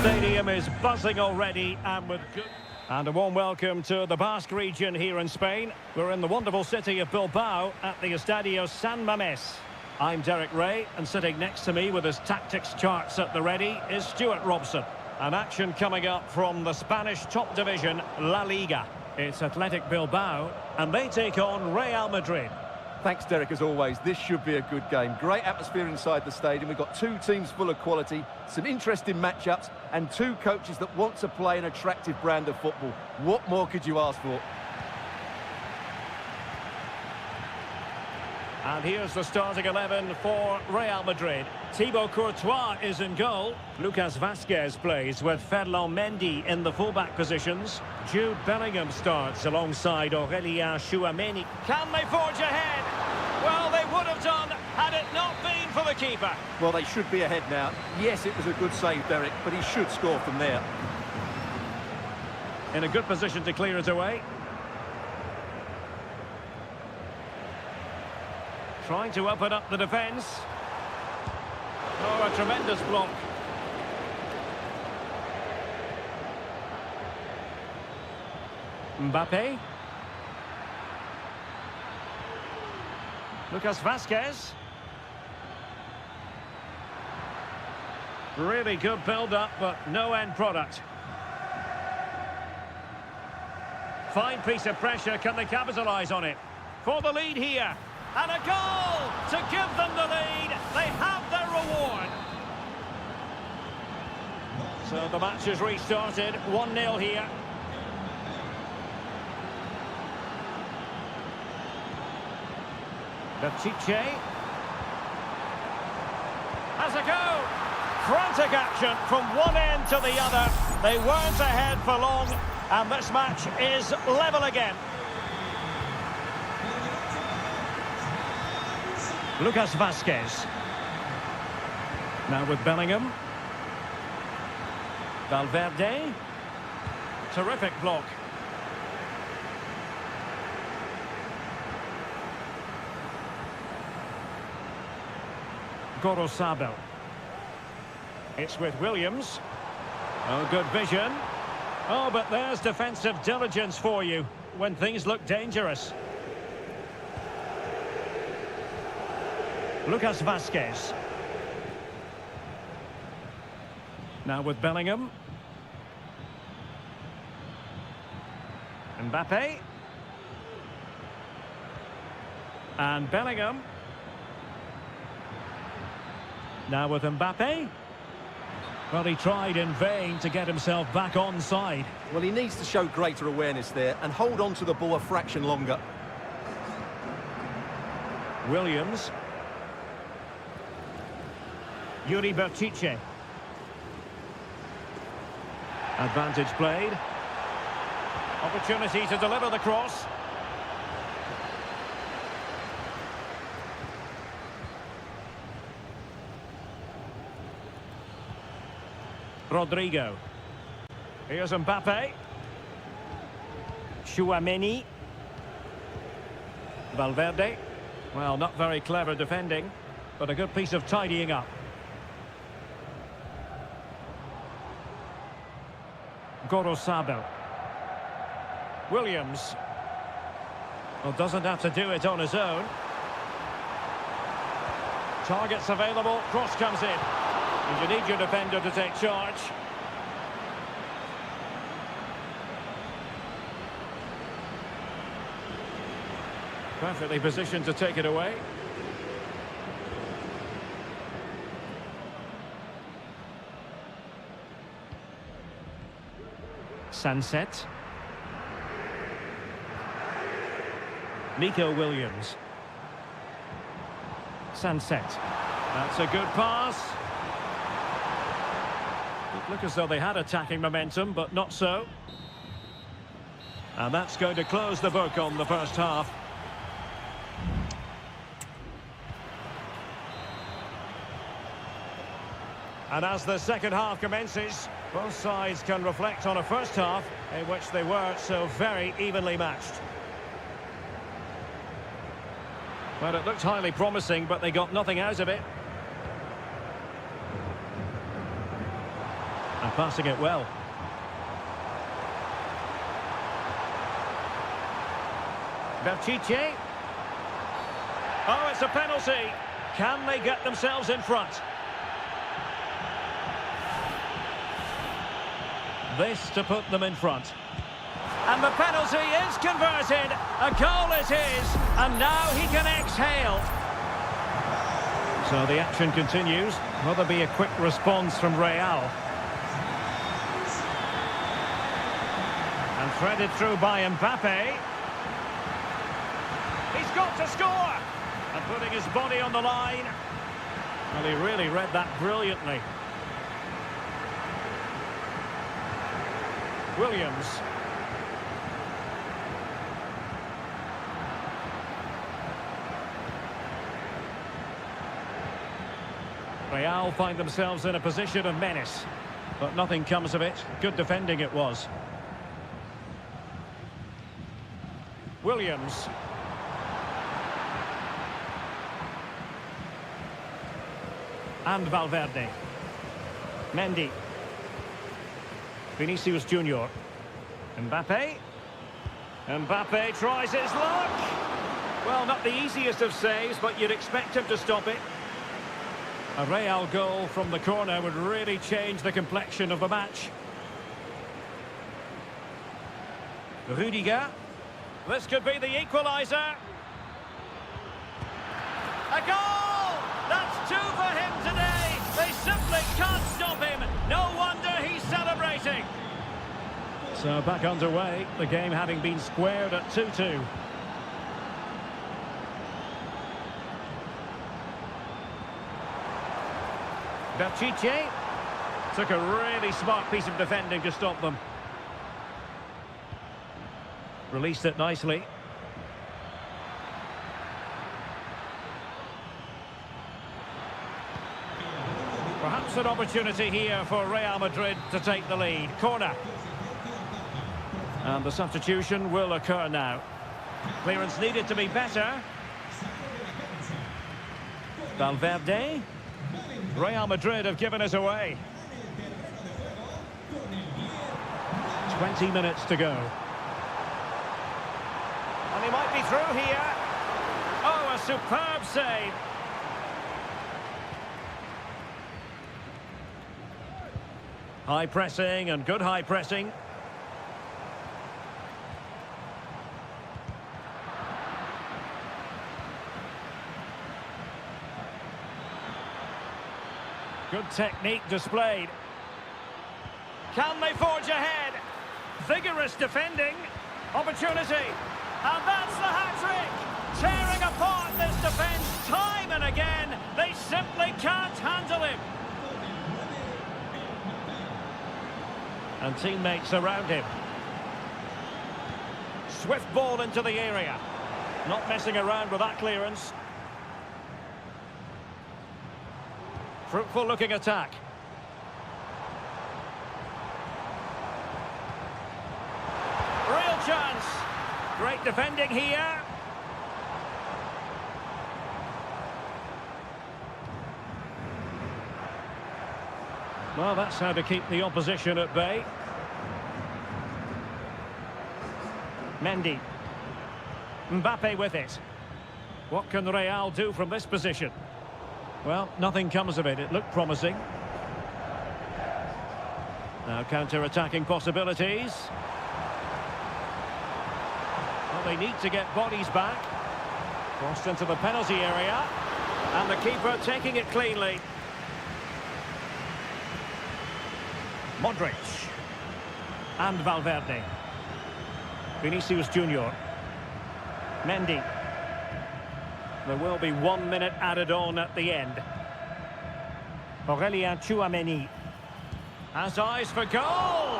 Stadium is buzzing already and with good... And a warm welcome to the Basque region here in Spain. We're in the wonderful city of Bilbao at the Estadio San Mamés. I'm Derek Ray, and sitting next to me with his tactics charts at the ready is Stuart Robson. An action coming up from the Spanish top division, La Liga. It's Athletic Bilbao, and they take on Real Madrid. Thanks, Derek, as always. This should be a good game. Great atmosphere inside the stadium. We've got two teams full of quality, some interesting matchups, and two coaches that want to play an attractive brand of football. What more could you ask for? And here's the starting 11 for Real Madrid. Thibaut Courtois is in goal. Lucas Vazquez plays with Ferland Mendy in the fullback positions. Jude Bellingham starts alongside Aurélien Tchouameni. Can they forge ahead? Well, they would have done had it not been for the keeper. Well, they should be ahead now. Yes, it was a good save, Derek, but he should score from there. In a good position to clear it away. Trying to open up the defence. Oh, a tremendous block. Mbappe. Lucas Vazquez. Really good build-up, but no end product. Fine piece of pressure. Can they capitalise on it? For the lead here. And a goal to give them the lead. They have their reward. So the match has restarted. 1-0 here. Pichet has a go. Frantic action from one end to the other. They weren't ahead for long, and this match is level again. Lucas Vazquez. Now with Bellingham. Valverde. Terrific block. Gorosabel. It's with Williams. Oh, good vision. Oh, but there's defensive diligence for you when things look dangerous. Lucas Vazquez. Now with Bellingham. Mbappe. And Bellingham. Now with Mbappe. Well, he tried in vain to get himself back on side. Well, he needs to show greater awareness there and hold on to the ball a fraction longer. Williams. Yuri Berchiche. Advantage played. Opportunity to deliver the cross. Rodrigo. Here's Mbappe. Tchouameni. Valverde. Well, not very clever defending, but a good piece of tidying up. Gorosabel. Williams. Well, doesn't have to do it on his own. Targets available, cross comes in. And you need your defender to take charge. Perfectly positioned to take it away. Sunset. Nico Williams. Sunset. That's a good pass. It looked as though they had attacking momentum, but not so. And that's going to close the book on the first half. And as the second half commences, both sides can reflect on a first half in which they were so very evenly matched. Well, it looked highly promising, but they got nothing out of it. passing it well. Pichetty. Oh, it's a penalty. Can they get themselves in front? This to put them in front. And the penalty is converted. A goal is his. And now he can exhale. So the action continues. Will there be a quick response from Real? And threaded through by Mbappe. He's got to score! And putting his body on the line. Well, he really read that brilliantly. Williams. Real find themselves in a position of menace, but nothing comes of it. Good defending it was. Williams. And Valverde. Mendy. Vinicius Junior. Mbappe. Mbappe tries his luck. Well, not the easiest of saves, but you'd expect him to stop it. A Real goal from the corner would really change the complexion of the match. Rudiger. This could be the equaliser. A goal! That's two for him today. They simply can't stop him. No wonder he's celebrating. So back underway, the game having been squared at 2-2. Pichetty took a really smart piece of defending to stop them. Released it nicely. Perhaps an opportunity here for Real Madrid to take the lead. Corner. And the substitution will occur now. Clearance needed to be better. Valverde. Real Madrid have given us away. 20 minutes to go. And he might be through here. Oh, a superb save. High pressing and good high pressing. Good technique displayed. Can they forge ahead? Vigorous defending. Opportunity. And that's the hat-trick. Tearing apart this defence time and again. They simply can't handle him. And teammates around him. Swift ball into the area. Not messing around with that clearance. Fruitful looking attack. Real chance. Great defending here. Well, that's how to keep the opposition at bay. Mendy. Mbappe with it. What can Real do from this position? Well, nothing comes of it. It looked promising. Now counter-attacking possibilities. Well, they need to get bodies back. Crossed into the penalty area. And the keeper taking it cleanly. Modric. And Valverde. Vinicius Junior. Mendy. There will be 1 minute added on at the end. Aurelien Tchouameni has eyes for goal!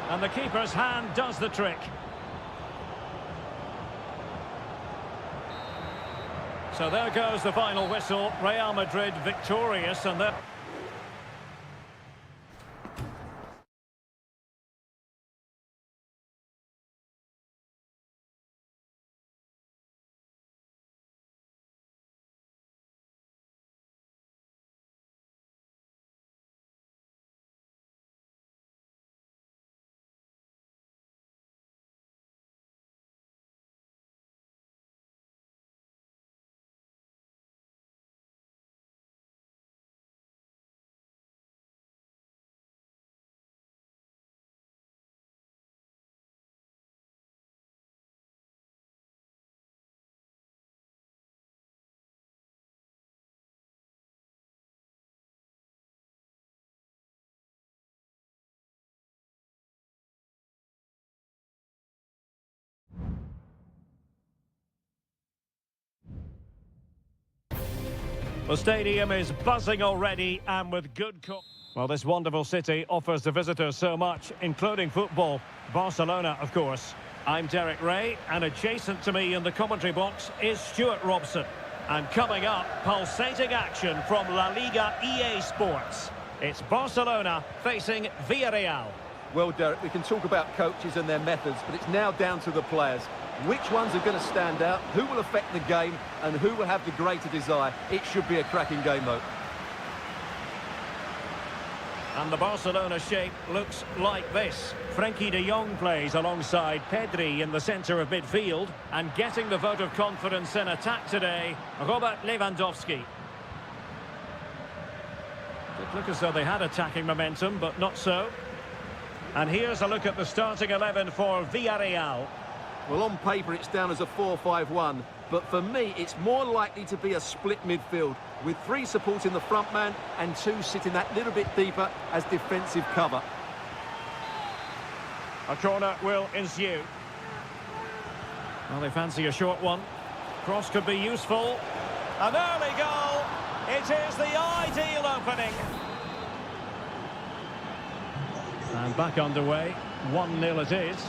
And the keeper's hand does the trick. So there goes the final whistle. Real Madrid victorious, and they're... The stadium is buzzing already and with good... Well, this wonderful city offers the visitors so much, including football. Barcelona, of course. I'm Derek Ray, and adjacent to me in the commentary box is Stuart Robson. And coming up, pulsating action from La Liga EA Sports. It's Barcelona facing Villarreal. Well, Derek, we can talk about coaches and their methods, but it's now down to the players. Which ones are going to stand out, who will affect the game, and who will have the greater desire? It should be a cracking game, though. And the Barcelona shape looks like this. Frenkie de Jong plays alongside Pedri in the centre of midfield. And getting the vote of confidence in attack today, Robert Lewandowski. It looked as though they had attacking momentum, but not so. And here's a look at the starting 11 for Villarreal. Well, on paper, it's down as a 4-5-1. But for me, it's more likely to be a split midfield, with 3 supporting the front man and 2 sitting that little bit deeper as defensive cover. A corner will ensue. Well, they fancy a short one. Cross could be useful. An early goal. It is the ideal opening. And back underway. 1-0 it is.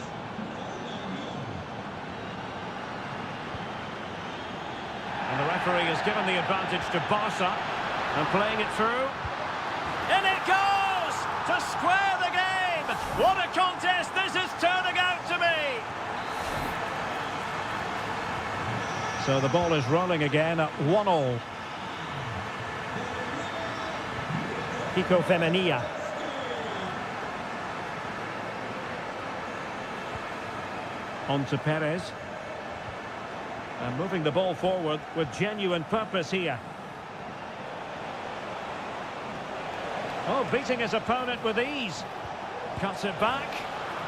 And the referee has given the advantage to Barca. And playing it through. In it goes! To square the game! What a contest this is turning out to be! So the ball is rolling again at 1-1. Kiko Femenia. On to Perez. And moving the ball forward with genuine purpose here. Oh, beating his opponent with ease. Cuts it back.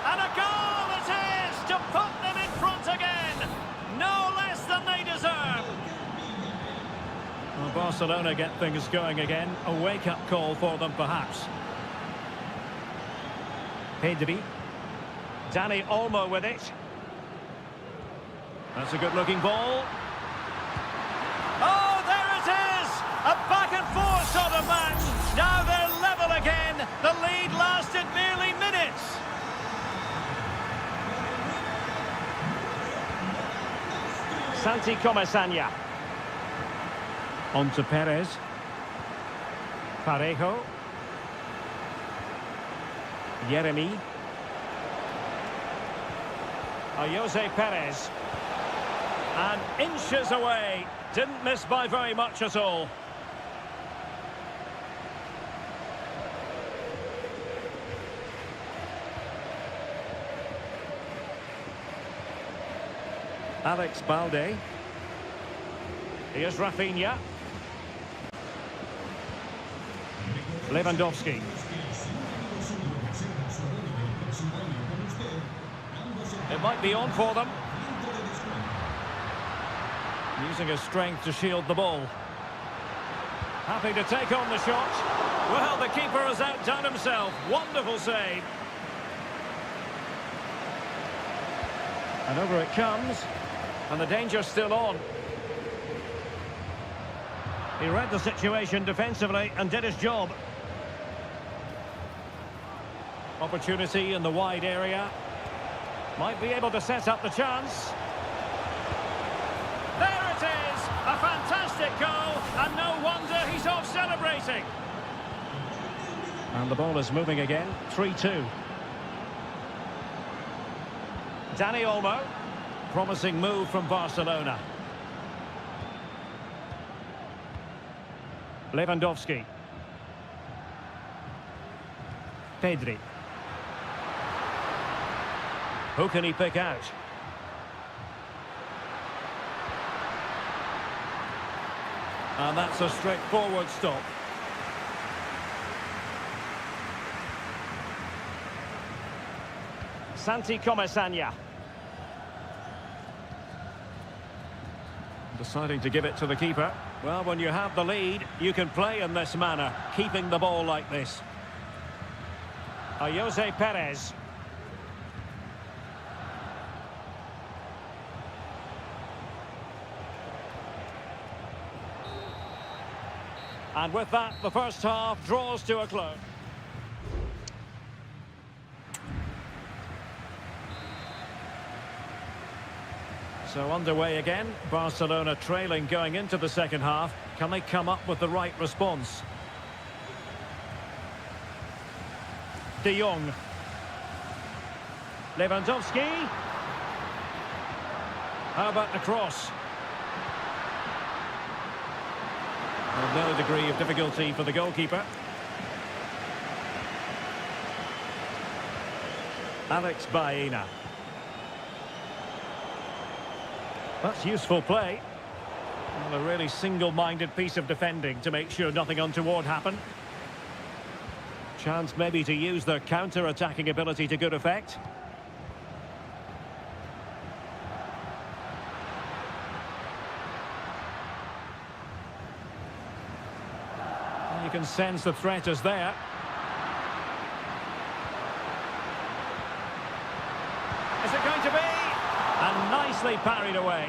And a goal it is to put them in front again. No less than they deserve. Well, Barcelona get things going again. A wake-up call for them, perhaps. Pedri. Dani Olmo with it. That's a good-looking ball. Oh, there it is! A back-and-forth sort of match. Now they're level again. The lead lasted merely minutes. Santi Comesaña. On to Perez. Parejo. Yeremi. Jose Perez. And inches away. Didn't miss by very much at all. Alex Balde. Here's Rafinha. Lewandowski. It might be on for them. Using his strength to shield the ball. Happy to take on the shot. Well, the keeper has outdone himself. Wonderful save. And over it comes. And the danger's still on. He read the situation defensively and did his job. Opportunity in the wide area. Might be able to set up the chance. There it is! A fantastic goal, and no wonder he's off celebrating. And the ball is moving again, 3-2. Dani Olmo. Promising move from Barcelona. Lewandowski. Pedri. Who can he pick out? And that's a straightforward stop. Santi Comesaña. Deciding to give it to the keeper. Well, when you have the lead, you can play in this manner, keeping the ball like this. Jose Perez. And with that, the first half draws to a close. So underway again, Barcelona trailing going into the second half. Can they come up with the right response? De Jong. Lewandowski. How about the cross? Well, no degree of difficulty for the goalkeeper. Alex Baena. That's useful play. Well, a really single-minded piece of defending to make sure nothing untoward happened. Chance maybe to use their counter-attacking ability to good effect. You can sense the threat is there. Is it going to be? And nicely parried away.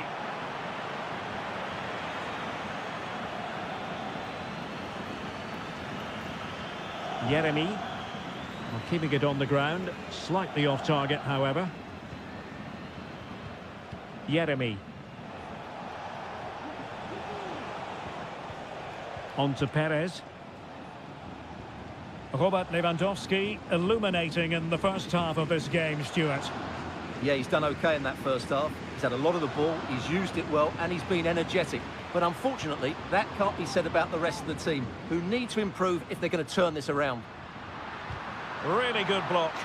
Jeremy. Well, keeping it on the ground. Slightly off target, however. Jeremy. On to Perez. Robert Lewandowski illuminating in the first half of this game, Stuart. Yeah, he's done okay in that first half. He's had a lot of the ball, he's used it well, and he's been energetic. But unfortunately, that can't be said about the rest of the team, who need to improve if they're going to turn this around. Really good block.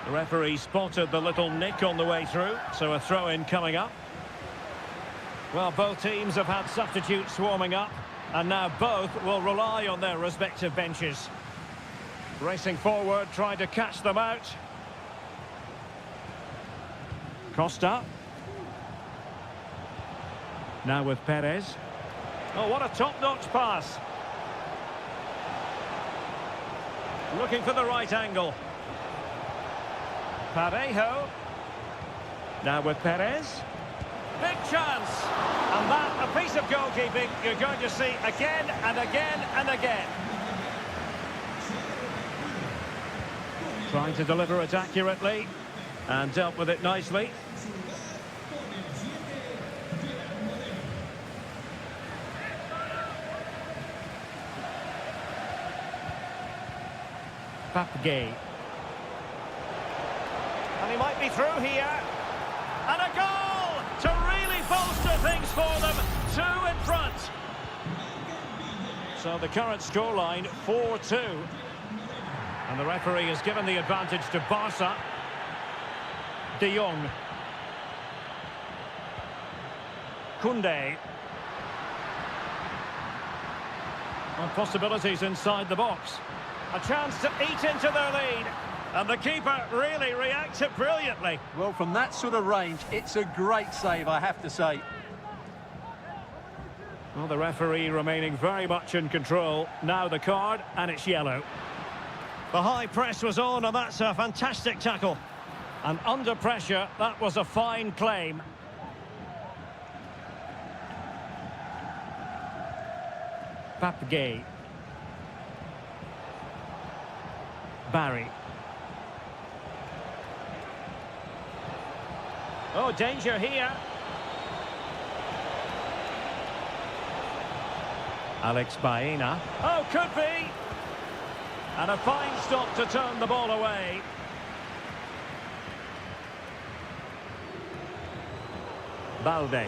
The referee spotted the little nick on the way through, so a throw-in coming up. Well, both teams have had substitutes warming up, and now both will rely on their respective benches. Racing forward, trying to catch them out. Costa. Now with Perez. Oh, what a top-notch pass. Looking for the right angle. Parejo. Now with Perez. Big chance. And that, a piece of goalkeeping you're going to see again and again and again. Trying to deliver it accurately. And dealt with it nicely. Papgay. And he might be through here. And a goal to really bolster things for them. 2 in front. So the current scoreline, 4-2. And the referee has given the advantage to Barca. De Jong. Koundé. And possibilities inside the box. A chance to eat into their lead. And the keeper really reacted brilliantly. Well, from that sort of range, it's a great save, I have to say. Well, the referee remaining very much in control. Now the card, and it's yellow. The high press was on, and that's a fantastic tackle. And under pressure, that was a fine claim. Papgay. Barry. Oh, danger here. Alex Baena. Oh, could be. And a fine stop to turn the ball away. Balde.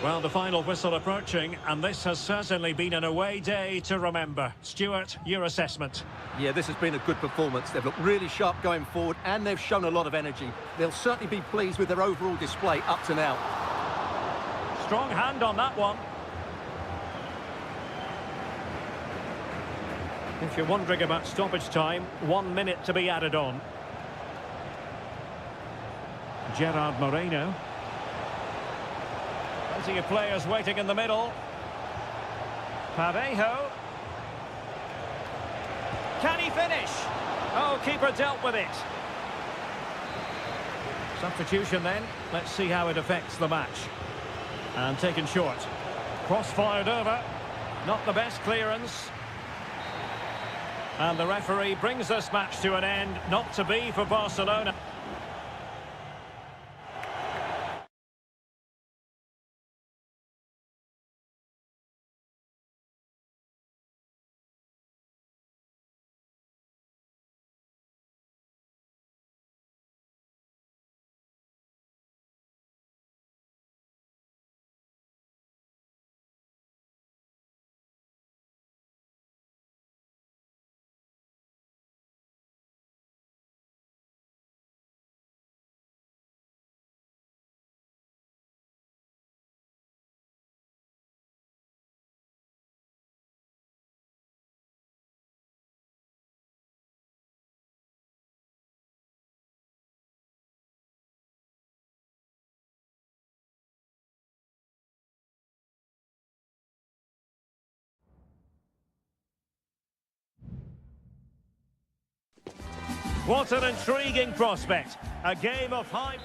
Well, the final whistle approaching, and this has certainly been an away day to remember. Stuart, your assessment? Yeah, this has been a good performance. They've looked really sharp going forward, and they've shown a lot of energy. They'll certainly be pleased with their overall display up to now. Strong hand on that one. If you're wondering about stoppage time, 1 minute to be added on. Gerard Moreno. Plenty of players waiting in the middle. Parejo. Can he finish? Oh, keeper dealt with it. Substitution then. Let's see how it affects the match. And taken short. Cross fired over. Not the best clearance. And the referee brings this match to an end. Not to be for Barcelona. What an intriguing prospect. A game of high...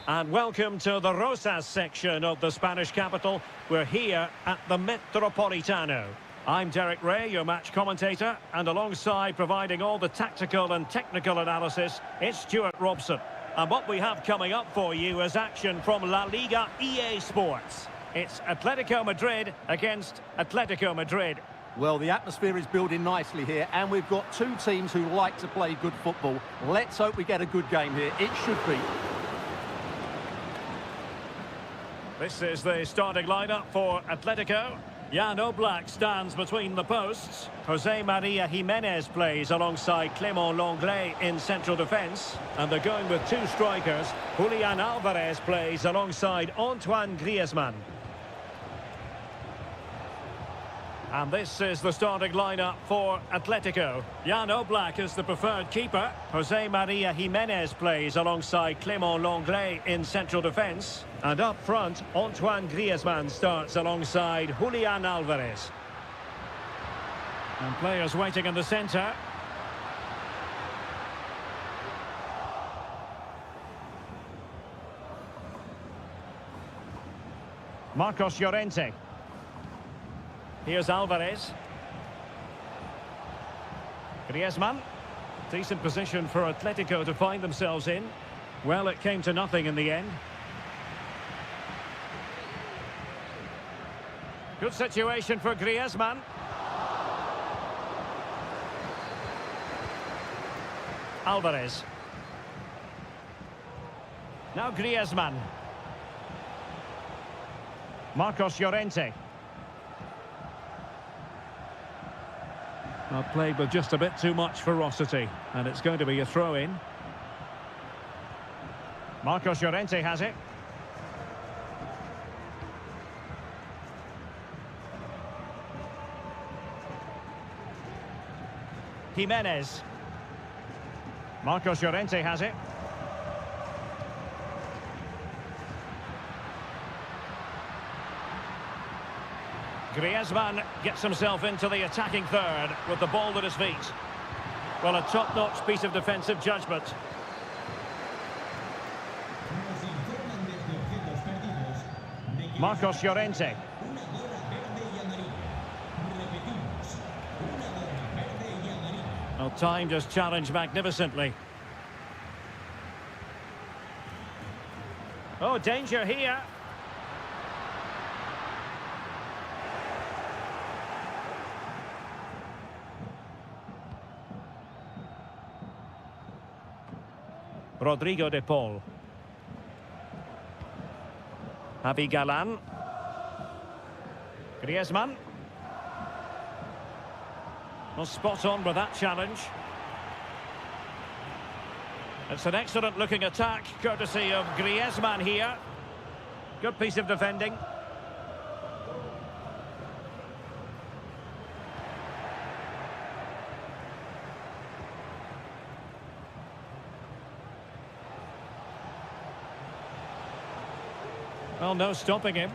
And welcome to the Rosas section of the Spanish capital. We're here at the Metropolitano. I'm Derek Ray, your match commentator, and alongside providing all the tactical and technical analysis, it's Stuart Robson. And what we have coming up for you is action from La Liga EA Sports. It's Atletico Madrid against Atletico Madrid. Well, the atmosphere is building nicely here, and we've got two teams who like to play good football. Let's hope we get a good game here. It should be. This is the starting lineup for Atletico. Jan Oblak stands between the posts. Jose Maria Jimenez plays alongside Clément Lenglet in central defence. And they're going with two strikers. Julian Alvarez plays alongside Antoine Griezmann. And this is the starting lineup for Atletico. Jan Oblak is the preferred keeper. Jose Maria Jimenez plays alongside Clément Lenglet in central defence. And up front, Antoine Griezmann starts alongside Julian Alvarez. And players waiting in the centre. Marcos Llorente. Here's Alvarez. Griezmann. Decent position for Atletico to find themselves in. Well, it came to nothing in the end. Good situation for Griezmann. Alvarez. Now Griezmann. Marcos Llorente. Well, played with just a bit too much ferocity, and it's going to be a throw-in. Marcos Llorente has it. Jimenez. Marcos Llorente has it. Griezmann gets himself into the attacking third with the ball at his feet. Well, a top-notch piece of defensive judgment. Marcos Llorente. Well, timed his challenge magnificently. Oh, danger here. Rodrigo de Paul. Javi Galan. Griezmann. Well, spot on with that challenge. It's an excellent looking attack, courtesy of Griezmann here. Good piece of defending. Well, no stopping him.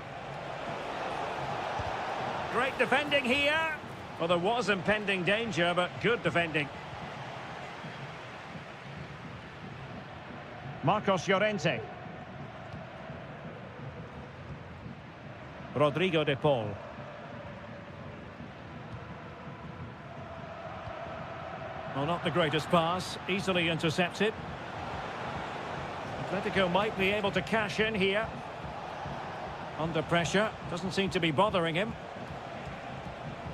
Great defending here. Well, there was impending danger, but good defending. Marcos Llorente. Rodrigo de Paul. Well, not the greatest pass, easily intercepted. Atletico might be able to cash in here. Under pressure, doesn't seem to be bothering him.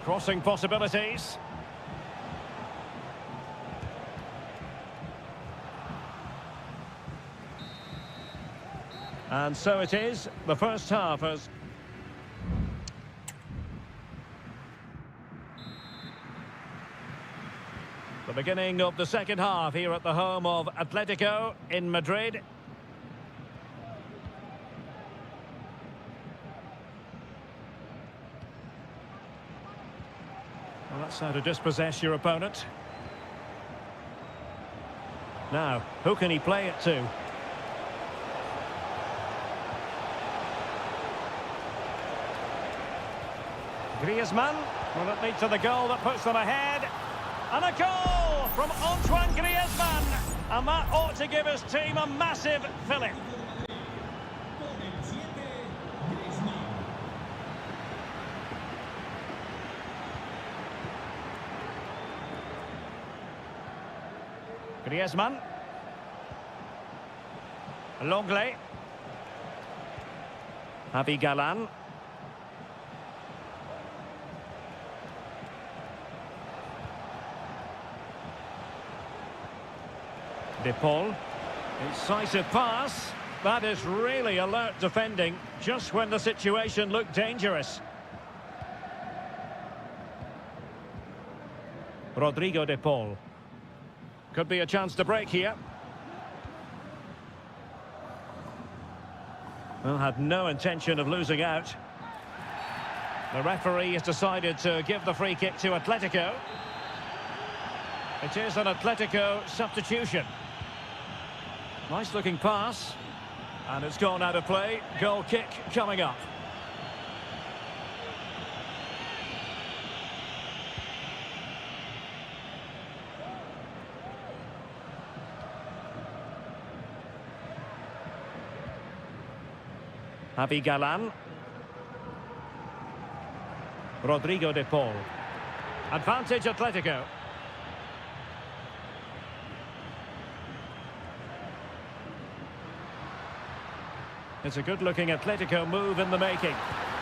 Crossing possibilities. And so it is, the first half has... The beginning of the second half here at the home of Atletico in Madrid. Well, that's how to dispossess your opponent. Now, who can he play it to? Griezmann. Will it lead to the goal that puts them ahead? And a goal from Antoine Griezmann. And that ought to give his team a massive fillip. Griezmann. Longley. Javi Galán. De Paul. Incisive pass. That is really alert defending, just when the situation looked dangerous. Rodrigo de Paul. Could be a chance to break here. Well, had no intention of losing out. The referee has decided to give the free kick to Atletico. It is an Atletico substitution. Nice looking pass. And it's gone out of play. Goal kick coming up. Javi Galán. Rodrigo de Paul. Advantage Atletico. It's a good-looking Atletico move in the making.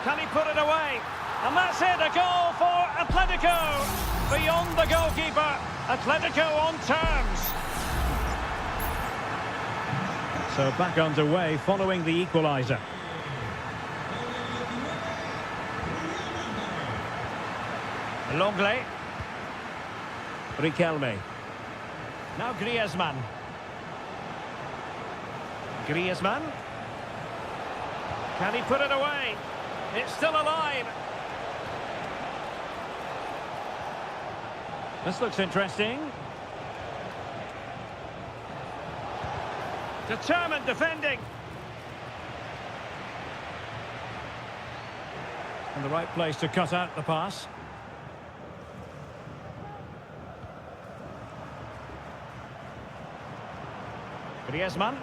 Can he put it away? And that's it, a goal for Atletico! Beyond the goalkeeper, Atletico on terms. So back underway following the equaliser. Longley. Riquelme. Now Griezmann. Griezmann. Can he put it away? It's still alive. This looks interesting. Determined defending. And the right place to cut out the pass. Griezmann.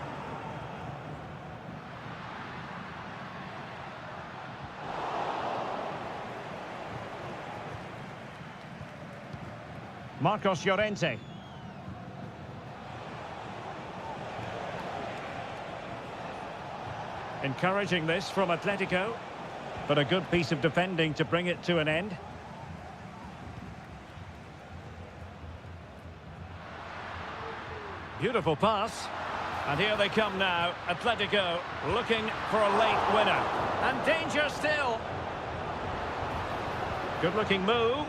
Marcos Llorente. Encouraging this from Atletico, but a good piece of defending to bring it to an end. Beautiful pass. And here they come now, Atletico looking for a late winner. And danger still. Good looking move.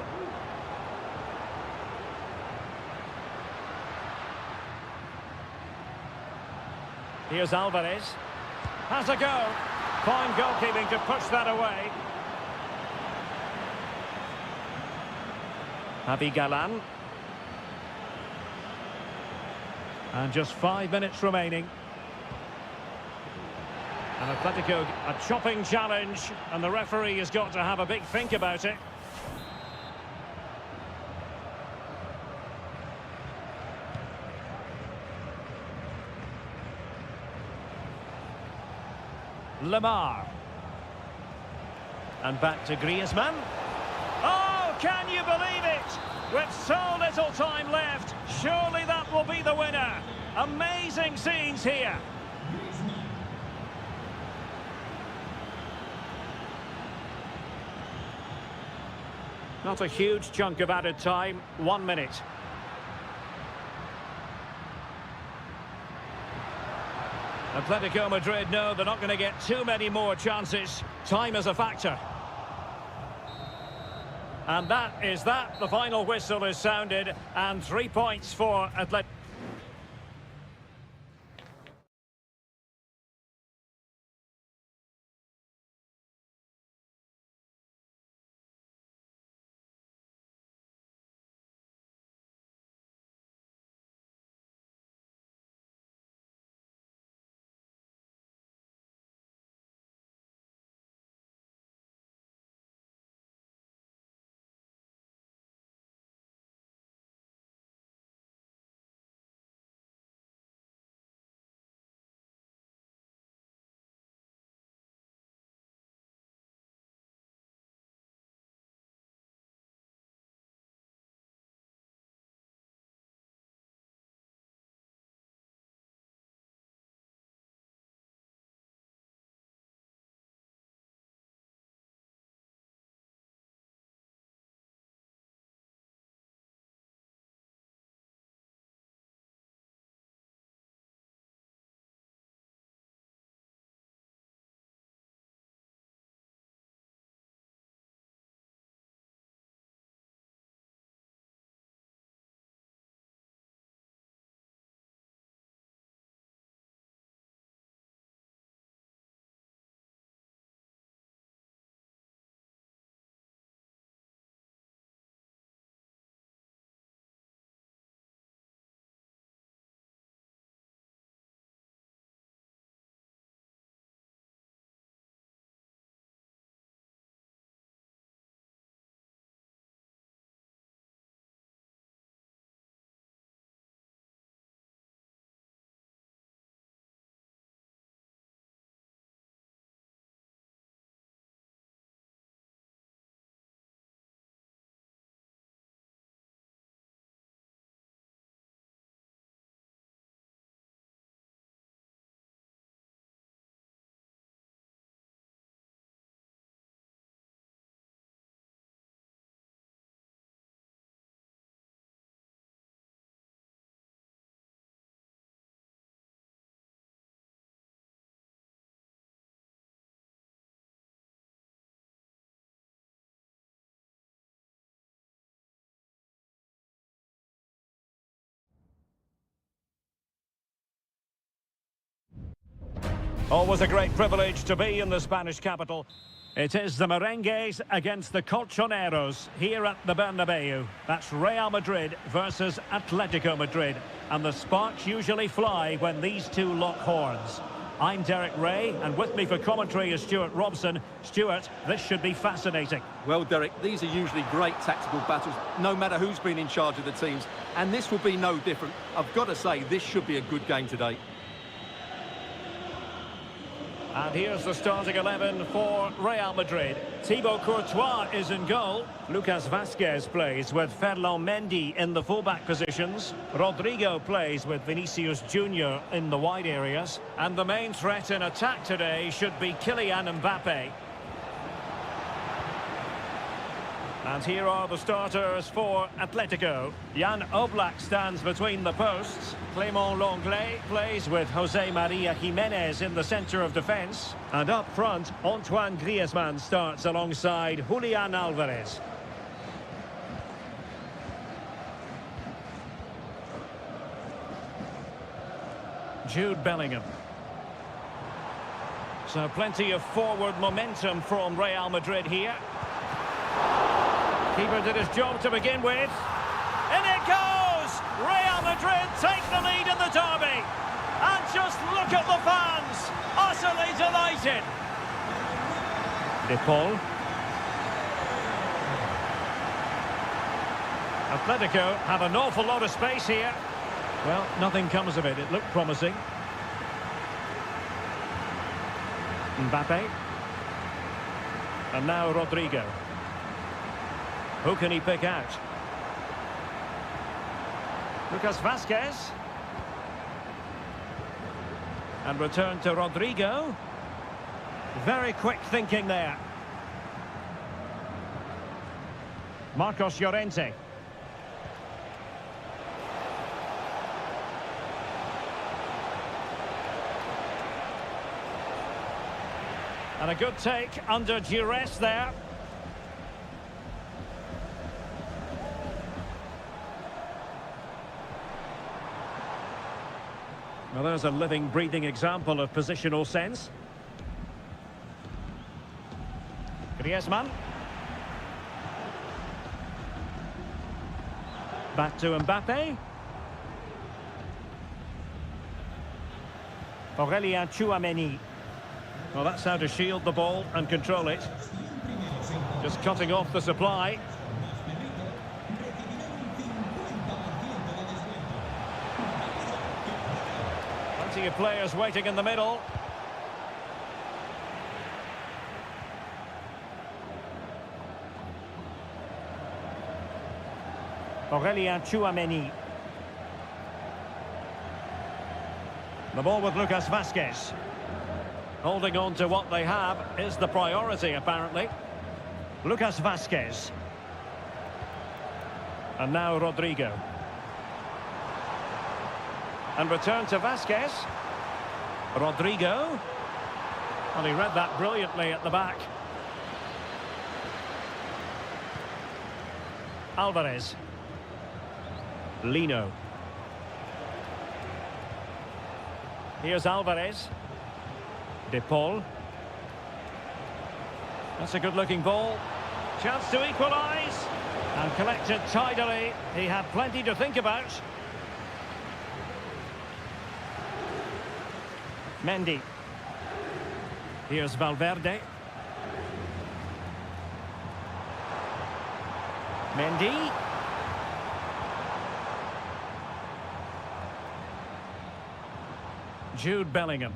Here's Alvarez. Has a go. Fine goalkeeping to push that away. Javi Galán. And just 5 minutes remaining. And Atletico, a chopping challenge, and the referee has got to have a big think about it. Lemar. And back to Griezmann. Oh, can you believe it? With so little time left, surely that will be the winner. Amazing scenes here. Not a huge chunk of added time, 1 minute. Atletico Madrid know they're not going to get too many more chances. Time is a factor. And that is that. The final whistle is sounded, and 3 points for Atletico. Always a great privilege to be in the Spanish capital. It is the Merengues against the Colchoneros here at the Bernabeu. That's Real Madrid versus Atletico Madrid. And the sparks usually fly when these two lock horns. I'm Derek Ray, and with me for commentary is Stuart Robson. Stuart, this should be fascinating. Well, Derek, these are usually great tactical battles, no matter who's been in charge of the teams. And this will be no different. I've got to say, this should be a good game today. And here's the starting 11 for Real Madrid. Thibaut Courtois is in goal. Lucas Vazquez plays with Ferland Mendy in the fullback positions. Rodrigo plays with Vinicius Junior in the wide areas. And the main threat in attack today should be Kylian Mbappe. And here are the starters for Atletico. Jan Oblak stands between the posts. Clément Lenglet plays with Jose Maria Jimenez in the centre of defence. And up front, Antoine Griezmann starts alongside Julian Alvarez. Jude Bellingham. So plenty of forward momentum from Real Madrid here. Keeper did his job to begin with. In it goes! Real Madrid take the lead in the derby. And just look at the fans. Utterly delighted. De Paul. Atletico have an awful lot of space here. Well, nothing comes of it. It looked promising. Mbappe. And now Rodrigo. Who can he pick out? Lucas Vazquez. And return to Rodrigo. Very quick thinking there. Marcos Llorente. And a good take under duress there. Well, there's a living, breathing example of positional sense. Griezmann. Back to Mbappe. Aurélien Tchouameni. Well, that's how to shield the ball and control it. Just cutting off the supply. Plenty of players waiting in the middle. Aurélien Tchouameni. The ball with Lucas Vazquez. Holding on to what they have is the priority, apparently. Lucas Vazquez. And now Rodrigo. And return to Vazquez. Rodrigo. Well, he read that brilliantly at the back. Alvarez. Lino. Here's Alvarez. De Paul. That's a good-looking ball. Chance to equalise. And collected tidily. He had plenty to think about. Mendy. Here's Valverde. Mendy. Jude Bellingham.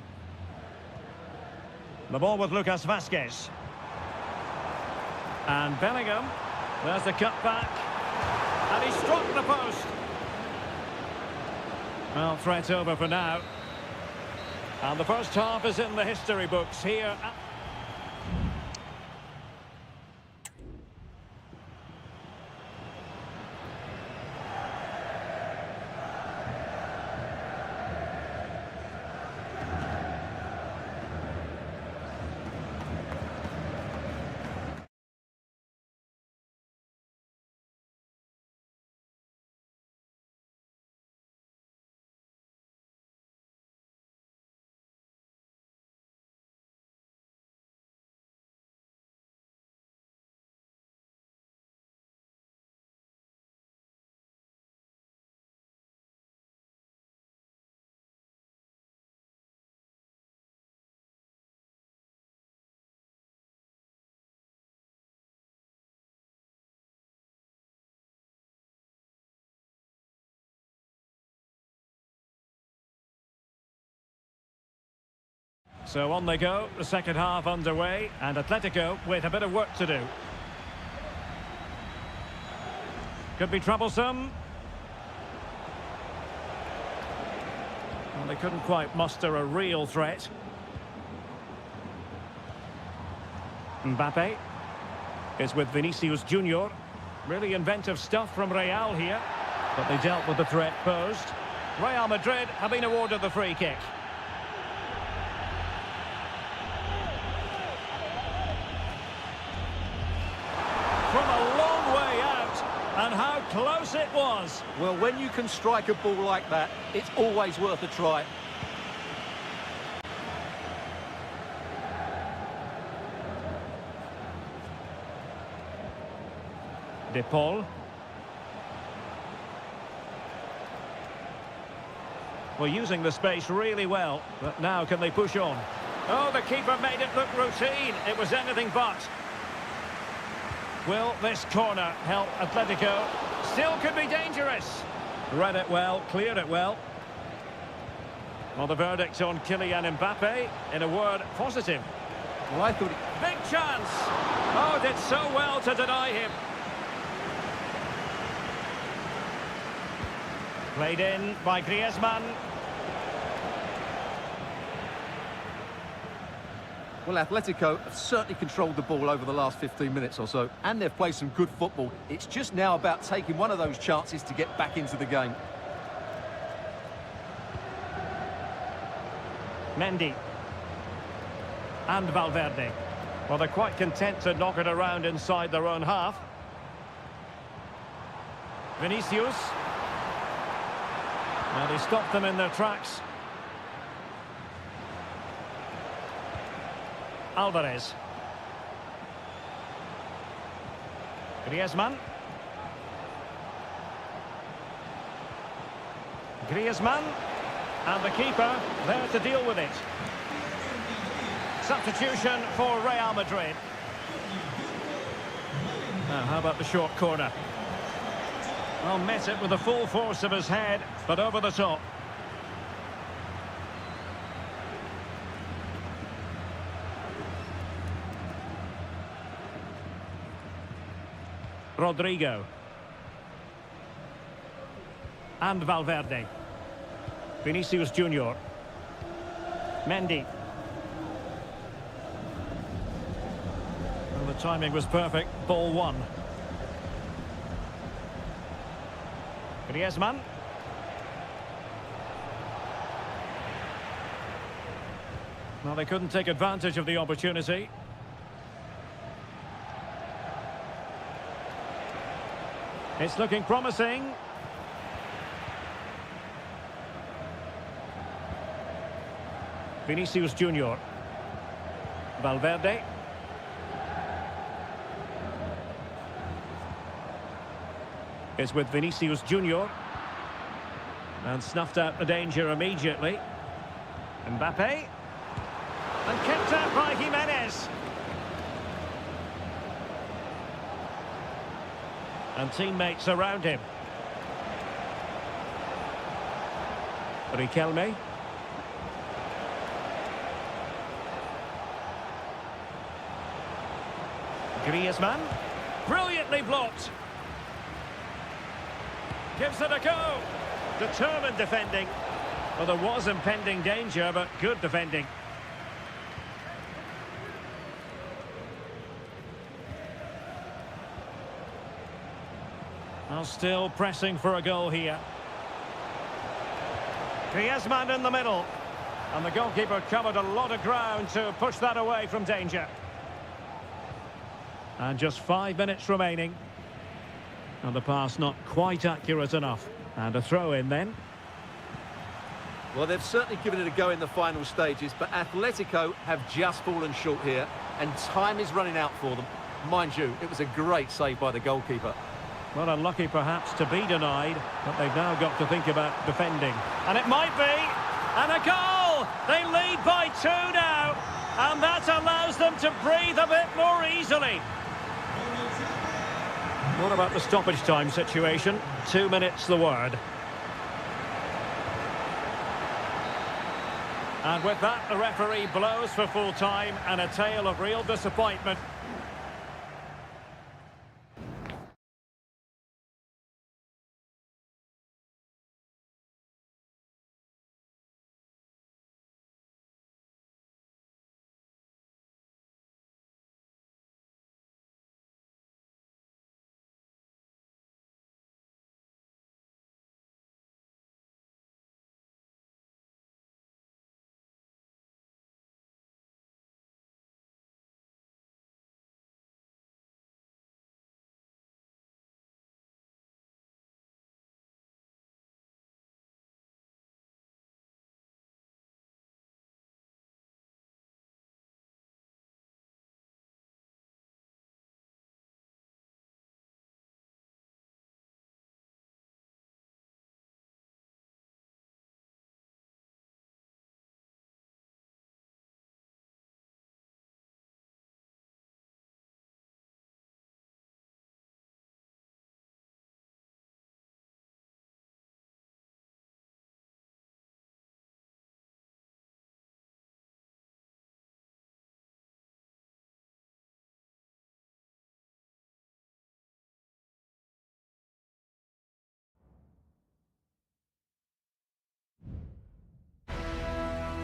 The ball with Lucas Vazquez. And Bellingham. There's the cut back. And he struck the post. Well, threat over for now. And the first half is in the history books here. So on they go, the second half underway, and Atletico with a bit of work to do. Could be troublesome. Well, they couldn't quite muster a real threat. Mbappe is with Vinicius Junior. Really inventive stuff from Real here, but they dealt with the threat posed. Real Madrid have been awarded the free kick. And how close it was. Well, when you can strike a ball like that, it's always worth a try. De Paul. Well, using the space really well, but now can they push on? Oh, the keeper made it look routine. It was anything but. Will this corner help Atletico? Still could be dangerous. Read it well, cleared it well. Well, the verdict on Kylian Mbappe, in a word, positive. Well, I thought Big chance. Oh, did so well to deny him. Played in by Griezmann. Well, Atletico have certainly controlled the ball over the last 15 minutes or so, and they've played some good football. It's just now about taking one of those chances to get back into the game. Mendy. And Valverde. Well, they're quite content to knock it around inside their own half. Vinicius. Now they stopped them in their tracks. Alvarez. Griezmann. Griezmann. And the keeper there to deal with it. Substitution for Real Madrid. Now, how about the short corner? Well, met it with the full force of his head, but over the top. Rodrigo. And Valverde. Vinicius Junior. Mendy. Well, the timing was perfect. Ball one. Griezmann. Well, they couldn't take advantage of the opportunity. It's looking promising. Vinicius Junior. Valverde. Is with Vinicius Junior. And snuffed out the danger immediately. Mbappe. And kept out by Jimenez. And teammates around him. Riquelme. Griezmann. Brilliantly blocked. Gives it a go. Determined defending. Well, there was impending danger, but good defending. Well, still pressing for a goal here. Griezmann in the middle. And the goalkeeper covered a lot of ground to push that away from danger. And just 5 minutes remaining. And the pass not quite accurate enough. And a throw in then. Well, they've certainly given it a go in the final stages, but Atletico have just fallen short here, and time is running out for them. Mind you, it was a great save by the goalkeeper. Well, unlucky perhaps to be denied, but they've now got to think about defending. And it might be. And a goal! They lead by 2 now. And that allows them to breathe a bit more easily. What about the stoppage time situation? 2 minutes the word. And with that, the referee blows for full time and a tale of real disappointment.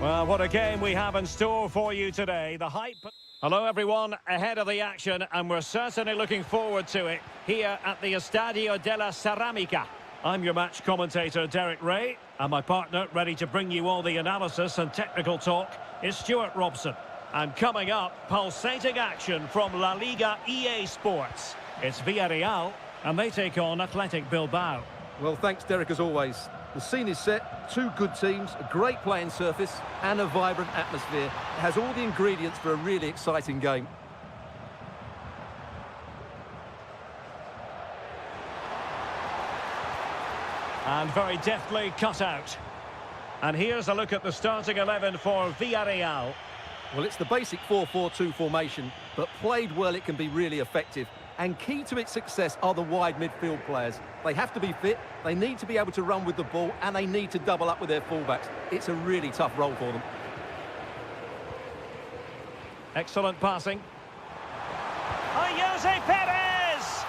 Well, what a game we have in store for you today. The hype... Hello, everyone, ahead of the action, and we're certainly looking forward to it here at the Estadio de la Ceramica. I'm your match commentator, Derek Ray, and my partner, ready to bring you all the analysis and technical talk, is Stuart Robson. And coming up, pulsating action from La Liga EA Sports. It's Villarreal, and they take on Athletic Bilbao. Well, thanks, Derek, as always. The scene is set, two good teams, a great playing surface and a vibrant atmosphere. It has all the ingredients for a really exciting game. And very deftly cut out. And here's a look at the starting 11 for Villarreal. Well, it's the basic 4-4-2 formation, but played well it can be really effective. And key to its success are the wide midfield players. They have to be fit, they need to be able to run with the ball, and they need to double up with their fullbacks. It's a really tough role for them. Excellent passing. Jose Perez!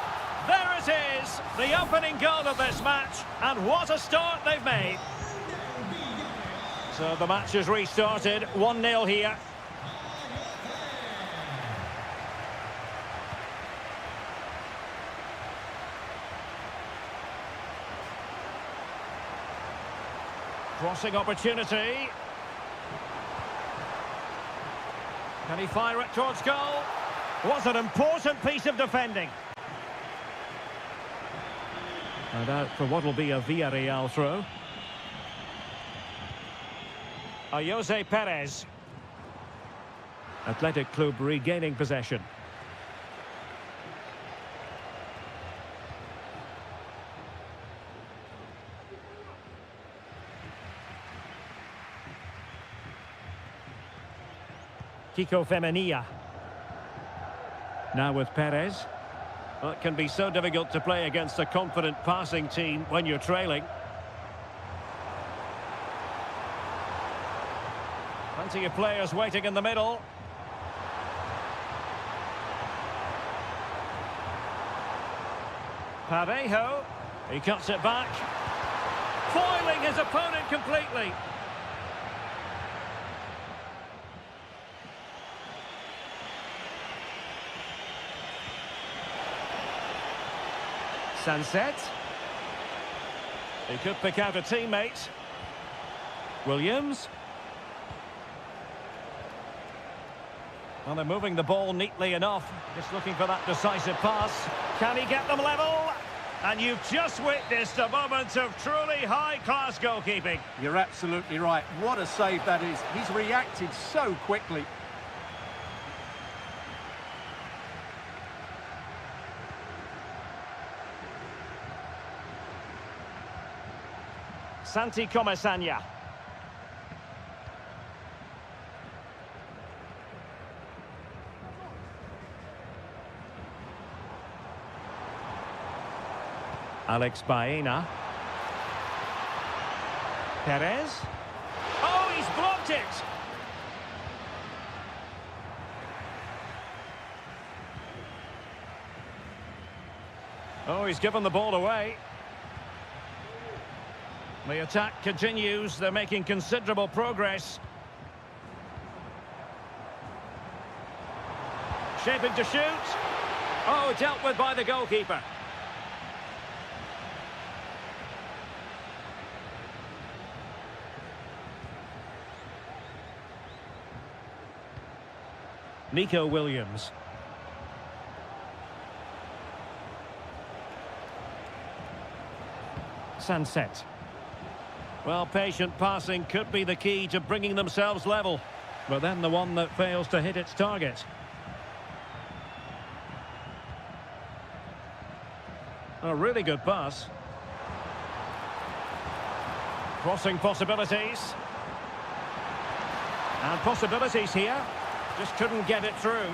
There it is, the opening goal of this match, and what a start they've made. So the match has restarted, 1-0 here. Crossing opportunity. Can he fire it towards goal? What an important piece of defending. And out for what will be a Villarreal throw. Jose Perez. Athletic Club regaining possession. Kiko Femenia. Now with Perez. Well, it can be so difficult to play against a confident passing team when you're trailing. Plenty of players waiting in the middle. Parejo. He cuts it back. Foiling his opponent completely. Sunset. He could pick out a teammate. Williams. Well, they're moving the ball neatly enough. Just looking for that decisive pass. Can he get them level? And you've just witnessed a moment of truly high-class goalkeeping. You're absolutely right. What a save that is. He's reacted so quickly. Santi Comesaña. Alex Baena. Perez. Oh, he's blocked it! Oh, he's given the ball away. The attack continues. They're making considerable progress. Shaping to shoot. Oh, dealt with by the goalkeeper. Nico Williams. Sunset. Well, patient passing could be the key to bringing themselves level, but then the one that fails to hit its target. A really good pass. Crossing possibilities. And possibilities here. Just couldn't get it through.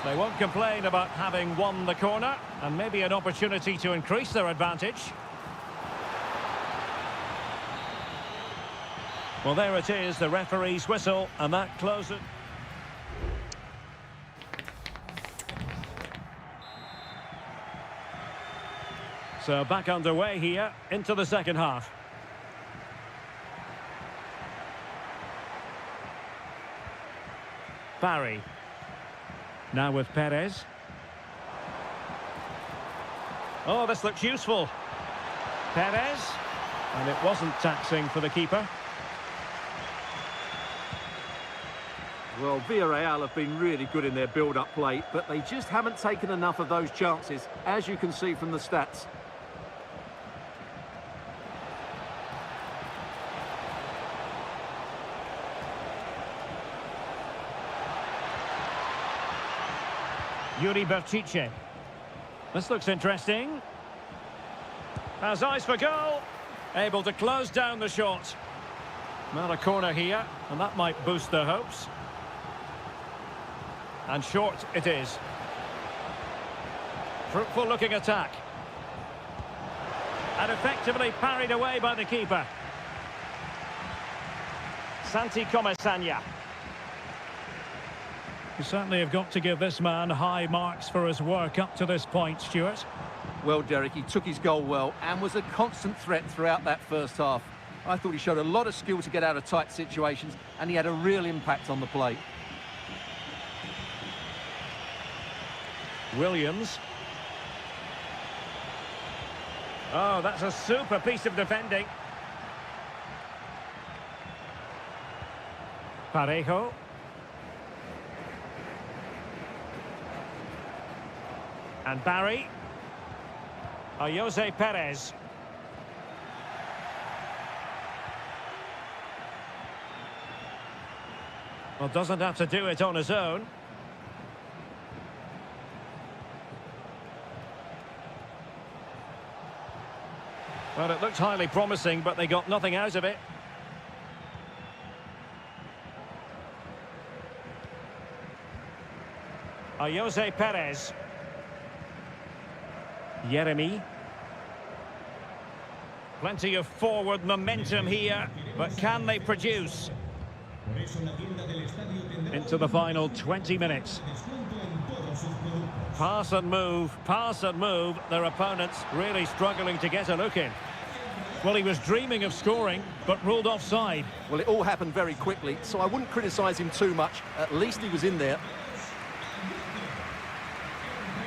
They won't complain about having won the corner, and maybe an opportunity to increase their advantage. Well, there it is, the referee's whistle, and that closes. So back underway here into the second half. Barry. Now with Perez. Oh, this looks useful. Perez. And it wasn't taxing for the keeper. Well, Villarreal have been really good in their build-up play, but they just haven't taken enough of those chances, as you can see from the stats. Yuri Berchiche. This looks interesting. Has eyes for goal. Able to close down the shot. Not a corner here, and that might boost their hopes. And short it is. Fruitful looking attack. And effectively parried away by the keeper. Santi Comesaña. You certainly have got to give this man high marks for his work up to this point, Stuart. Well, Derek, he took his goal well and was a constant threat throughout that first half. I thought he showed a lot of skill to get out of tight situations, and he had a real impact on the play. Williams. Oh, that's a super piece of defending. Parejo. And Barry. Jose Perez. Well, doesn't have to do it on his own. Well, it looked highly promising, but they got nothing out of it. Jose Perez. Jeremy. Plenty of forward momentum here, but can they produce? Into the final 20 minutes. Pass and move, their opponents really struggling to get a look in. Well, he was dreaming of scoring, but ruled offside. Well, it all happened very quickly, so I wouldn't criticise him too much. At least he was in there.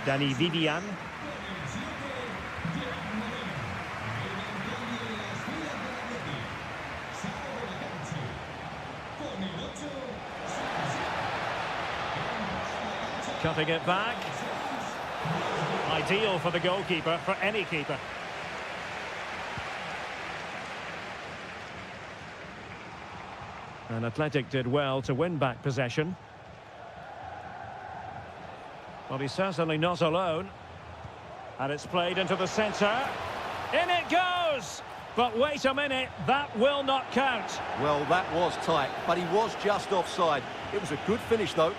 Danny Vivian. Cutting it back. Ideal for the goalkeeper, for any keeper. And Athletic did well to win back possession. Well, he's certainly not alone. And it's played into the centre. In it goes! But wait a minute, that will not count. Well, that was tight, but he was just offside. It was a good finish, though.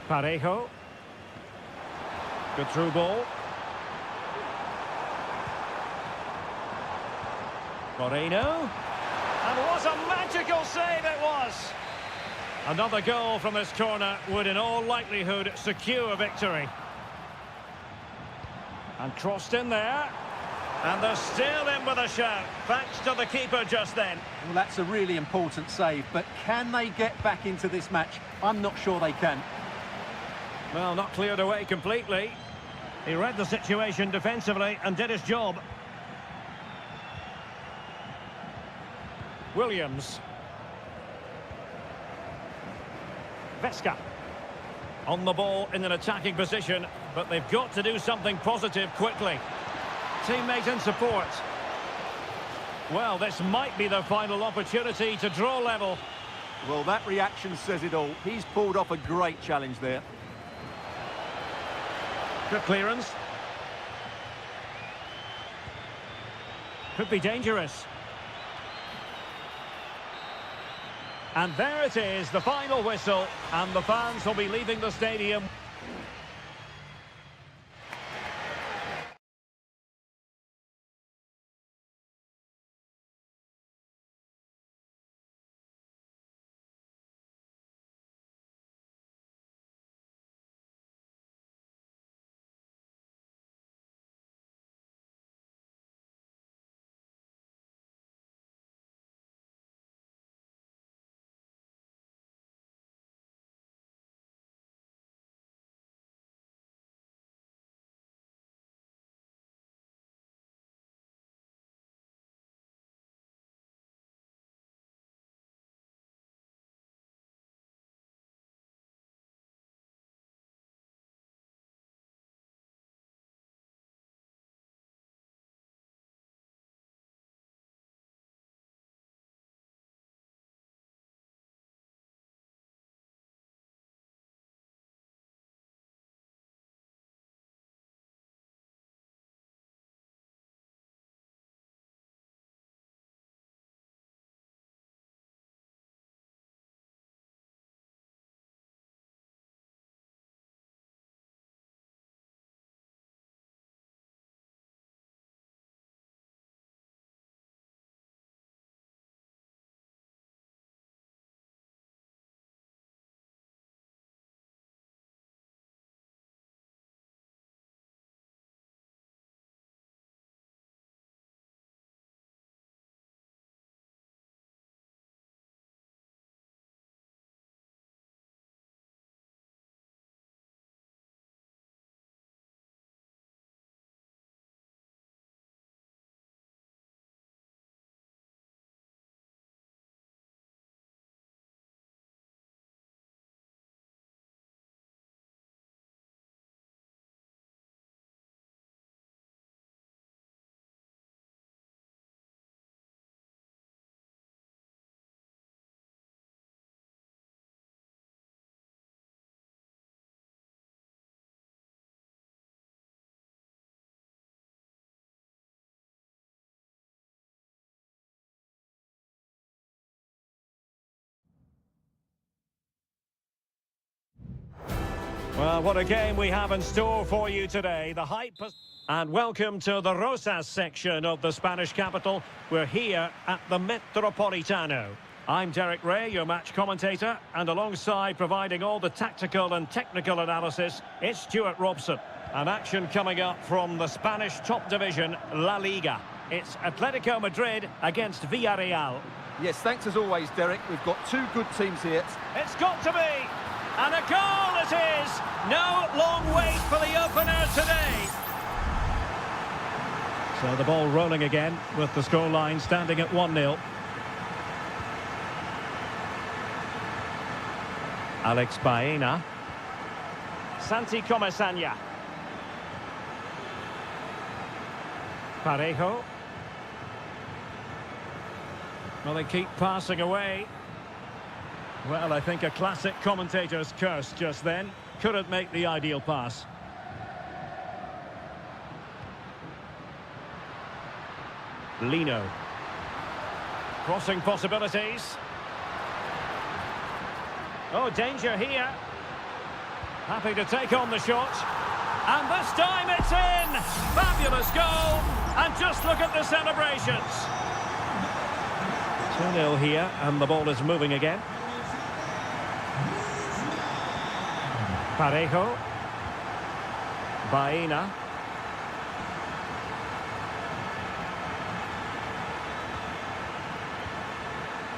Parejo. Good through ball. Moreno. And what a magical save it was! Another goal from this corner would in all likelihood secure victory. And crossed in there. And they're still in with a shout, thanks to the keeper just then. Well, that's a really important save, but can they get back into this match? I'm not sure they can. Well, not cleared away completely. He read the situation defensively and did his job. Williams. Vesca. On the ball in an attacking position, but they've got to do something positive quickly. Teammate in support. Well, this might be their final opportunity to draw level. Well, that reaction says it all. He's pulled off a great challenge there. Good clearance. Could be dangerous. And there it is, the final whistle, and the fans will be leaving the stadium. Well, what a game we have in store for you today. The hype... And welcome to the Rosas section of the Spanish capital. We're here at the Metropolitano. I'm Derek Ray, your match commentator, and alongside providing all the tactical and technical analysis, it's Stuart Robson. An action coming up from the Spanish top division, La Liga. It's Atletico Madrid against Villarreal. Yes, thanks as always, Derek. We've got two good teams here. It's got to be! And a goal it is! No long wait for the opener today. So the ball rolling again with the scoreline standing at 1-0. Alex Baena. Santi Comesaña. Parejo. Well, they keep passing away. Well, I think a classic commentator's curse just then. Couldn't make the ideal pass. Lino. Crossing possibilities. Oh, danger here. Happy to take on the shot. And this time it's in! Fabulous goal! And just look at the celebrations. 2-0 here, and the ball is moving again. Parejo. Baena.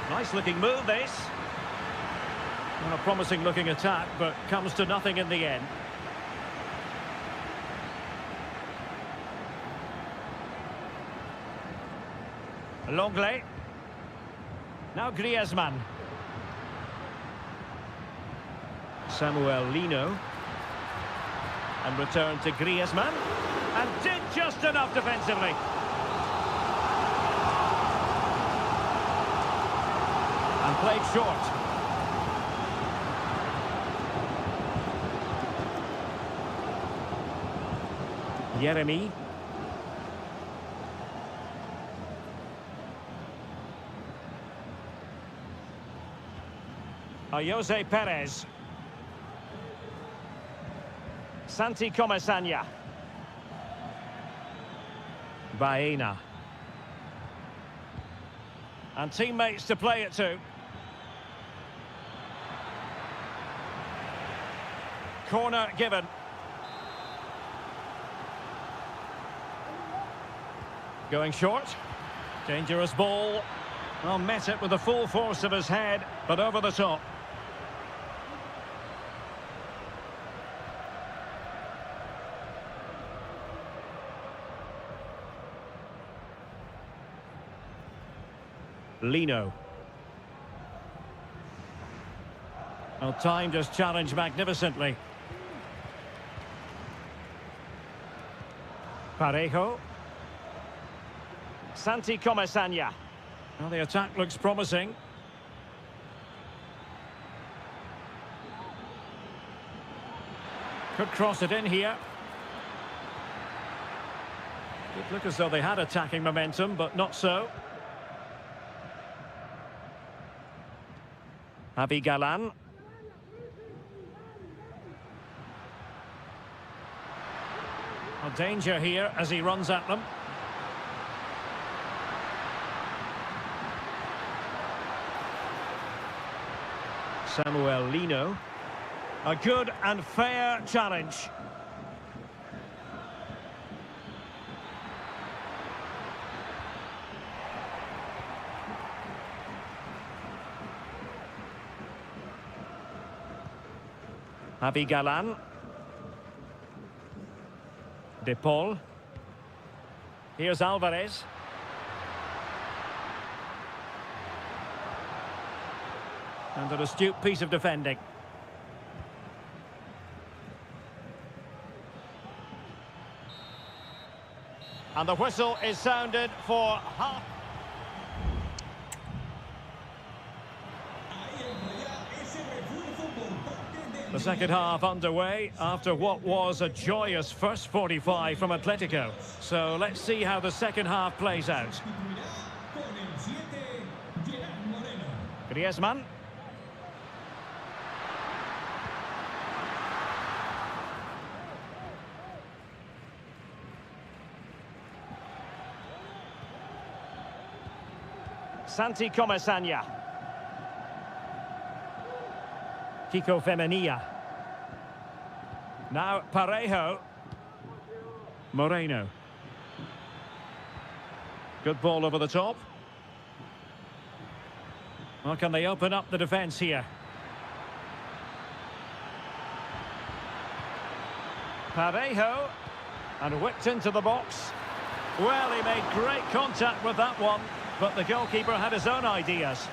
Nice looking move, this. Well, a promising looking attack, but comes to nothing in the end. Longley. Now Griezmann. Samuel Lino. And return to Griezmann. And did just enough defensively. And played short. Jeremy. Jose Perez. Santi Comesaña. Baena. And teammates to play it to. Corner given. Going short. Dangerous ball. Well, met it with the full force of his head, but over the top. Lino. Well, time just challenged magnificently. Parejo. Santi Comesaña. Well, the attack looks promising. Could cross it in here. It looked as though they had attacking momentum, but not so. Javi Galan. A danger here as he runs at them. Samuel Lino. A good and fair challenge. Javi Galan. De Paul. Here's Alvarez. And an astute piece of defending. And the whistle is sounded for half. The second half underway after what was a joyous first 45 from Atletico. So let's see how the second half plays out. Griezmann. Santi Comesaña. Kiko Femenia. Now Parejo. Moreno. Good ball over the top. Well, can they open up the defence here? Parejo. And whipped into the box. Well, he made great contact with that one, but the goalkeeper had his own ideas.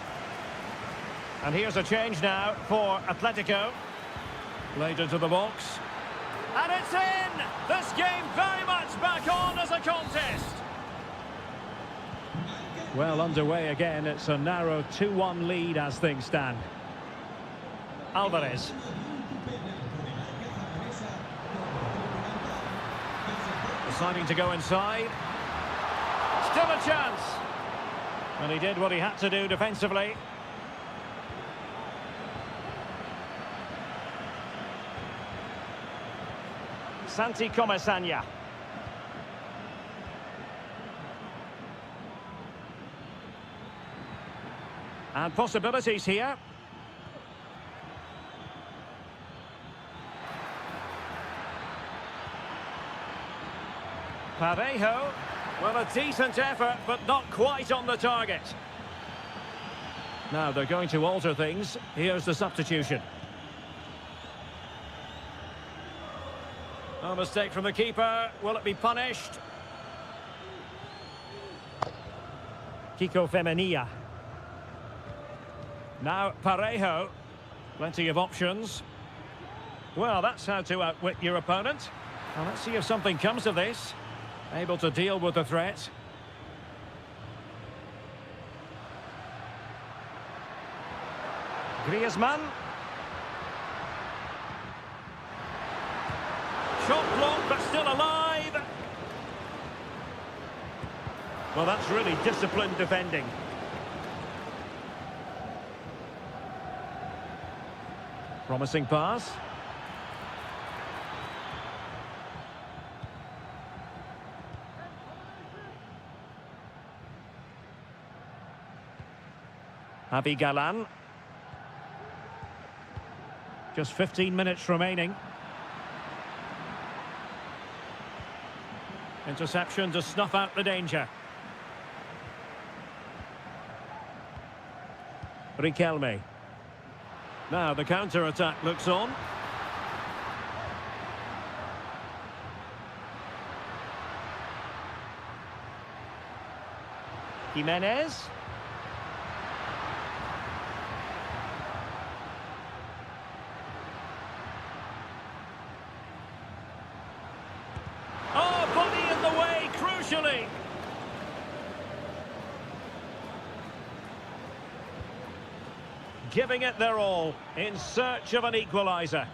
And here's a change now for Atletico. Laid into the box. And it's in! This game very much back on as a contest. Well, underway again. It's a narrow 2-1 lead as things stand. Alvarez. Deciding to go inside. Still a chance. And he did what he had to do defensively. Santi Comesaña. And possibilities here. Parejo. Well, a decent effort, but not quite on the target. Now they're going to alter things. Here's the substitution. A mistake from the keeper. Will it be punished? Kiko Femenia. Now Parejo. Plenty of options. Well, that's how to outwit your opponent. Well, let's see if something comes of this. Able to deal with the threat. Griezmann. Shot blocked, but still alive. Well, that's really disciplined defending. Promising pass. Javi Galan. Just 15 minutes remaining. Interception to snuff out the danger. Riquelme. Now the counter-attack looks on. Jimenez. Oh, body in the way, crucially. Giving it their all, in search of an equaliser.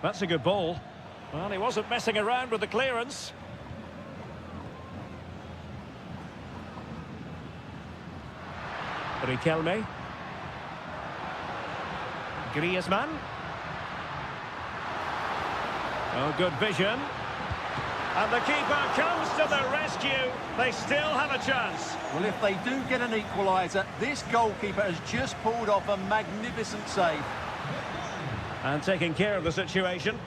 That's a good ball. Well, he wasn't messing around with the clearance. Riquelme. Griezmann. Oh, good vision. And the keeper comes to the rescue. They still have a chance. Well, if they do get an equaliser, this goalkeeper has just pulled off a magnificent save. And taking care of the situation.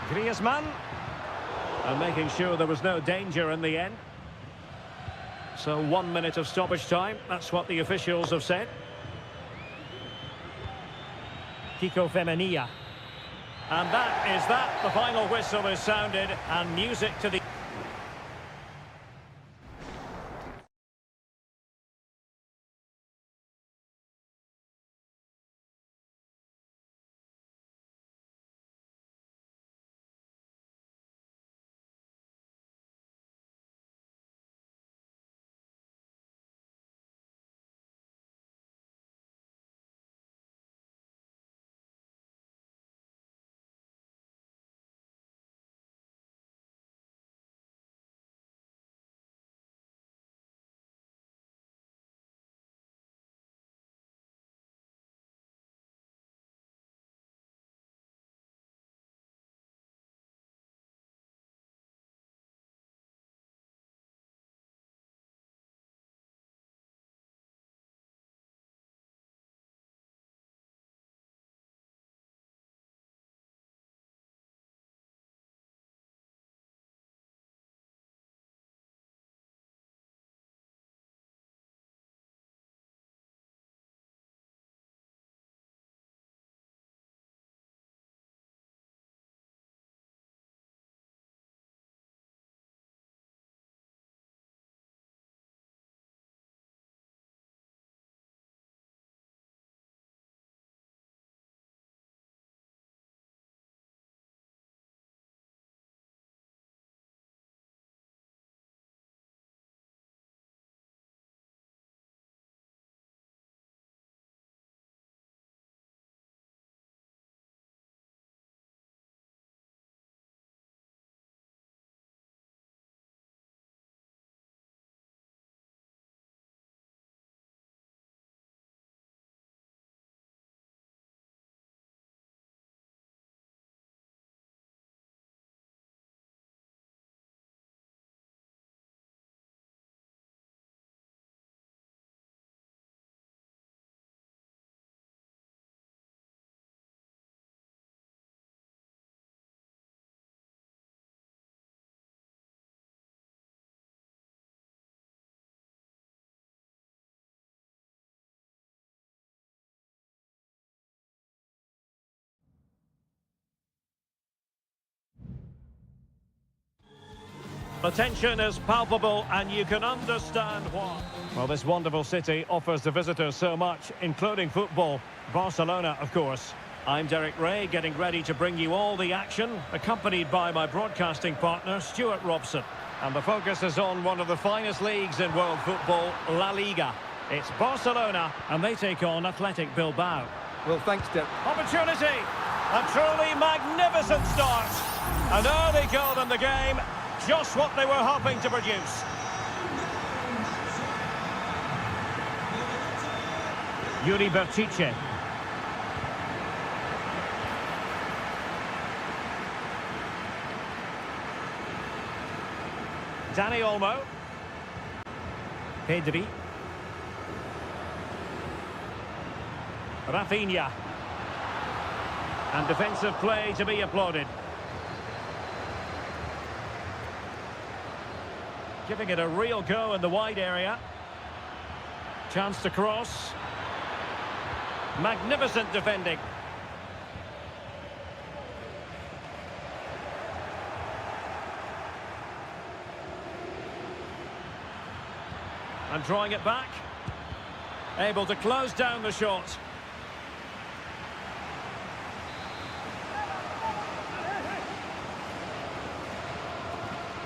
Griezmann. And making sure there was no danger in the end. So 1 minute of stoppage time. That's what the officials have said. Kiko Femenia. And that is that. The final whistle is sounded and music to the... The tension is palpable and you can understand why. Well, this wonderful city offers the visitors so much, including football. Barcelona, of course. I'm Derek Ray, getting ready to bring you all the action, accompanied by my broadcasting partner, Stuart Robson. And the focus is on one of the finest leagues in world football, La Liga. It's Barcelona, and they take on Athletic Bilbao. Well, thanks, Derek. Opportunity! A truly magnificent start. An early goal in the game, just what they were hoping to produce. Yuri Bertice. Dani Olmo. Pedri. Rafinha. And defensive play to be applauded. Giving it a real go in the wide area. Chance to cross. Magnificent defending. And drawing it back. Able to close down the shot.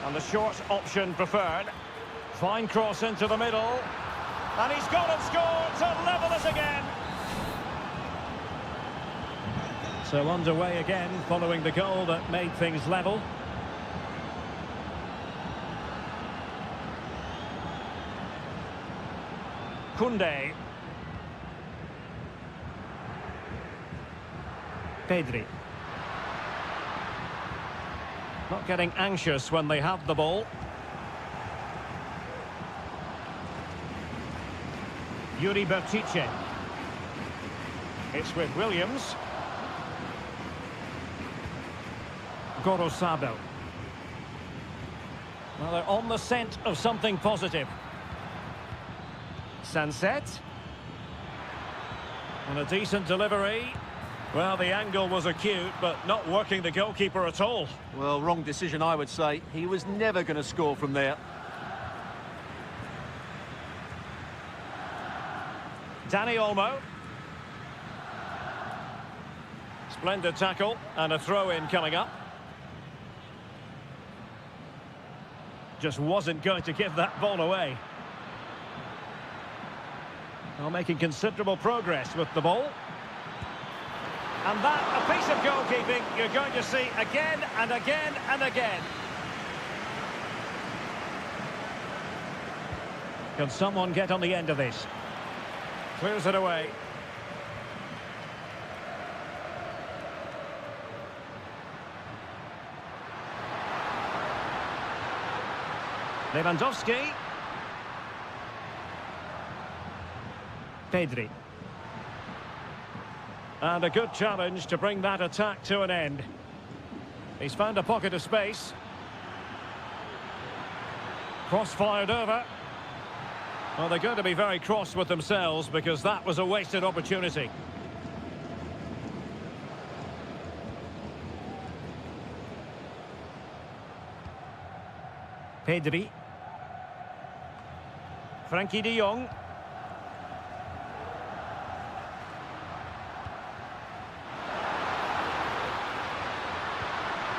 And the short option preferred. Fine cross into the middle. And he's got it scored to level it again. So underway again following the goal that made things level. Koundé. Pedri. Not getting anxious when they have the ball. Yuri Bertice. It's with Williams. Gorosado. Well, they're on the scent of something positive. Sunset. And a decent delivery. Well, the angle was acute, but not working the goalkeeper at all. Well, wrong decision, I would say. He was never going to score from there. Dani Olmo. Splendid tackle and a throw-in coming up. Just wasn't going to give that ball away. Well, making considerable progress with the ball. And that, a piece of goalkeeping you're going to see again and again and again. Can someone get on the end of this? Clears it away. Lewandowski. Pedri. And a good challenge to bring that attack to an end. He's found a pocket of space. Cross fired over. Well, they're going to be very cross with themselves because that was a wasted opportunity. Pedri. Frankie de Jong.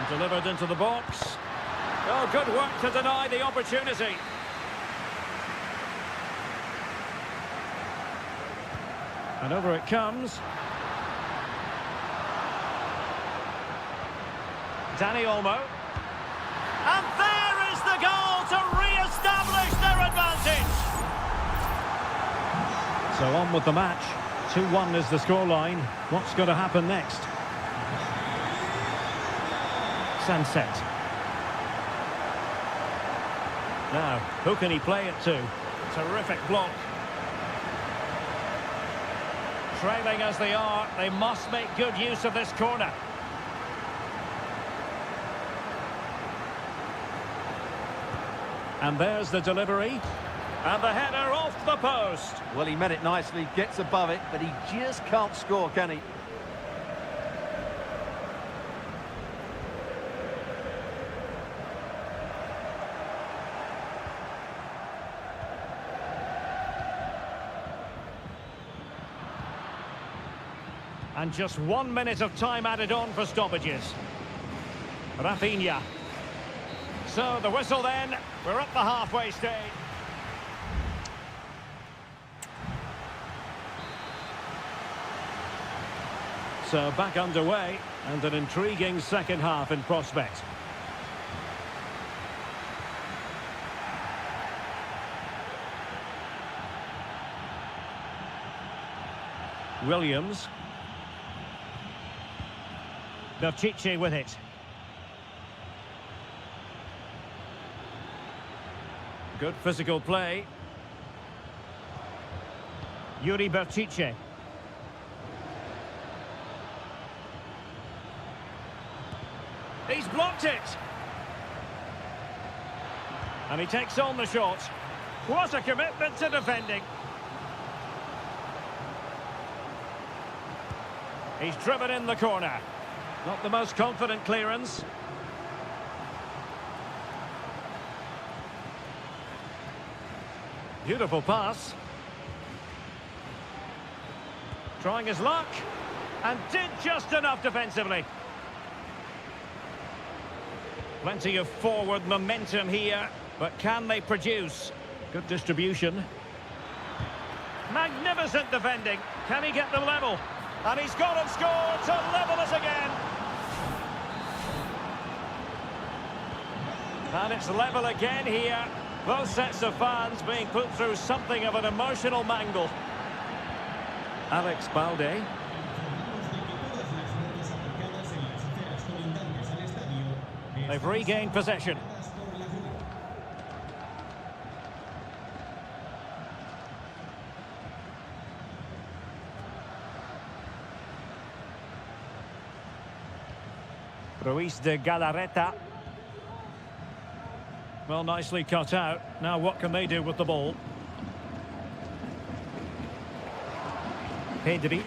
Delivered into the box. Oh, good work to deny the opportunity. And over it comes. Dani Olmo. And there is the goal to re-establish their advantage. So on with the match. 2-1 is the scoreline. What's going to happen next? Sunset. Now, who can he play it to? Terrific block. Trailing as they are, they must make good use of this corner. And there's the delivery. And the header off the post. Well, he met it nicely, gets above it, but he just can't score, can he? And just 1 minute of time added on for stoppages. Rafinha. So the whistle then. We're at the halfway stage. So back underway, and an intriguing second half in prospect. Williams. Píratský with it. Good physical play. Yuri Píratský. He's blocked it. And he takes on the shot. What a commitment to defending. He's driven in the corner. Not the most confident clearance. Beautiful pass. Trying his luck. And did just enough defensively. Plenty of forward momentum here, but can they produce? Good distribution. Magnificent defending. Can he get the level? And he's gone and scored to level us again. And it's level again here. Both sets of fans being put through something of an emotional mangle. Alex Balde. They've regained possession. Ruiz de Galarreta. Well, nicely cut out. Now what can they do with the ball? Pedri.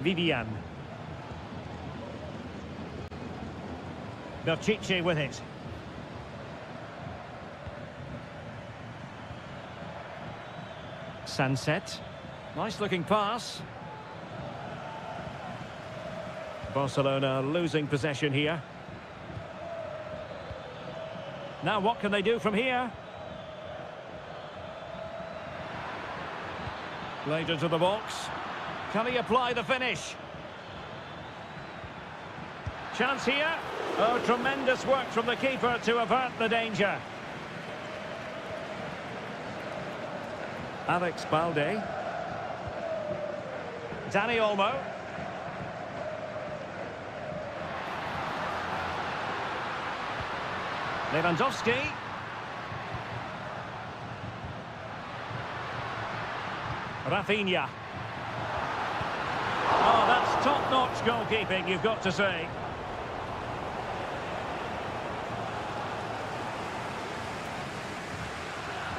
Vivian. Píratský with it. Sunset. Nice looking pass. Barcelona losing possession here. Now what can they do from here? Played into the box. Can he apply the finish? Chance here. Oh, tremendous work from the keeper to avert the danger. Alex Balde. Dani Olmo. Lewandowski. Rafinha. Oh, that's top-notch goalkeeping, you've got to say.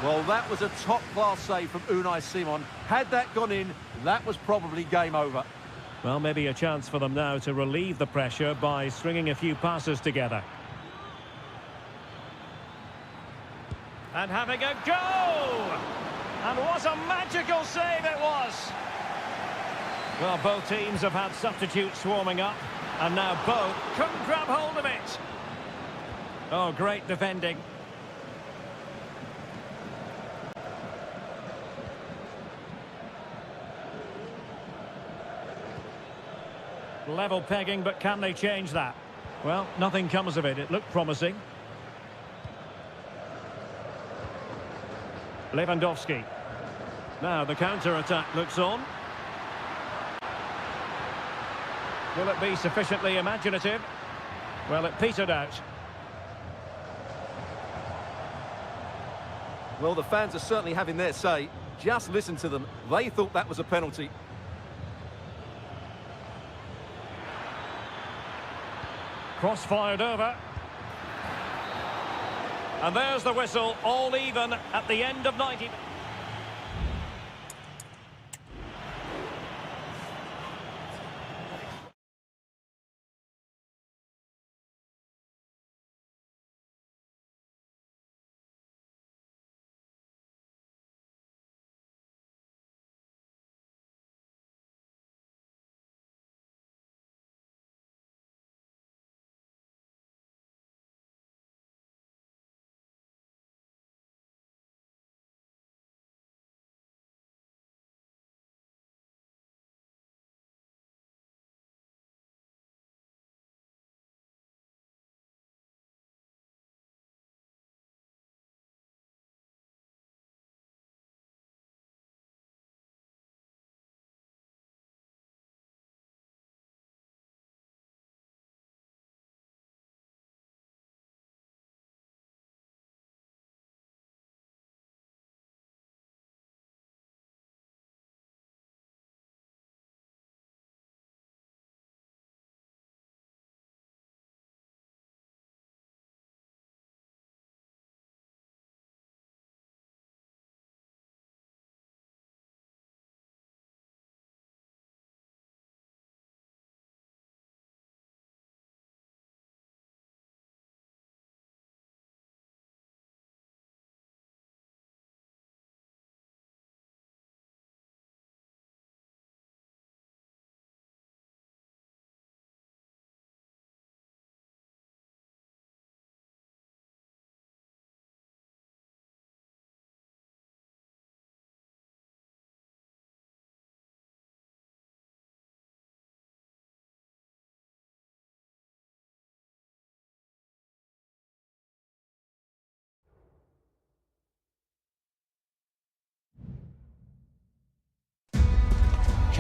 Well, that was a top-class save from Unai Simon. Had that gone in, that was probably game over. Well, maybe a chance for them now to relieve the pressure by stringing a few passes together. And having a go! And what a magical save it was! Well, both teams have had substitutes warming up, and now both couldn't grab hold of it. Oh, great defending. Level pegging, but can they change that? Well, nothing comes of it. It looked promising. Lewandowski. Now the counter-attack looks on. Will it be sufficiently imaginative? Well, it petered out. Well, the fans are certainly having their say. Just listen to them. They thought that was a penalty. Cross fired over. And there's the whistle, all even at the end of 90.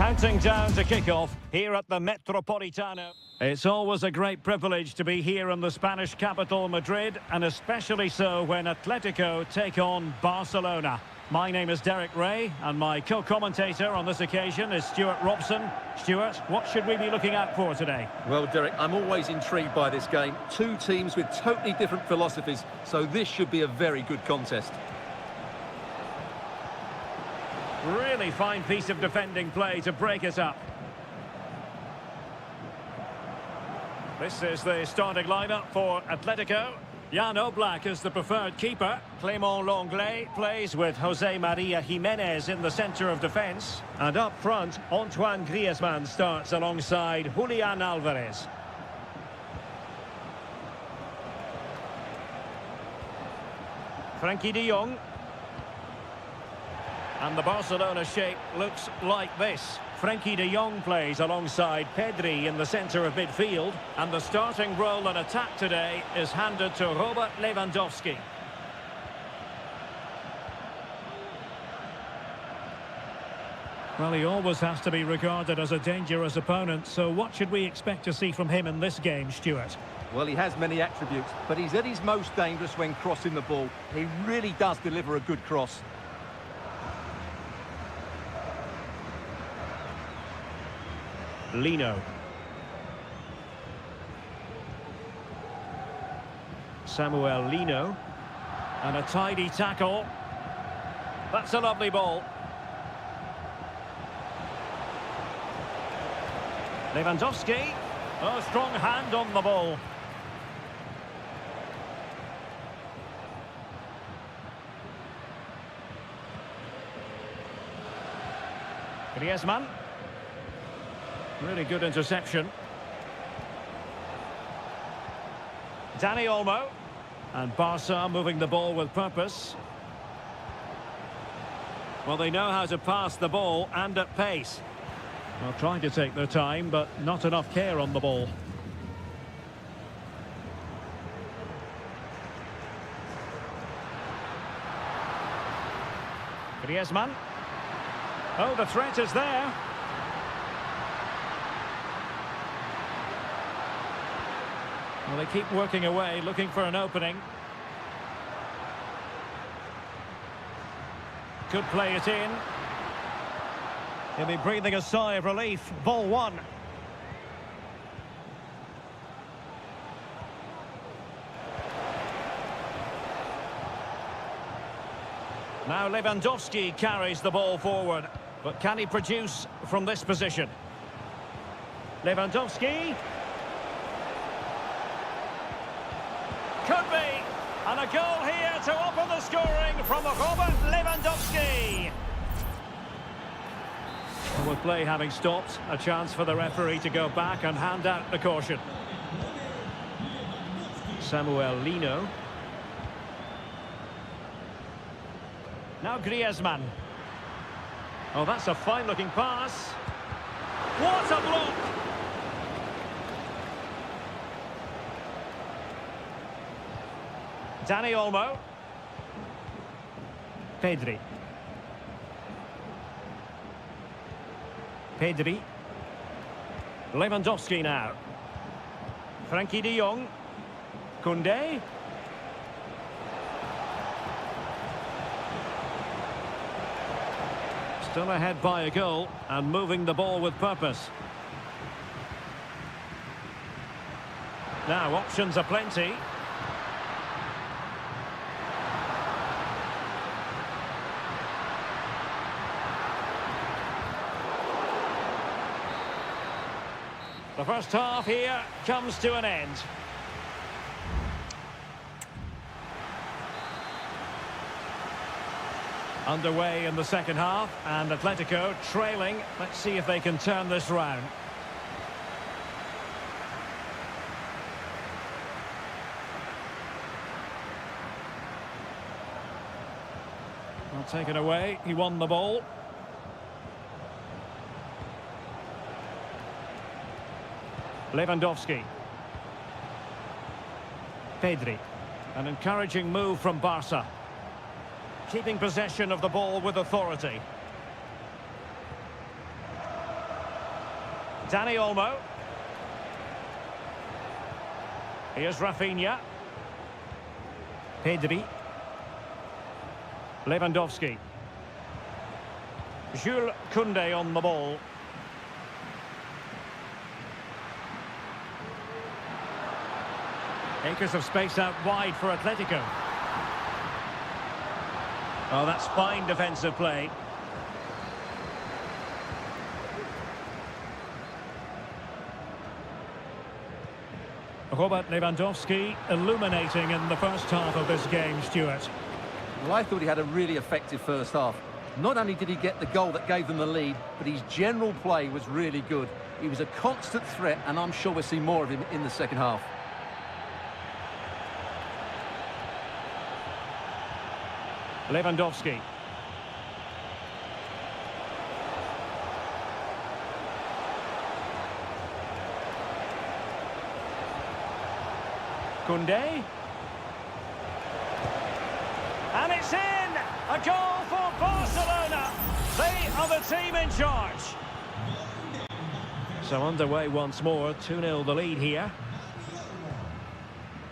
Counting down to kick-off here at the Metropolitano. It's always a great privilege to be here in the Spanish capital, Madrid, and especially so when Atletico take on Barcelona. My name is Derek Ray, and my co-commentator on this occasion is Stuart Robson. Stuart, what should we be looking out for today? Well, Derek, I'm always intrigued by this game. Two teams with totally different philosophies, so this should be a very good contest. Really fine piece of defending play to break it up. This is the starting lineup for Atletico. Jan Oblak is the preferred keeper. Clément Lenglet plays with Jose Maria Jimenez in the centre of defence. And up front, Antoine Griezmann starts alongside Julian Alvarez. Frenkie de Jong. And the Barcelona shape looks like this. Frenkie de Jong plays alongside Pedri in the centre of midfield. And the starting role in attack today is handed to Robert Lewandowski. Well, he always has to be regarded as a dangerous opponent, so what should we expect to see from him in this game, Stuart? Well, he has many attributes, but he's at his most dangerous when crossing the ball. He really does deliver a good cross. Lino. Samuel Lino. And a tidy tackle. That's a lovely ball. Lewandowski. A strong hand on the ball. Griezmann. Really good interception. Dani Olmo. And Barca moving the ball with purpose. Well, they know how to pass the ball and at pace. Well, trying to take their time, but not enough care on the ball. Griezmann. Oh, the threat is there. Well, they keep working away, looking for an opening. Could play it in. He'll be breathing a sigh of relief. Ball one. Now Lewandowski carries the ball forward. But can he produce from this position? Lewandowski. Could be. And a goal here to open the scoring from Robert Lewandowski. With play having stopped, a chance for the referee to go back and hand out the caution. Samuel Lino. Now Griezmann. Oh, that's a fine-looking pass. What a block! Dani Olmo. Pedri. Pedri. Lewandowski now. Frenkie de Jong. Koundé. Still ahead by a goal and moving the ball with purpose. Now options are plenty. The first half here comes to an end. Underway in the second half, and Atletico trailing. Let's see if they can turn this round. Well, taken away, he won the ball. Lewandowski. Pedri. An encouraging move from Barca. Keeping possession of the ball with authority. Danny Olmo. Here's Rafinha. Pedri. Lewandowski. Jules Koundé on the ball. Acres of space out wide for Atletico. Oh, that's fine defensive play. Robert Lewandowski illuminating in the first half of this game, Stuart. Well, I thought he had a really effective first half. Not only did he get the goal that gave them the lead, but his general play was really good. He was a constant threat, and I'm sure we'll see more of him in the second half. Lewandowski. Koundé. And it's in! A goal for Barcelona! They are the team in charge. So underway once more, 2-0 the lead here.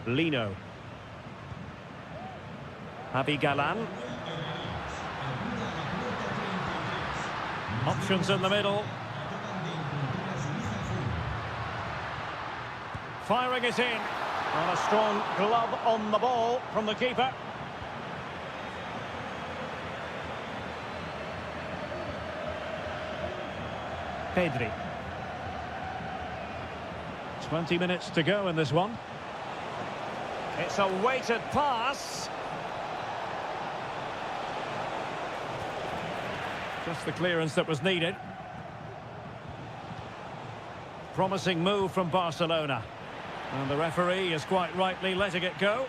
Lino. Javi Galan. Options in the middle. Firing it in. And a strong glove on the ball from the keeper. Pedri. 20 minutes to go in this one. It's a weighted pass. Just the clearance that was needed. Promising move from Barcelona. And the referee is quite rightly letting it go.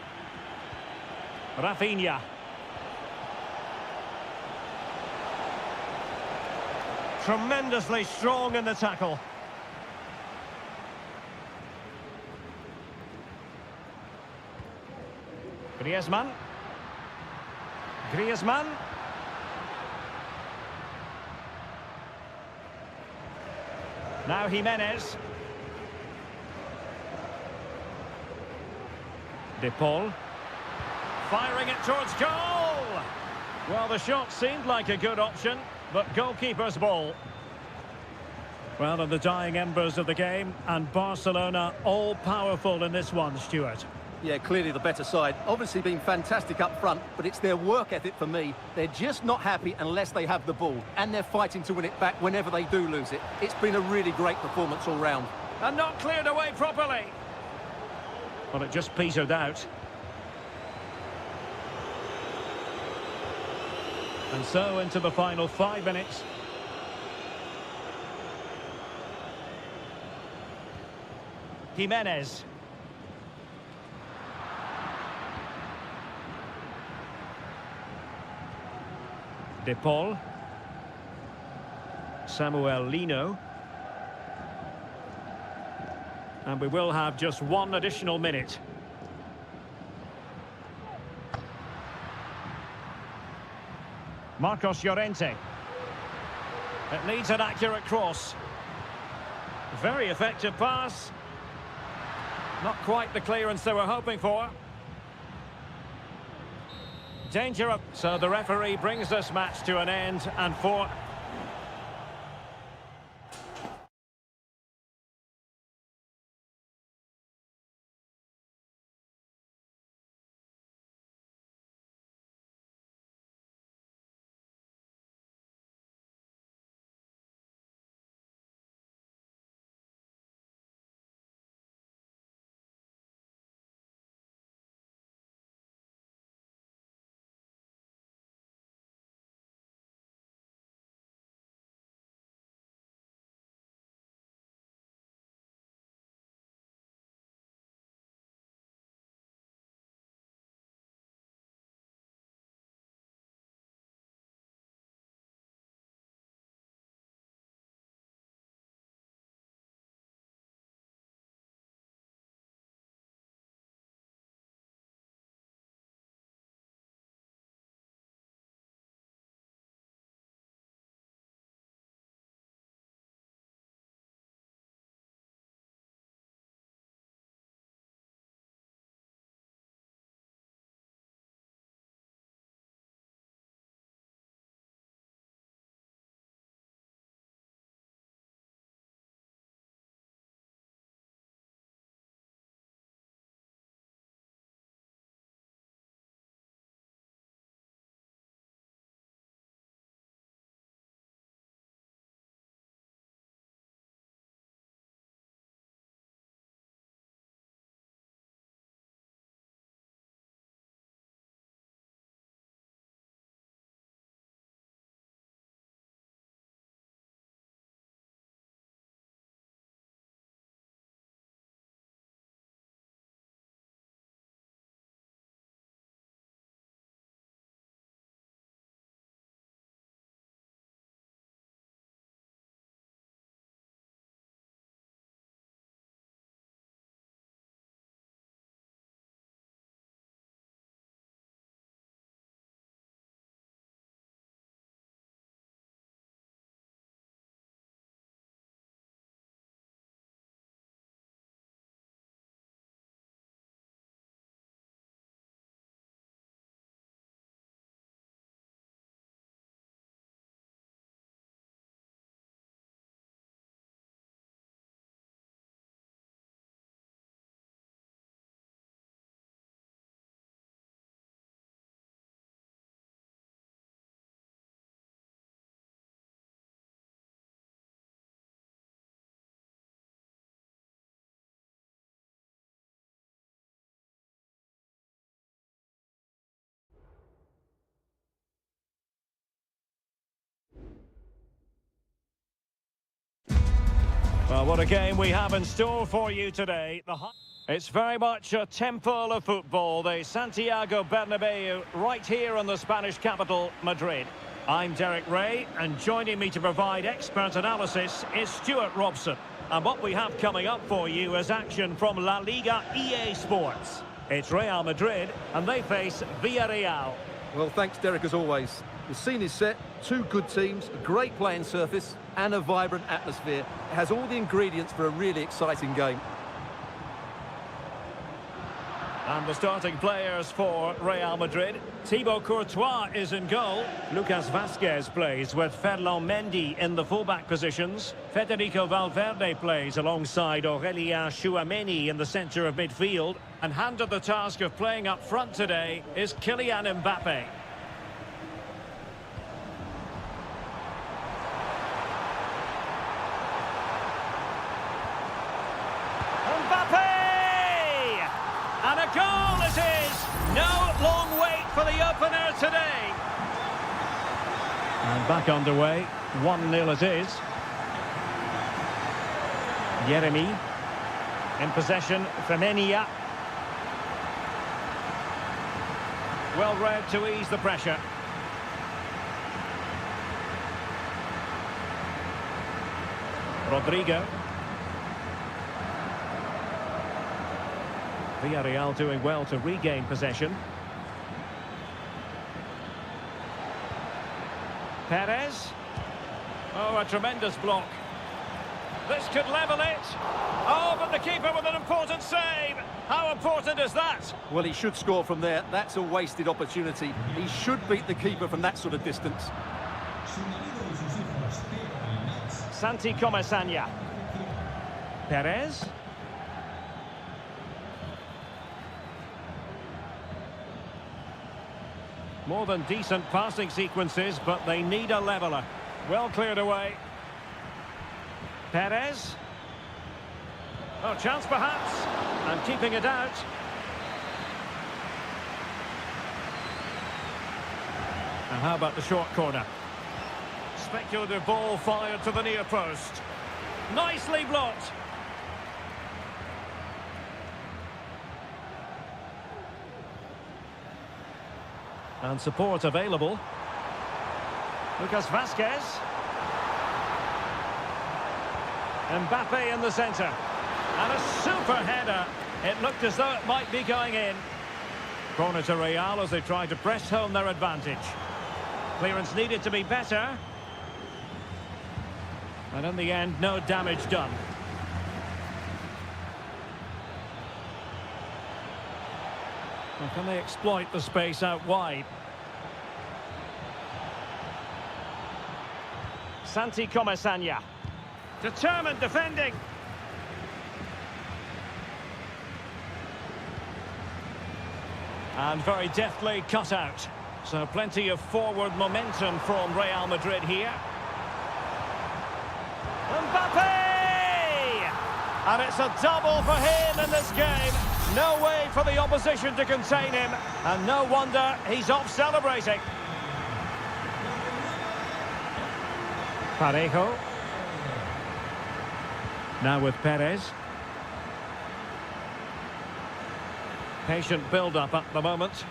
Rafinha. Tremendously strong in the tackle. Griezmann. Griezmann. Now Jimenez. De Paul. Firing it towards goal! Well, the shot seemed like a good option, but goalkeeper's ball. Well, in the dying embers of the game, and Barcelona all-powerful in this one, Stuart. Yeah, clearly the better side. Obviously been fantastic up front, but it's their work ethic for me. They're just not happy unless they have the ball, and they're fighting to win it back whenever they do lose it. It's been a really great performance all round. And not cleared away properly. Well, it just petered out. And so into the final 5 minutes. Jimenez. De Paul. Samuel Lino. And we will have just one additional minute. Marcos Llorente. It needs an accurate cross. Very effective pass. Not quite the clearance they were hoping for. Danger up. So the referee brings this match to an end, and for Well, what a game we have in store for you today. It's very much a temple of football, the Santiago Bernabeu, right here in the Spanish capital, Madrid. I'm Derek Ray, and joining me to provide expert analysis is Stuart Robson. And what we have coming up for you is action from La Liga EA Sports. It's Real Madrid, and they face Villarreal. Well, thanks, Derek, as always. The scene is set, two good teams, a great playing surface, and a vibrant atmosphere. It has all the ingredients for a really exciting game. And the starting players for Real Madrid. Thibaut Courtois is in goal. Lucas Vazquez plays with Ferland Mendy in the fullback positions. Federico Valverde plays alongside Aurélien Tchouameni in the centre of midfield. And handed the task of playing up front today is Kylian Mbappe. And a goal it is! No long wait for the opener today. And back underway, 1-0 it is. Yeremy in possession, Femenia. Well read to ease the pressure. Rodrigo. Villarreal doing well to regain possession. Perez. Oh, a tremendous block. This could level it. Oh, but the keeper with an important save. How important is that? Well, he should score from there. That's a wasted opportunity. He should beat the keeper from that sort of distance. Santi Comesaña. Perez. More than decent passing sequences, but they need a leveller. Well cleared away. Perez. Oh, chance perhaps. And keeping it out. And how about the short corner? Speculative ball fired to the near post. Nicely blocked. And support available. Lucas Vazquez. Mbappe in the centre. And a super header. It looked as though it might be going in. Corner to Real as they try to press home their advantage. Clearance needed to be better. And in the end, no damage done. Well, can they exploit the space out wide? Santi Comesaña. Determined defending. And very deftly cut out. So plenty of forward momentum from Real Madrid here. Mbappe! And it's a double for him in this game. No way for the opposition to contain him. And no wonder he's off celebrating. Parejo. Now with Perez. Patient build-up at the moment.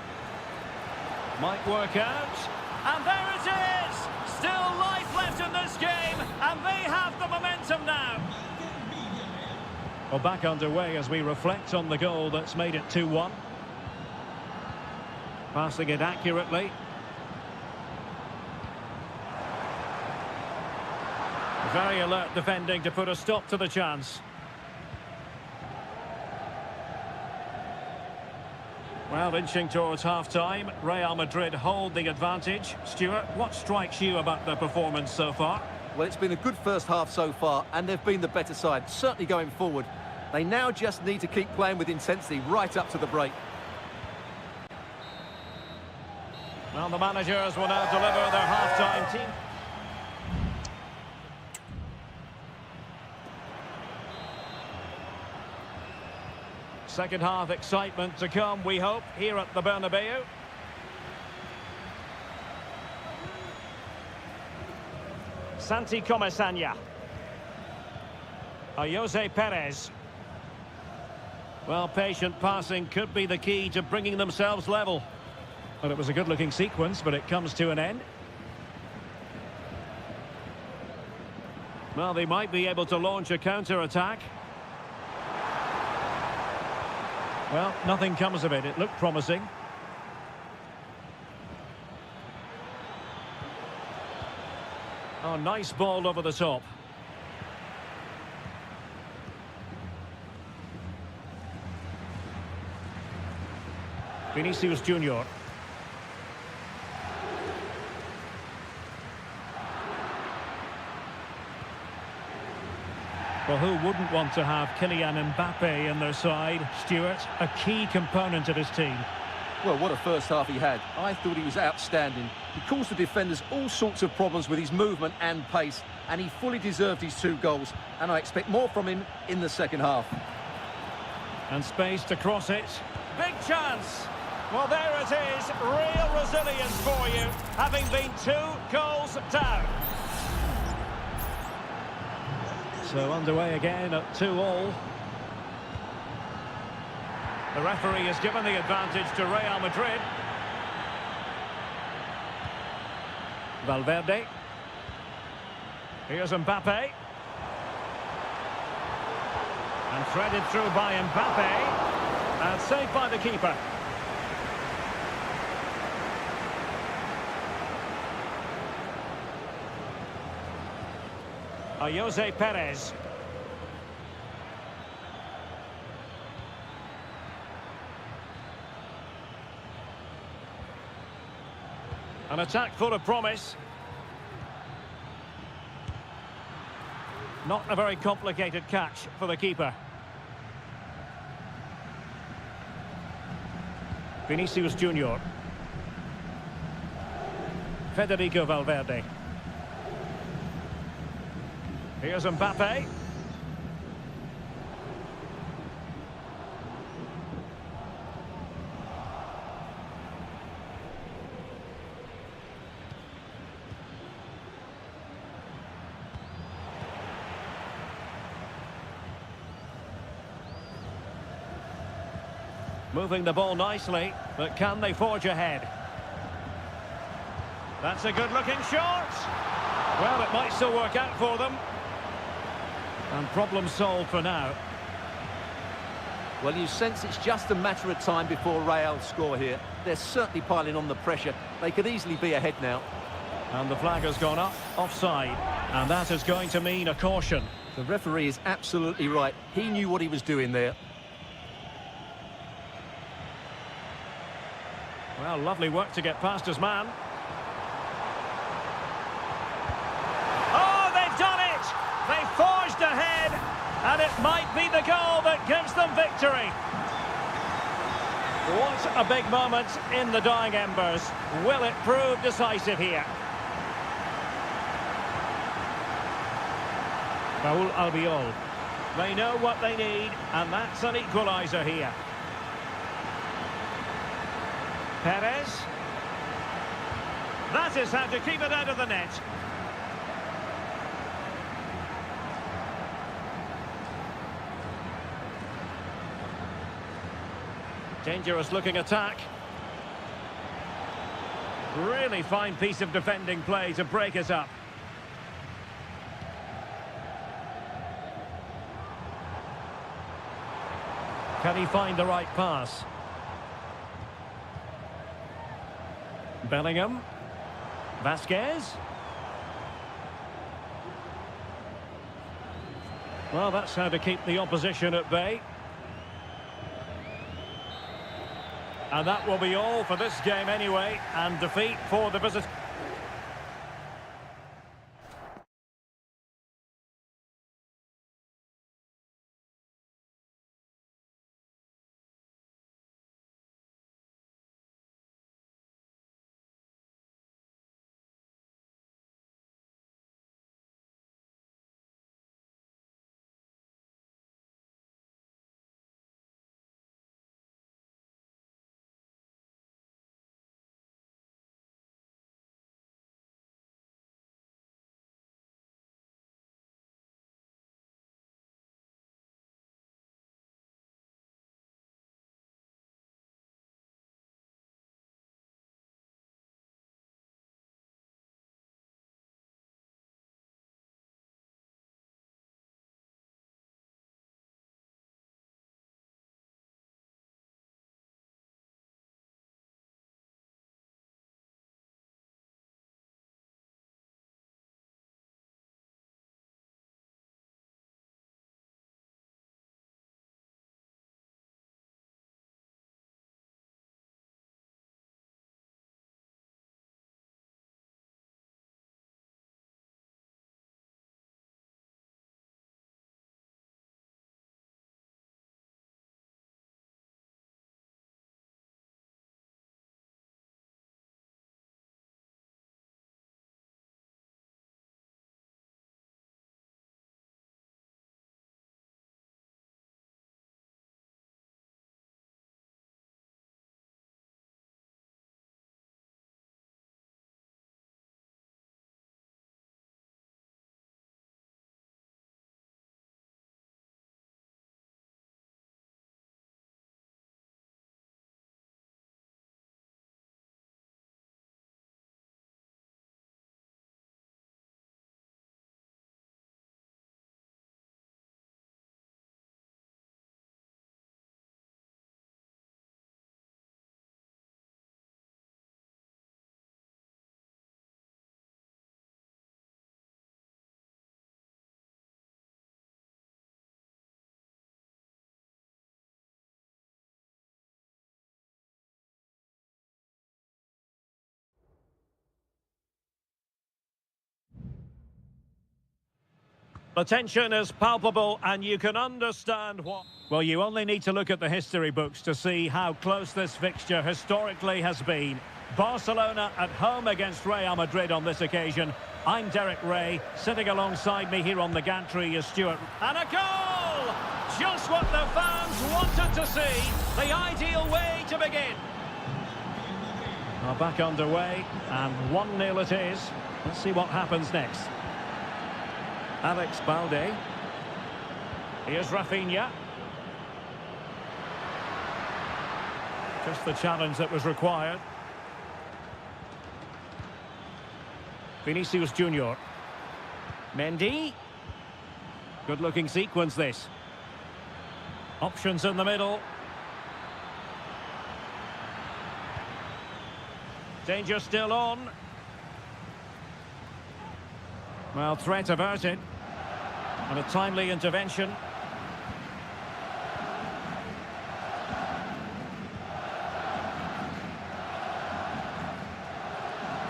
Might work out. And there it is! Still life left in this game. And they have the momentum now. Well, back underway as we reflect on the goal that's made it 2-1. Passing it accurately. Very alert defending to put a stop to the chance. Well, inching towards half-time, Real Madrid hold the advantage. Stuart, what strikes you about the performance so far? Well, it's been a good first half so far, and they've been the better side, certainly going forward. They now just need to keep playing with intensity right up to the break. Well, the managers will now deliver their half-time team. Second half excitement to come, we hope, here at the Bernabeu. Santi Comesaña. Jose Perez. Well, patient passing could be the key to bringing themselves level. Well, it was a good-looking sequence, but it comes to an end. Well, they might be able to launch a counter-attack. Well, nothing comes of it. It looked promising. Oh, nice ball over the top. Vinicius Junior. Well, who wouldn't want to have Kylian Mbappe in their side? Stuart, a key component of his team. Well, what a first half he had. I thought he was outstanding. He caused the defenders all sorts of problems with his movement and pace, and he fully deserved his 2 goals, and I expect more from him in the second half. And space to cross it. Big chance! Well, there it is. Real resilience for you, having been 2 goals down. So underway again at 2-2. The referee has given the advantage to Real Madrid. Valverde. Here's Mbappe. And threaded through by Mbappe. And saved by the keeper. Jose Perez. An attack full of promise. Not a very complicated catch for the keeper. Vinicius Junior. Federico Valverde. Here's Mbappe. Moving the ball nicely, but can they forge ahead? That's a good-looking shot. Well, it might still work out for them. And problem solved for now. Well, you sense it's just a matter of time before Real score here. They're certainly piling on the pressure. They could easily be ahead now. And the flag has gone up, offside. And that is going to mean a caution. The referee is absolutely right. He knew what he was doing there. Well, lovely work to get past his man. Oh, they've done it! They forged ahead, and it might be the goal that gives them victory. What a big moment in the dying embers. Will it prove decisive here? Raul Albiol. They know what they need, and that's an equaliser here. Perez. That is how to keep it out of the net. Dangerous looking attack. Really fine piece of defending play to break it up. Can he find the right pass? Bellingham. Vasquez. Well, that's how to keep the opposition at bay. And that will be all for this game anyway, and defeat for the visitors. The tension is palpable and you can understand what... Well, you only need to look at the history books to see how close this fixture historically has been. Barcelona at home against Real Madrid on this occasion. I'm Derek Ray. Sitting alongside me here on the gantry is Stuart. And a goal! Just what the fans wanted to see. The ideal way to begin. Well, back underway, and 1-0 it is. Let's see what happens next. Alex Balde. Here's Rafinha. Just the challenge that was required. Vinicius Junior. Mendy. Good-looking sequence, this. Options in the middle. Danger still on. Well, threat averted. And a timely intervention.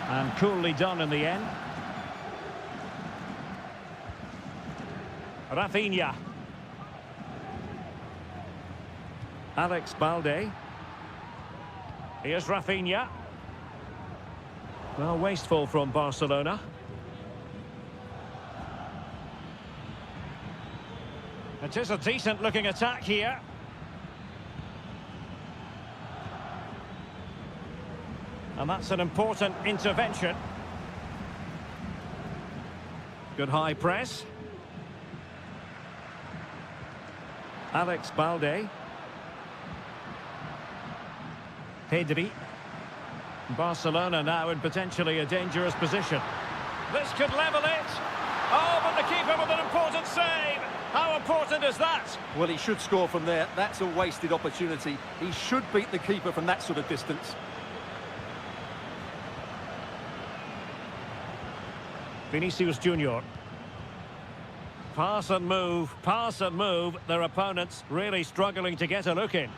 And coolly done in the end. Rafinha. Alex Balde. Here's Rafinha. Well, wasteful from Barcelona. It is a decent-looking attack here. And that's an important intervention. Good high press. Alex Balde. Pedri. Barcelona now in potentially a dangerous position. This could level it. Oh, but the keeper with an important save. How important is that? Well, he should score from there. That's a wasted opportunity. He should beat the keeper from that sort of distance. Vinicius Junior. Pass and move, pass and move. Their opponents really struggling to get a look in.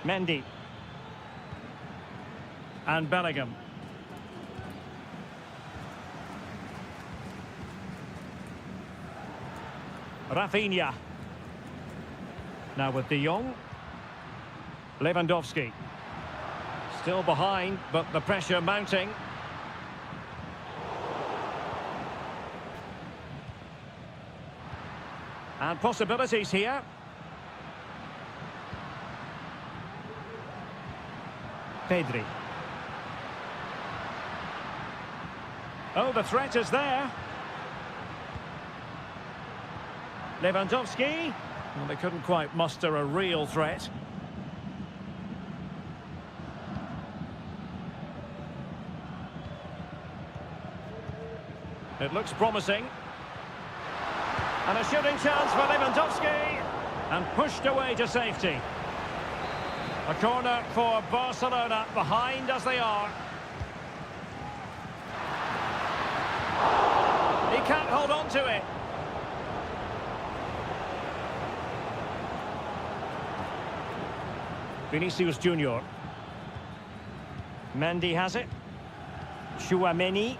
Mendy. And Bellingham. Rafinha. Now with De Jong. Lewandowski. Still behind, but the pressure mounting. And possibilities here. Pedri. Oh, the threat is there. Lewandowski. Well, they couldn't quite muster a real threat. It looks promising. And a shooting chance for Lewandowski. And pushed away to safety. A corner for Barcelona, behind as they are. He can't hold on to it. Vinicius Junior. Mendy has it. Chouameni.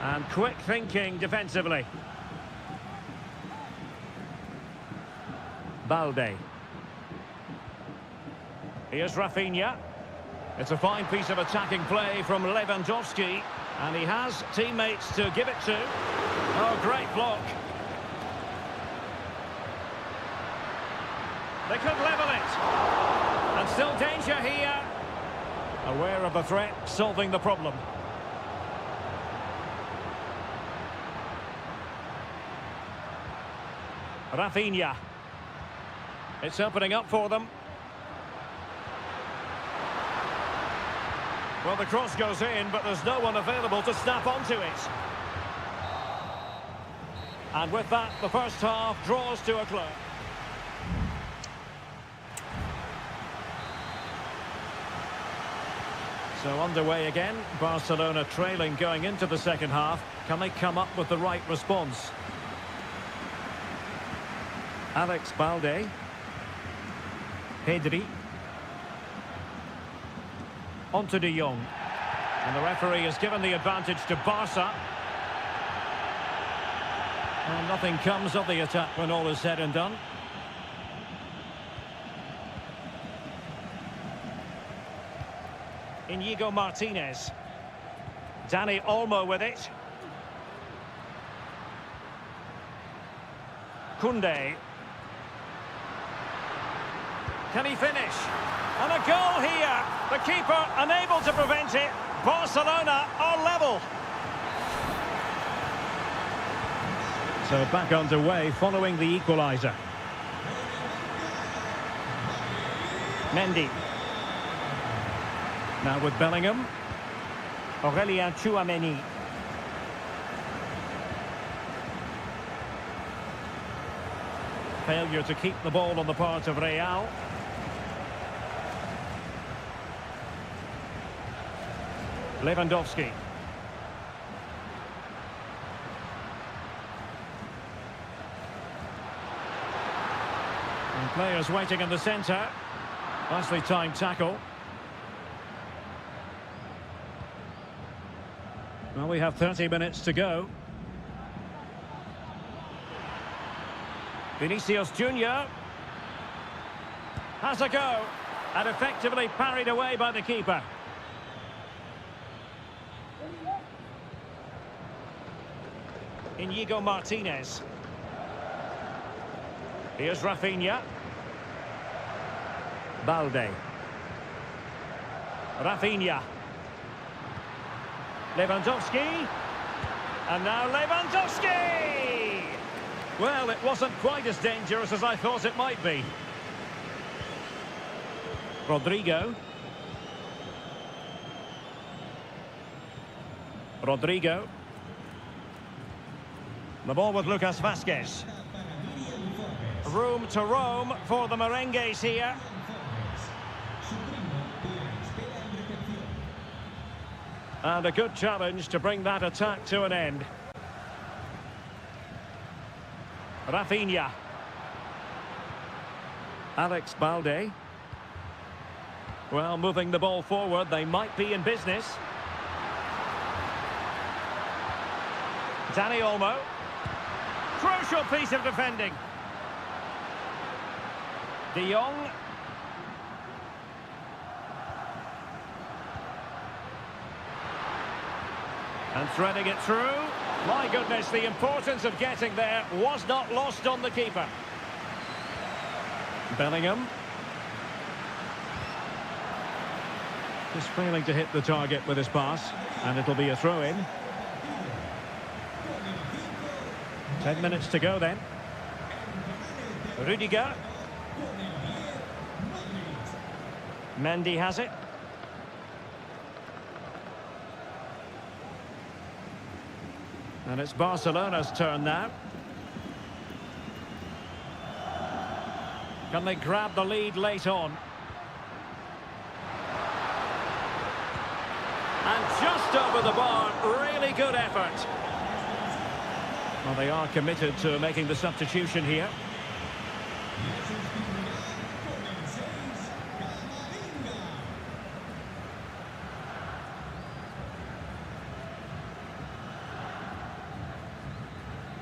And quick thinking defensively. Balde. Here's Rafinha. It's a fine piece of attacking play from Lewandowski. And he has teammates to give it to. Oh, great block. They could level it. And still danger here. Aware of the threat, solving the problem. Rafinha. It's opening up for them. Well, the cross goes in, but there's no one available to snap onto it. And with that, the first half draws to a close. So underway again, Barcelona trailing going into the second half. Can they come up with the right response? Alex Balde. Pedri. On to De Jong. And the referee has given the advantage to Barca. And nothing comes of the attack when all is said and done. Inigo Martinez. Dani Olmo with it. Koundé. Can he finish? And a goal here. The keeper unable to prevent it. Barcelona are level. So back underway following the equaliser. Mendy. Now with Bellingham. Aurélien Tchouaméni. Failure to keep the ball on the part of Real. Lewandowski. And players waiting in the centre. Nicely timed tackle. Well, we have 30 minutes to go. Vinicius Junior has a go and effectively parried away by the keeper. Inigo Martinez. Here's Rafinha. Balde. Rafinha. Lewandowski. And now Lewandowski! Well, it wasn't quite as dangerous as I thought it might be. Rodrigo. Rodrigo. The ball with Lucas Vázquez. Room to roam for the merengues here. And a good challenge to bring that attack to an end. Rafinha. Alex Balde. Well, moving the ball forward, they might be in business. Dani Olmo. Crucial piece of defending. De Jong. And threading it through. My goodness, the importance of getting there was not lost on the keeper. Bellingham. Just failing to hit the target with his pass. And it'll be a throw-in. 10 minutes to go then. Rudiger. Mendy has it. And it's Barcelona's turn now. Can they grab the lead late on? And just over the bar, really good effort. Well, they are committed to making the substitution here.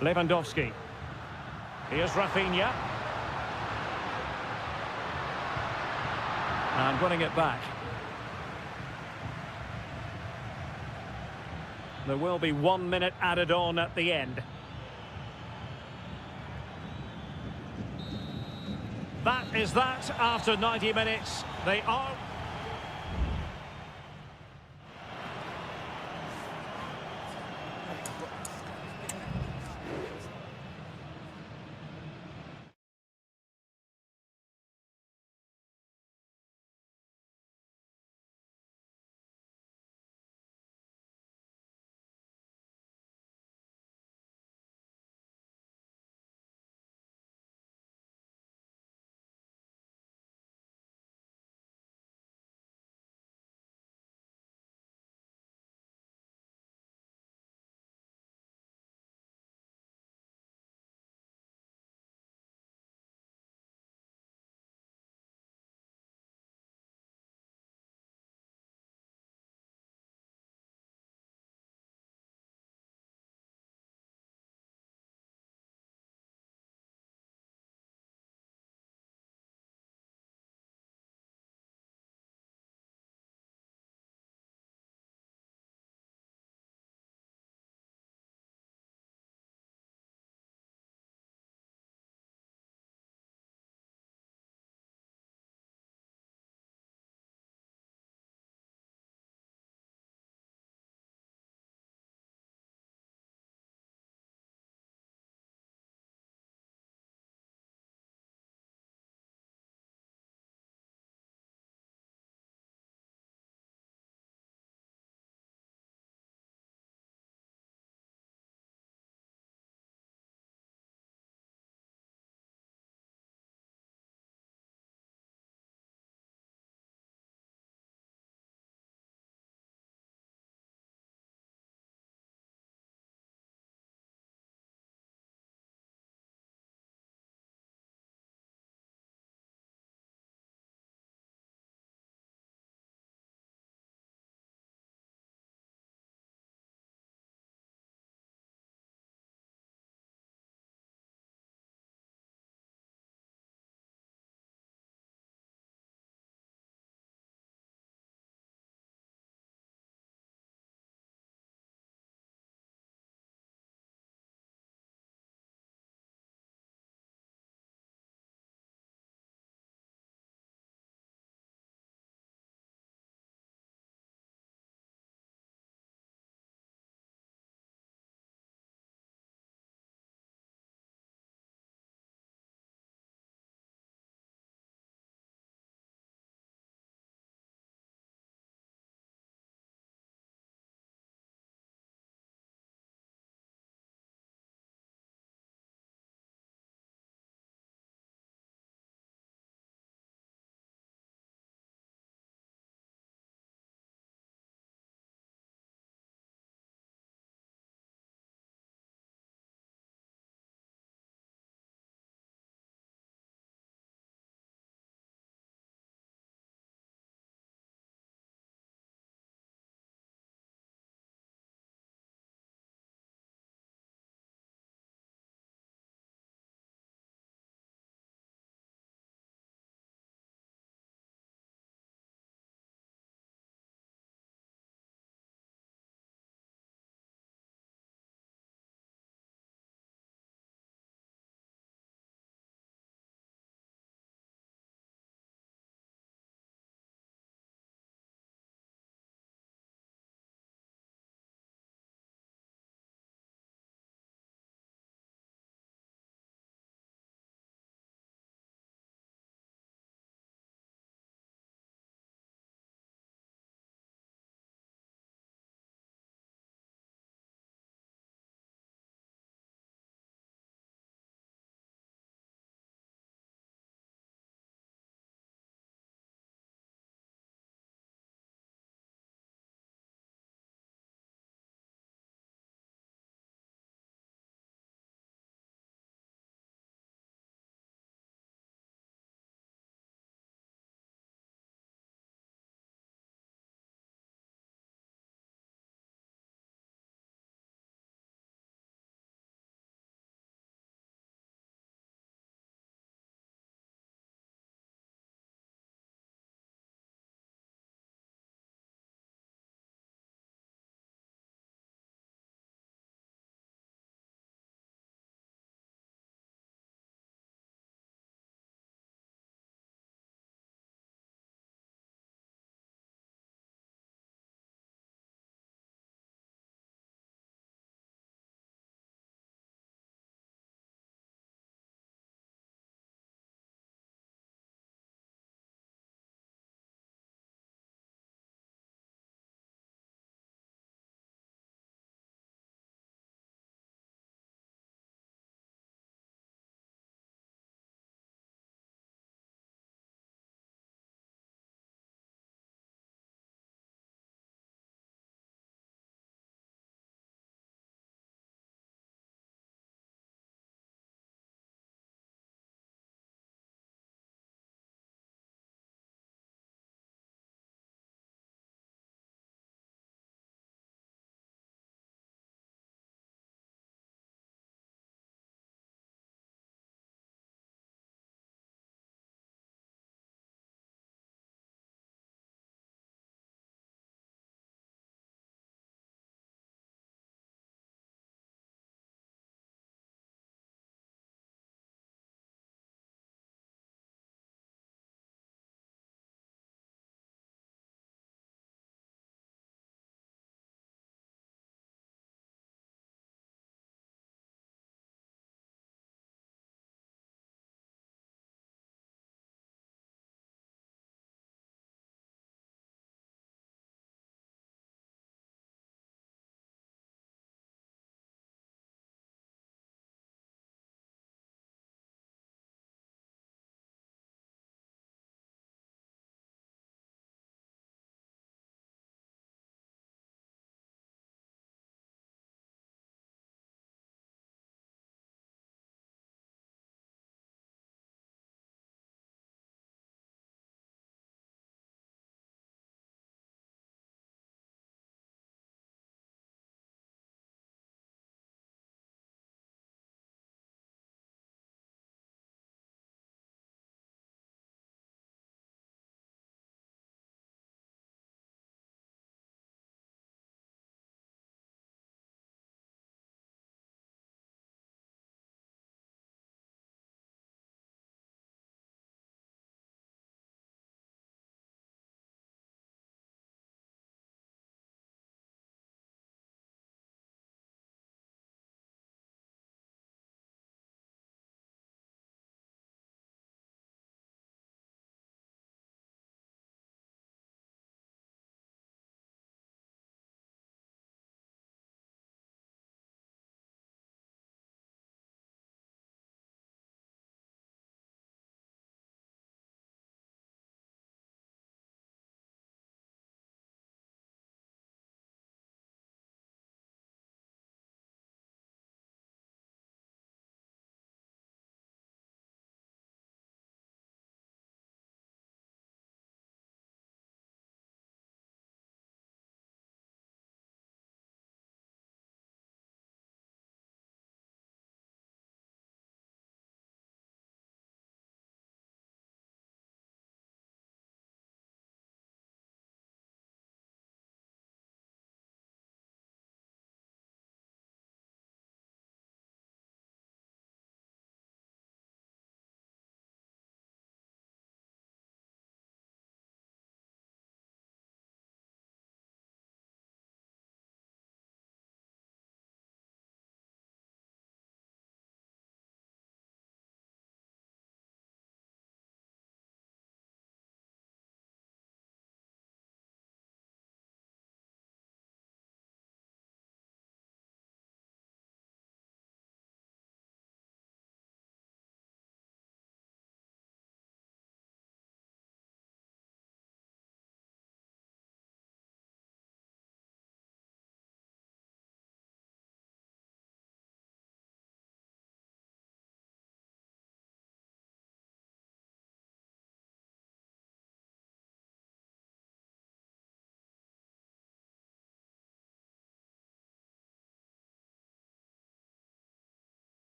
Lewandowski. Here's Rafinha. And winning it back. There will be 1 minute added on at the end. That is that after 90 minutes. They are...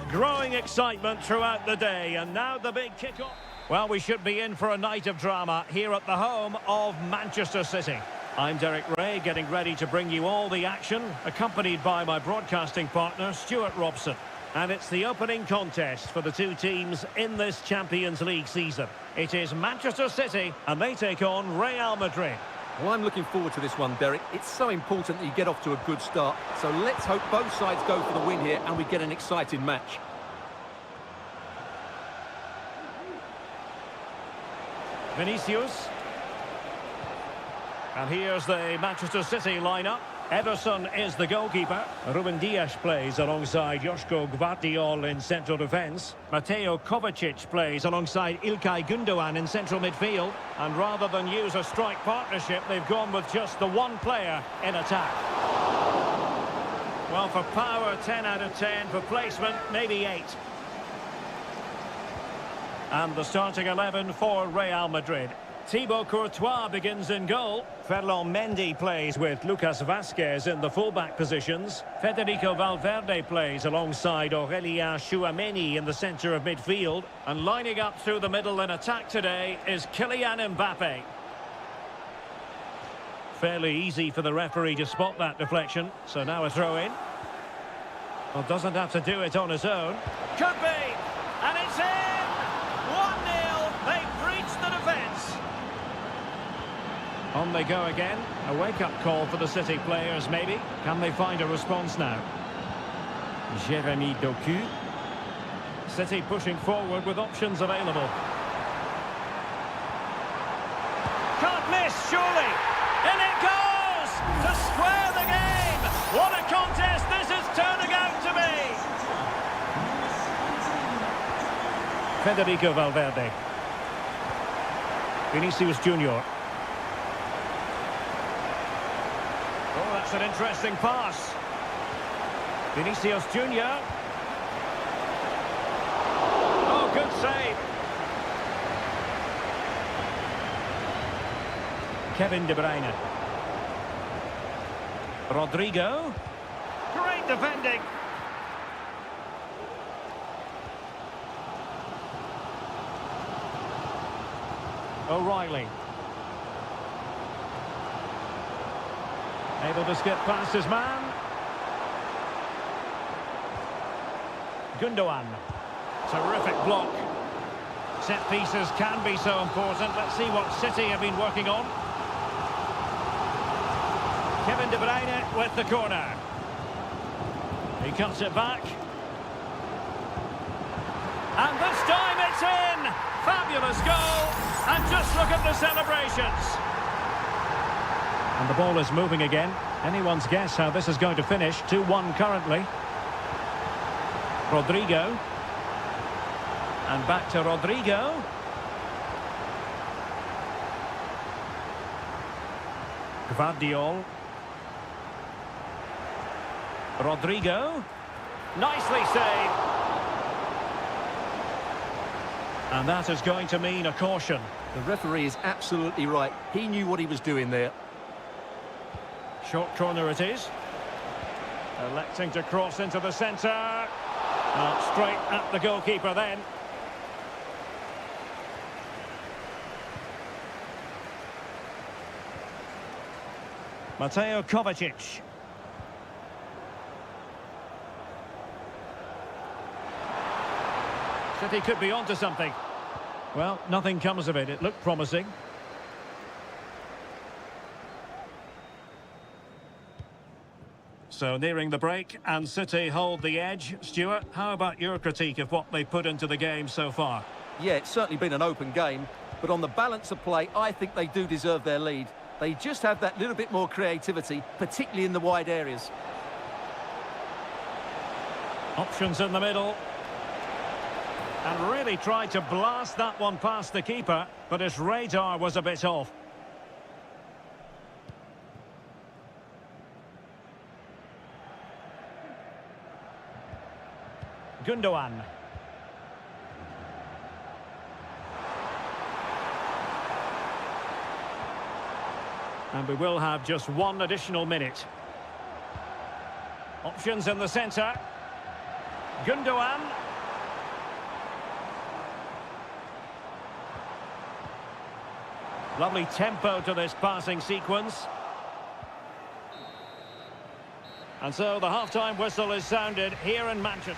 Growing excitement throughout the day, and now the big kick-off. Well, we should be in for a night of drama here at the home of Manchester City. I'm Derek Ray, getting ready to bring you all the action, accompanied by my broadcasting partner, Stuart Robson. And it's the opening contest for the two teams in this Champions League season. It is Manchester City, and they take on Real Madrid. Well, I'm looking forward to this one, Derek. It's so important that you get off to a good start. So let's hope both sides go for the win here and we get an exciting match. Vinicius. And here's the Manchester City lineup. Ederson is the goalkeeper. Ruben Dias plays alongside Joško Gvardiol in central defence. Mateo Kovacic plays alongside İlkay Gündoğan in central midfield. And rather than use a strike partnership, they've gone with just the one player in attack. Well, for power, 10 out of 10. For placement, maybe 8. And the starting 11 for Real Madrid. Thibaut Courtois begins in goal. Ferland Mendy plays with Lucas Vazquez in the fullback positions. Federico Valverde plays alongside Aurélien Tchouaméni in the centre of midfield. And lining up through the middle in attack today is Kylian Mbappe. Fairly easy for the referee to spot that deflection. So now a throw in. Well, doesn't have to do it on his own. Could be! And it's in! 1-0. They've breached the defence. On they go again. A wake-up call for the City players, maybe. Can they find a response now? Jérémy Doku. City pushing forward with options available. Can't miss, surely. In it goes! To square the game! What a contest this is turning out to be! Federico Valverde. Vinicius Junior. Oh, that's an interesting pass. Vinicius Junior. Oh, good save. Kevin De Bruyne. Rodrigo. Great defending. O'Reilly. Able to skip past his man. Gündoğan. Terrific block. Set pieces can be so important. Let's see what City have been working on. Kevin De Bruyne with the corner. He cuts it back. And this time it's in! Fabulous goal! And just look at the celebrations. And the ball is moving again. Anyone's guess how this is going to finish. 2-1 currently. Rodrigo. And back to Rodrigo. Gvardiol. Rodrigo. Nicely saved. And that is going to mean a caution. The referee is absolutely right. He knew what he was doing there. Short corner it is. Electing to cross into the centre. Straight at the goalkeeper then. Mateo Kovacic. City could be onto something. Well, nothing comes of it. It looked promising. So nearing the break, and City hold the edge. Stuart, how about your critique of what they put into the game so far? Yeah, it's certainly been an open game, but on the balance of play, I think they do deserve their lead. They just have that little bit more creativity, particularly in the wide areas. Options in the middle. And really tried to blast that one past the keeper, but his radar was a bit off. Gündoğan. And we will have just one additional minute. Options in the centre. Gündoğan. Lovely tempo to this passing sequence. And so the half-time whistle is sounded here in Manchester.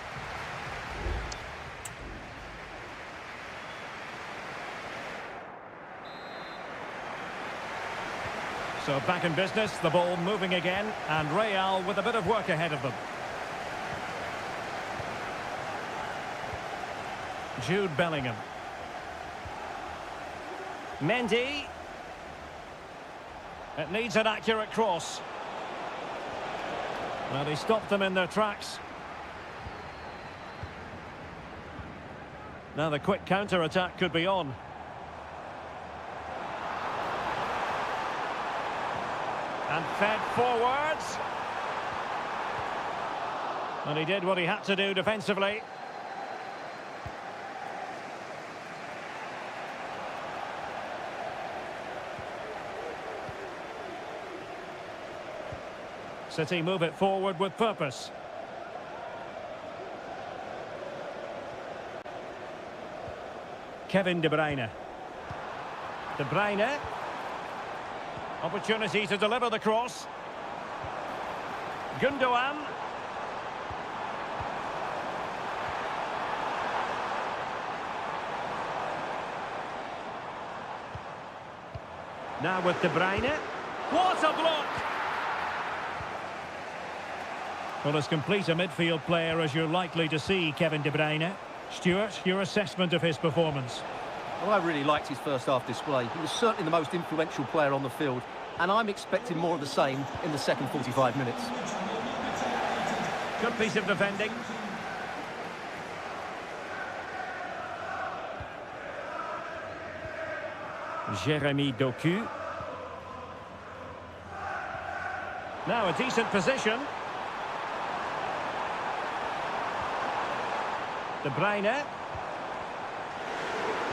So back in business, the ball moving again, and Real with a bit of work ahead of them. Jude Bellingham. Mendy. It needs an accurate cross. Well, he stopped them in their tracks. Now the quick counter-attack could be on. And fed forwards. And he did what he had to do defensively. City move it forward with purpose. Kevin De Bruyne. De Bruyne. Opportunity to deliver the cross. Gundogan. Now with De Bruyne. What a block! Well, as complete a midfield player as you're likely to see, Kevin De Bruyne. Stuart, your assessment of his performance? Well, I really liked his first half display. He was certainly the most influential player on the field, and I'm expecting more of the same in the second 45 minutes. Good piece of defending. Jeremy Doku. Now a decent position. De Bruyne.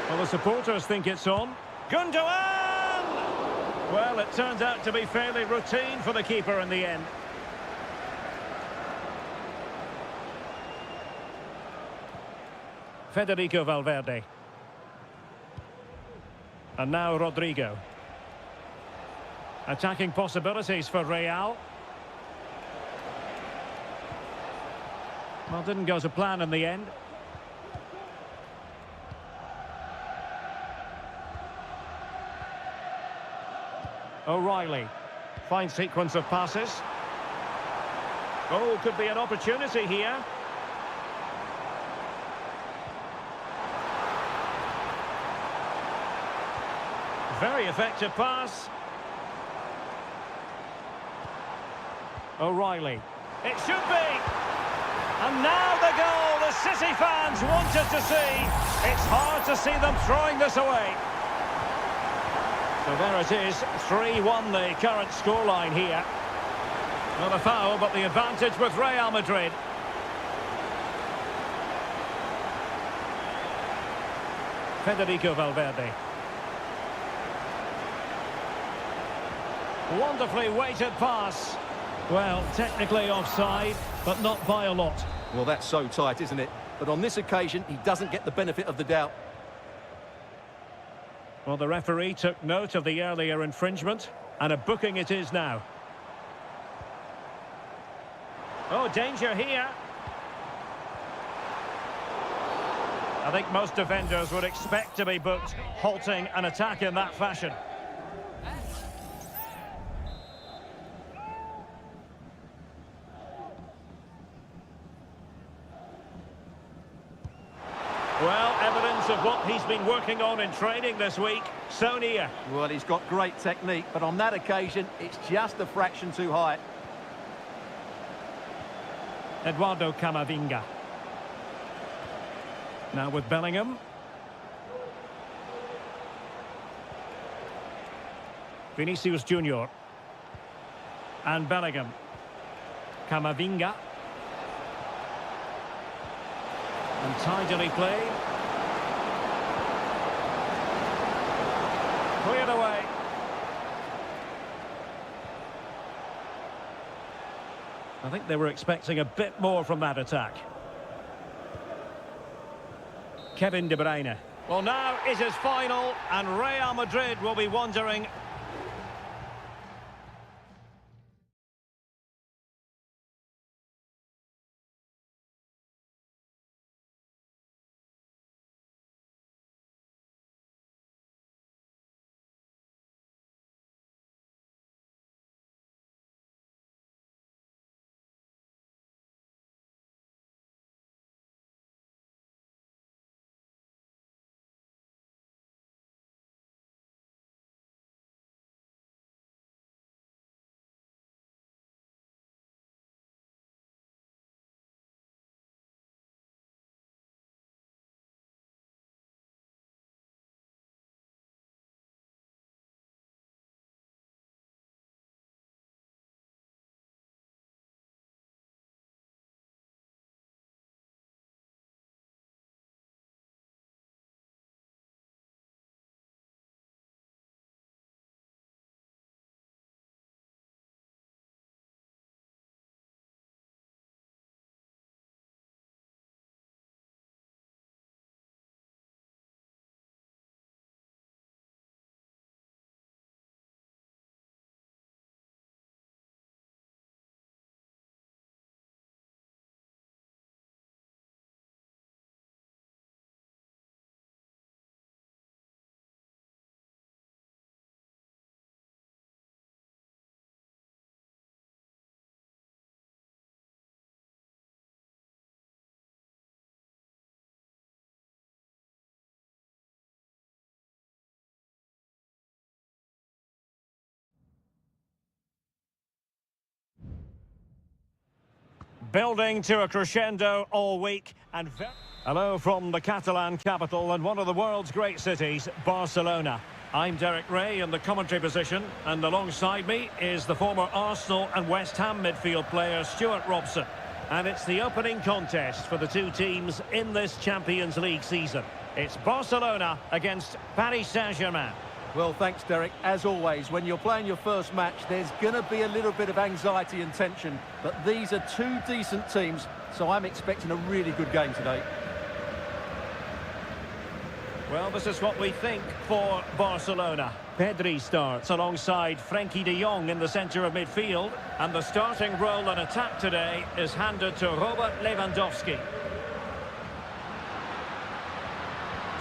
Well, the supporters think it's on. Gundogan! Well, it turns out to be fairly routine for the keeper in the end. Federico Valverde. And now Rodrigo. Attacking possibilities for Real. Well, didn't go to plan in the end. O'Reilly. Fine sequence of passes. Oh, could be an opportunity here. Very effective pass. O'Reilly. It should be. And now the goal the City fans wanted to see. It's hard to see them throwing this away. So there it is, 3-1 the current scoreline here. Not a foul, but the advantage with Real Madrid. Federico Valverde. Wonderfully weighted pass. Well, technically offside, but not by a lot. Well, that's so tight, isn't it? But on this occasion, he doesn't get the benefit of the doubt. Well, the referee took note of the earlier infringement, and a booking it is now. Oh, danger here. I think most defenders would expect to be booked, halting an attack in that fashion. Well, evidence of what he's been working on in training this week. So near. Well, he's got great technique, but on that occasion, it's just a fraction too high. Eduardo Camavinga. Now with Bellingham. Vinicius Junior. And Bellingham. Camavinga. And tidily played. Cleared away. I think they were expecting a bit more from that attack. Kevin De Bruyne. Well, now it is final, and Real Madrid will be wondering... Building to a crescendo all week and... Hello from the Catalan capital and one of the world's great cities, Barcelona. I'm Derek Ray in the commentary position, and alongside me is the former Arsenal and West Ham midfield player Stuart Robson. And it's the opening contest for the two teams in this Champions League season. It's Barcelona against Paris Saint-Germain. Well, thanks, Derek. As always, when you're playing your first match, there's going to be a little bit of anxiety and tension. But these are two decent teams, so I'm expecting a really good game today. Well, this is what we think for Barcelona. Pedri starts alongside Frenkie de Jong in the centre of midfield. And the starting role in attack today is handed to Robert Lewandowski.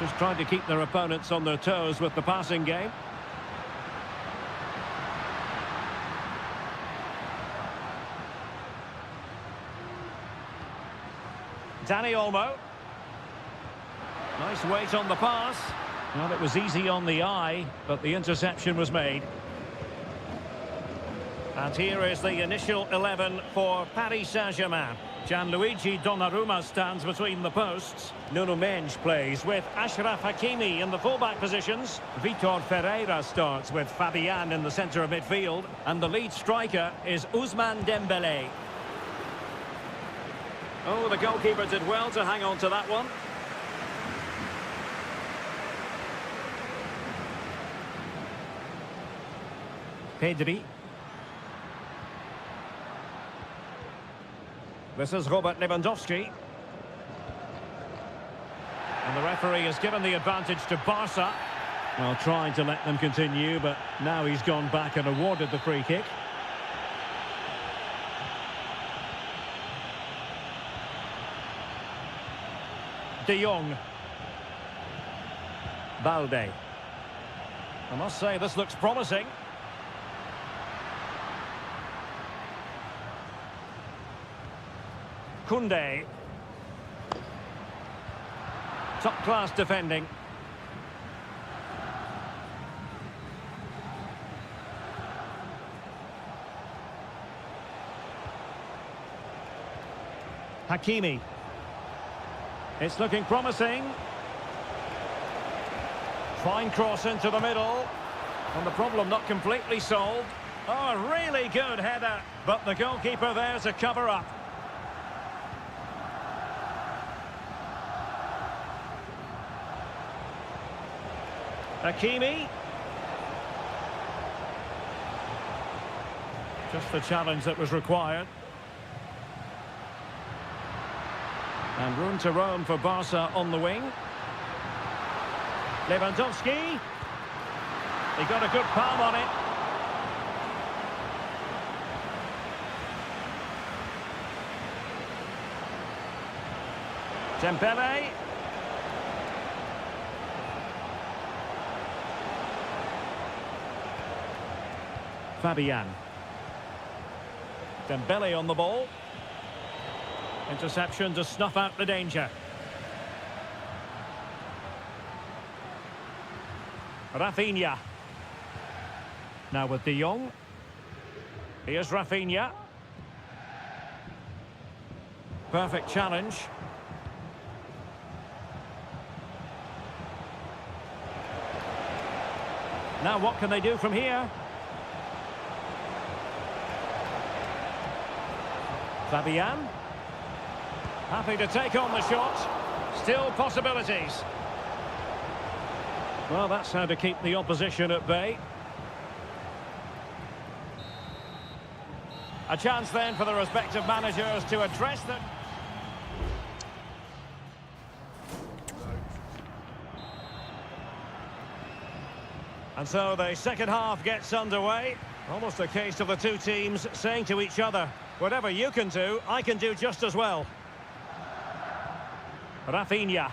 Just trying to keep their opponents on their toes with the passing game. Dani Olmo. Nice weight on the pass. Well, it was easy on the eye, but the interception was made. And here is the initial 11 for Paris Saint-Germain. Gianluigi Donnarumma stands between the posts. Nuno Mendes plays with Achraf Hakimi in the fullback positions. Vitor Ferreira starts with Fabian in the centre of midfield. And the lead striker is Ousmane Dembélé. Oh, the goalkeeper did well to hang on to that one. Pedri. This is Robert Lewandowski. And the referee has given the advantage to Barca. Well, trying to let them continue, but now he's gone back and awarded the free kick. De Jong. Balde. I must say, this looks promising. Koundé. Top-class defending. Hakimi. It's looking promising. Fine cross into the middle. And the problem not completely solved. Oh, a really good header. But the goalkeeper there to cover up. Hakimi. Just the challenge that was required. And room to roam for Barca on the wing. Lewandowski. He got a good palm on it. Dembele. Fabian. Dembele on the ball. Interception to snuff out the danger. Rafinha. Now with De Jong. Here's Rafinha. Perfect challenge. Now what can they do from here? Fabian. Happy to take on the shot. Still possibilities. Well, that's how to keep the opposition at bay. A chance then for the respective managers to address them. And so the second half gets underway. Almost a case of the two teams saying to each other, whatever you can do, I can do just as well. Rafinha.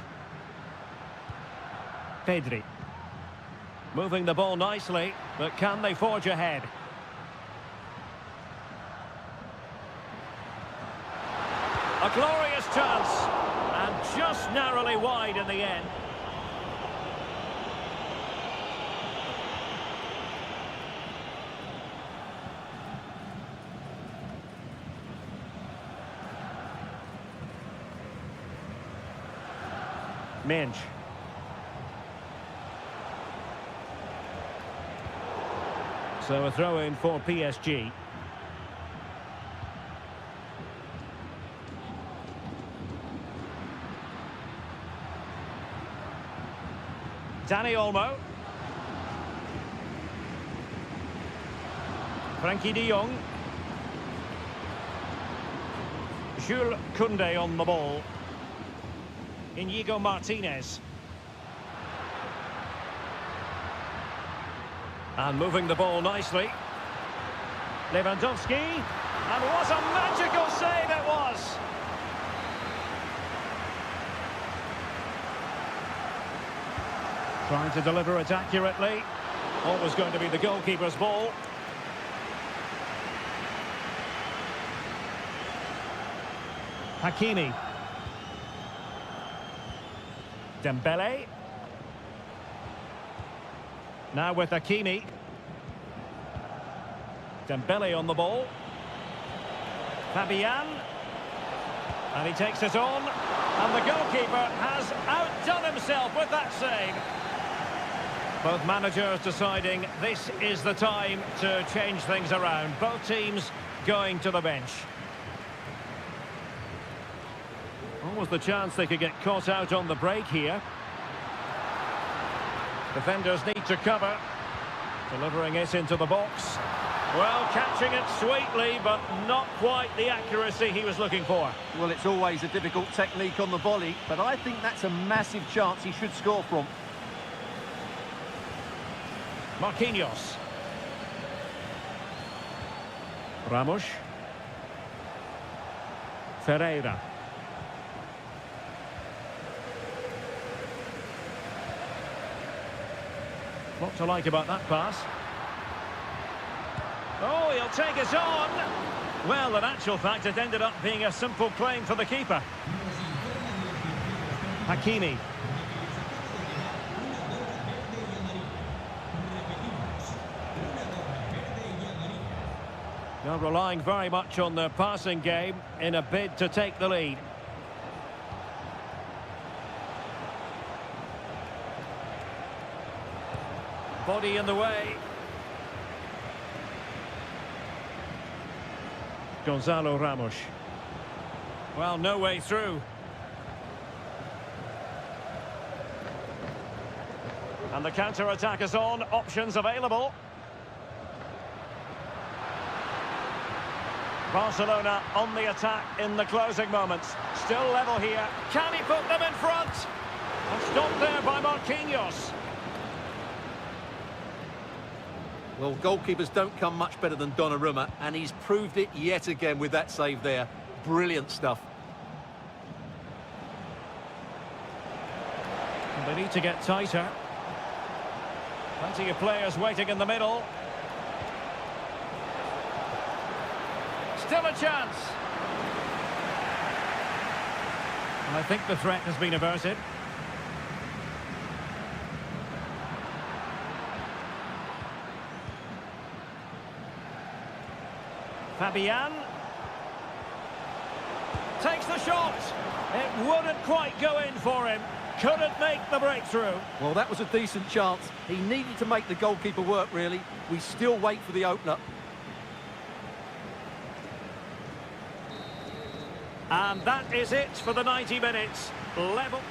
Pedri. Moving the ball nicely, but can they forge ahead? A glorious chance, and just narrowly wide in the end. Minch. So a throw in for PSG. Dani Olmo. Frankie de Jong. Jules Koundé on the ball. Inigo Martinez. And moving the ball nicely. Lewandowski. And what a magical save it was! Trying to deliver it accurately. Always going to be the goalkeeper's ball. Hakimi. Dembele. Now with Hakimi. Dembele on the ball. Fabian. And he takes it on. And the goalkeeper has outdone himself with that save. Both managers deciding this is the time to change things around. Both teams going to the bench. Almost the chance they could get caught out on the break here. Defenders need to cover. Delivering it into the box. Well, catching it sweetly, but not quite the accuracy he was looking for. Well, it's always a difficult technique on the volley, but I think that's a massive chance he should score from. Marquinhos. Ramos. Ferreira. What to like about that pass? Oh, he'll take it on. Well, in actual fact, it ended up being a simple claim for the keeper. Hakimi. They're relying very much on their passing game in a bid to take the lead. Body in the way. Gonzalo Ramos. Well, no way through. And the counter-attack is on. Options available. Barcelona on the attack in the closing moments. Still level here. Can he put them in front? And stopped there by Marquinhos. Well, goalkeepers don't come much better than Donnarumma, and he's proved it yet again with that save there. Brilliant stuff. They need to get tighter. Plenty of players waiting in the middle. Still a chance. And I think the threat has been averted. Fabian takes the shot. It wouldn't quite go in for him. Couldn't make the breakthrough. Well, that was a decent chance. He needed to make the goalkeeper work, really. We still wait for the opener. And that is it for the 90 minutes. Level.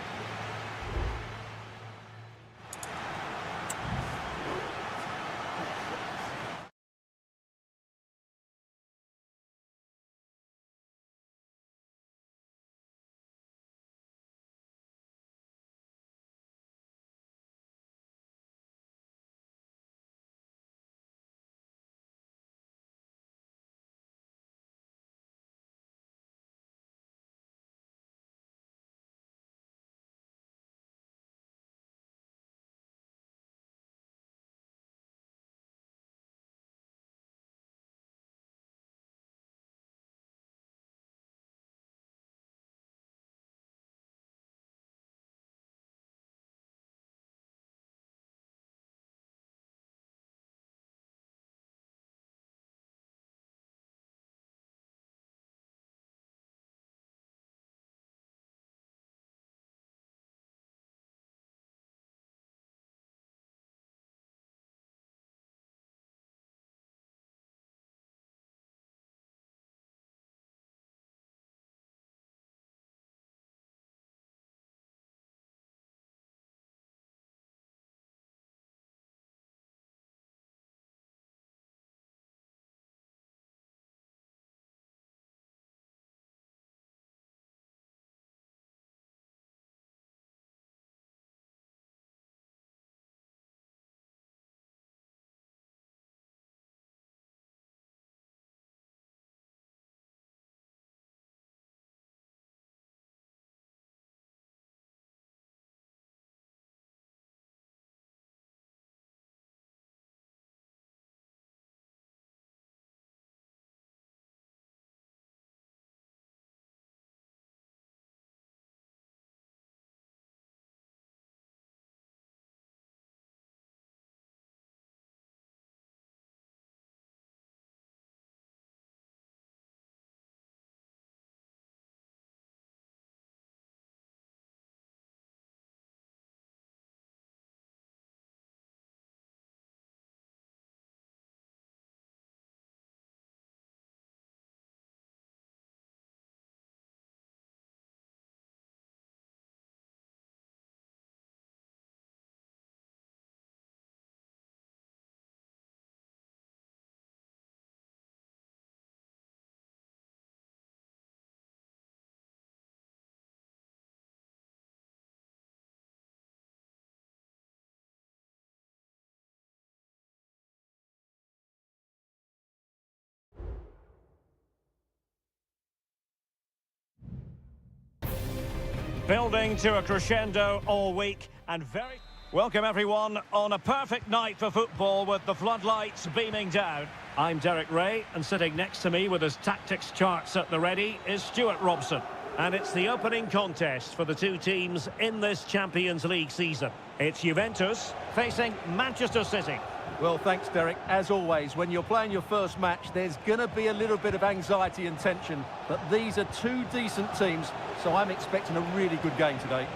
Building to a crescendo all week and very... Welcome everyone on a perfect night for football with the floodlights beaming down. I'm Derek Ray, and sitting next to me with his tactics charts at the ready is Stuart Robson. And it's the opening contest for the two teams in this Champions League season. It's Juventus facing Manchester City. Well, thanks, Derek. As always, when you're playing your first match, there's going to be a little bit of anxiety and tension. But these are two decent teams, so I'm expecting a really good game today.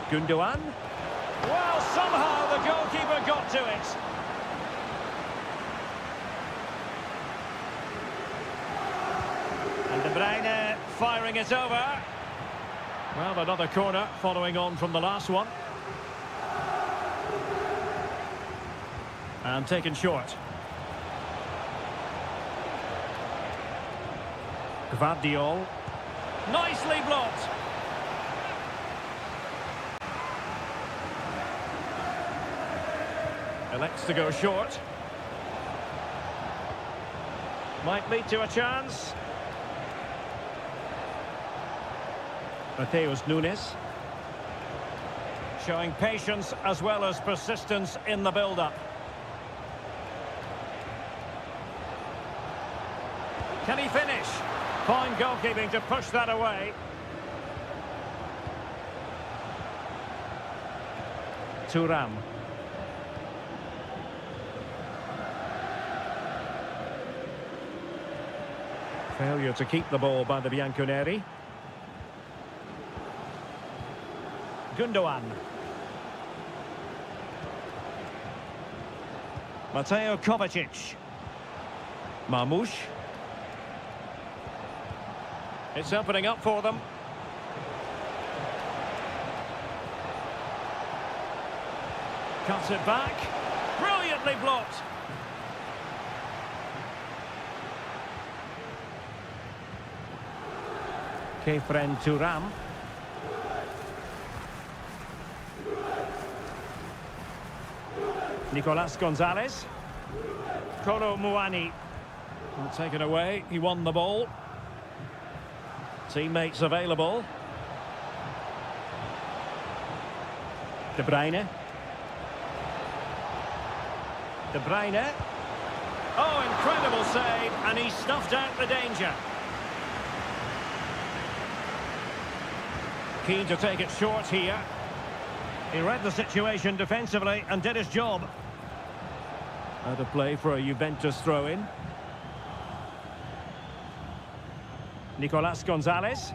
Gundogan. Well, somehow the goalkeeper got to it. And De Bruyne firing it over. Well, another corner following on from the last one. And taken short. Gvardiol. Nicely blocked. Elects to go short. Might lead to a chance. Mateus Nunes. Showing patience as well as persistence in the build-up. Can he finish? Fine goalkeeping to push that away. Thuram. Failure to keep the ball by the Bianconeri. Gundogan. Mateo Kovacic. Marmoush. It's opening up for them. Cuts it back. Brilliantly blocked. Kefren Thuram. Nicolas Gonzalez. Kolo Muani. Taken away. He won the ball. Teammates available. De Bruyne. De Bruyne. Oh, incredible save, and he snuffed out the danger. Keen to take it short here. He read the situation defensively and did his job. Out of play for a Juventus throw-in. Nicolas Gonzalez.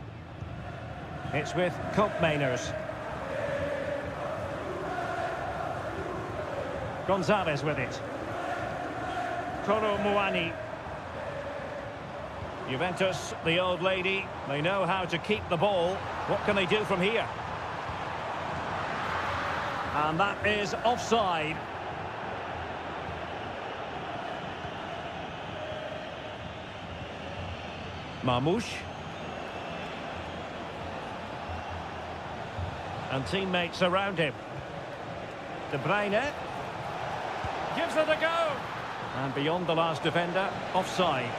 It's with Koopmeiners. Gonzalez with it. Kolo Muani. Juventus, the old lady, they know how to keep the ball. What can they do from here? And that is offside. Marmoush. And teammates around him. De Bruyne. Gives it a go. And beyond the last defender, offside.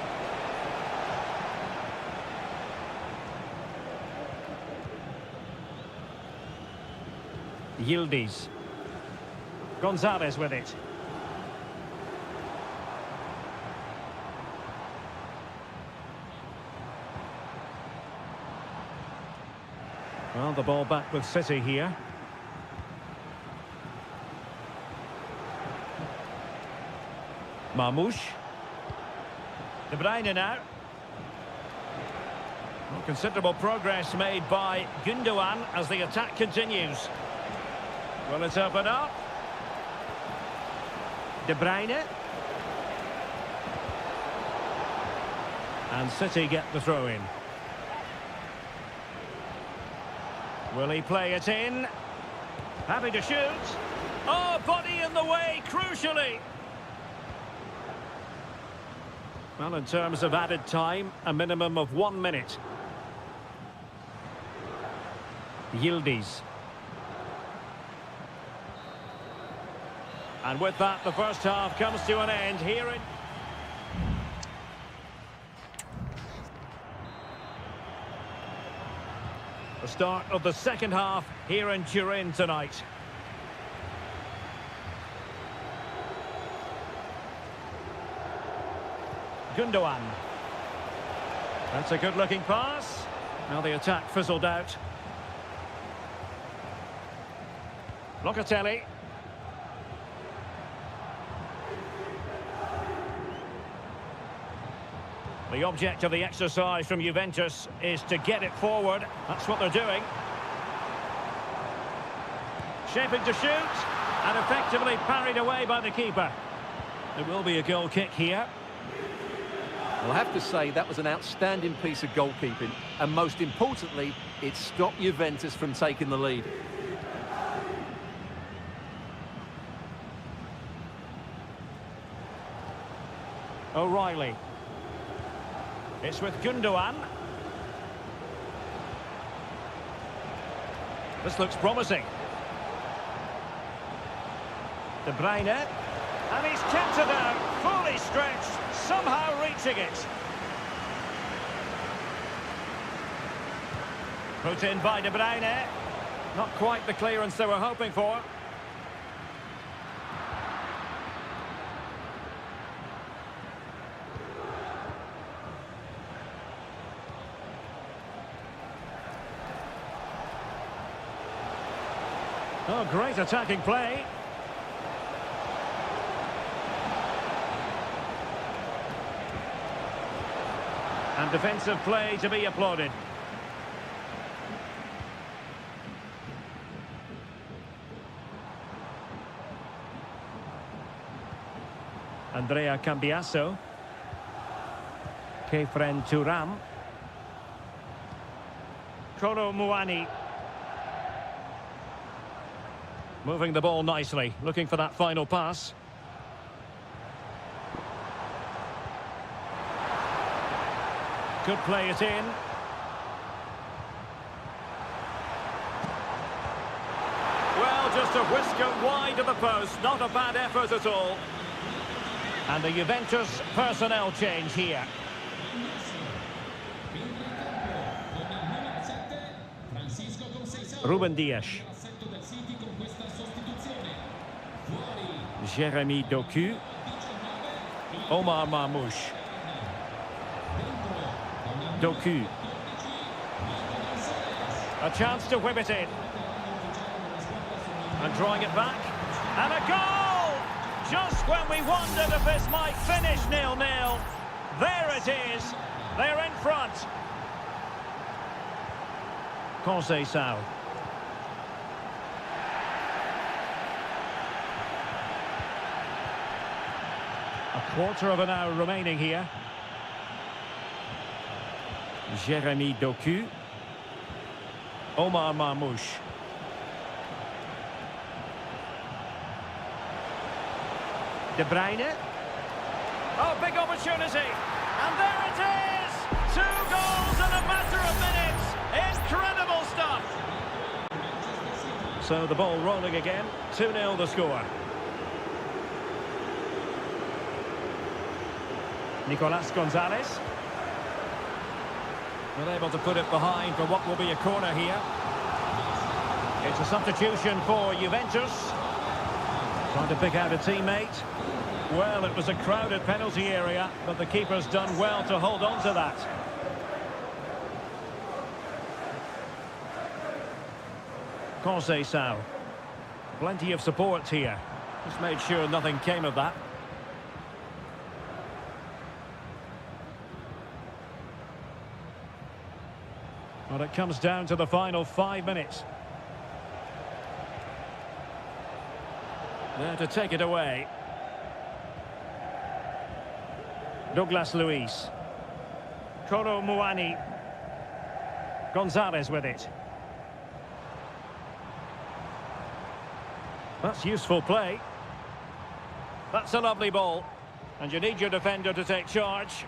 Yildiz. Gonzalez with it. Well, the ball back with City here. Marmoush. De Bruyne now. Well, considerable progress made by Gundogan as the attack continues. Will it open up? De Bruyne. And City get the throw in. Will he play it in? Happy to shoot. Oh, body in the way, crucially. Well, in terms of added time, a minimum of 1 minute. Yildiz. And with that, the first half comes to an end here in... The start of the second half here in Turin tonight. Gundogan. That's a good-looking pass. Now the attack fizzled out. Locatelli. The object of the exercise from Juventus is to get it forward. That's what they're doing. Shaping to shoot. And effectively parried away by the keeper. There will be a goal kick here. Well, I have to say that was an outstanding piece of goalkeeping. And most importantly, it stopped Juventus from taking the lead. O'Reilly. It's with Gundogan. This looks promising. De Bruyne. And he's kept it out, fully stretched, somehow reaching it. Put in by De Bruyne. Not quite the clearance they were hoping for. Oh, great attacking play. And defensive play to be applauded. Andrea Cambiasso. Kefren Turam. Kolo Muani. Moving the ball nicely, looking for that final pass. Could play it in. Well, just a whisker wide of the post, not a bad effort at all. And the Juventus personnel change here. Ruben Dias. Jeremy Doku. Omar Marmouche. Doku. A chance to whip it in. And drawing it back. And a goal! Just when we wondered if this might finish 0-0. There it is. They're in front. Conceição. A quarter of an hour remaining here. Jeremy Doku. Omar Marmouche. De Bruyne. Oh, big opportunity. And there it is! 2 goals in a matter of minutes. Incredible stuff. So the ball rolling again. 2-0 the score. Nicolas Gonzalez. Not able to put it behind for what will be a corner here. It's a substitution for Juventus. Trying to pick out a teammate. Well, it was a crowded penalty area, but the keeper's done well to hold on to that. Conceição. Plenty of support here. Just made sure nothing came of that. Well, it comes down to the final 5 minutes. There to take it away. Douglas Luiz. Kolo Muani. Gonzalez with it. That's useful play. That's a lovely ball. And you need your defender to take charge.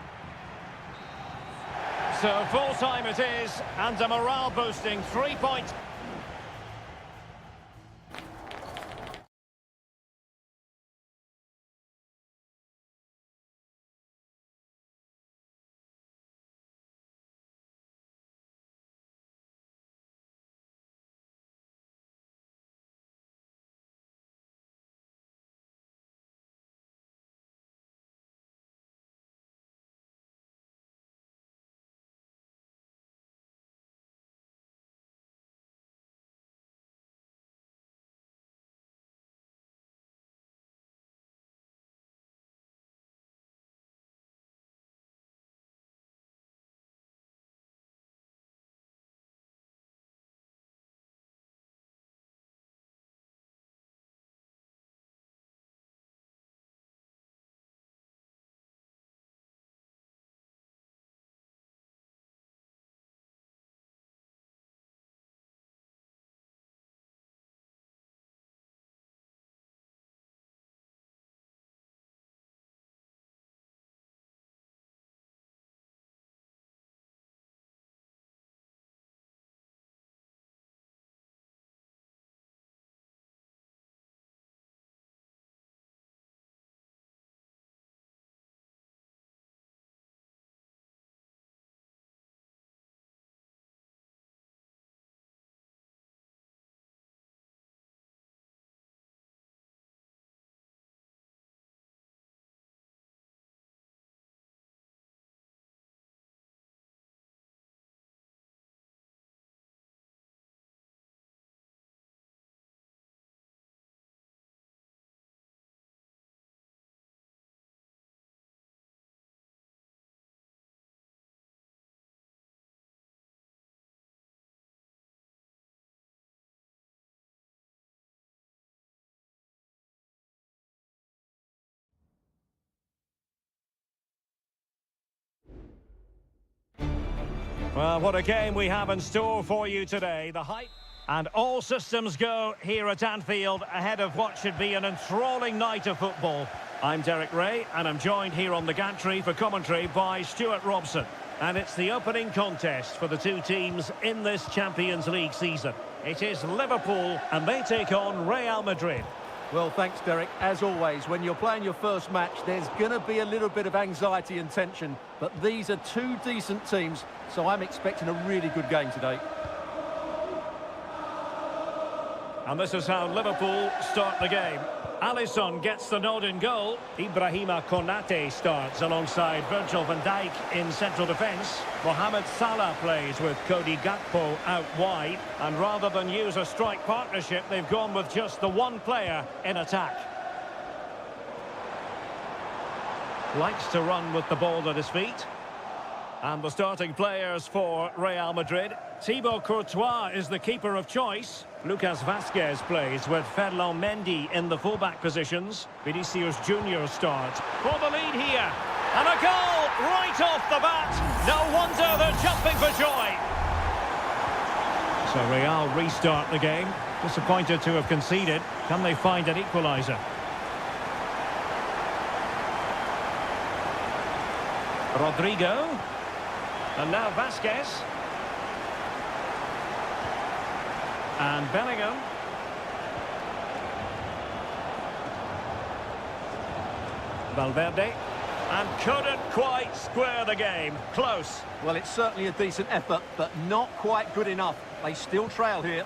So full time it is, and a morale boosting 3 points. Well, what a game we have in store for you today. The hype and all systems go here at Anfield ahead of what should be an enthralling night of football. I'm Derek Ray, and I'm joined here on the gantry for commentary by Stuart Robson. And it's the opening contest for the two teams in this Champions League season. It is Liverpool, and they take on Real Madrid. Well, thanks, Derek. As always, when you're playing your first match, there's going to be a little bit of anxiety and tension. But these are two decent teams, so I'm expecting a really good game today. And this is how Liverpool start the game. Alisson gets the nod in goal. Ibrahima Konate starts alongside Virgil van Dijk in central defence. Mohamed Salah plays with Cody Gakpo out wide. And rather than use a strike partnership, they've gone with just the one player in attack. Likes to run with the ball at his feet. And the starting players for Real Madrid. Thibaut Courtois is the keeper of choice. Lucas Vazquez plays with Ferland Mendy in the fullback positions. Vinicius Junior starts for the lead here. And a goal right off the bat. No wonder they're jumping for joy. So Real restart the game. Disappointed to have conceded. Can they find an equaliser? Rodrigo. And now Vazquez. And Bellingham. Valverde. And couldn't quite square the game. Close. Well, it's certainly a decent effort, but not quite good enough. They still trail here.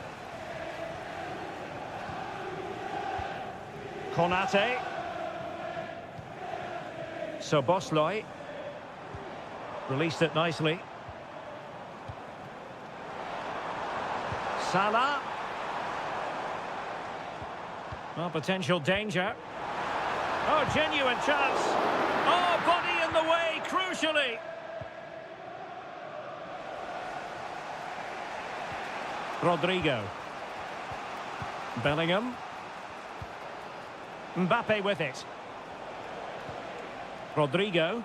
Konate. Szoboszlai. Released it nicely. Salah. Well, potential danger. Oh, genuine chance. Oh, body in the way, crucially. Rodrigo. Bellingham. Mbappe with it. Rodrigo.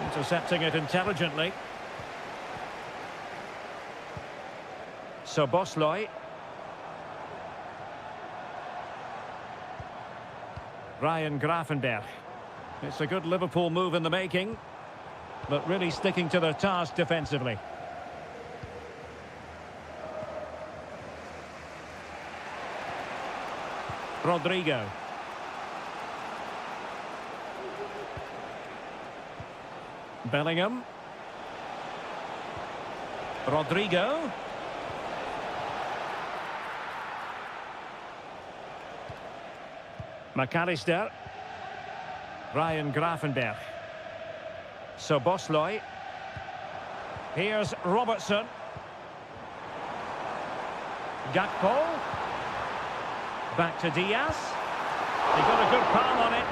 Intercepting it intelligently. Szoboszlai. Ryan Gravenberch. It's a good Liverpool move in the making, but really sticking to their task defensively. Rodrigo. Bellingham. Rodrigo. McAllister. Ryan Gravenberch. Szoboszlai. Here's Robertson. Gakpo. Back to Diaz. He got a good palm on it.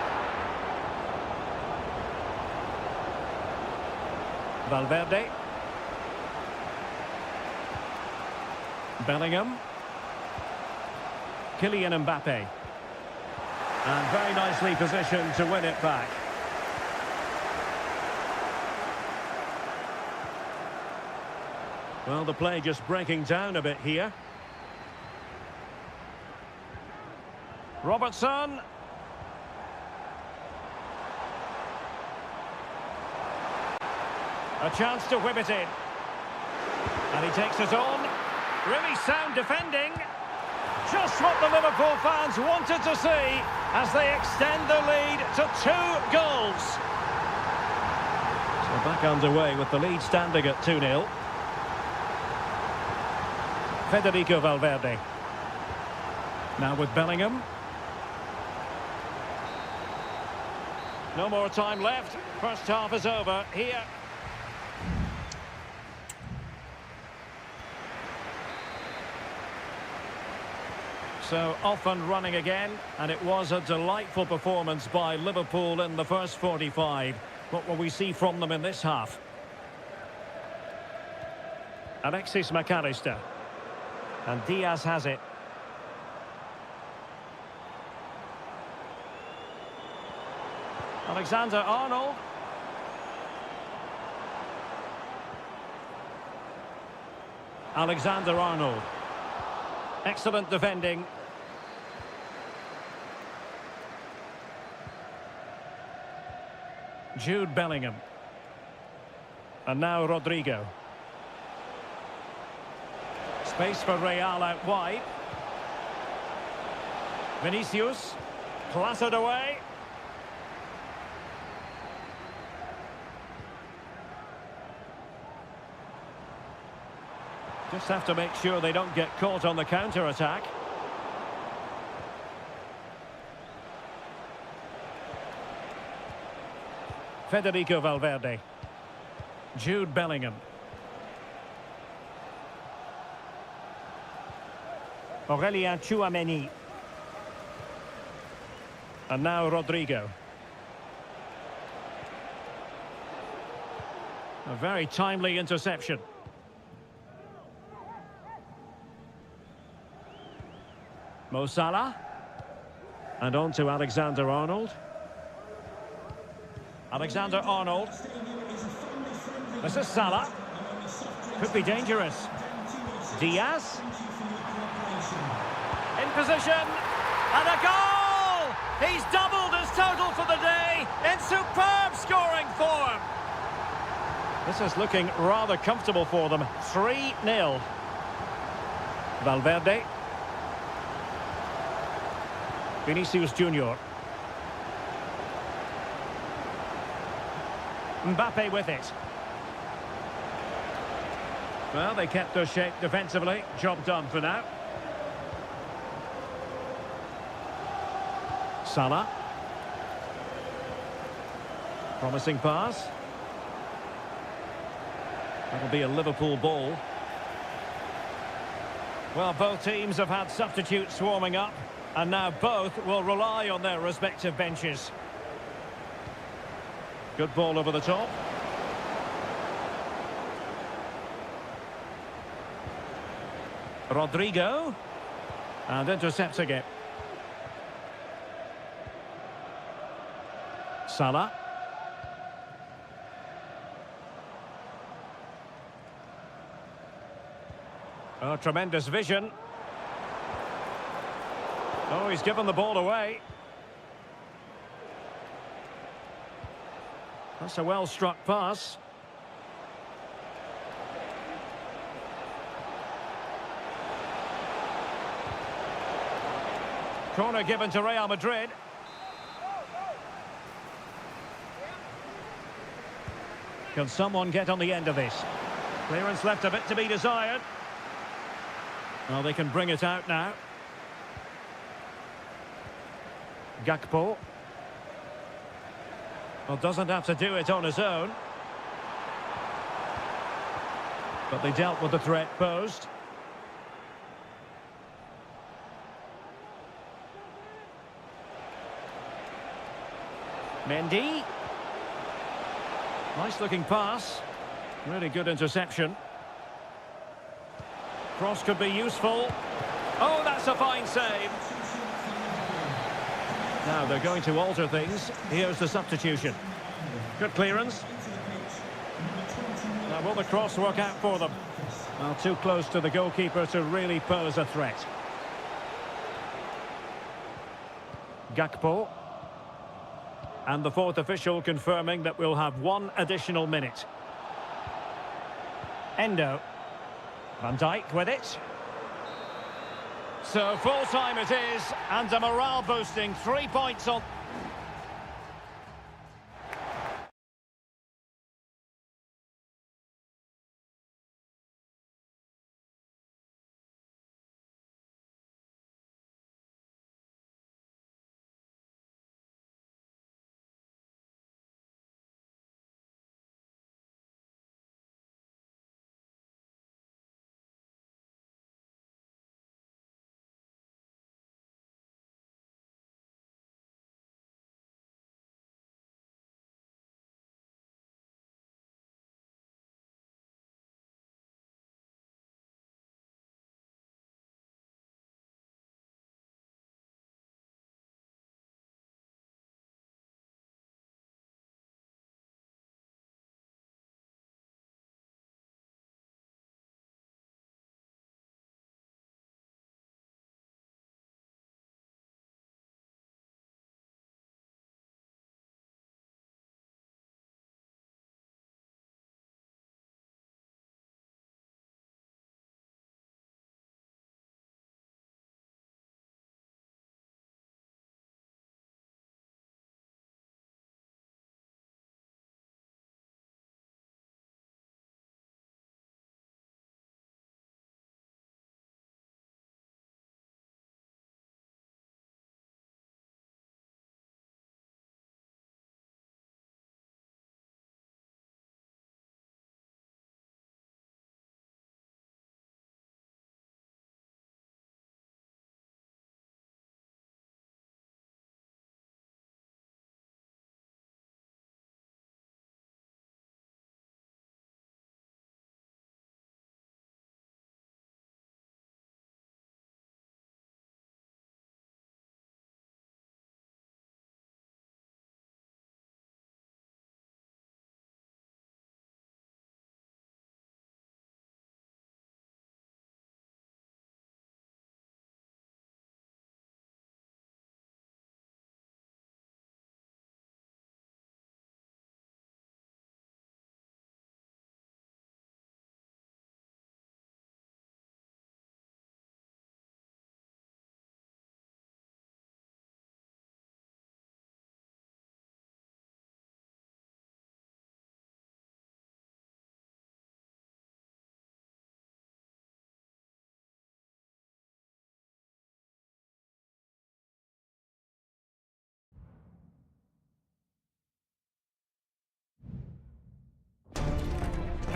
Valverde. Bellingham. Kylian Mbappe. And very nicely positioned to win it back. Well, the play just breaking down a bit here. Robertson. A chance to whip it in. And he takes it on. Really sound defending. Just what the Liverpool fans wanted to see as they extend the lead to 2 goals. So back underway with the lead standing at 2-0. Federico Valverde. Now with Bellingham. No more time left. First half is over here. So off and running again, and it was a delightful performance by Liverpool in the first 45. What will we see from them in this half? Alexis McAllister. And Diaz has it. Alexander-Arnold. Alexander-Arnold. Excellent defending. Jude Bellingham. And now Rodrigo. Space for Real out wide. Vinicius. Clattered away. Just have to make sure they don't get caught on the counter-attack. Federico Valverde. Jude Bellingham. Aurélien Tchouameni. And now Rodrigo. A very timely interception. Mo Salah. And on to Alexander-Arnold. Alexander-Arnold. This is Salah. Could be dangerous. Diaz. In position. And a goal! He's doubled his total for the day in superb scoring form. This is looking rather comfortable for them. 3-0. Valverde. Vinicius Junior. Mbappe with it. Well, they kept their shape defensively. Job done for now. Salah. Promising pass. That'll be a Liverpool ball. Well, both teams have had substitutes swarming up, and now both will rely on their respective benches. Good ball over the top. Rodrigo. And intercepting it. Salah. Oh, tremendous vision. Oh, he's given the ball away. That's a well-struck pass. Corner given to Real Madrid. Can someone get on the end of this? Clearance left a bit to be desired. Well, they can bring it out now. Gakpo. Well, doesn't have to do it on his own. But they dealt with the threat posed. Mendy. Nice looking pass. Really good interception. Cross could be useful. Oh, that's a fine save. Now they're going to alter things. Here's the substitution. Good clearance. Now will the cross work out for them? Well, too close to the goalkeeper to really pose a threat. Gakpo. And the fourth official confirming that we'll have one additional minute. Endo. Van Dijk with it. So full time it is, and a morale boosting 3 points on.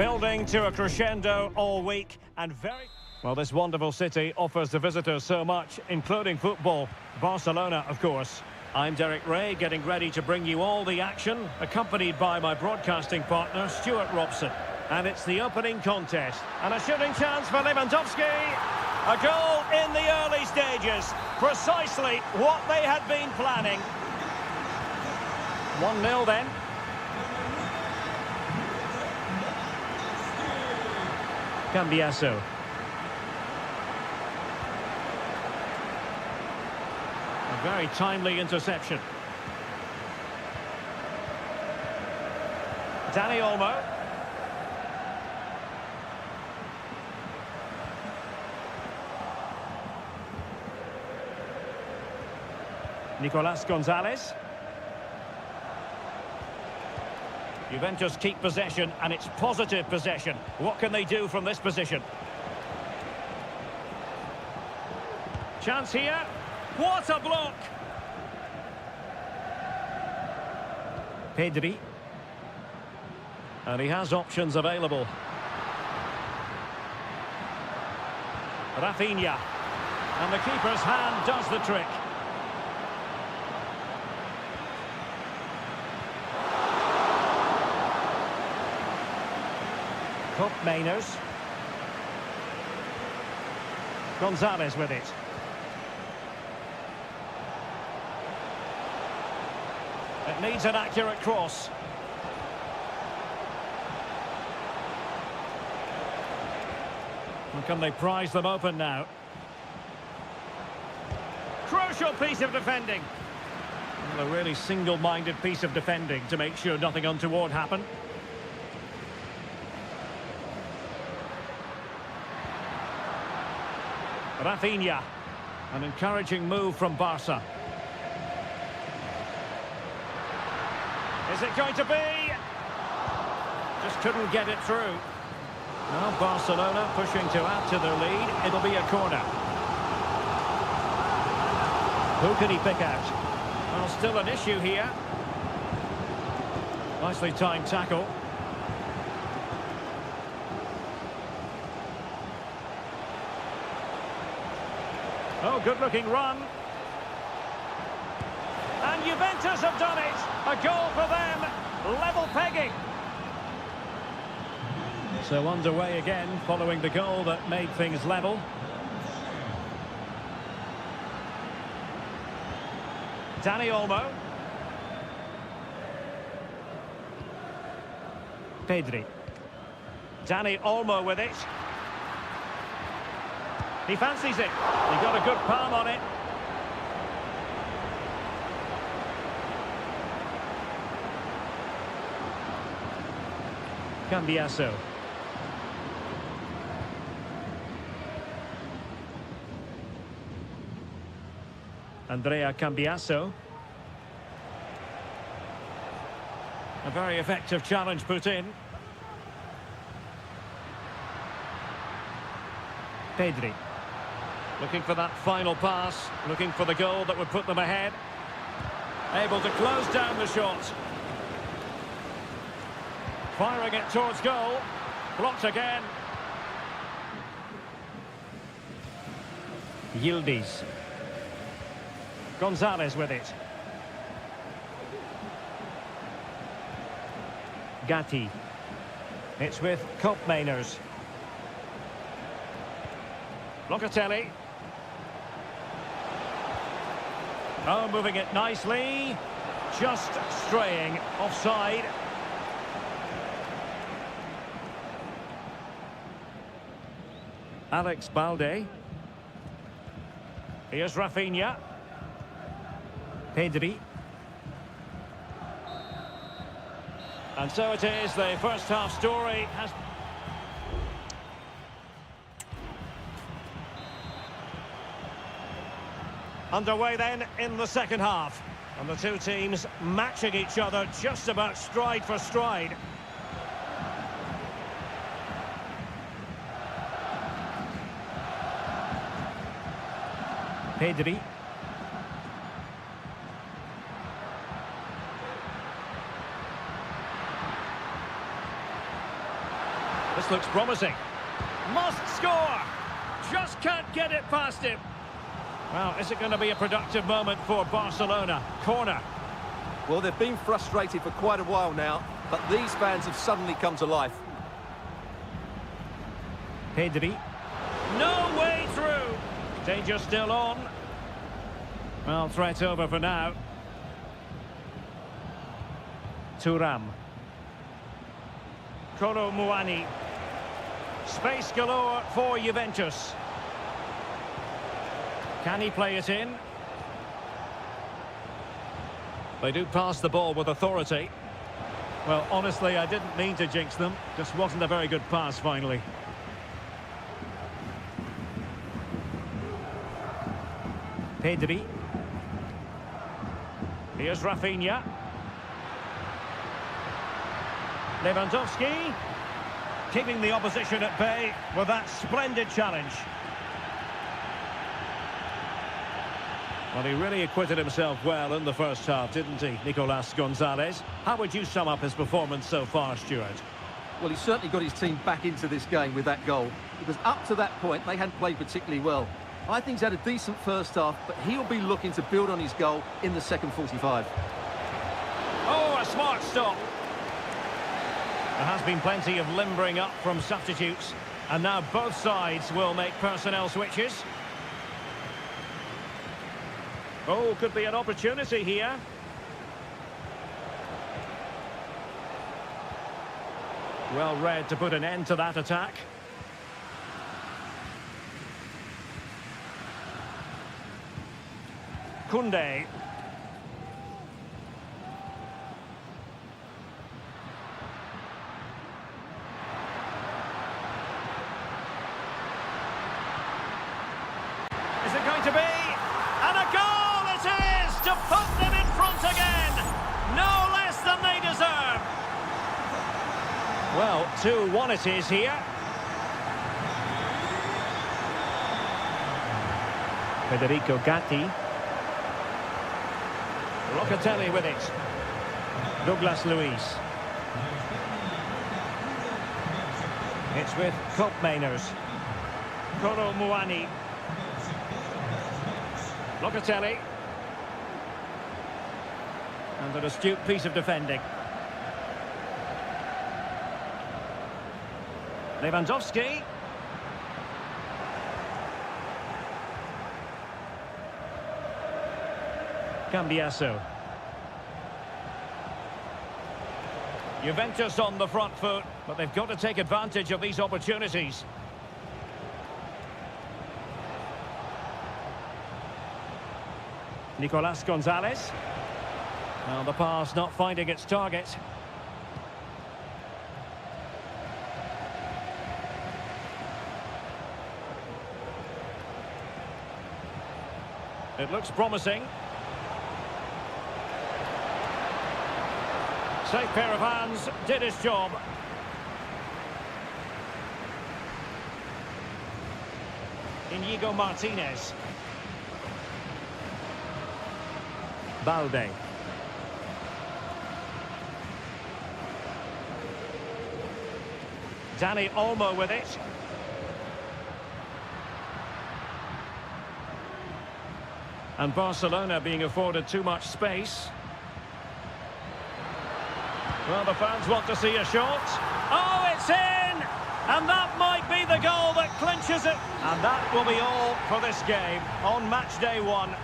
Building to a crescendo all week and very... Well, this wonderful city offers the visitors so much, including football. Barcelona, of course. I'm Derek Ray, getting ready to bring you all the action, accompanied by my broadcasting partner, Stuart Robson. And it's the opening contest. And a shooting chance for Lewandowski. A goal in the early stages. Precisely what they had been planning. 1-0 then. Cambiasso. A very timely interception. Dani Olmo. Nicolas Gonzalez. Juventus keep possession, and it's positive possession. What can they do from this position? Chance here. What a block! Pedri. And he has options available. Rafinha. And the keeper's hand does the trick. Mainers. Gonzalez with it. It needs an accurate cross. And can they prize them open now? Crucial piece of defending. Well, a really single-minded piece of defending to make sure nothing untoward happened. Rafinha, an encouraging move from Barca. Is it going to be? Just couldn't get it through. Now Barcelona pushing to add to their lead. It'll be a corner. Who can he pick out? Well, still an issue here. Nicely timed tackle. Oh, good-looking run. And Juventus have done it. A goal for them. Level pegging. So underway again, following the goal that made things level. Dani Olmo. Pedri. Dani Olmo with it. He fancies it. He got a good palm on it. Cambiasso. Andrea Cambiasso. A very effective challenge put in. Pedri. Looking for that final pass, looking for the goal that would put them ahead. Able to close down the shot. Firing it towards goal. Blocked again. Yildiz. Gonzalez with it. Gatti. It's with Mainers. Locatelli. Oh, moving it nicely. Just straying offside. Alex Balde. Here's Rafinha. Pedri. And so it is, the first half story has... Underway then in the second half. And the two teams matching each other just about stride for stride. Pedri. This looks promising. Must score! Just can't get it past him. Well, is it going to be a productive moment for Barcelona? Corner. Well, they've been frustrated for quite a while now, but these fans have suddenly come to life. Pedri. No way through. Danger still on. Well, threat over for now. Thuram. Kolo Muani. Space galore for Juventus. Can he play it in? They do pass the ball with authority. Well, honestly, I didn't mean to jinx them. Just wasn't a very good pass, finally. Pedri. Here's Rafinha. Lewandowski. Keeping the opposition at bay with that splendid challenge. Well, he really acquitted himself well in the first half, didn't he, Nicolas Gonzalez? How would you sum up his performance so far, Stuart? Well, he certainly got his team back into this game with that goal, because up to that point, they hadn't played particularly well. I think he's had a decent first half, but he'll be looking to build on his goal in the second 45. Oh, a smart stop. There has been plenty of limbering up from substitutes, and now both sides will make personnel switches. Oh, could be an opportunity here. Well read to put an end to that attack. Koundé. Is it going to be? And a goal it is to put them in front again. No less than they deserve. Well, 2-1 it is here. Federico Gatti. Locatelli with it. Douglas Luiz. It's with Koopmeiners. Kolo Muani. Locatelli. And an astute piece of defending. Lewandowski. Cambiasso. Juventus on the front foot, but they've got to take advantage of these opportunities. Nicolas Gonzalez. Well, the pass not finding its target. It looks promising. Safe pair of hands, did his job. Inigo Martinez. Balde. Dani Olmo with it. And Barcelona being afforded too much space. Well, the fans want to see a shot. Oh, it's in! And that might be the goal that clinches it. And that will be all for this game on match day 1.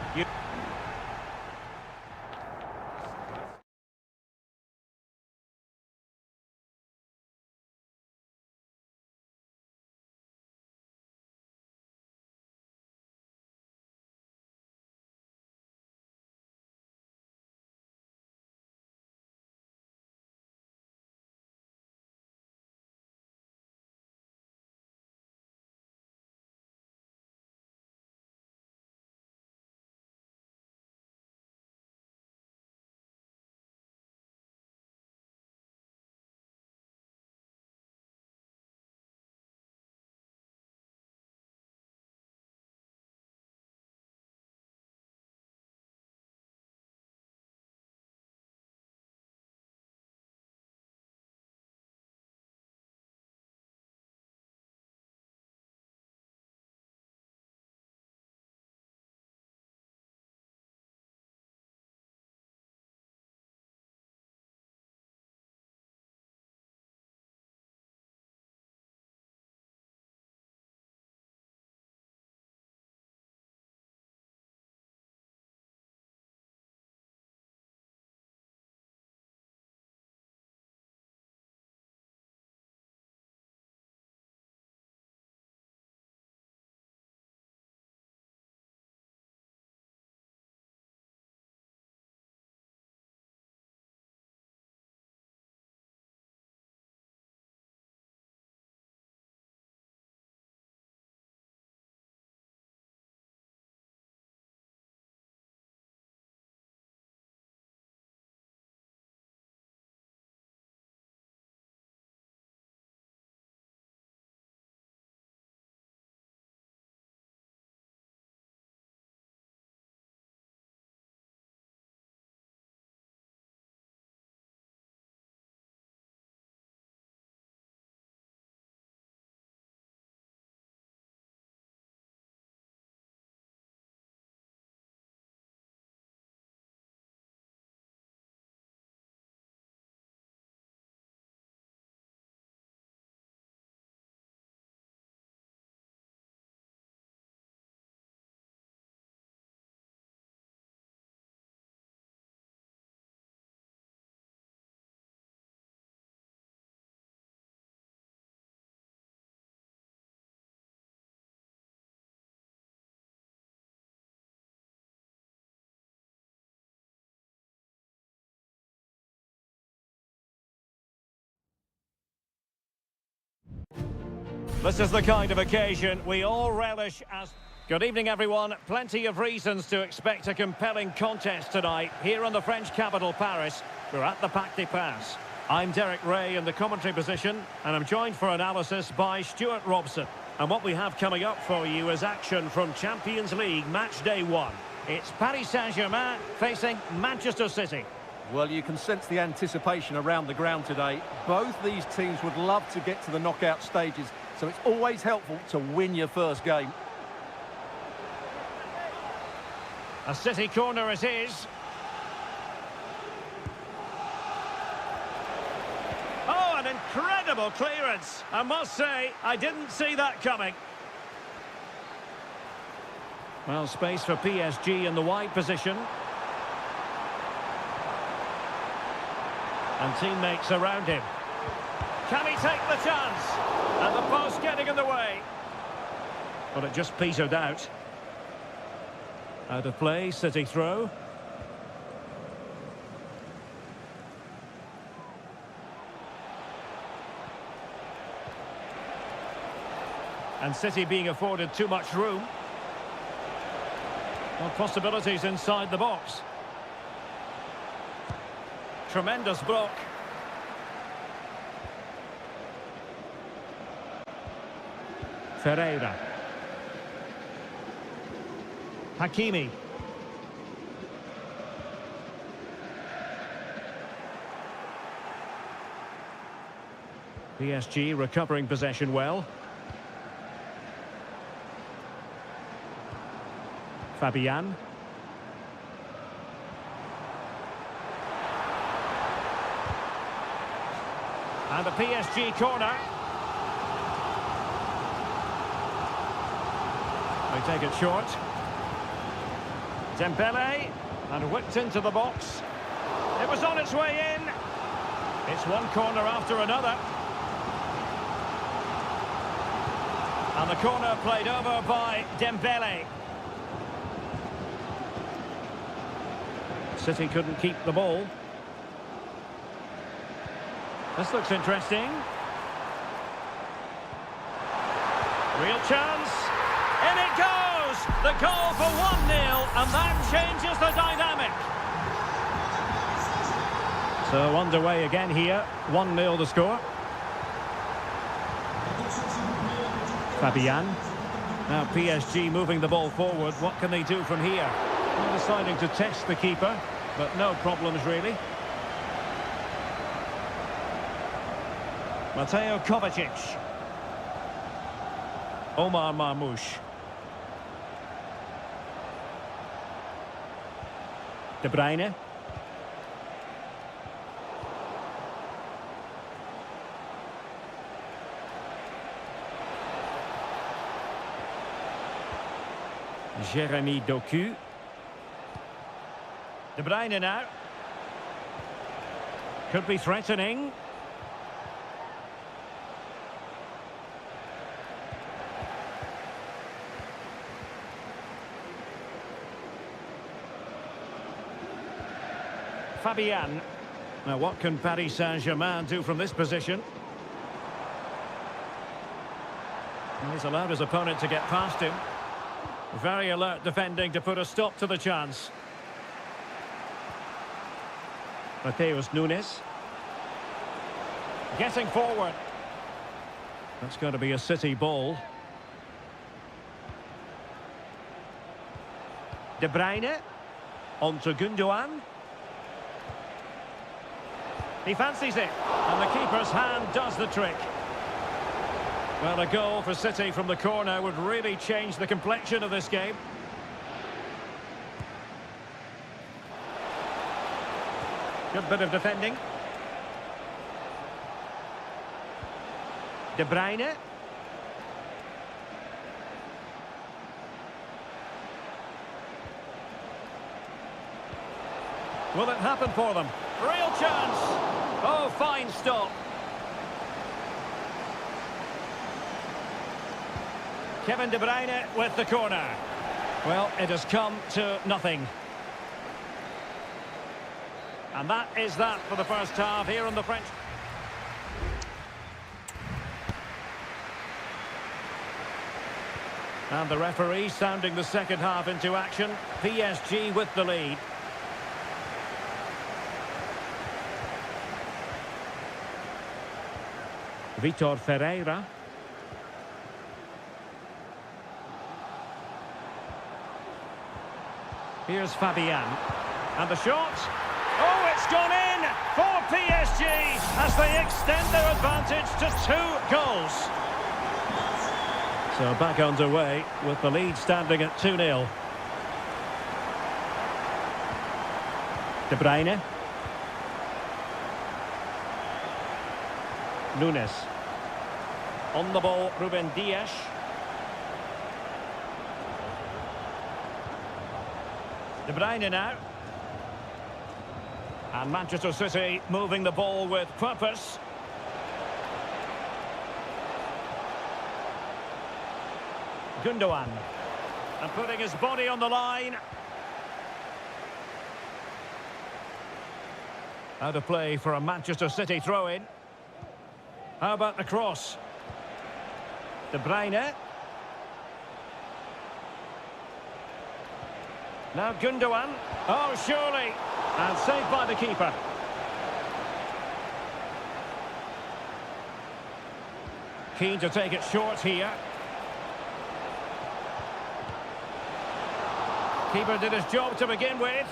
This is the kind of occasion we all relish as... Good evening, everyone. Plenty of reasons to expect a compelling contest tonight here in the French capital, Paris. We're at the Parc des Princes. I'm Derek Ray in the commentary position, and I'm joined for analysis by Stuart Robson. And what we have coming up for you is action from Champions League match day 1. It's Paris Saint-Germain facing Manchester City. Well, you can sense the anticipation around the ground today. Both these teams would love to get to the knockout stages, so it's always helpful to win your first game. A City corner it is. Oh, an incredible clearance. I must say, I didn't see that coming. Well, space for PSG in the wide position. And teammates around him. Can he take the chance? And the post getting in the way. But it just petered out. Out of play, City throw. And City being afforded too much room. Well, possibilities inside the box. Tremendous block. Ferreira. Hakimi. PSG recovering possession well. Fabian. And the PSG corner. They take it short. Dembele, and whipped into the box. It was on its way in. It's one corner after another. And the corner played over by Dembele. City couldn't keep the ball. This looks interesting. Real chance. In it goes! The goal for 1-0, and that changes the dynamic. So underway again here. 1-0 the score. Fabian. Now PSG moving the ball forward. What can they do from here? They're deciding to test the keeper, but no problems really. Mateo Kovacic. Omar Marmoush. De Bruyne. Jeremy Doku. De Bruyne now. Could be threatening. Fabian. Now what can Paris Saint-Germain do from this position? He's allowed his opponent to get past him. Very alert defending to put a stop to the chance. Mateus Nunes. Getting forward. That's going to be a City ball. De Bruyne. On to Gundogan. He fancies it, and the keeper's hand does the trick. Well, a goal for City from the corner would really change the complexion of this game. Good bit of defending. De Bruyne. Will it happen for them? Real chance. Oh, fine stop. Kevin De Bruyne with the corner. Well, it has come to nothing. And that is that for the first half here in the French. And the referee sounding the second half into action. PSG with the lead. Vitor Ferreira. Here's Fabian. And the shot. Oh, it's gone in for PSG as they extend their advantage to 2 goals. So back underway with the lead standing at 2-0. De Bruyne. Nunes. On the ball, Ruben Dias. De Bruyne now. And Manchester City moving the ball with purpose. Gundogan. And putting his body on the line. Out of play for a Manchester City throw-in. How about the cross? De Bruyne. Now Gundogan. Oh, surely. And saved by the keeper. Keen to take it short here. Keeper did his job to begin with.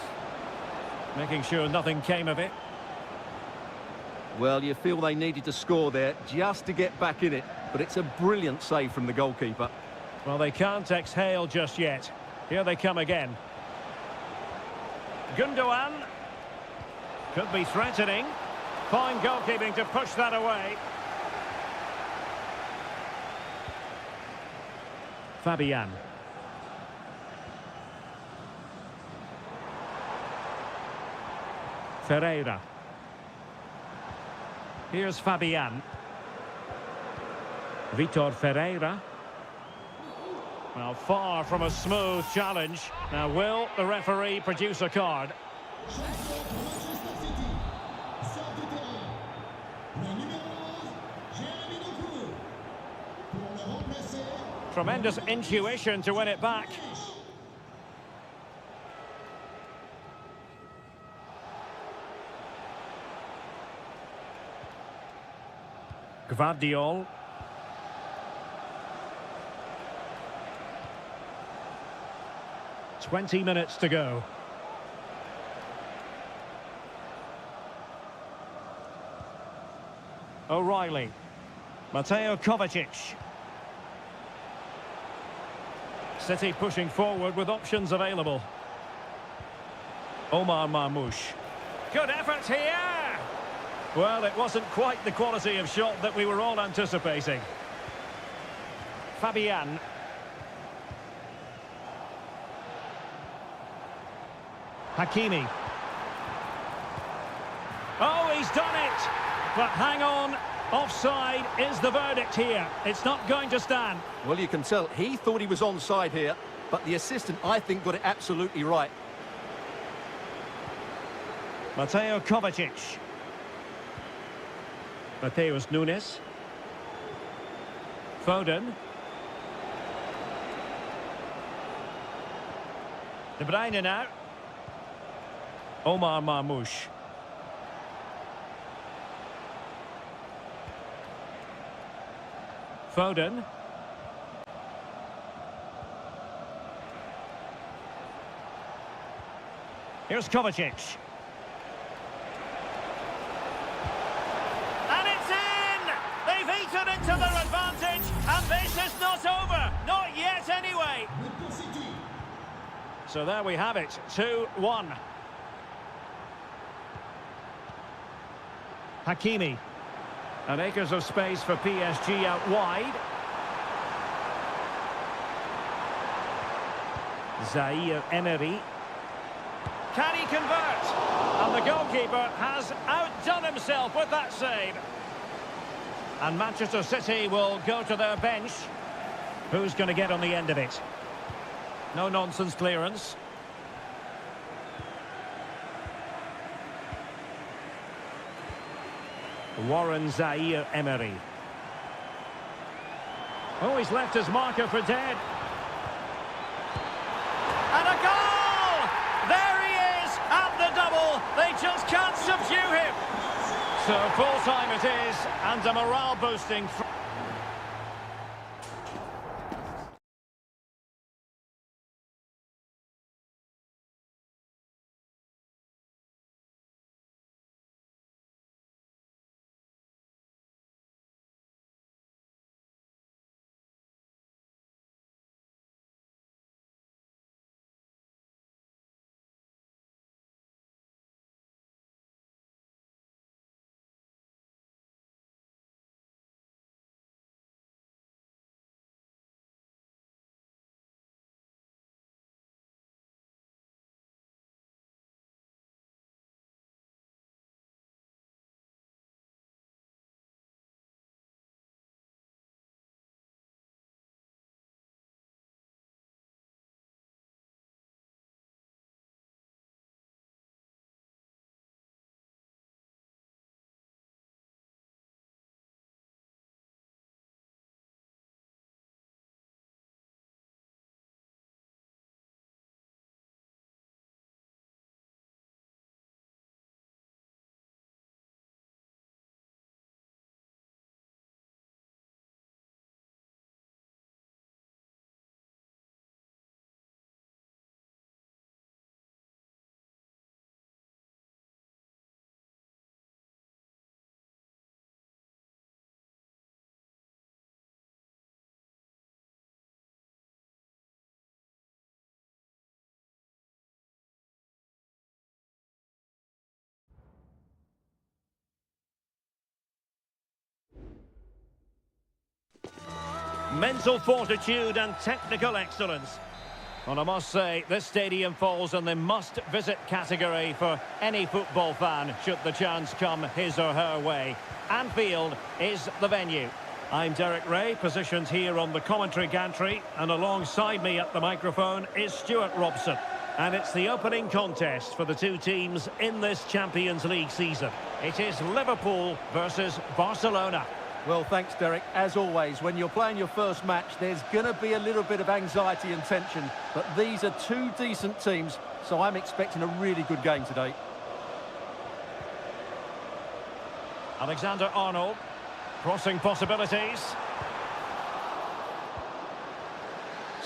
Making sure nothing came of it. Well, you feel they needed to score there just to get back in it. But it's a brilliant save from the goalkeeper. Well, they can't exhale just yet. Here they come again. Gundogan. Could be threatening. Fine goalkeeping to push that away. Fabian. Ferreira. Here's Fabian. Vitor Ferreira. Well, far from a smooth challenge. Now, will the referee produce a card? Tremendous intuition to win it back. Gvardiol. "20 minutes to go. O'Reilly. Mateo Kovacic. City pushing forward with options available. Omar Marmoush. Good effort here! Well, it wasn't quite the quality of shot that we were all anticipating. Fabian. Hakimi. Oh, he's done it! But hang on, offside is the verdict here. It's not going to stand. Well, you can tell he thought he was onside here, but the assistant, I think, got it absolutely right. Mateo Kovacic. Mateus Nunes. Foden. De Bruyne now. Omar Marmoush. Foden. Here's Kovacic. And it's in! They've eaten into their advantage, and this is not over. Not yet, anyway. So there we have it, 2-1. Hakimi. And acres of space for PSG out wide. Zaire Emery. Can he convert? And the goalkeeper has outdone himself with that save. And Manchester City will go to their bench. Who's going to get on the end of it? No nonsense clearance. Warren Zaire Emery. Oh, he's left his marker for dead. can't subdue him. So full time it is, and a morale boosting. Mental fortitude and technical excellence. Well, I must say, this stadium falls in the must-visit category for any football fan, should the chance come his or her way. Anfield is the venue. I'm Derek Ray, positioned here on the commentary gantry, and alongside me at the microphone is Stuart Robson. And it's the opening contest for the two teams in this Champions League season. It is Liverpool versus Barcelona. Well, thanks, Derek. As always, when you're playing your first match, there's going to be a little bit of anxiety and tension. But these are two decent teams, so I'm expecting a really good game today. Alexander-Arnold, crossing possibilities.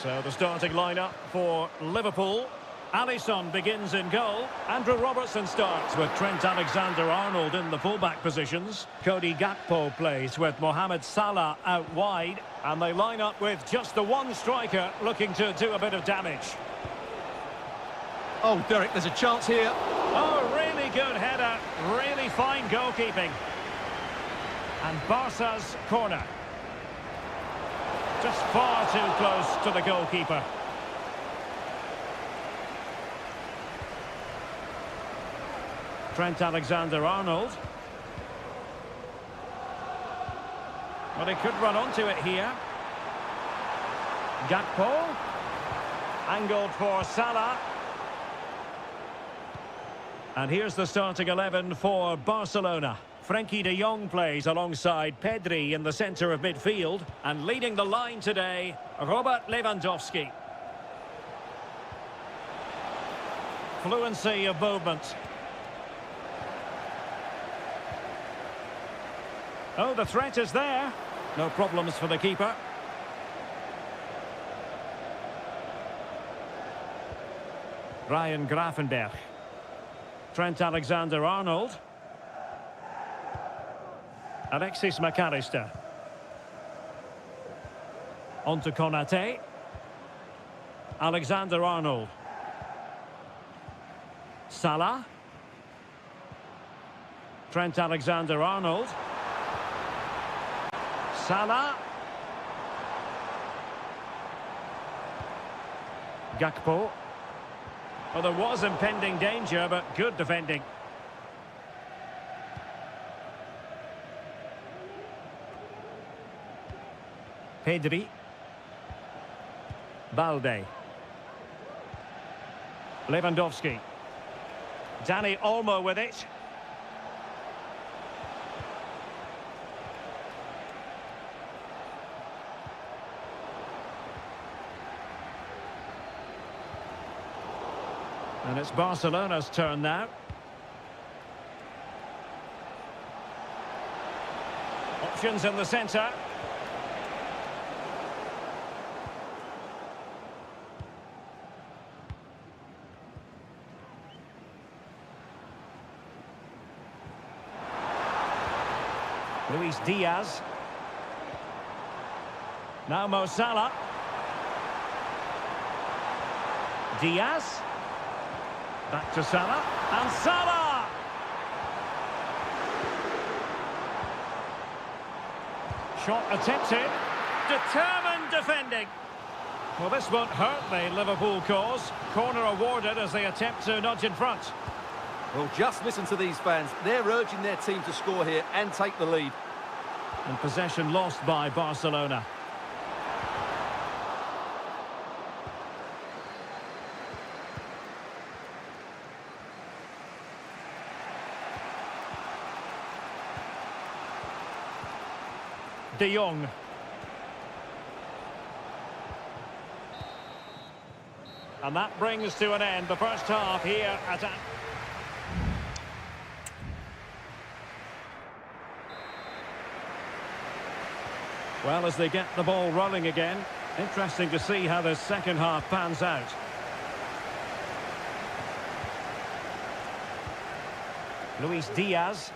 So the starting lineup for Liverpool. Alisson begins in goal. Andrew Robertson starts with Trent Alexander-Arnold in the fullback positions. Cody Gakpo plays with Mohamed Salah out wide. And they line up with just the one striker looking to do a bit of damage. Oh, Derek, there's a chance here. Oh, really good header. Really fine goalkeeping. And Barca's corner. Just far too close to the goalkeeper. Trent Alexander-Arnold. Well, he could run onto it here. Gakpo. Angled for Salah. And here's the starting 11 for Barcelona. Frenkie de Jong plays alongside Pedri in the centre of midfield. And leading the line today, Robert Lewandowski. Fluency of movement. Oh, the threat is there. No problems for the keeper. Ryan Gravenberch. Trent Alexander-Arnold. Alexis McAllister. On to Konate. Alexander-Arnold. Salah. Trent Alexander-Arnold. Salah. Gakpo. Well, there was impending danger, but good defending. Pedri. Balde. Lewandowski. Dani Olmo with it. And it's Barcelona's turn now. options in the centre. Luis Diaz. Now Mo Salah. Diaz. Back to Salah. And Salah! Shot attempted. Determined defending. Well, this won't hurt the Liverpool cause. Corner awarded as they attempt to nudge in front. Well, just listen to these fans. They're urging their team to score here and take the lead. And possession lost by Barcelona. De Jong. And that brings to an end the first half here at... Well, as they get the ball rolling again, interesting to see how the second half pans out. Luis Diaz.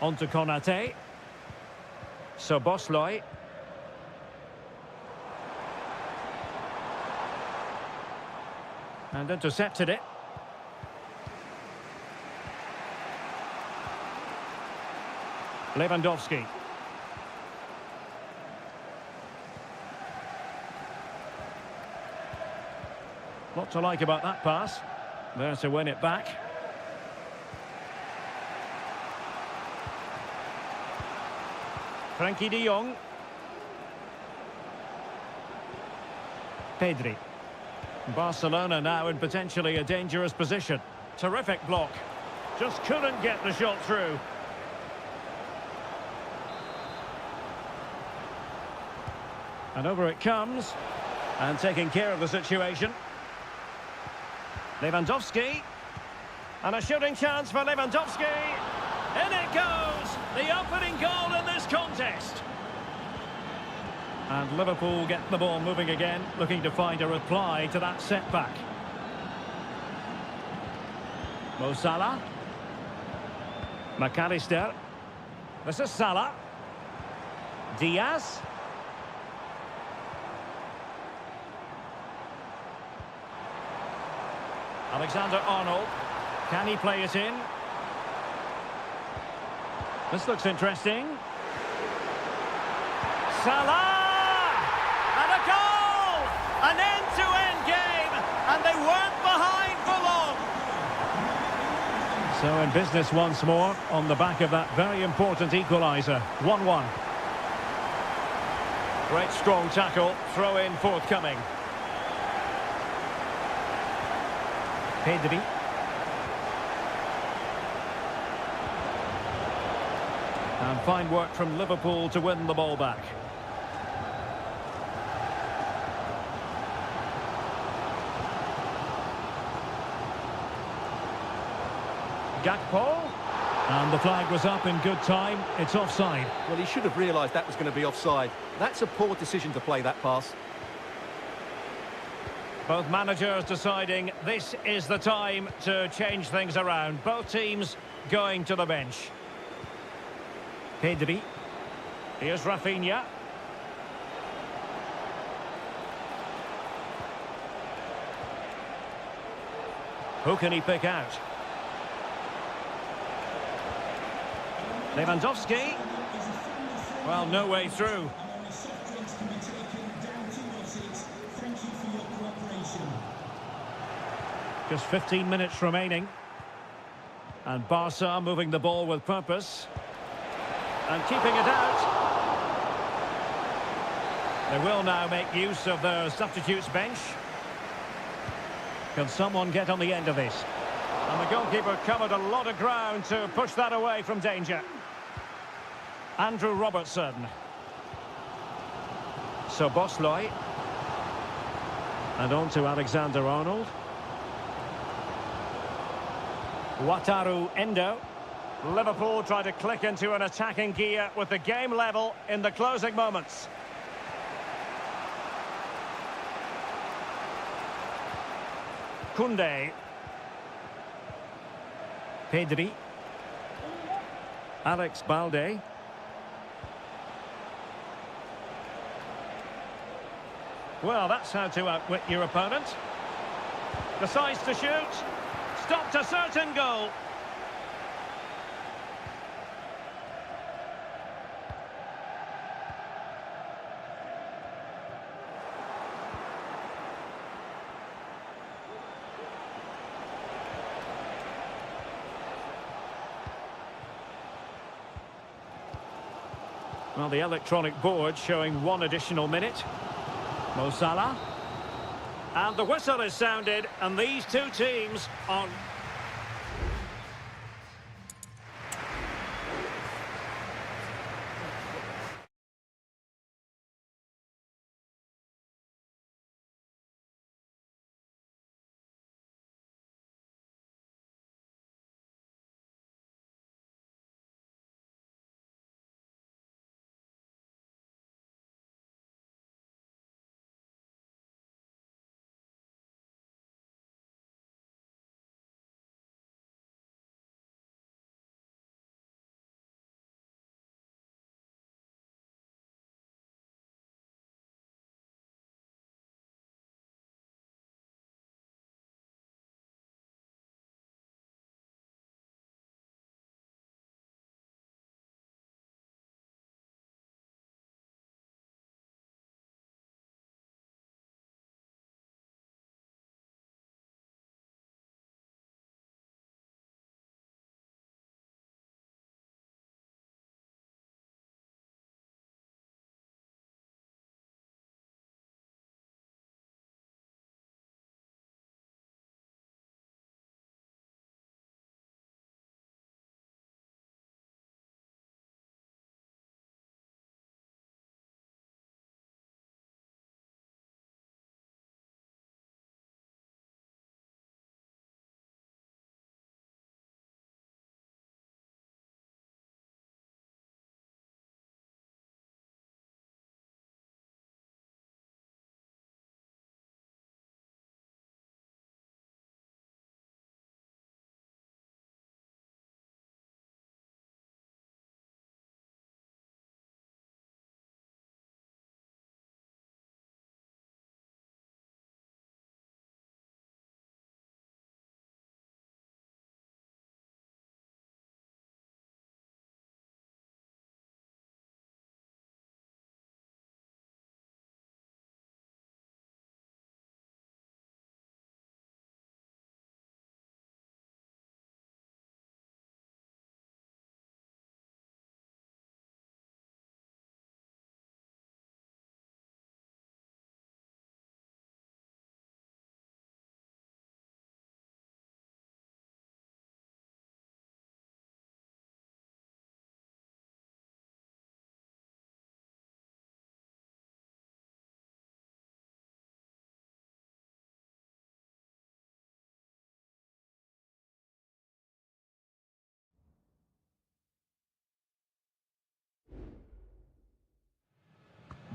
On to Konate. Szoboszlai. And intercepted it. Lewandowski. What to like about that pass. There to win it back. Frankie de Jong. Pedri. Barcelona now in potentially a dangerous position. Terrific block. Just couldn't get the shot through. And over it comes. And taking care of the situation. Lewandowski. And a shooting chance for Lewandowski. In it goes! The opening goal in this contest. And Liverpool get the ball moving again, looking to find a reply to that setback. Mo Salah. McAllister. This is Salah. Diaz. Alexander-Arnold. Can he play it in? This looks interesting. Salah! And a goal! An end-to-end game, and they weren't behind for long. So in business once more, on the back of that very important equaliser. 1-1. Great strong tackle, throw-in forthcoming. Pedri. And fine work from Liverpool to win the ball back. Gakpo. And the flag was up in good time. It's offside. Well, he should have realised that was going to be offside. That's a poor decision to play that pass. Both managers deciding this is the time to change things around. Both teams going to the bench. Pedri. Here's Rafinha. Who can he pick out? Lewandowski. Well, no way through. Just 15 minutes remaining. And Barca moving the ball with purpose. And keeping it out. They will now make use of their substitutes bench. Can someone get on the end of this? And the goalkeeper covered a lot of ground to push that away from danger. Andrew Robertson. Szoboszlai. And on to Alexander-Arnold. Wataru Endo. Liverpool try to click into an attacking gear with the game level in the closing moments. Koundé. Pedri. Alex Balde. Well, that's how to outwit your opponent. Decides to shoot. Stopped a certain goal. Well, the electronic board showing one additional minute. Mo Salah. And the whistle is sounded, and these two teams are...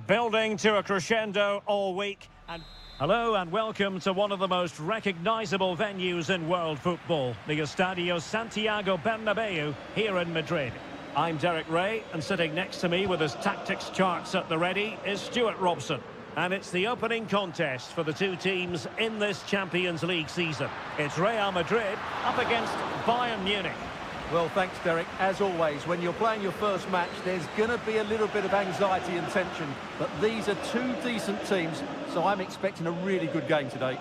Building to a crescendo all week. And hello and welcome to one of the most recognisable venues in world football, the Estadio Santiago Bernabeu here in Madrid. I'm Derek Ray, and sitting next to me with his tactics charts at the ready is Stuart Robson. And it's the opening contest for the two teams in this Champions League season. It's Real Madrid up against Bayern Munich. Well, thanks, Derek. As always, when you're playing your first match, there's going to be a little bit of anxiety and tension. But these are two decent teams, so I'm expecting a really good game today.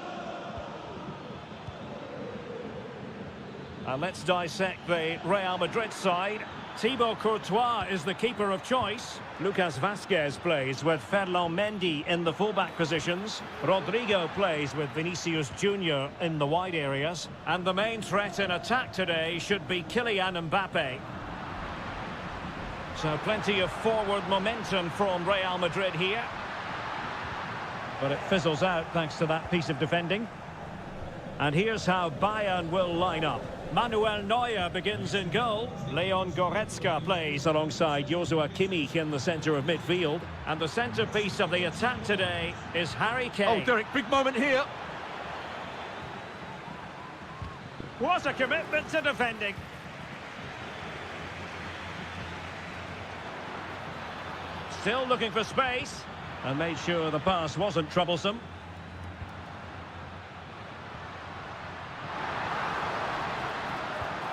And let's dissect the Real Madrid side. Thibaut Courtois is the keeper of choice. Lucas Vazquez plays with Ferland Mendy in the fullback positions. Rodrigo plays with Vinicius Junior in the wide areas. And the main threat in attack today should be Kylian Mbappe. So plenty of forward momentum from Real Madrid here. But it fizzles out thanks to that piece of defending. And here's how Bayern will line up. Manuel Neuer begins in goal. Leon Goretzka plays alongside Joshua Kimmich in the centre of midfield. And the centrepiece of the attack today is Harry Kane. Oh, Derek, big moment here. What a commitment to defending. Still looking for space. And made sure the pass wasn't troublesome.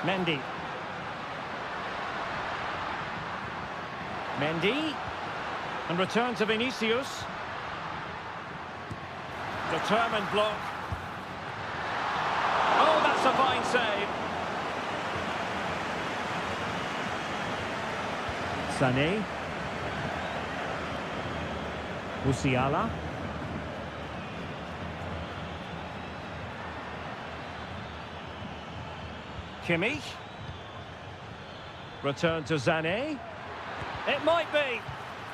Mendy. And return to Vinicius. Determined block. Oh, that's a fine save. Sané. Musiala. Kimmich. Return to Sané. It might be.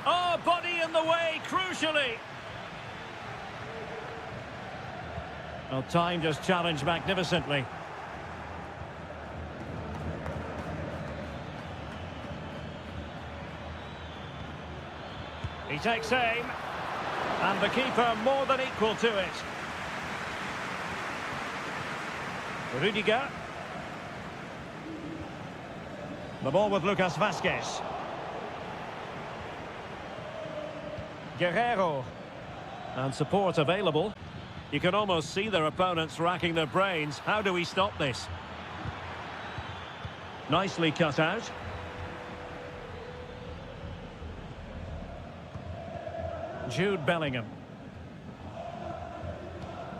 Oh, body in the way, crucially. Well, time just challenged magnificently. He takes aim. And the keeper more than equal to it. Rudiger. The ball with Lucas Vazquez. Guerrero. And support available. You can almost see their opponents racking their brains. How do we stop this? Nicely cut out. Jude Bellingham.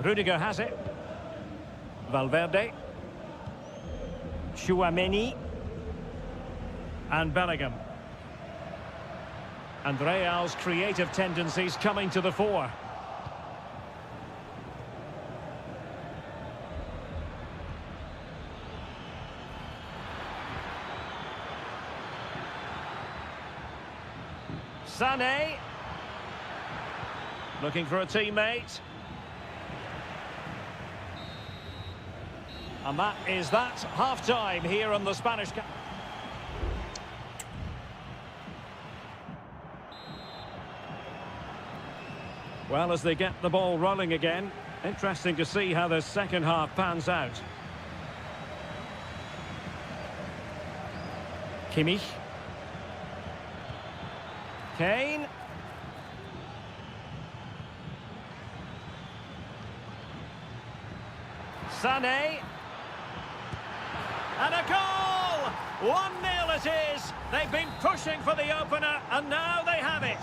Rudiger has it. Valverde. Tchouaméni. And Bellingham. And Real's creative tendencies coming to the fore. Sané. Looking for a teammate. And that is that. Half-time here on the Spanish... Well, as they get the ball rolling again, interesting to see how the second half pans out. Kimmich. Kane. Sané. And a goal! 1-0 it is. They've been pushing for the opener, and now they have it.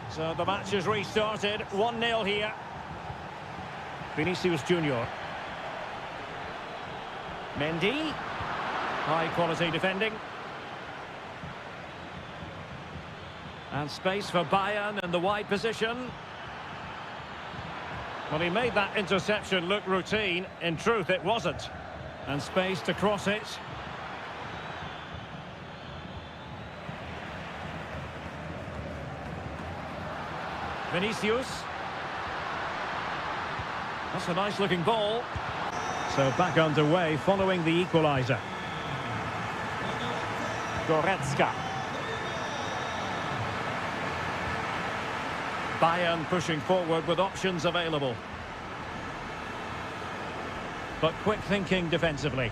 So the match has restarted. 1-0 here. Vinicius Junior. Mendy. High quality defending. And space for Bayern in the wide position. Well, he made that interception look routine. In truth, it wasn't. And space to cross it. Vinicius. That's a nice looking ball. So back underway following the equaliser. Goretzka. Bayern pushing forward with options available. But quick thinking defensively.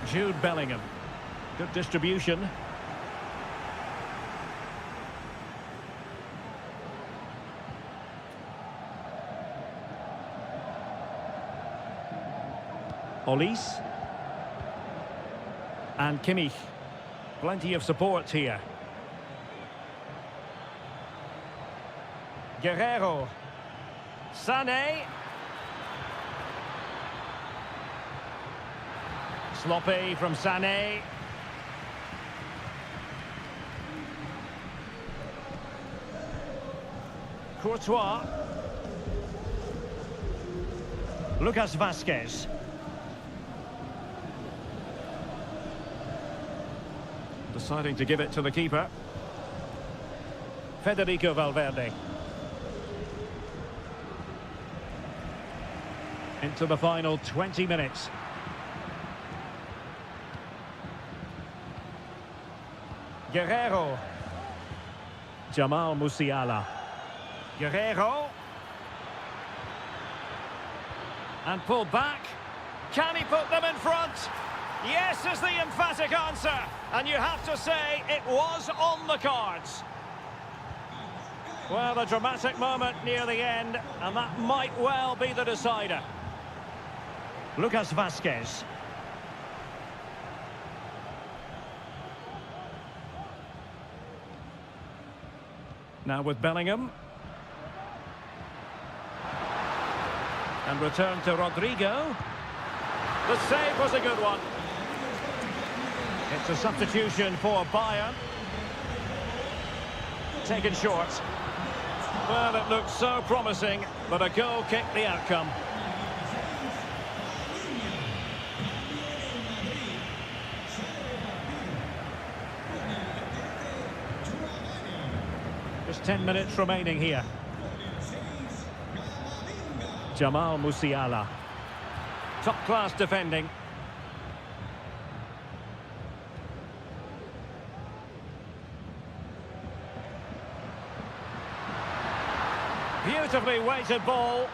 Jude Bellingham. Good distribution. Olise. And Kimmich. Plenty of support here. Guerrero. Sané. Sloppy from Sané. Courtois. Lucas Vazquez. Deciding to give it to the keeper. Federico Valverde. into the final 20 minutes. Guerrero. Jamal Musiala. Guerrero. And pulled back. Can he put them in front? Yes is the emphatic answer. And you have to say it was on the cards. Well, a dramatic moment near the end, and that might well be the decider. Lucas Vazquez. Now with Bellingham. And return to Rodrigo. The save was a good one. It's a substitution for Bayern. Taken short. Well, it looked so promising, but a goal kicked the outcome. Just 10 minutes remaining here. Jamal Musiala. Top-class defending. Beautifully weighted ball.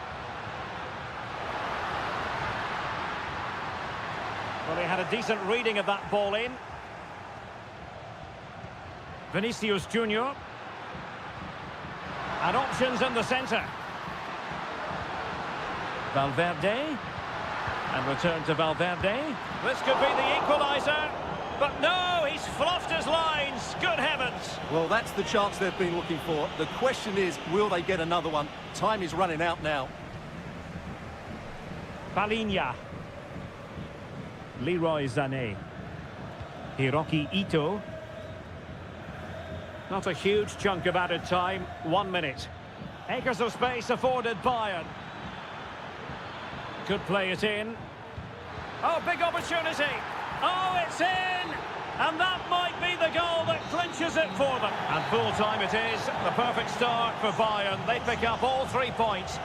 Well, he had a decent reading of that ball in. Vinicius Junior. And options in the centre. Valverde. And return to Valverde. This could be the equaliser. But no, he's fluffed his lines. Good heavens. Well, that's the chance they've been looking for. The question is, will they get another one? Time is running out now. Palinha. Leroy Sané. Hiroki Ito. Not a huge chunk of added time. 1 minute. Acres of space afforded Bayern. Could play it in. Oh, big opportunity. Oh, it's in! And that might be the goal that clinches it for them. And full time it is. The perfect start for Bayern. They pick up all 3 points.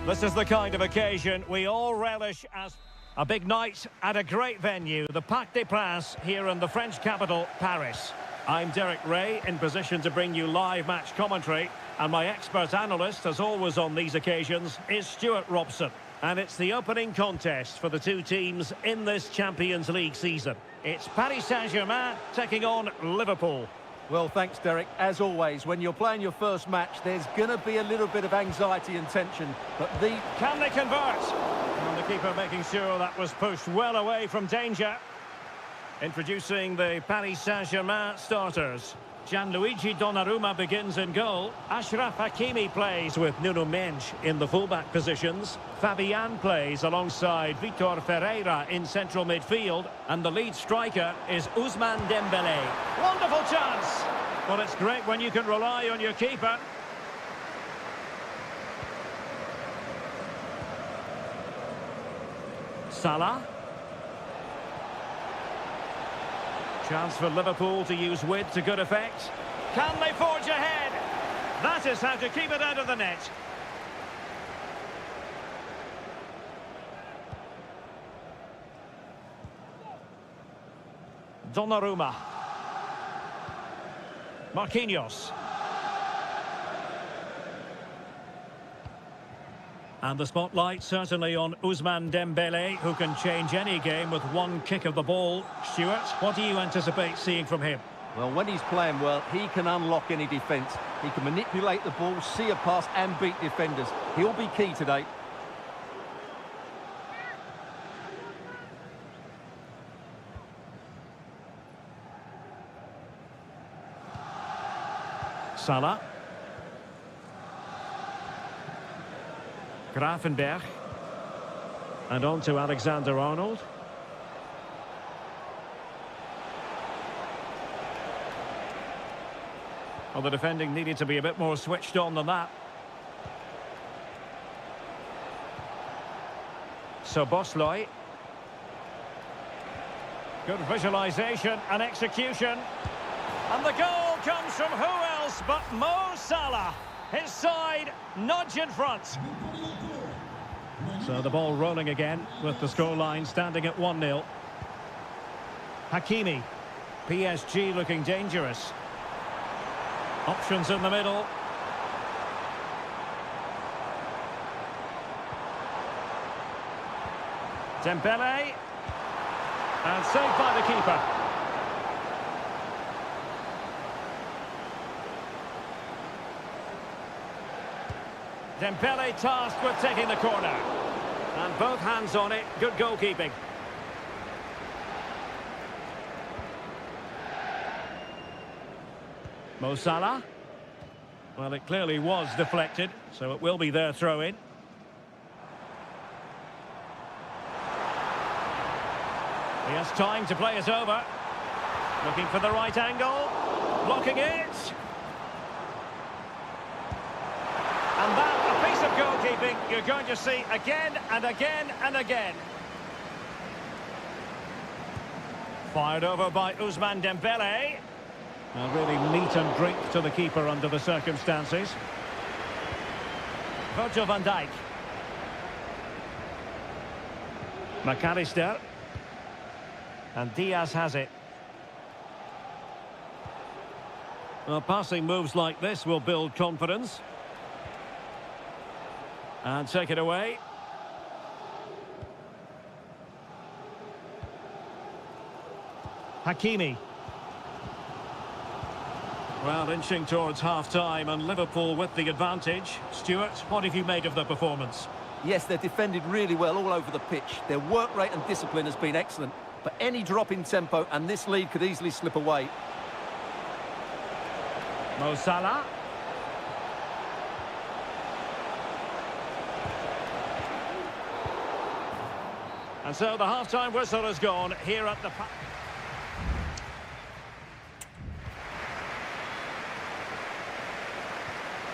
This is the kind of occasion we all relish as a big night at a great venue, the Parc des Princes here in the French capital, Paris. I'm Derek Ray, in position to bring you live match commentary, and my expert analyst, as always on these occasions, is Stuart Robson. And it's the opening contest for the two teams in this Champions League season. It's Paris Saint-Germain taking on Liverpool. Well, thanks, Derek. As always, when you're playing your first match, there's going to be a little bit of anxiety and tension. But Can they convert? And the keeper making sure that was pushed well away from danger. Introducing the Paris Saint-Germain starters. Gianluigi Donnarumma begins in goal. Achraf Hakimi plays with Nuno Mendes in the fullback positions. Fabian plays alongside Vitor Ferreira in central midfield. And the lead striker is Ousmane Dembélé. Wonderful chance! Well, it's great when you can rely on your keeper. Salah. Chance for Liverpool to use width to good effect. Can they forge ahead? That is how to keep it out of the net. Donnarumma. Marquinhos. And the spotlight certainly on Ousmane Dembélé, who can change any game with one kick of the ball. Stuart, what do you anticipate seeing from him? Well, when he's playing well, he can unlock any defence. He can manipulate the ball, see a pass and beat defenders. He'll be key today. Salah. Gravenberch. And on to Alexander-Arnold. Well, the defending needed to be a bit more switched on than that. So Bosloy. Good visualisation and execution. And the goal comes from who else but Mo Salah. His side nudge in front. So the ball rolling again with the scoreline standing at 1-0. Hakimi. PSG looking dangerous. Options in the middle. Dembélé. And saved by the keeper. Dembélé tasked with taking the corner. And both hands on it. Good goalkeeping. Mo Salah. Well, it clearly was deflected, so it will be their throw-in. He has time to play it over. Looking for the right angle. Blocking it. And that, a piece of goalkeeping you're going to see again and again and again. Fired over by Ousmane Dembélé. A really meat and drink to the keeper under the circumstances. Virgil van Dijk. McAllister. And Diaz has it. Well, passing moves like this will build confidence. And take it away. Hakimi. Well, inching towards half-time and Liverpool with the advantage. Stuart, what have you made of the performance? Yes, they're defended really well all over the pitch. Their work rate and discipline has been excellent. But any drop in tempo and this lead could easily slip away. Mo Salah. And so the half-time whistle has gone here at the...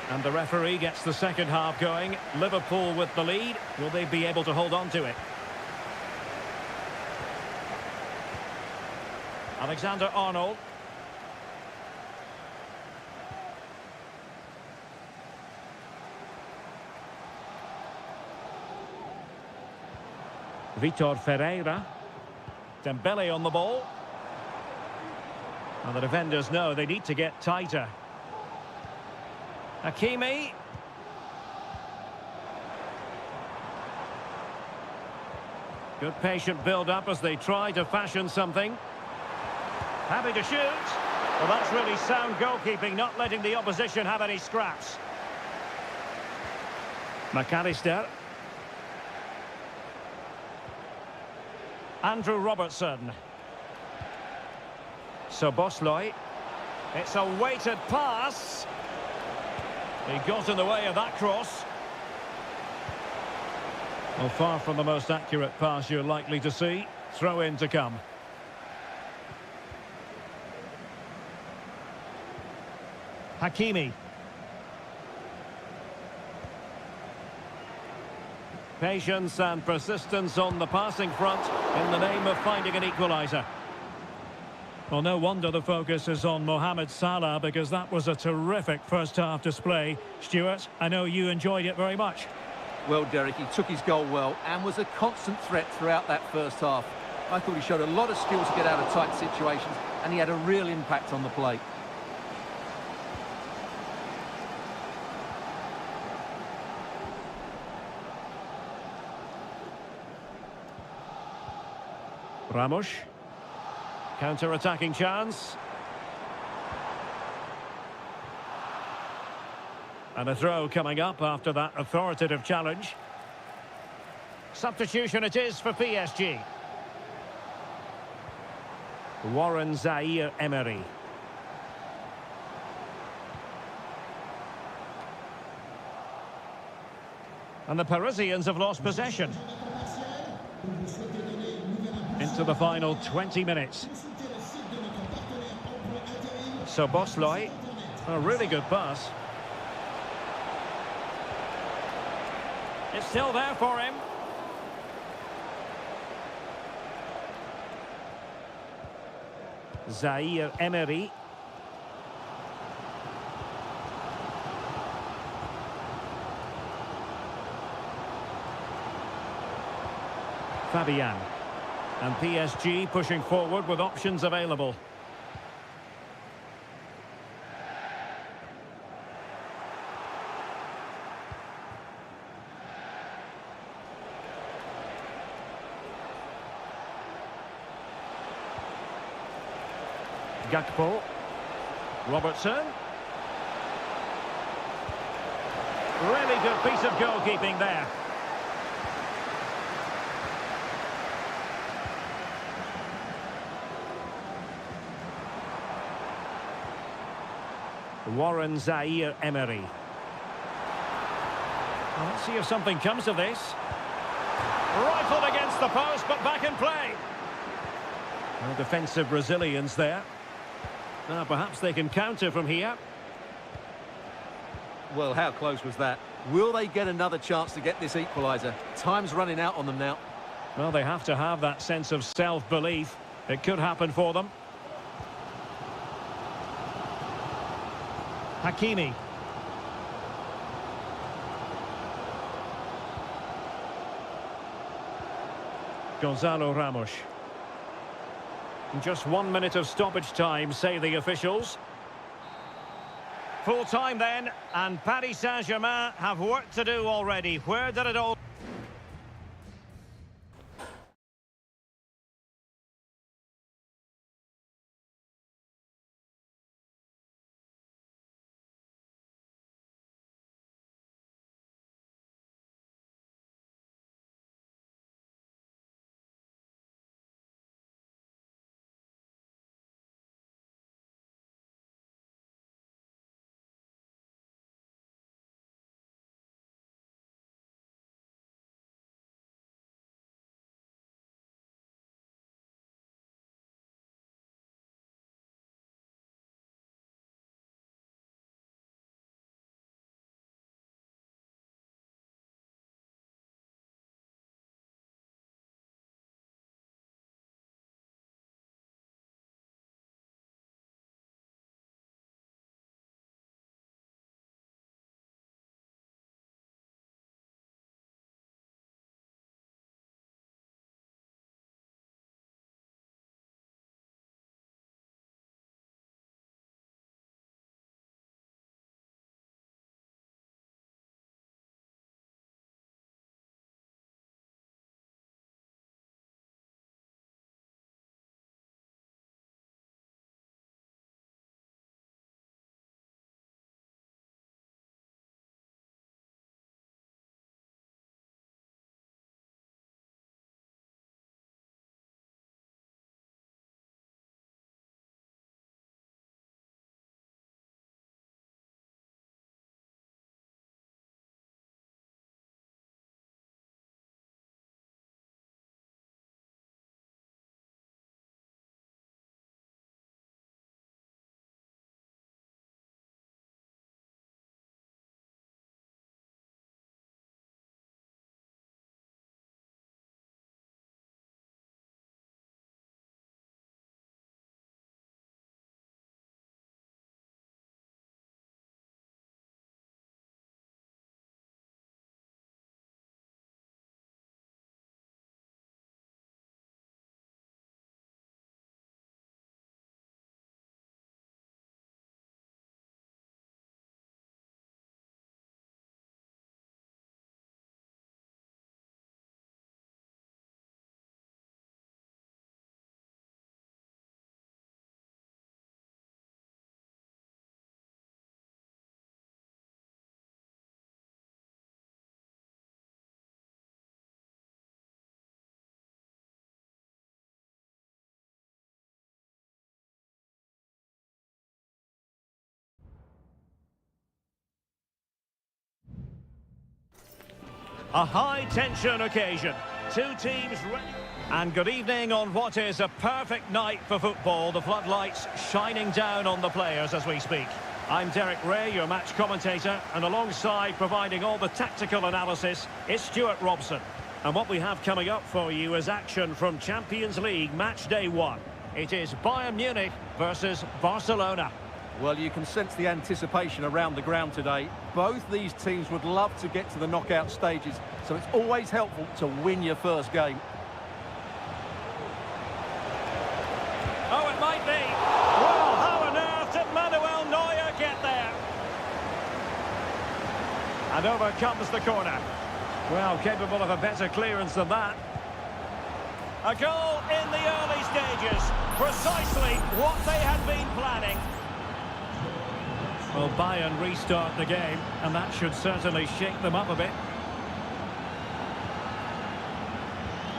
And the referee gets the second half going. Liverpool with the lead. Will they be able to hold on to it? Alexander-Arnold. Vitor Ferreira. Dembele on the ball. And the defenders know they need to get tighter. Hakimi. Good patient build-up as they try to fashion something. Happy to shoot. Well, that's really sound goalkeeping, not letting the opposition have any scraps. McAllister. Andrew Robertson. Szoboszlai. It's a weighted pass. He got in the way of that cross. Well, far from the most accurate pass you're likely to see. Throw in to come. Hakimi. Patience and persistence on the passing front in the name of finding an equaliser. Well, no wonder the focus is on Mohamed Salah, because that was a terrific first-half display. Stuart, I know you enjoyed it very much. Well, Derek, he took his goal well and was a constant threat throughout that first half. I thought he showed a lot of skill to get out of tight situations, and he had a real impact on the plate. Ramos. Counter-attacking chance. And a throw coming up after that authoritative challenge. Substitution it is for PSG. Warren Zaire-Emery. And the Parisians have lost possession. Into the final 20 minutes. Szoboszlai. A really good pass. It's still there for him. Zaire-Emery. Fabian. And PSG pushing forward with options available. Gakpo. Robertson. Really good piece of goalkeeping there. Warren Zaire-Emery. Well, let's see if something comes of this. Rifled against the post, but back in play. No defensive resilience there. Now perhaps they can counter from here. Well, how close was that? Will they get another chance to get this equaliser? Time's running out on them now. Well, they have to have that sense of self-belief. It could happen for them. Hakimi. Gonzalo Ramos. Just 1 minute of stoppage time, say the officials. Full time then, and Paris Saint-Germain have work to do already. Where did it all... A high-tension occasion. Two teams ready. And good evening on what is a perfect night for football. The floodlights shining down on the players as we speak. I'm Derek Ray, your match commentator, and alongside providing all the tactical analysis is Stuart Robson. And what we have coming up for you is action from Champions League match day 1. It is Bayern Munich versus Barcelona. Well, you can sense the anticipation around the ground today. Both these teams would love to get to the knockout stages, so it's always helpful to win your first game. Oh, it might be. Well, how on earth did Manuel Neuer get there? And over comes the corner. Well, capable of a better clearance than that. A goal in the early stages. Precisely what they had been planning. Well, Bayern restart the game, and that should certainly shake them up a bit.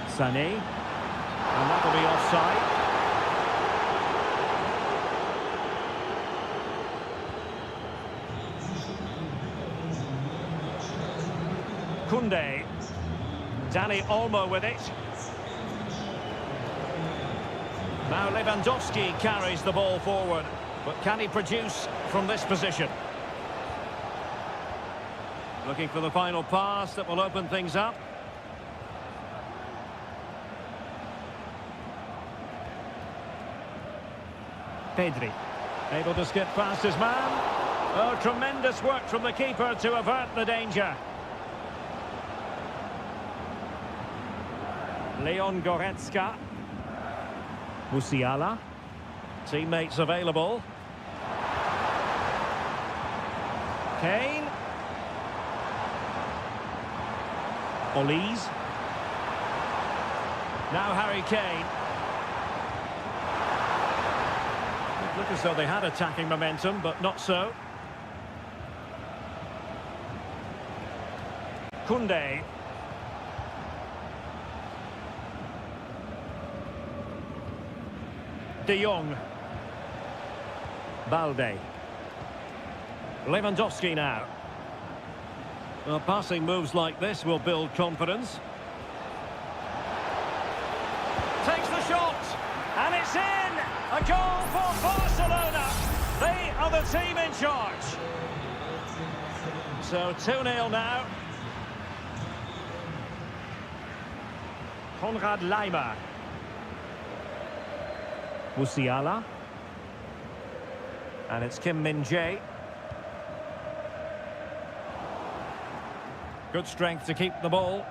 Sané. And that'll be offside. Koundé. Danny Olmo with it. Now Lewandowski carries the ball forward. But can he produce from this position? Looking for the final pass that will open things up. Pedri, able to skip past his man. Oh, tremendous work from the keeper to avert the danger. Leon Goretzka. Musiala. Teammates available. Kane. Olise. Now Harry Kane. It looked as though they had attacking momentum, but not so. Koundé. De Jong. Balde. Lewandowski now. Well, passing moves like this will build confidence. Takes the shot, and it's in! A goal for Barcelona! They are the team in charge. So 2-0 now. Konrad Laimer. Musiala. And it's Kim Min-jae. Good strength to keep the ball.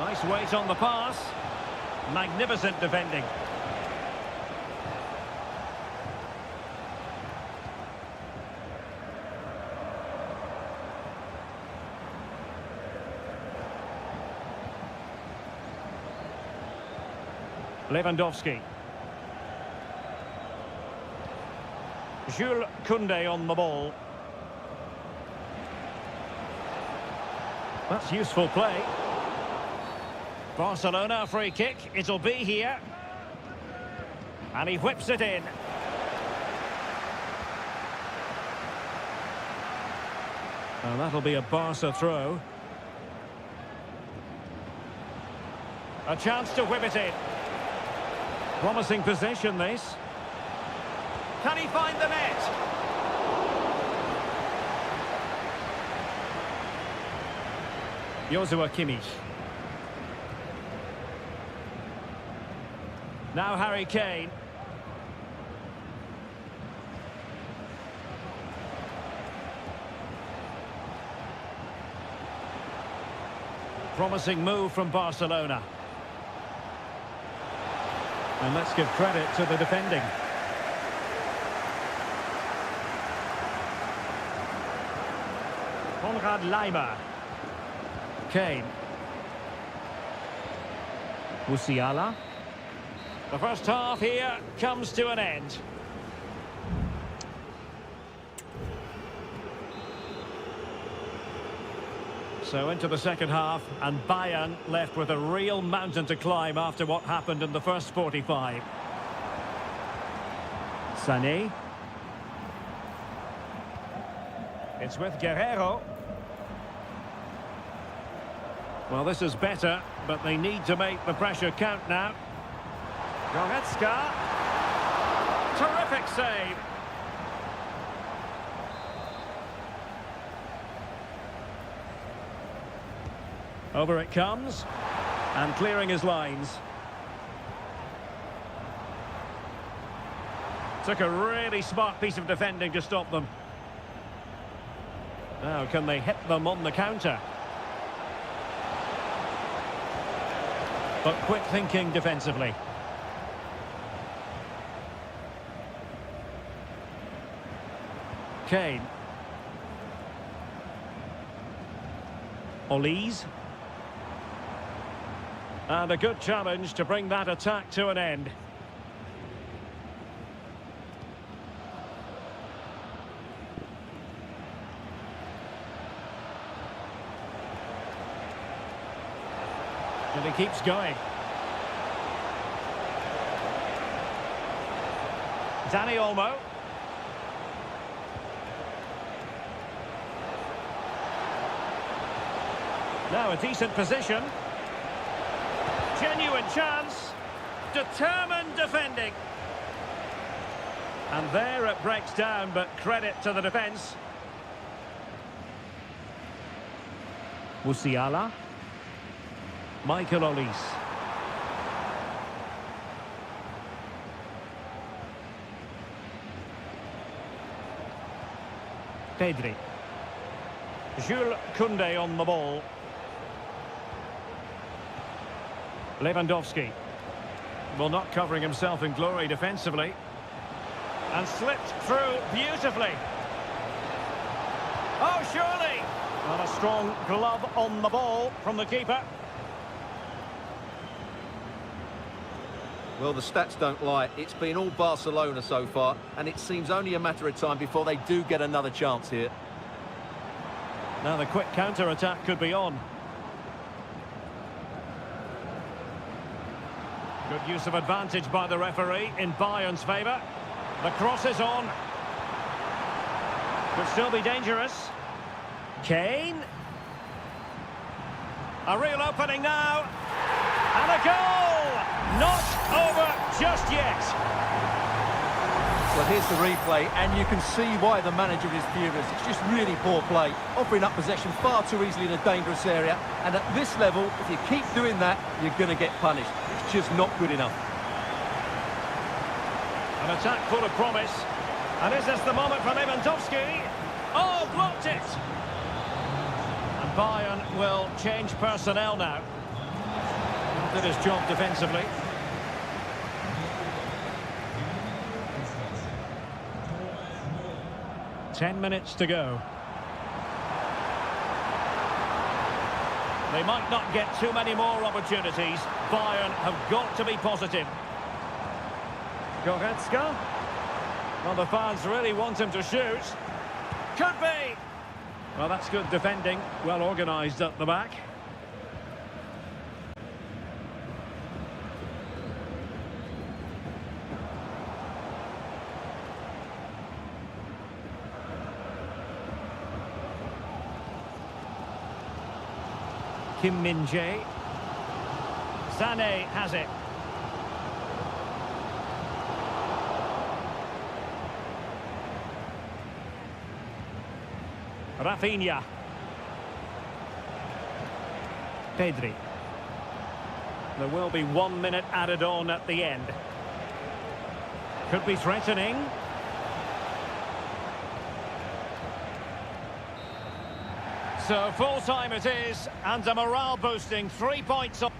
Nice weight on the pass. Magnificent defending. Lewandowski. Jules Koundé on the ball. That's useful play. Barcelona free kick. It'll be here. And he whips it in. And that'll be a Barca throw. A chance to whip it in. Promising possession, this. Can he find the net? Joshua Kimmich. Now Harry Kane. Promising move from Barcelona. And let's give credit to the defending. Konrad Laimer. Kane. Musiala. The first half here comes to an end. So into the second half, and Bayern left with a real mountain to climb after what happened in the first 45. Sané. It's with Guerrero. Well, this is better, but they need to make the pressure count now. Goretzka. Terrific save. Over it comes. And clearing his lines. Took a really smart piece of defending to stop them. Now, can they hit them on the counter? But quick thinking defensively. Kane. Olise. And a good challenge to bring that attack to an end. And he keeps going. Dani Olmo. Now a decent position. Genuine chance. Determined defending. And there it breaks down, but credit to the defence. Musiala. Michael Olise. Pedri. Jules Koundé on the ball. Lewandowski. Well, not covering himself in glory defensively. And slipped through beautifully. Oh, surely! Well, a strong glove on the ball from the keeper. Well, the stats don't lie. It's been all Barcelona so far, and it seems only a matter of time before they do get another chance here. Now the quick counter-attack could be on. Good use of advantage by the referee in Bayern's favour. The cross is on. Could still be dangerous. Kane. A real opening now. And a goal! Not over just yet. Well, here's the replay, and you can see why the manager is furious. It's just really poor play, offering up possession far too easily in a dangerous area. And at this level, if you keep doing that, you're going to get punished. It's just not good enough. An attack full of promise. And is this the moment for Lewandowski? Oh, blocked it! And Bayern will change personnel now. Did his job defensively. Ten minutes to go. They might not get too many more opportunities. Bayern have got to be positive. Goretzka. Well, the fans really want him to shoot. Could be. Well, that's good defending. Well organised at the back. Kim Min-jae. Sané has it. Rafinha. Pedri. There will be 1 minute added on at the end. Could be threatening. So full time it is, and a morale boosting 3 points on.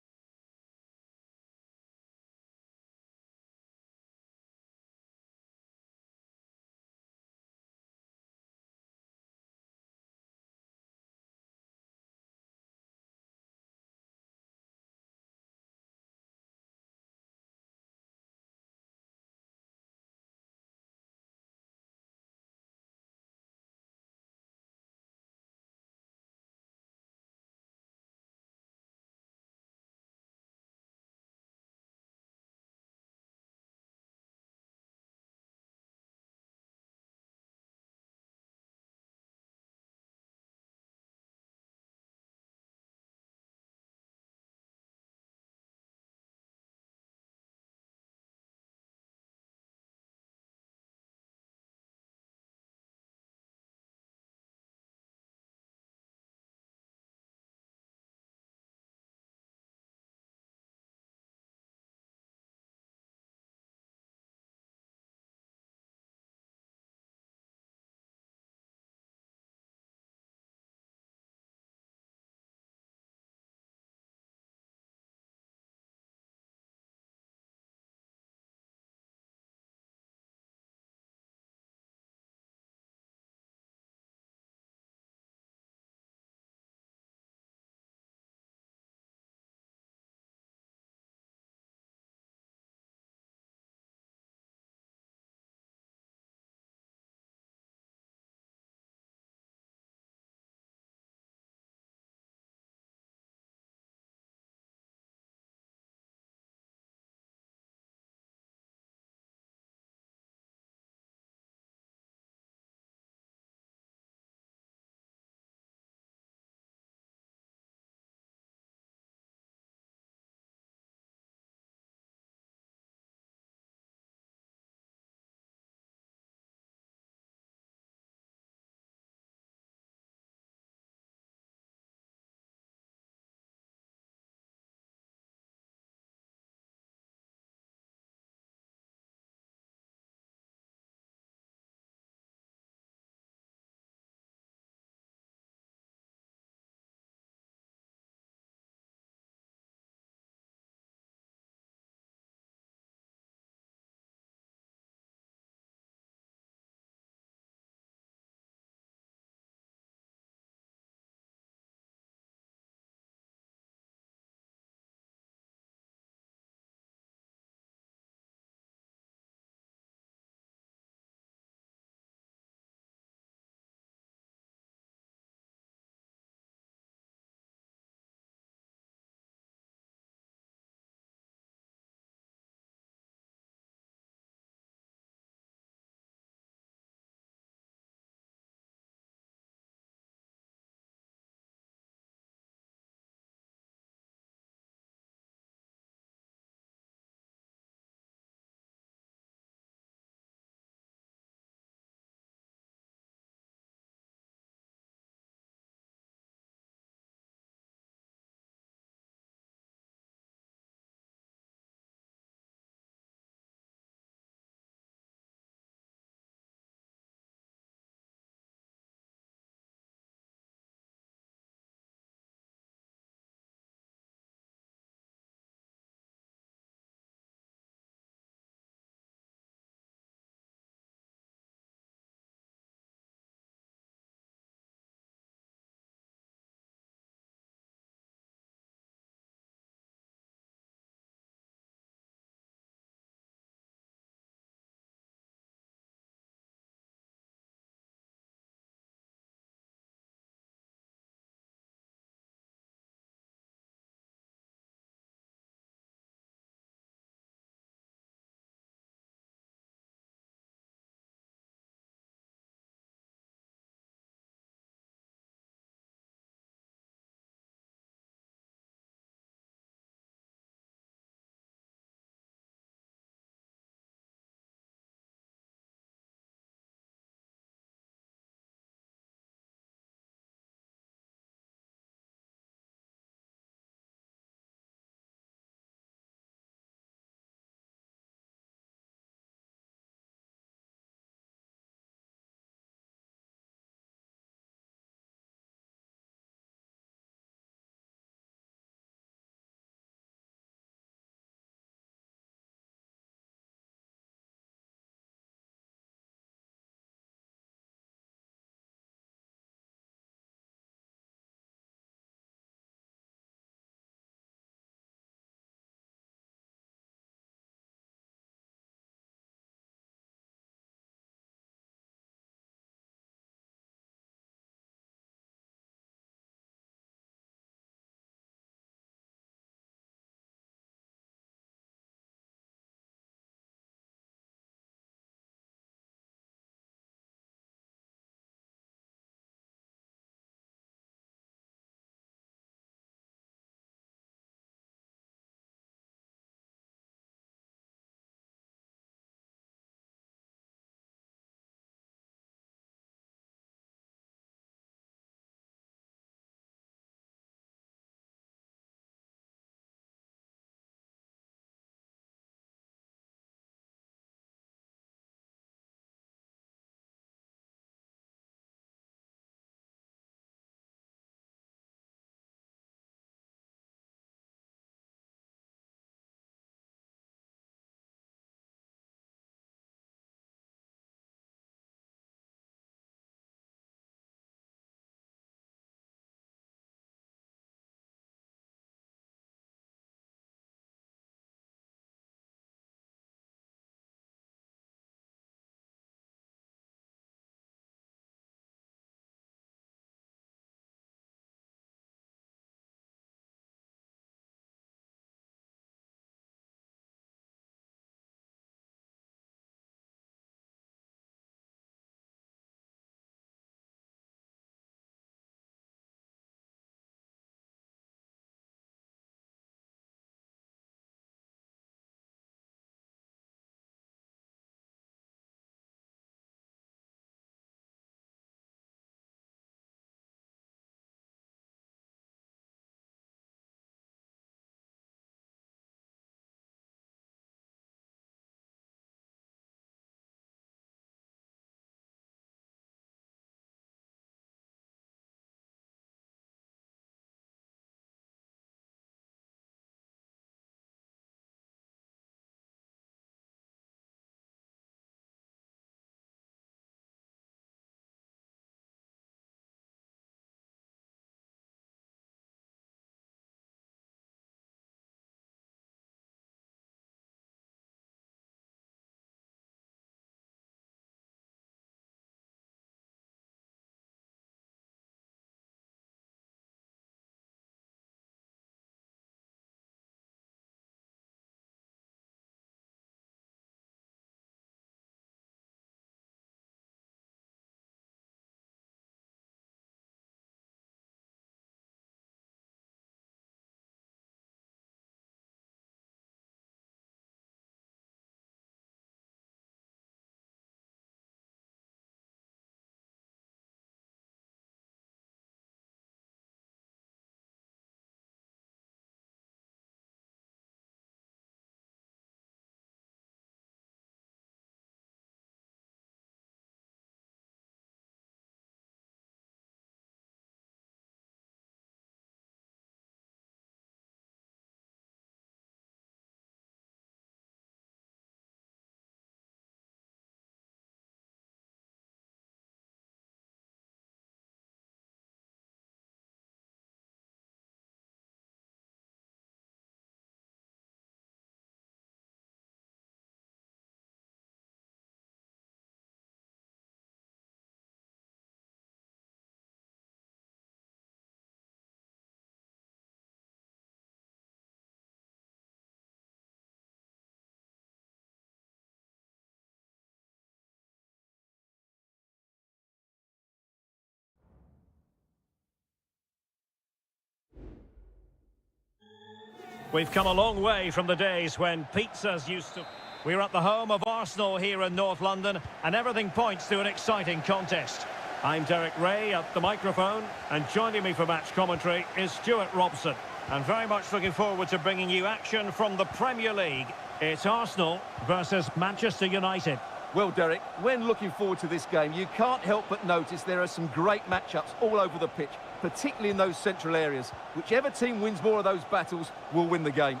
We've come a long way from the days when pizzas used to... We're at the home of Arsenal here in North London, and everything points to an exciting contest. I'm Derek Ray at the microphone, and joining me for match commentary is Stuart Robson. And very much looking forward to bringing you action from the Premier League. It's Arsenal versus Manchester United. Well, Derek, when looking forward to this game, you can't help but notice there are some great matchups all over the pitch, particularly in those central areas. Whichever team wins more of those battles will win the game.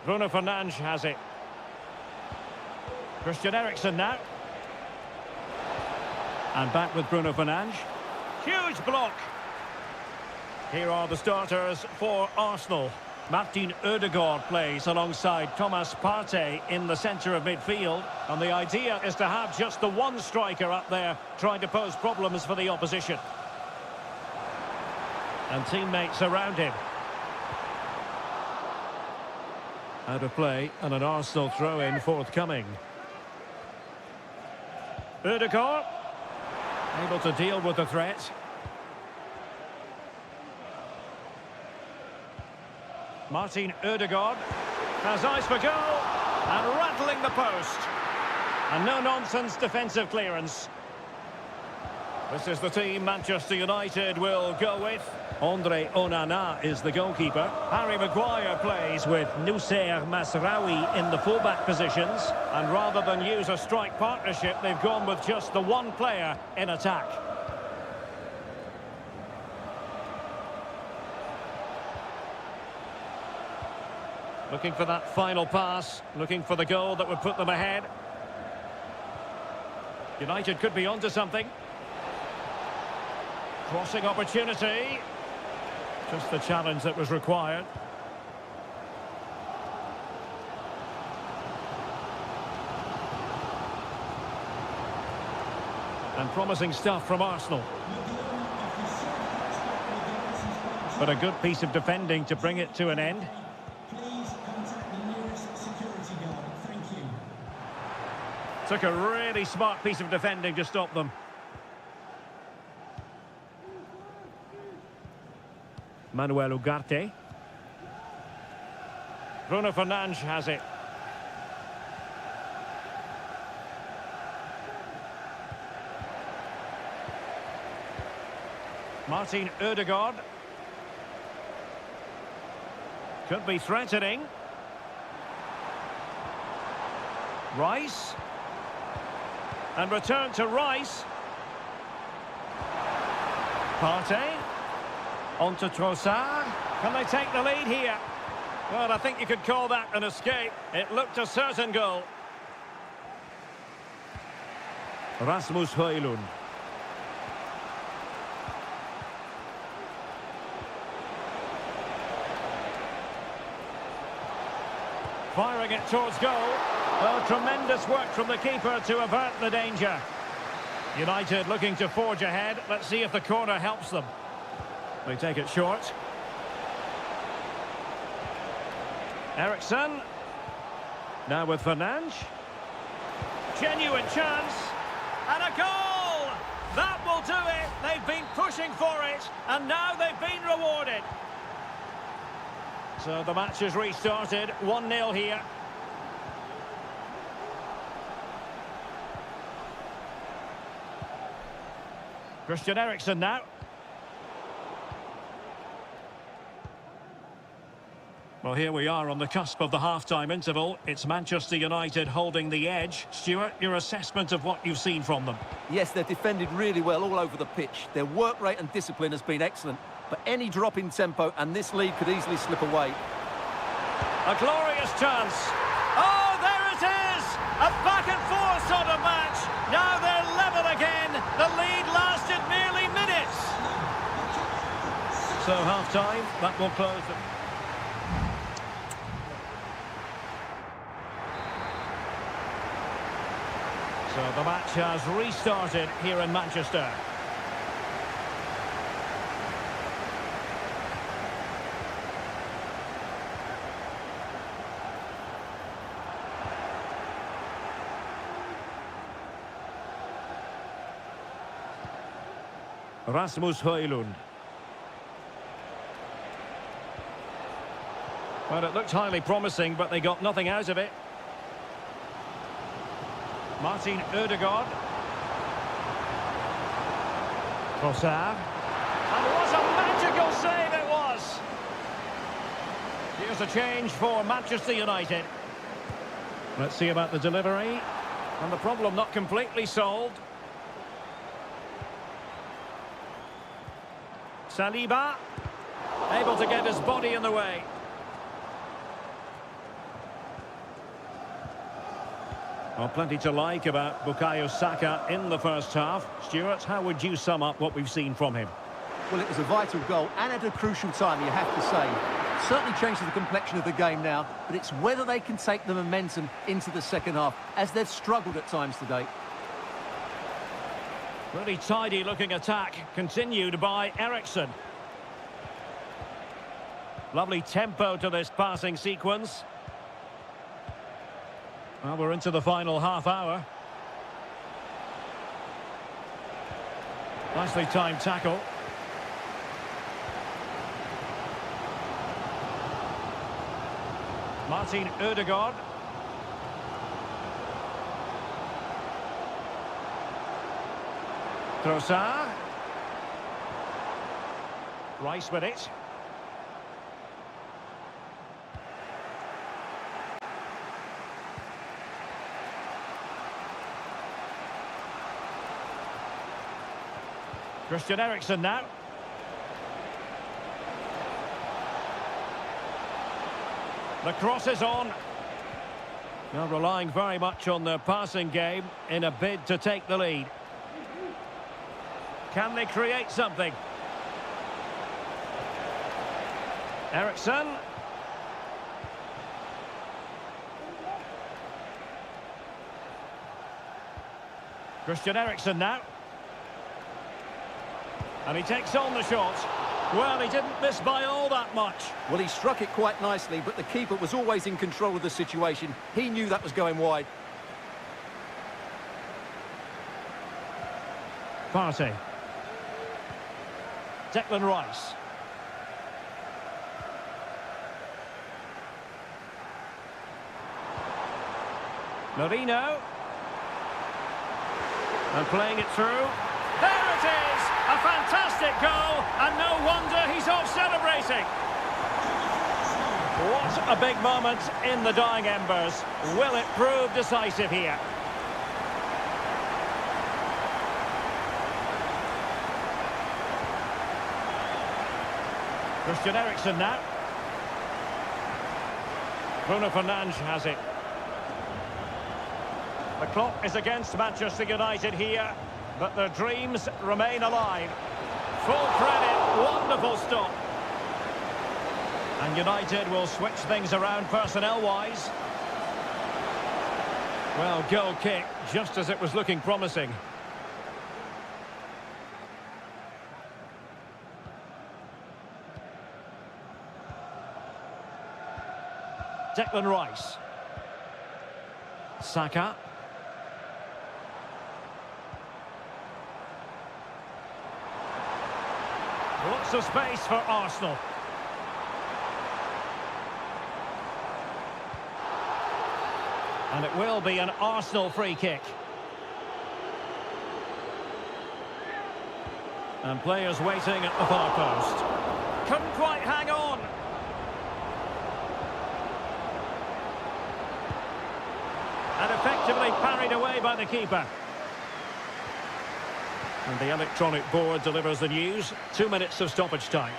Bruno Fernandes has it. Christian Eriksen now. And back with Bruno Fernandes. Huge block. Here are the starters for Arsenal. Martin Ødegaard plays alongside Thomas Partey in the centre of midfield. And the idea is to have just the one striker up there trying to pose problems for the opposition. And teammates around him. Out of play, and an Arsenal throw-in forthcoming. Ødegaard, able to deal with the threat. Martin Ødegaard has eyes for goal, and rattling the post. And no-nonsense defensive clearance. This is the team Manchester United will go with. Andre Onana is the goalkeeper. Harry Maguire plays with Noussair Masraoui in the fullback positions. And rather than use a strike partnership, they've gone with just the one player in attack. Looking for that final pass, looking for the goal that would put them ahead. United could be onto something. Crossing opportunity. Just the challenge that was required. And promising stuff from Arsenal. But a good piece of defending to bring it to an end. Took a really smart piece of defending to stop them. Manuel Ugarte. Bruno Fernandes has it. Martin Ødegaard. Could be threatening. Rice. And return to Rice. Partey. On to Trossard. Can they take the lead here? Well, I think you could call that an escape. It looked a certain goal. Rasmus Højlund. Firing it towards goal. Well, tremendous work from the keeper to avert the danger. United looking to forge ahead. Let's see if the corner helps them. They take it short. Eriksen. Now with Fernandes. Genuine chance. And a goal! That will do it. They've been pushing for it. And now they've been rewarded. So the match is restarted. 1-0 here. Christian Eriksen now. Well, here we are on the cusp of the half-time interval. It's Manchester United holding the edge. Stuart, your assessment of what you've seen from them? Yes, they've defended really well all over the pitch. Their work rate and discipline has been excellent. But any drop in tempo and this lead could easily slip away. A glorious chance. Oh, there it is! A back-and-forth sort of match. Now they're level again. The lead lasted merely minutes. So half-time, that will close the... So the match has restarted here in Manchester. Rasmus Højlund. Well, it looked highly promising, but they got nothing out of it. Martin Ødegaard. Trossard. And what a magical save it was! Here's a change for Manchester United. Let's see about the delivery. And the problem not completely solved. Saliba. Able to get his body in the way. Well, plenty to like about Bukayo Saka in the first half. Stuart, how would you sum up what we've seen from him? Well, it was a vital goal and at a crucial time, you have to say. Certainly changes the complexion of the game now, but it's whether they can take the momentum into the second half, as they've struggled at times today. Really tidy-looking attack, continued by Eriksen. Lovely tempo to this passing sequence. Well, we're into the final half hour. Nicely timed tackle. Martin Ødegaard. Trossard. Rice with it. Christian Eriksen now. The cross is on. Now relying very much on their passing game in a bid to take the lead. Can they create something? Eriksen. Christian Eriksen now. And he takes on the shot. Well, he didn't miss by all that much. Well, he struck it quite nicely, but the keeper was always in control of the situation. He knew that was going wide. Partey. Declan Rice. Marino. And playing it through. There it is! A fantastic goal, and no wonder he's off celebrating. What a big moment in the dying embers. Will it prove decisive here? Christian Eriksen now. Bruno Fernandes has it. The clock is against Manchester United here, but their dreams remain alive. Full credit, wonderful stop. And United will switch things around personnel-wise. Well, goal kick, just as it was looking promising. Declan Rice. Saka. Lots of space for Arsenal. And it will be an Arsenal free kick. And players waiting at the far post. Couldn't quite hang on. And effectively parried away by the keeper. And the electronic board delivers the news. 2 minutes of stoppage time.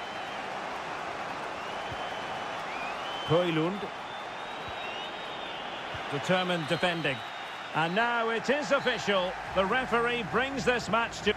Højlund. Determined defending. And now it is official. The referee brings this match to...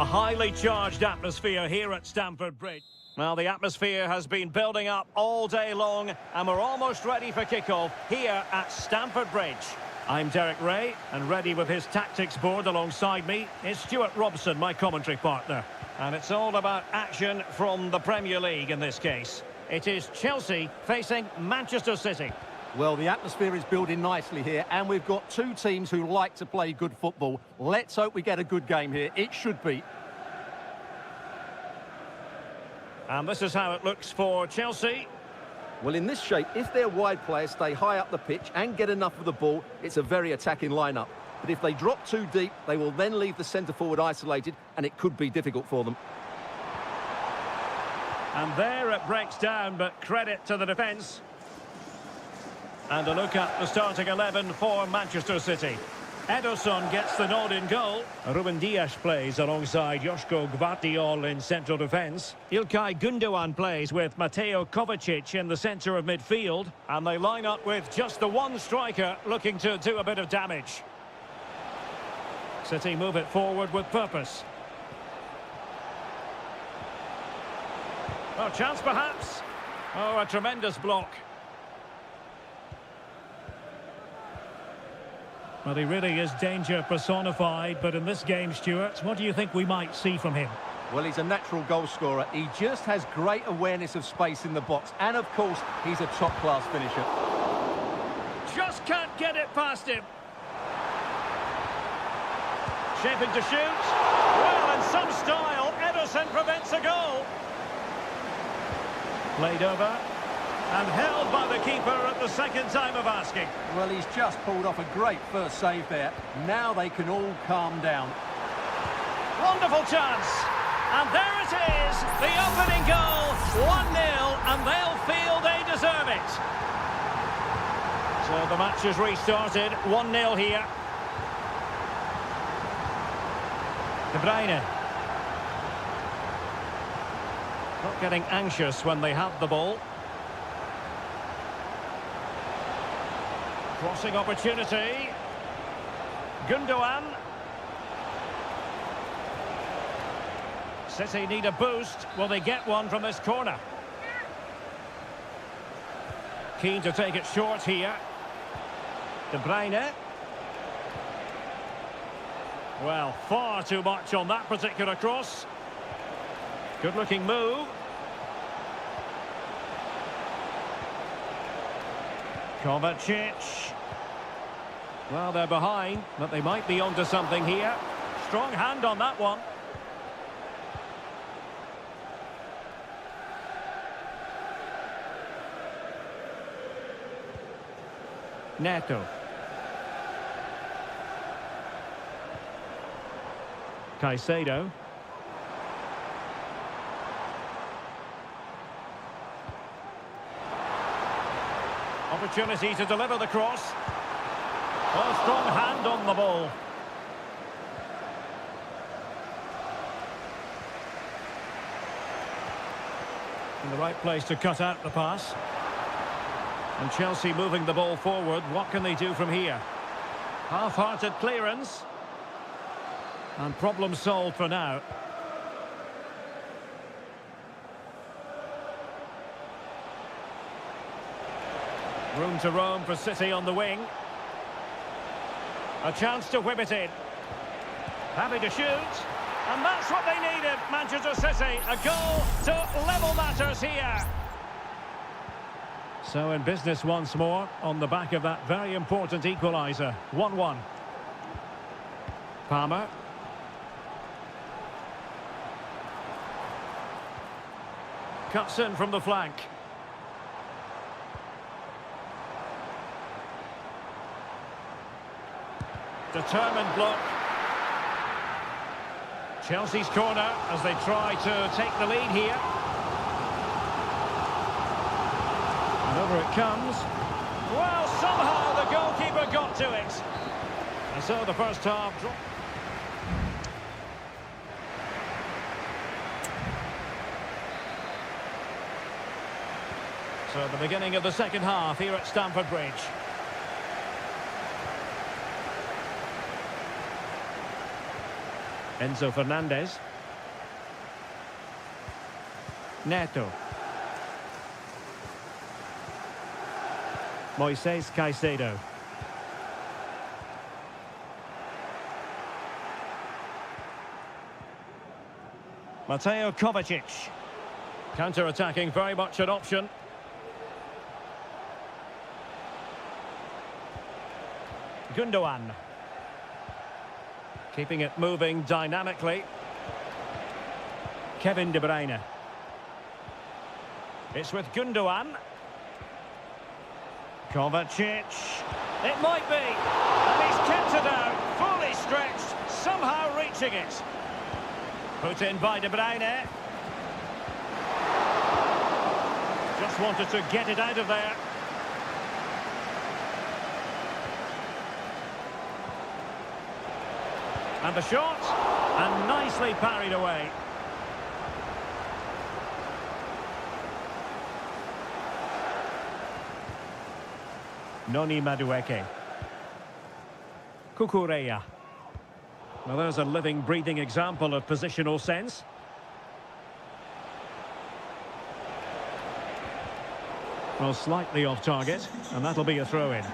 A highly charged atmosphere here at Stamford Bridge. Well, the atmosphere has been building up all day long, and we're almost ready for kickoff here at Stamford Bridge. I'm Derek Ray, and ready with his tactics board alongside me is Stuart Robson, my commentary partner. And it's all about action from the Premier League in this case. It is Chelsea facing Manchester City. Well, the atmosphere is building nicely here, and we've got two teams who like to play good football. Let's hope we get a good game here. It should be. And this is how it looks for Chelsea. Well, in this shape, if their wide players stay high up the pitch and get enough of the ball, it's a very attacking lineup. But if they drop too deep, they will then leave the centre-forward isolated, and it could be difficult for them. And there it breaks down, but credit to the defence. And a look at the starting 11 for Manchester City. Ederson gets the nod in goal. Ruben Dias plays alongside Joško Gvardiol in central defence. Ilkay Gundogan plays with Mateo Kovacic in the centre of midfield. And they line up with just the one striker looking to do a bit of damage. City move it forward with purpose. Oh, chance perhaps. Oh, a tremendous block. Well, he really is danger personified, but in this game, Stuart, what do you think we might see from him? Well, he's a natural goal scorer. He just has great awareness of space in the box. And, of course, he's a top-class finisher. Just can't get it past him. Shaping to shoot. Well, in some style, Ederson prevents a goal. Played over. And held by the keeper at the second time of asking. Well, he's just pulled off a great first save there. Now they can all calm down. Wonderful chance. And there it is, the opening goal, 1-0, and they'll feel they deserve it. So the match has restarted, 1-0 here. De Bruyne. Not getting anxious when they have the ball. Crossing opportunity. Gundogan. City need a boost. Will they get one from this corner? Keen to take it short here. De Bruyne. Well, far too much on that particular cross. Good-looking move. Kovacic. Well, they're behind, but they might be onto something here. Strong hand on that one. Neto. Caicedo. Opportunity to deliver the cross. Oh, strong hand on the ball. In the right place to cut out the pass. And Chelsea moving the ball forward. What can they do from here? Half-hearted clearance. And problem solved for now. Room to roam for City on the wing. A chance to whip it in. Happy to shoot. And that's what they needed, Manchester City. A goal to level matters here. So in business once more on the back of that very important equaliser. 1-1. Palmer. Cuts in from the flank. Determined block. Chelsea's corner as they try to take the lead here. And over it comes. Well, somehow the goalkeeper got to it. And so the first half dropped. So the beginning of the second half here at Stamford Bridge. Enzo Fernandez. Neto. Moises Caicedo. Mateo Kovacic. Counter-attacking, very much an option. Gundogan. Keeping it moving dynamically. Kevin De Bruyne. It's with Gundogan. Kovacic. It might be. And he's kept it out. Fully stretched. Somehow reaching it. Put in by De Bruyne. Just wanted to get it out of there. And the shot. And nicely parried away. Noni Madueke. Kukureya. Well, there's a living, breathing example of positional sense. Well, slightly off target, and that'll be a throw-in.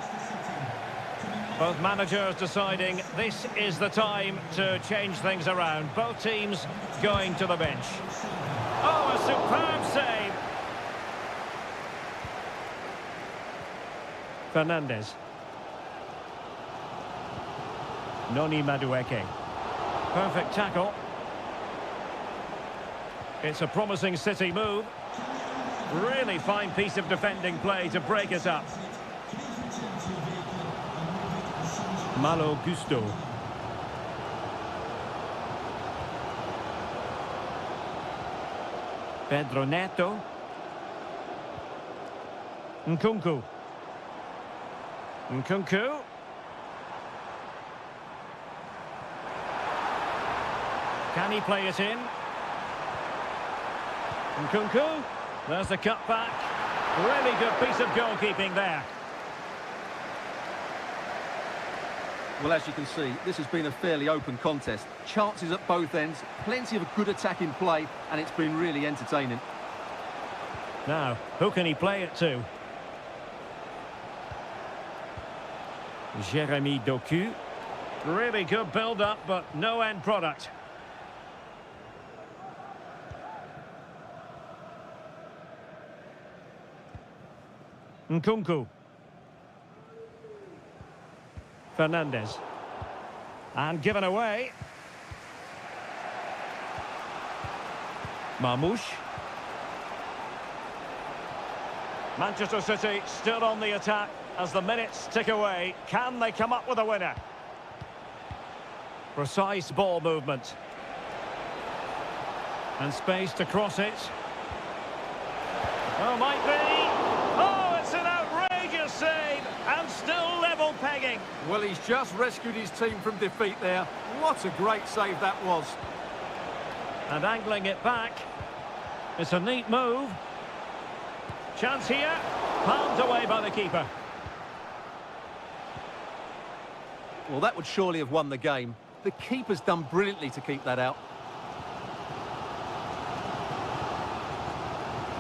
Both managers deciding this is the time to change things around. Both teams going to the bench. Oh, a superb save. Fernandez. Noni Madueke. Perfect tackle. It's a promising City move. Really fine piece of defending play to break it up. Malo Gusto. Pedro Neto. Nkunku. Nkunku. Can he play it in? Nkunku. There's the cutback. Really good piece of goalkeeping there. Well, as you can see, this has been a fairly open contest. Chances at both ends, plenty of good attacking play, and it's been really entertaining. Now, who can he play it to? Jeremy Doku. Really good build-up, but no end product. Nkunku. Fernandez. And given away. Marmoush. Manchester City still on the attack as the minutes tick away. Can they come up with a winner? Precise ball movement. And space to cross it. Oh, might be. Oh, it's an outrageous save. And still level pegging. Well, he's just rescued his team from defeat there. What a great save that was. And angling it back. It's a neat move. Chance here. Palmed away by the keeper. Well, that would surely have won the game. The keeper's done brilliantly to keep that out.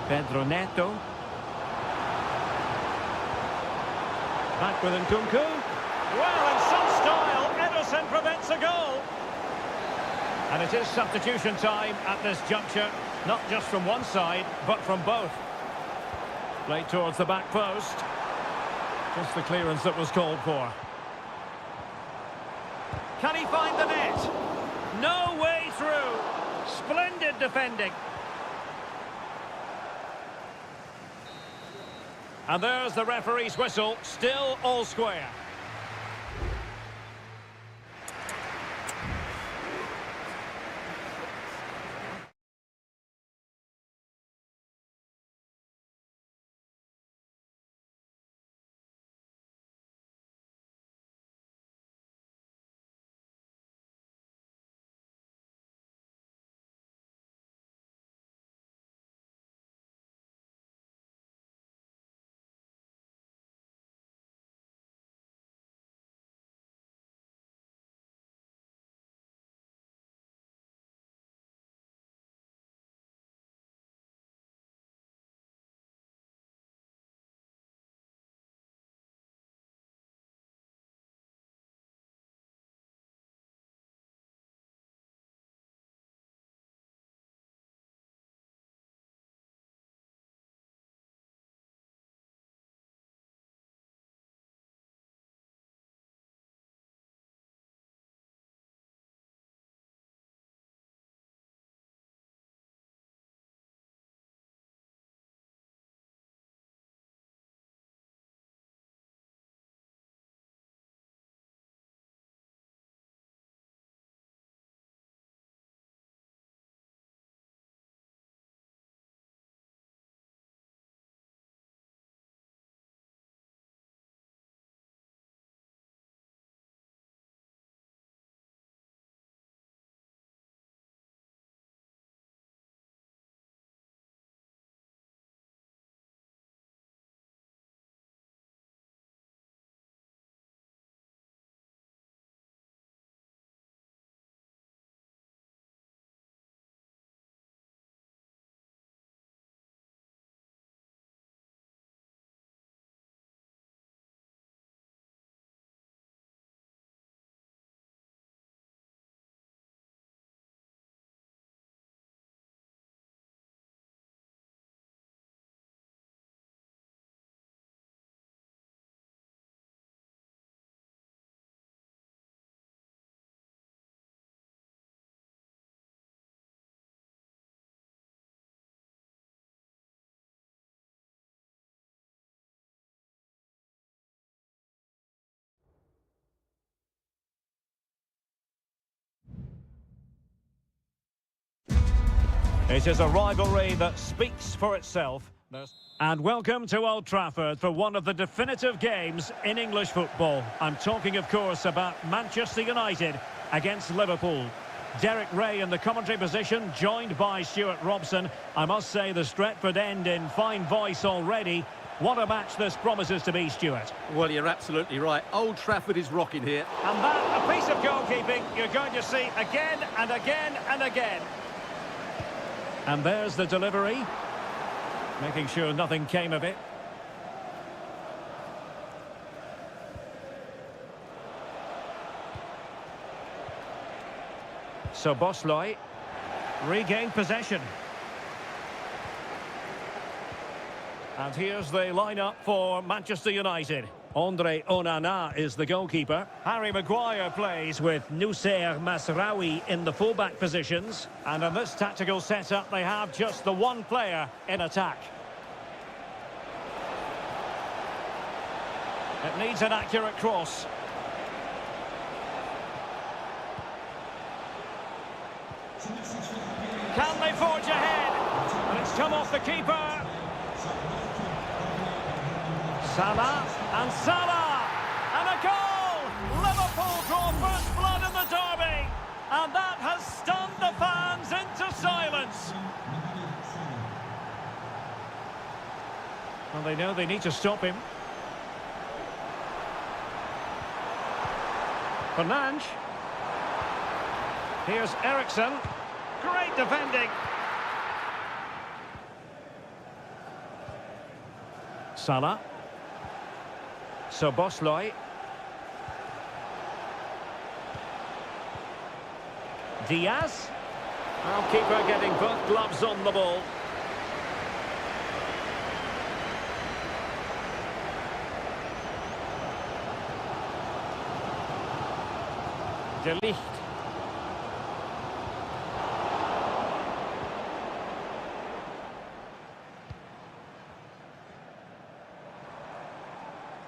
Pedro Neto. Back with Nkunku. Well, in some style, Ederson prevents a goal. And it is substitution time at this juncture. Not just from one side, but from both. Played towards the back post. Just the clearance that was called for. Can he find the net? No way through. Splendid defending. And there's the referee's whistle. Still all square. It is a rivalry that speaks for itself. And welcome to Old Trafford for one of the definitive games in English football. I'm talking, of course, about Manchester United against Liverpool. Derek Ray in the commentary position, joined by Stuart Robson. I must say the Stretford end in fine voice already. What a match this promises to be, Stuart. Well, you're absolutely right. Old Trafford is rocking here. And that, a piece of goalkeeping you're going to see again and again and again. And there's the delivery. Making sure nothing came of it. So Bosley regained possession. And here's the lineup for Manchester United. Andre Onana is the goalkeeper. Harry Maguire plays with Noussair Masraoui in the fullback positions. And in this tactical setup, they have just the one player in attack. It needs an accurate cross. Can they forge ahead? And it's come off the keeper. Salah, and Salah, and a goal! Liverpool draw first blood in the derby, and that has stunned the fans into silence. Well, they know they need to stop him. Fernandes. Here's Eriksson. Great defending. Salah. So Bosley. Diaz. Keeper getting both gloves on the ball. De Ligt.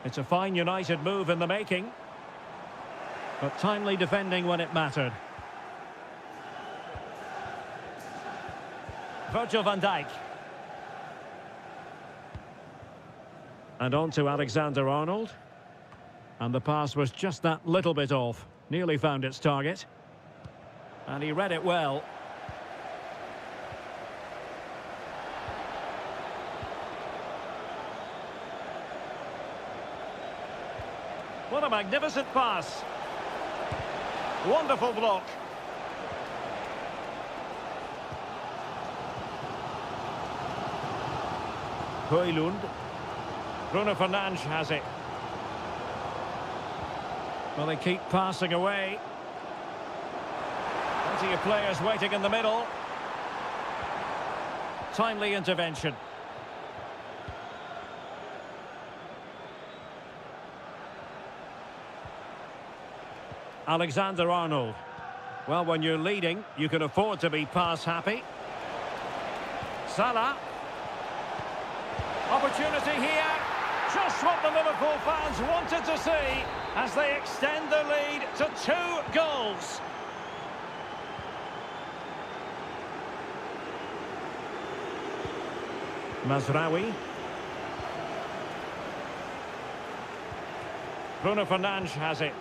It's a fine United move in the making, but timely defending when it mattered. Virgil van Dijk. And on to Alexander-Arnold. And the pass was just that little bit off. Nearly found its target. And he read it well. What a magnificent pass. Wonderful block. Højlund. Bruno Fernandes has it. Well, they keep passing away. Plenty of players waiting in the middle. Timely intervention. Alexander-Arnold. Well, when you're leading, you can afford to be pass happy. Salah. Opportunity here. Just what the Liverpool fans wanted to see as they extend the lead to 2 goals. Masraoui. Bruno Fernandes has it.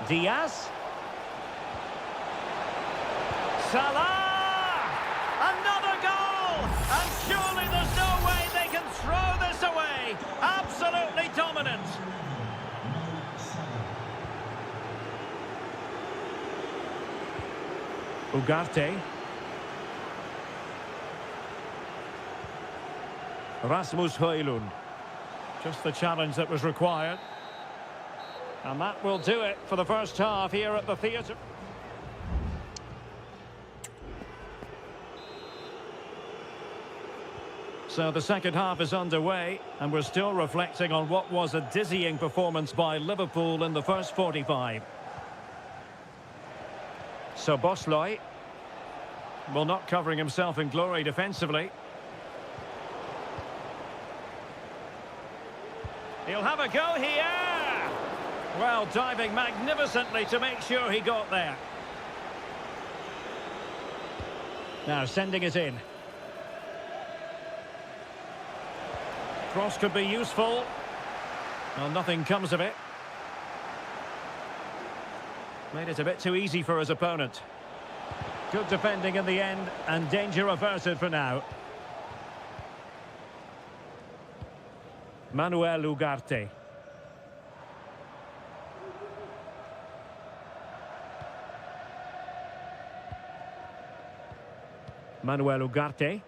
Diaz. Salah! Another goal! And surely there's no way they can throw this away. Absolutely dominant. Ugarte. Rasmus Højlund. Just the challenge that was required. And that will do it for the first half here at the theatre. So the second half is underway, and we're still reflecting on what was a dizzying performance by Liverpool in the first 45. So Bosley, well, not covering himself in glory defensively. He'll have a go here. Well, diving magnificently to make sure he got there. Now sending it in. Cross could be useful. Well, nothing comes of it. Made it a bit too easy for his opponent. Good defending in the end, and danger averted for now. Manuel Ugarte. Manuel Ugarte.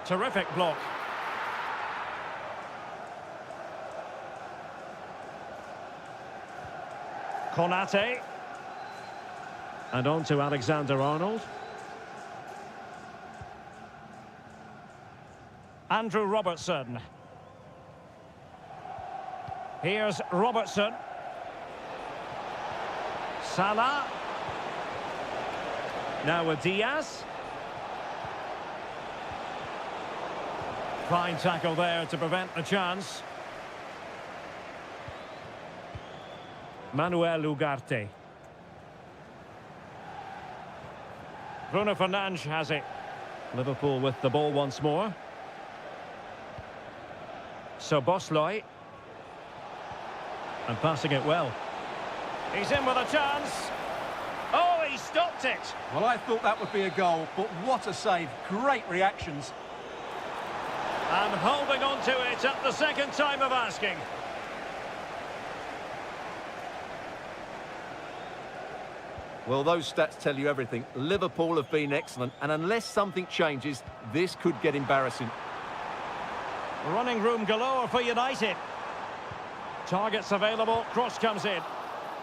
Terrific block. Konate. And on to Alexander-Arnold. Andrew Robertson. Here's Robertson. Salah. Now with Diaz. Fine tackle there to prevent the chance. Manuel Ugarte. Bruno Fernandes has it. Liverpool with the ball once more. So Bosloy. And passing it well. He's in with a chance. Oh, he stopped it. Well, I thought that would be a goal, but what a save. Great reactions. And holding on to it at the second time of asking. Well, those stats tell you everything. Liverpool have been excellent, and unless something changes, this could get embarrassing. Running room galore for United. Targets available, cross comes in.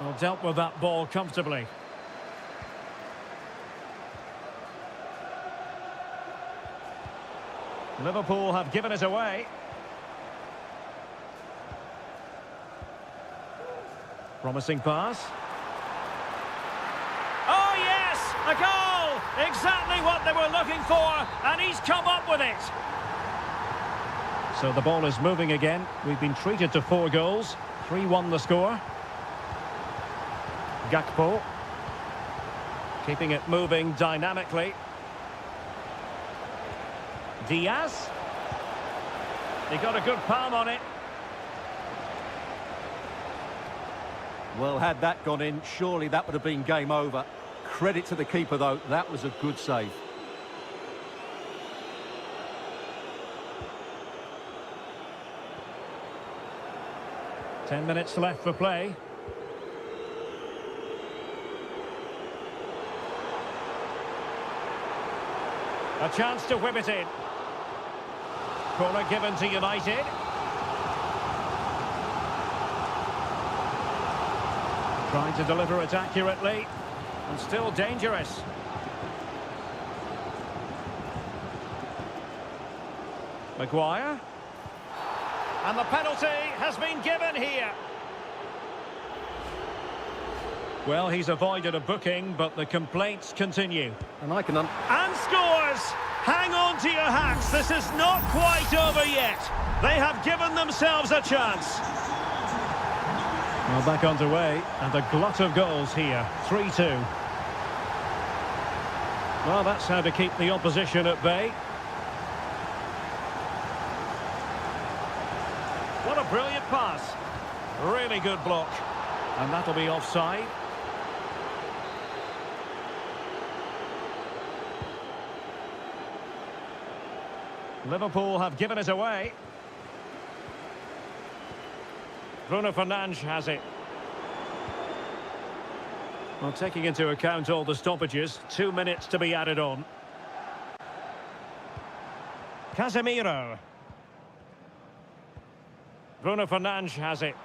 Well, dealt with that ball comfortably. Liverpool have given it away. Promising pass. Oh, yes! A goal! Exactly what they were looking for, and he's come up with it. So the ball is moving again. We've been treated to 4 goals. 3-1 the score. Gakpo. Keeping it moving dynamically. Diaz. He got a good palm on it. Well, had that gone in, surely that would have been game over. Credit to the keeper, though. That was a good save. Ten minutes left for play. A chance to whip it in. Corner given to United. Trying to deliver it accurately. And still dangerous. Maguire. And the penalty has been given here. Well, he's avoided a booking, but the complaints continue. And I can... And scores! Hang on to your hats. This is not quite over yet. They have given themselves a chance. Well, back underway, and a glut of goals here. 3-2. Well, that's how to keep the opposition at bay. What a brilliant pass. Really good block. And that'll be offside. Liverpool have given it away. Bruno Fernandes has it. Well, taking into account all the stoppages, 2 minutes to be added on. Casemiro. Bruno Fernandes has it.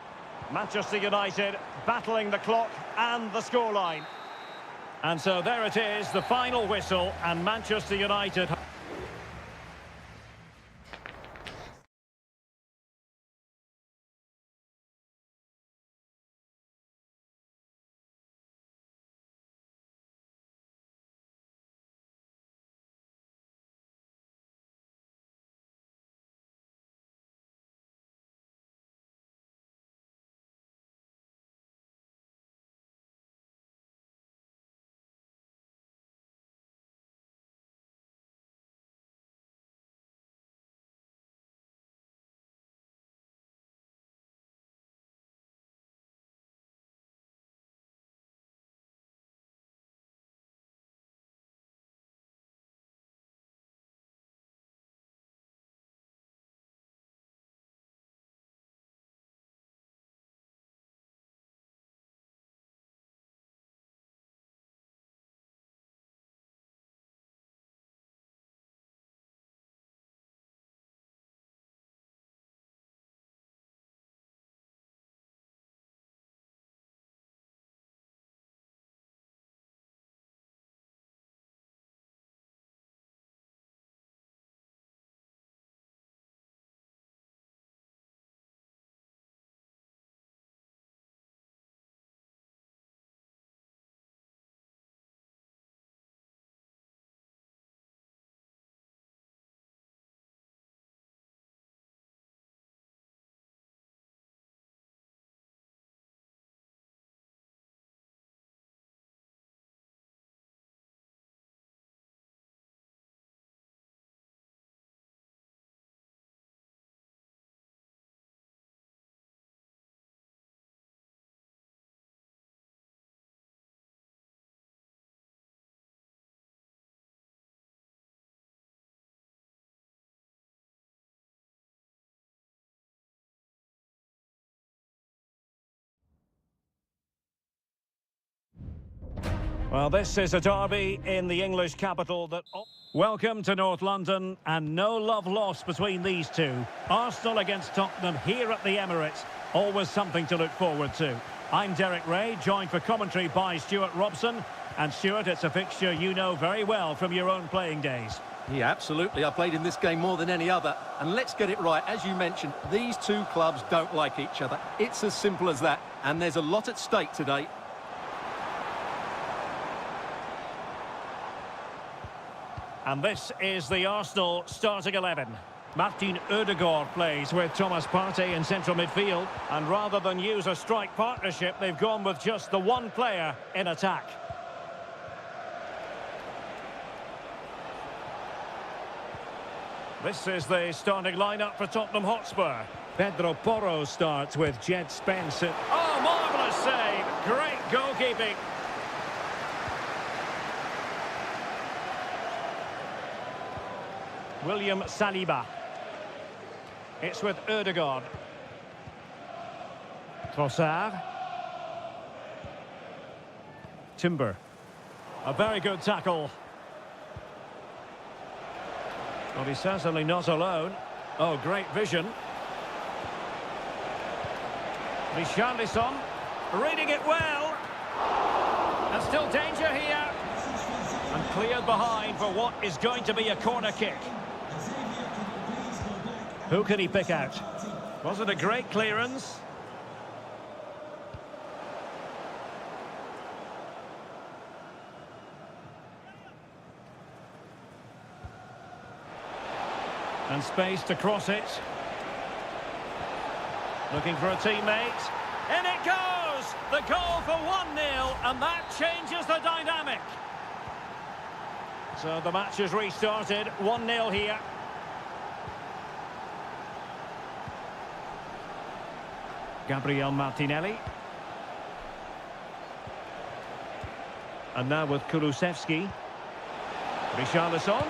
Manchester United battling the clock and the scoreline. And so there it is, the final whistle, and Manchester United... Well, this is a derby in the English capital that... Welcome to North London, and no love lost between these two. Arsenal against Tottenham here at the Emirates. Always something to look forward to. I'm Derek Ray, joined for commentary by Stuart Robson. And Stuart, it's a fixture you know very well from your own playing days. Yeah, absolutely. I played in this game more than any other. And let's get it right. As you mentioned, these two clubs don't like each other. It's as simple as that. And there's a lot at stake today. And this is the Arsenal starting 11. Martin Ødegaard plays with Thomas Partey in central midfield. And rather than use a strike partnership, they've gone with just the one player in attack. This is the starting lineup for Tottenham Hotspur. Pedro Porro starts with Jed Spence. Oh, marvellous save! Great goalkeeping. William Saliba. It's with Ødegaard. Trossard. Timber. A very good tackle. Well, he's certainly not alone. Oh, great vision. Richarlison. Reading it well. And still danger here. And cleared behind for what is going to be a corner kick. Who can he pick out? Was it a great clearance? And space to cross it. Looking for a teammate. In it goes! The goal for 1-0, and that changes the dynamic. So the match is restarted, 1-0 here. Gabriel Martinelli. And now with Kulusevski. Richarlison.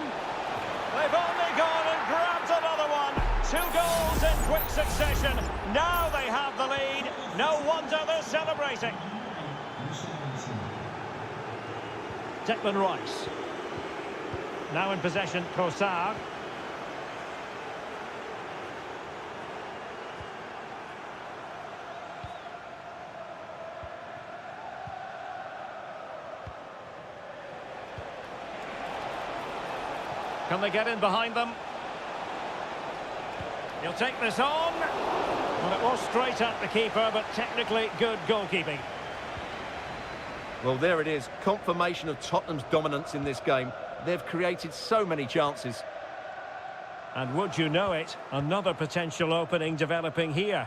They've only gone and grabbed another one. 2 goals in quick succession. Now they have the lead. No wonder they're celebrating. Declan Rice. Now in possession, Trossard. Can they get in behind them? He'll take this on. Well, it was straight at the keeper, but technically good goalkeeping. Well, there it is. Confirmation of Tottenham's dominance in this game. They've created so many chances. And would you know it, another potential opening developing here.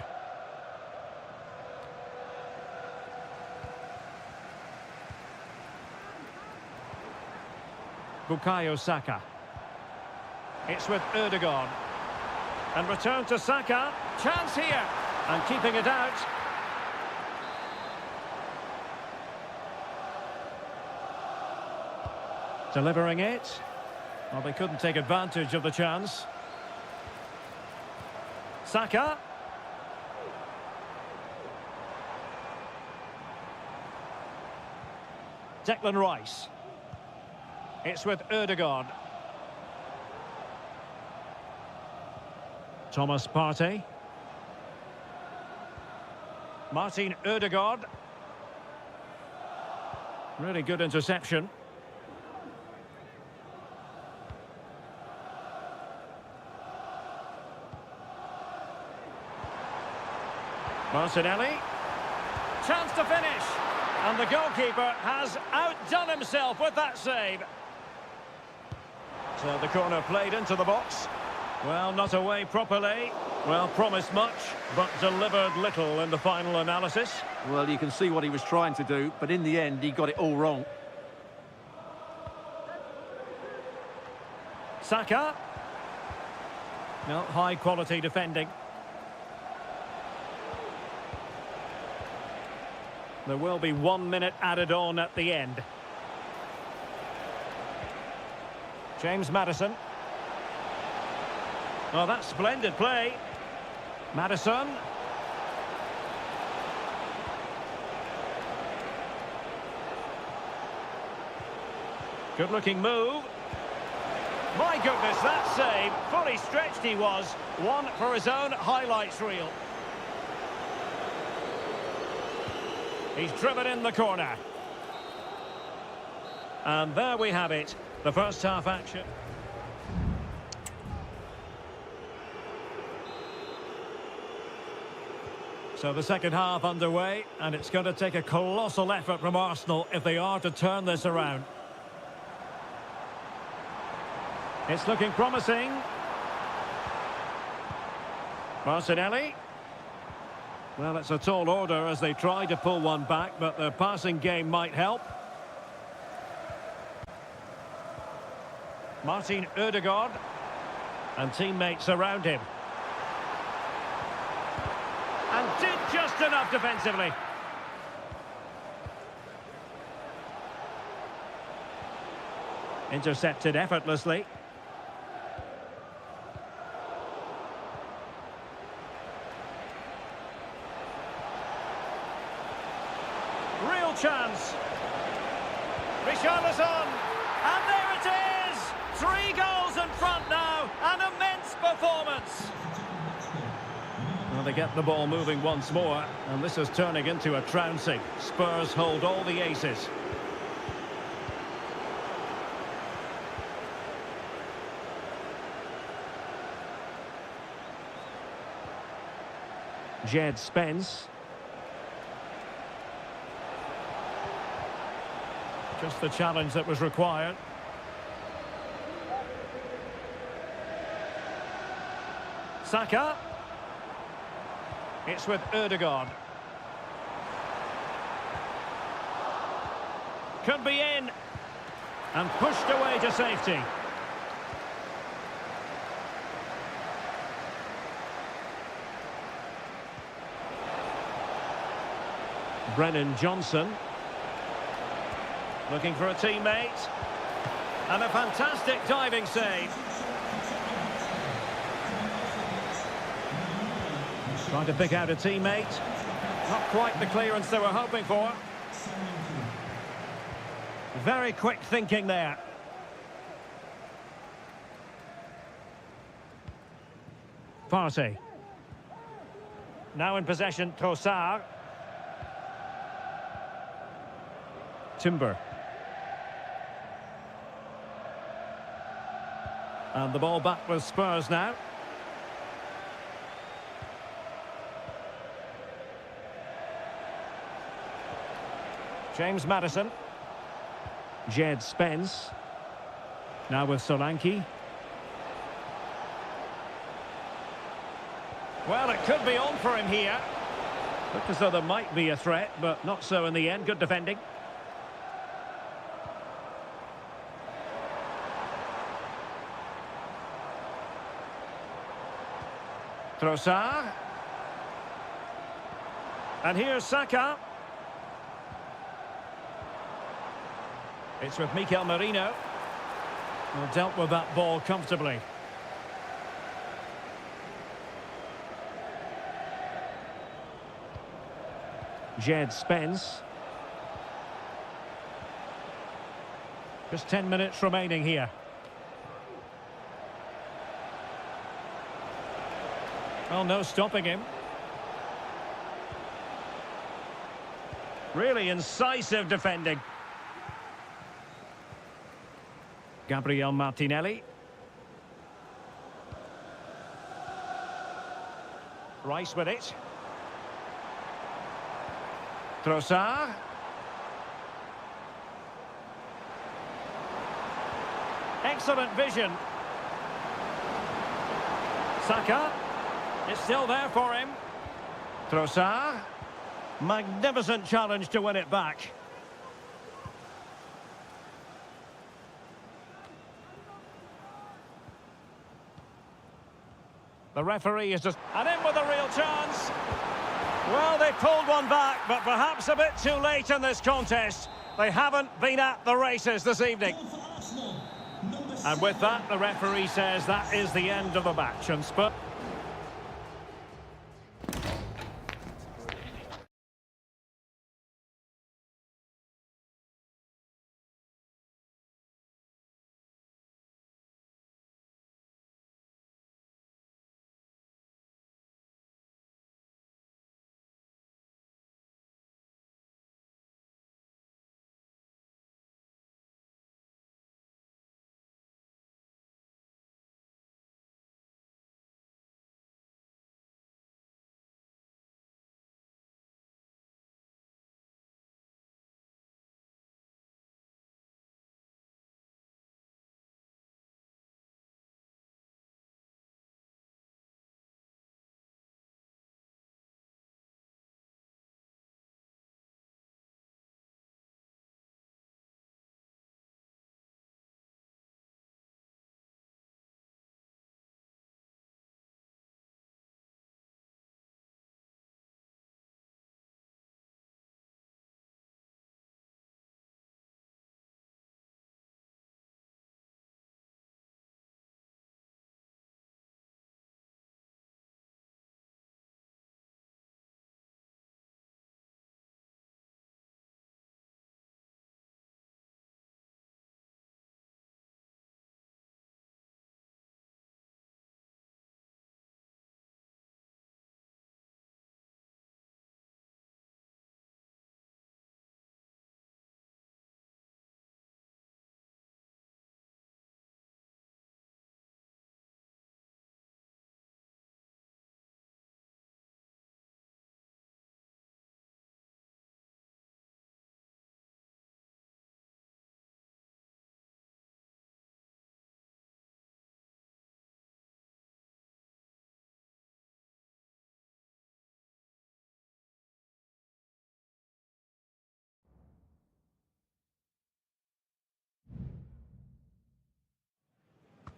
Bukayo Saka. It's with Ødegaard. And return to Saka. Chance here. And keeping it out. Delivering it. Well, they couldn't take advantage of the chance. Saka. Declan Rice. It's with Ødegaard. Thomas Partey. Martin Ødegaard. Really good interception. Martinelli. Chance to finish. And the goalkeeper has outdone himself with that save. So the corner played into the box. Well, not away properly. Well, promised much, but delivered little in the final analysis. Well, you can see what he was trying to do, but in the end, he got it all wrong. Saka. No, high-quality defending. There will be 1 minute added on at the end. James Maddison. Oh, that's splendid play. Maddison. Good-looking move. My goodness, that save. Fully stretched he was. One for his own highlights reel. He's driven in the corner. And there we have it. The first half action. So the second half underway, and it's going to take a colossal effort from Arsenal if they are to turn this around. It's looking promising. Martinelli. Well, it's a tall order as they try to pull one back, but the passing game might help. Martin Ødegaard. And teammates around him. And did just enough defensively. Intercepted effortlessly. Real chance. Richarlison. And there it is! 3 goals in front now. An immense performance. Well, they get the ball moving once more, and this is turning into a trouncing. Spurs hold all the aces. Jed Spence. Just the challenge that was required. Saka. It's with Ødegaard. Could be in. And pushed away to safety. Brennan Johnson. Looking for a teammate. And a fantastic diving save. Trying to pick out a teammate. Not quite the clearance they were hoping for. Very quick thinking there. Partey. Now in possession, Trossard. Timber. And the ball back with Spurs now. James Maddison. Jed Spence. Now with Solanke. Well, it could be on for him here. Looked as though there might be a threat, but not so in the end. Good defending. Trossard. And here's Saka. It's with Mikel Merino. Well, dealt with that ball comfortably. Jed Spence. Just 10 minutes remaining here. Well, no stopping him. Really incisive defending. Gabriel Martinelli. Rice with it. Trossard. Excellent vision. Saka. It's still there for him. Trossard. Magnificent challenge to win it back. The referee is just... And in with a real chance. Well, they pulled one back, but perhaps a bit too late in this contest. They haven't been at the races this evening. And with that, the referee says that is the end of the match. And Spurs...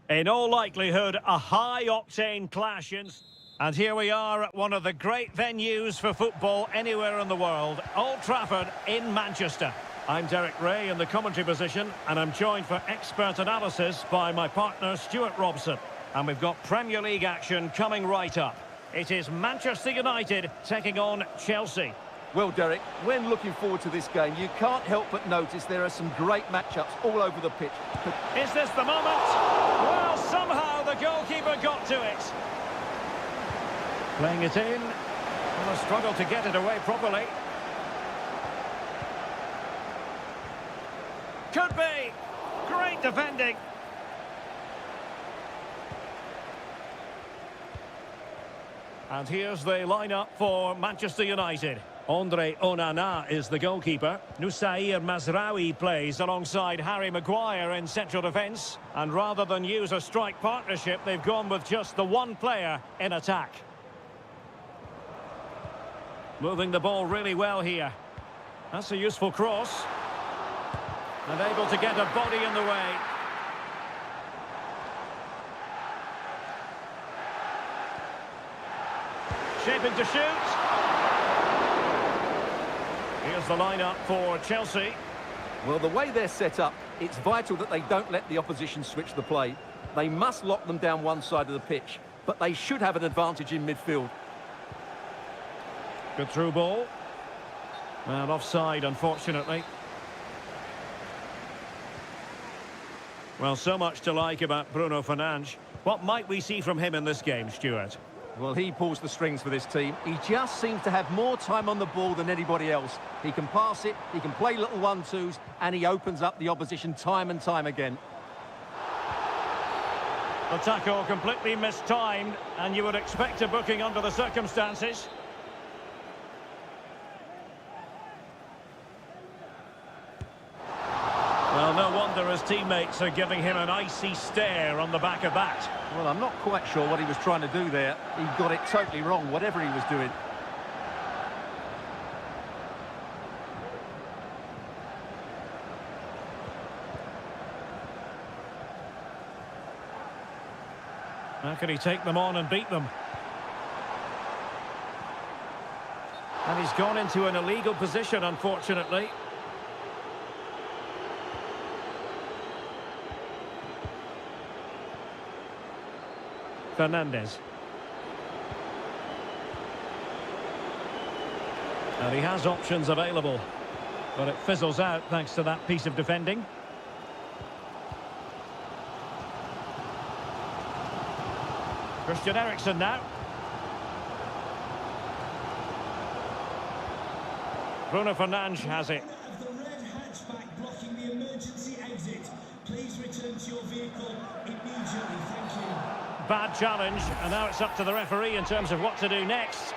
In all likelihood, a high-octane clash. And here we are at one of the great venues for football anywhere in the world, Old Trafford in Manchester. I'm Derek Ray in the commentary position, and I'm joined for expert analysis by my partner Stuart Robson. And we've got Premier League action coming right up. It is Manchester United taking on Chelsea. Well, Derek, when looking forward to this game, you can't help but notice there are some great matchups all over the pitch. Is this the moment? Well, somehow the goalkeeper got to it. Playing it in. Well, a struggle to get it away properly. Could be. Great defending. And here's the lineup for Manchester United. Andre Onana is the goalkeeper. Nusair Mazraoui plays alongside Harry Maguire in central defence. And rather than use a strike partnership, they've gone with just the one player in attack. Moving the ball really well here. That's a useful cross. And able to get a body in the way. Shaping to shoot. Here's the lineup for Chelsea. Well, the way they're set up, it's vital that they don't let the opposition switch the play. They must lock them down one side of the pitch, but they should have an advantage in midfield. Good through ball. And offside, unfortunately. Well, so much to like about Bruno Fernandes. What might we see from him in this game, Stuart? Well, he pulls the strings for this team. He just seems to have more time on the ball than anybody else. He can pass it, he can play little one-twos, and he opens up the opposition time and time again. The tackle completely mistimed, and you would expect a booking under the circumstances. Well, no wonder his teammates are giving him an icy stare on the back of that. Well, I'm not quite sure what he was trying to do there. He got it totally wrong, whatever he was doing. How can he take them on and beat them? And he's gone into an illegal position, unfortunately. Fernandes. And he has options available, but it fizzles out thanks to that piece of defending. Christian Eriksen now. Bruno Fernandes has it. The red hatchback blocking the emergency exit. Please return to your vehicle immediately. Thank you. Bad challenge, and now it's up to the referee in terms of what to do next.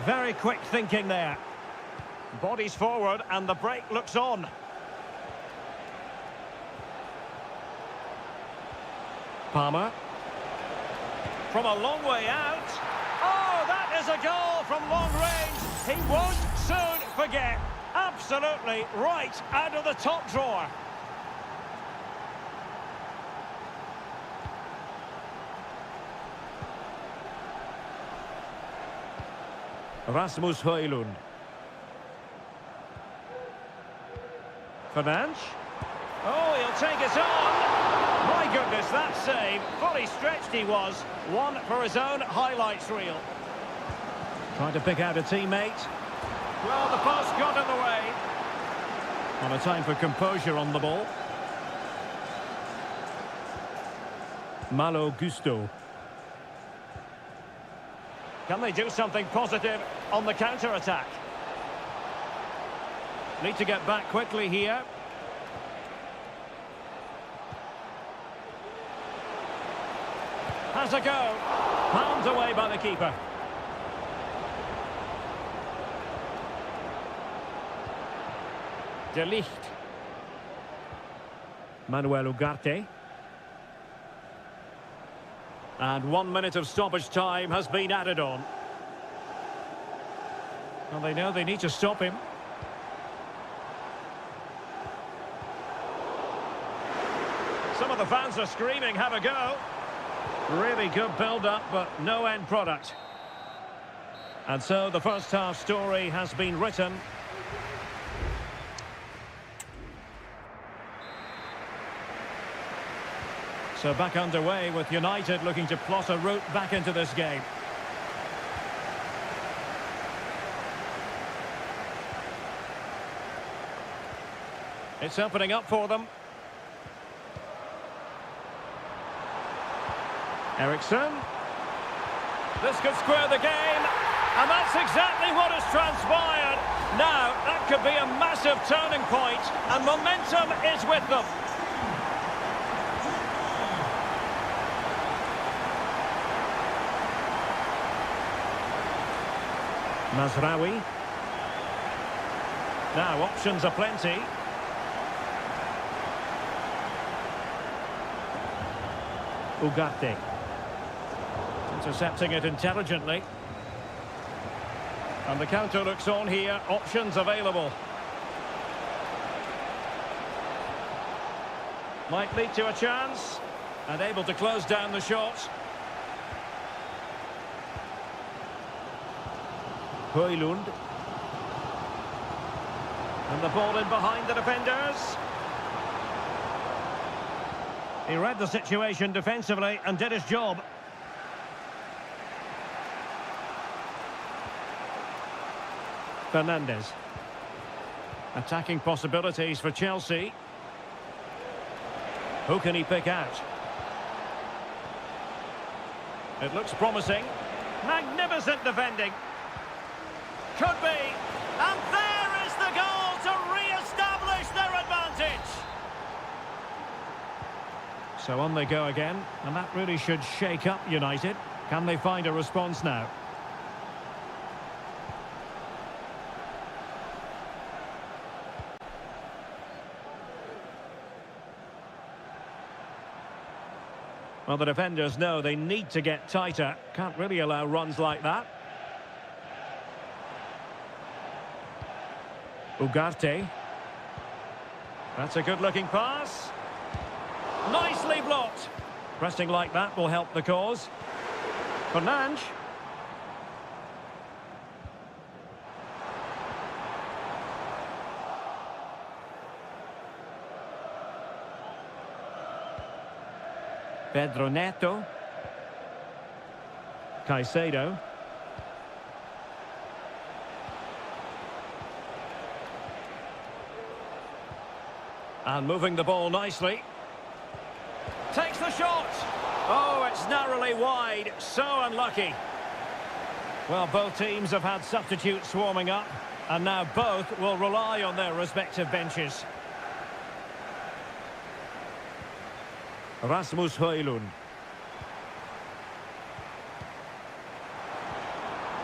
Very quick thinking there. Bodies forward, and the break looks on. Palmer. From a long way out. Oh, that is a goal from long range. He won't soon forget. Absolutely right out of the top drawer. Rasmus Højlund. Fernandes. Oh, he'll take it on. My goodness, that save. Fully stretched he was. One for his own highlights reel. Trying to pick out a teammate. Well, the post got in the way. And a time for composure on the ball. Malo Gusto. Can they do something positive on the counter-attack? Need to get back quickly here. Has a go. Palmed away by the keeper. De Ligt. Manuel Ugarte. And 1 minute of stoppage time has been added on. Well, they know they need to stop him. Some of the fans are screaming, have a go. Really good build-up, but no end product. And so the first half story has been written. So back underway with United looking to plot a route back into this game. It's opening up for them. Eriksson. This could square the game. And that's exactly what has transpired. Now, that could be a massive turning point, and momentum is with them. Mazraoui. Now, options are plenty. Ugarte. Intercepting it intelligently. And the counter looks on here. Options available. Might lead to a chance. And able to close down the shot. Højlund. And the ball in behind the defenders. He read the situation defensively and did his job. Fernandes. Attacking possibilities for Chelsea. Who can he pick out? It looks promising. Magnificent defending. Could be. And there is the goal to re-establish their advantage. So on they go again, and that really should shake up United. Can they find a response now? Well, the defenders know they need to get tighter. Can't really allow runs like that. Ugarte. That's a good-looking pass. Nicely blocked. Pressing like that will help the cause. Fernandes. Pedro Neto. Caicedo. And moving the ball nicely. Takes the shot. Oh, it's narrowly wide. So unlucky. Well, both teams have had substitutes swarming up, and now both will rely on their respective benches. Rasmus Højlund.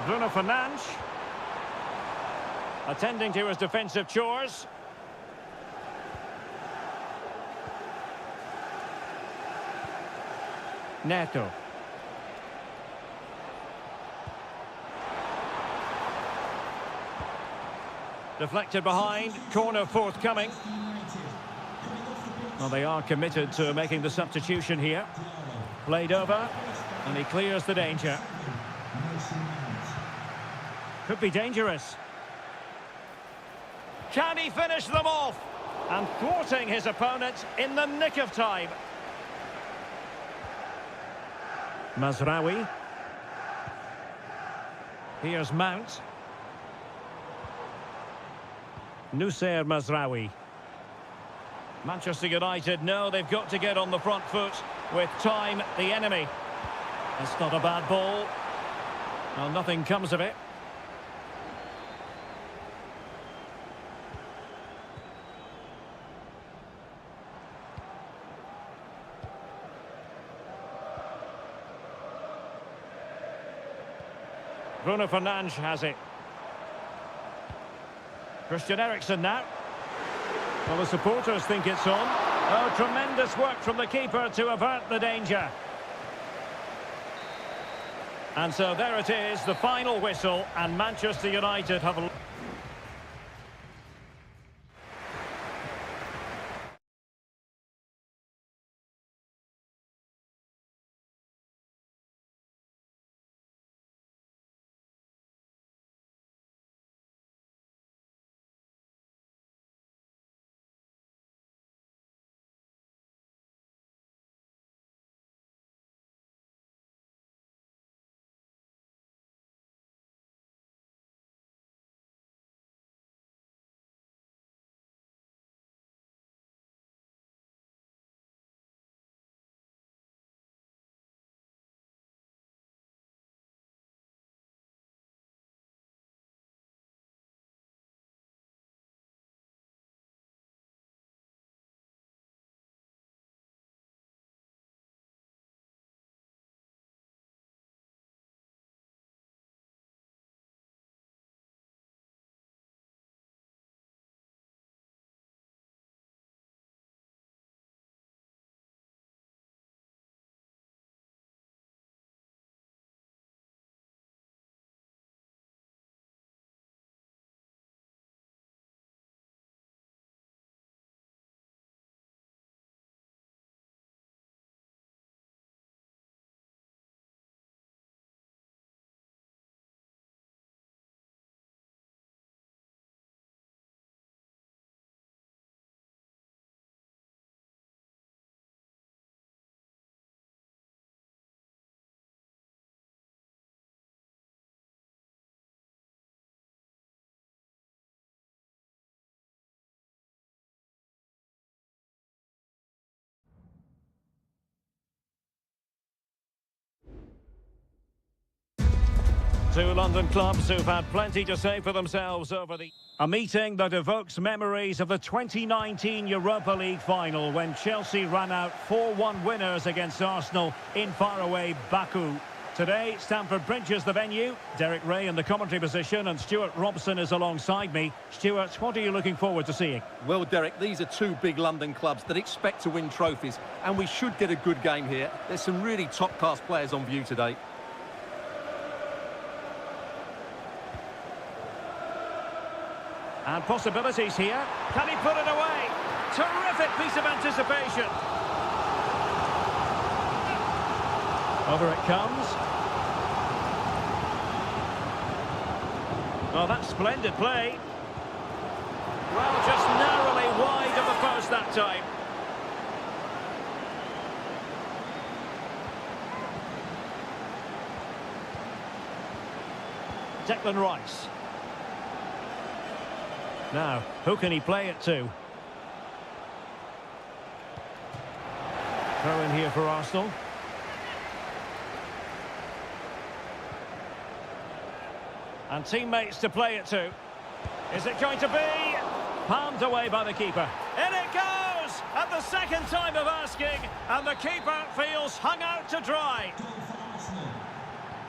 Bruno Fernandes. Attending to his defensive chores. Neto. Deflected behind, corner forthcoming. Well, they are committed to making the substitution here. Played over, and he clears the danger. Could be dangerous. Can he finish them off? And thwarting his opponent in the nick of time. Mazraoui. Here's Mount. Nussair Mazraoui. Manchester United know they've got to get on the front foot with time the enemy. That's not a bad ball. Well, nothing comes of it. Bruno Fernandes has it. Christian Eriksen now. Well, the supporters think it's on. Oh, tremendous work from the keeper to avert the danger. And so there it is, the final whistle, and Manchester United have... Two London clubs who've had plenty to say for themselves over a meeting that evokes memories of the 2019 Europa League final when Chelsea ran out 4-1 winners against Arsenal in faraway Baku. Today, Stamford Bridge is the venue. Derek Ray in the commentary position and Stuart Robson is alongside me. Stuart, what are you looking forward to seeing? Well, Derek, these are two big London clubs that expect to win trophies, and we should get a good game here. There's some really top-class players on view today. And possibilities here. Can he put it away? Terrific piece of anticipation. Over it comes. Oh, that's splendid play. Well, just narrowly wide of the post that time. Declan Rice. Now, who can he play it to? Throw in here for Arsenal. And teammates to play it to. Is it going to be? Palmed away by the keeper. In it goes! At the second time of asking, and the keeper feels hung out to dry.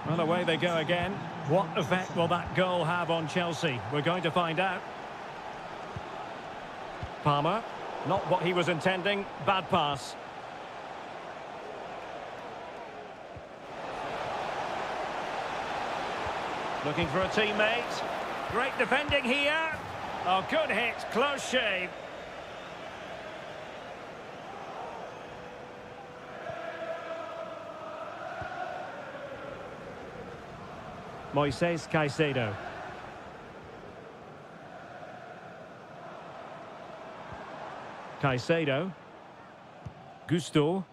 Well, away they go again. What effect will that goal have on Chelsea? We're going to find out. Palmer, not what he was intending, bad pass. Looking for a teammate. Great defending here. Oh, good hit, close shave. Moises Caicedo. Caicedo. Gusto.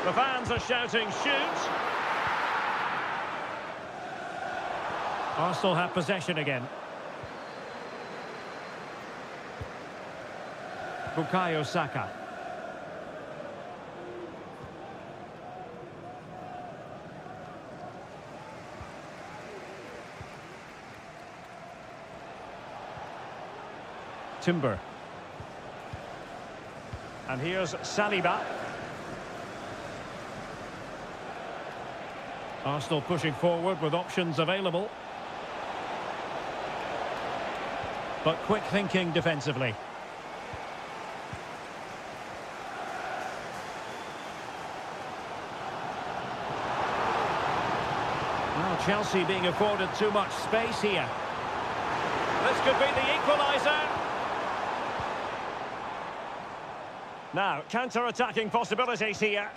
The fans are shouting, shoot! Arsenal have possession again. Bukayo Saka. Timber. And here's Saliba. Arsenal pushing forward with options available. But quick thinking defensively. Chelsea being afforded too much space here. This could be the equaliser. Now, counter-attacking possibilities here.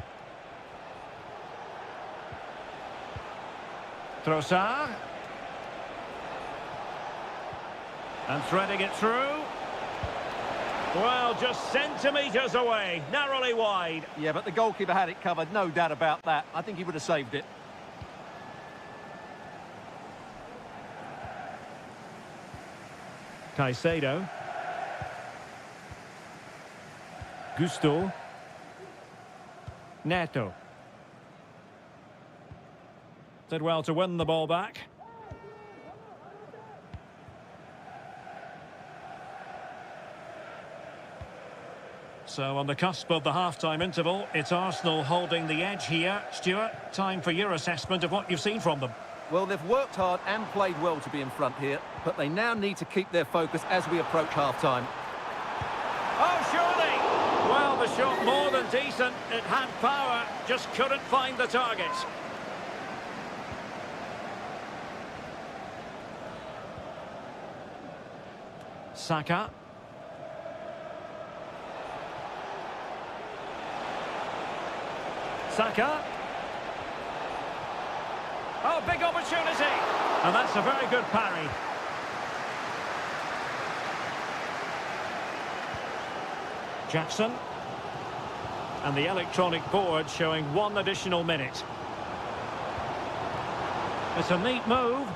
Trossard. And threading it through. Well, just centimetres away, narrowly wide. Yeah, but the goalkeeper had it covered, no doubt about that. I think he would have saved it. Caicedo. Gusto. Neto. Did well to win the ball back. So on the cusp of the half-time interval, it's Arsenal holding the edge here. Stuart, time for your assessment of what you've seen from them. Well, they've worked hard and played well to be in front here, but they now need to keep their focus as we approach half-time. Oh, surely! Well, the shot more than decent. It had power, just couldn't find the target. Saka. Saka. Oh, big opportunity. And that's a very good parry. Jackson. And the electronic board showing 1 additional minute. It's a neat move.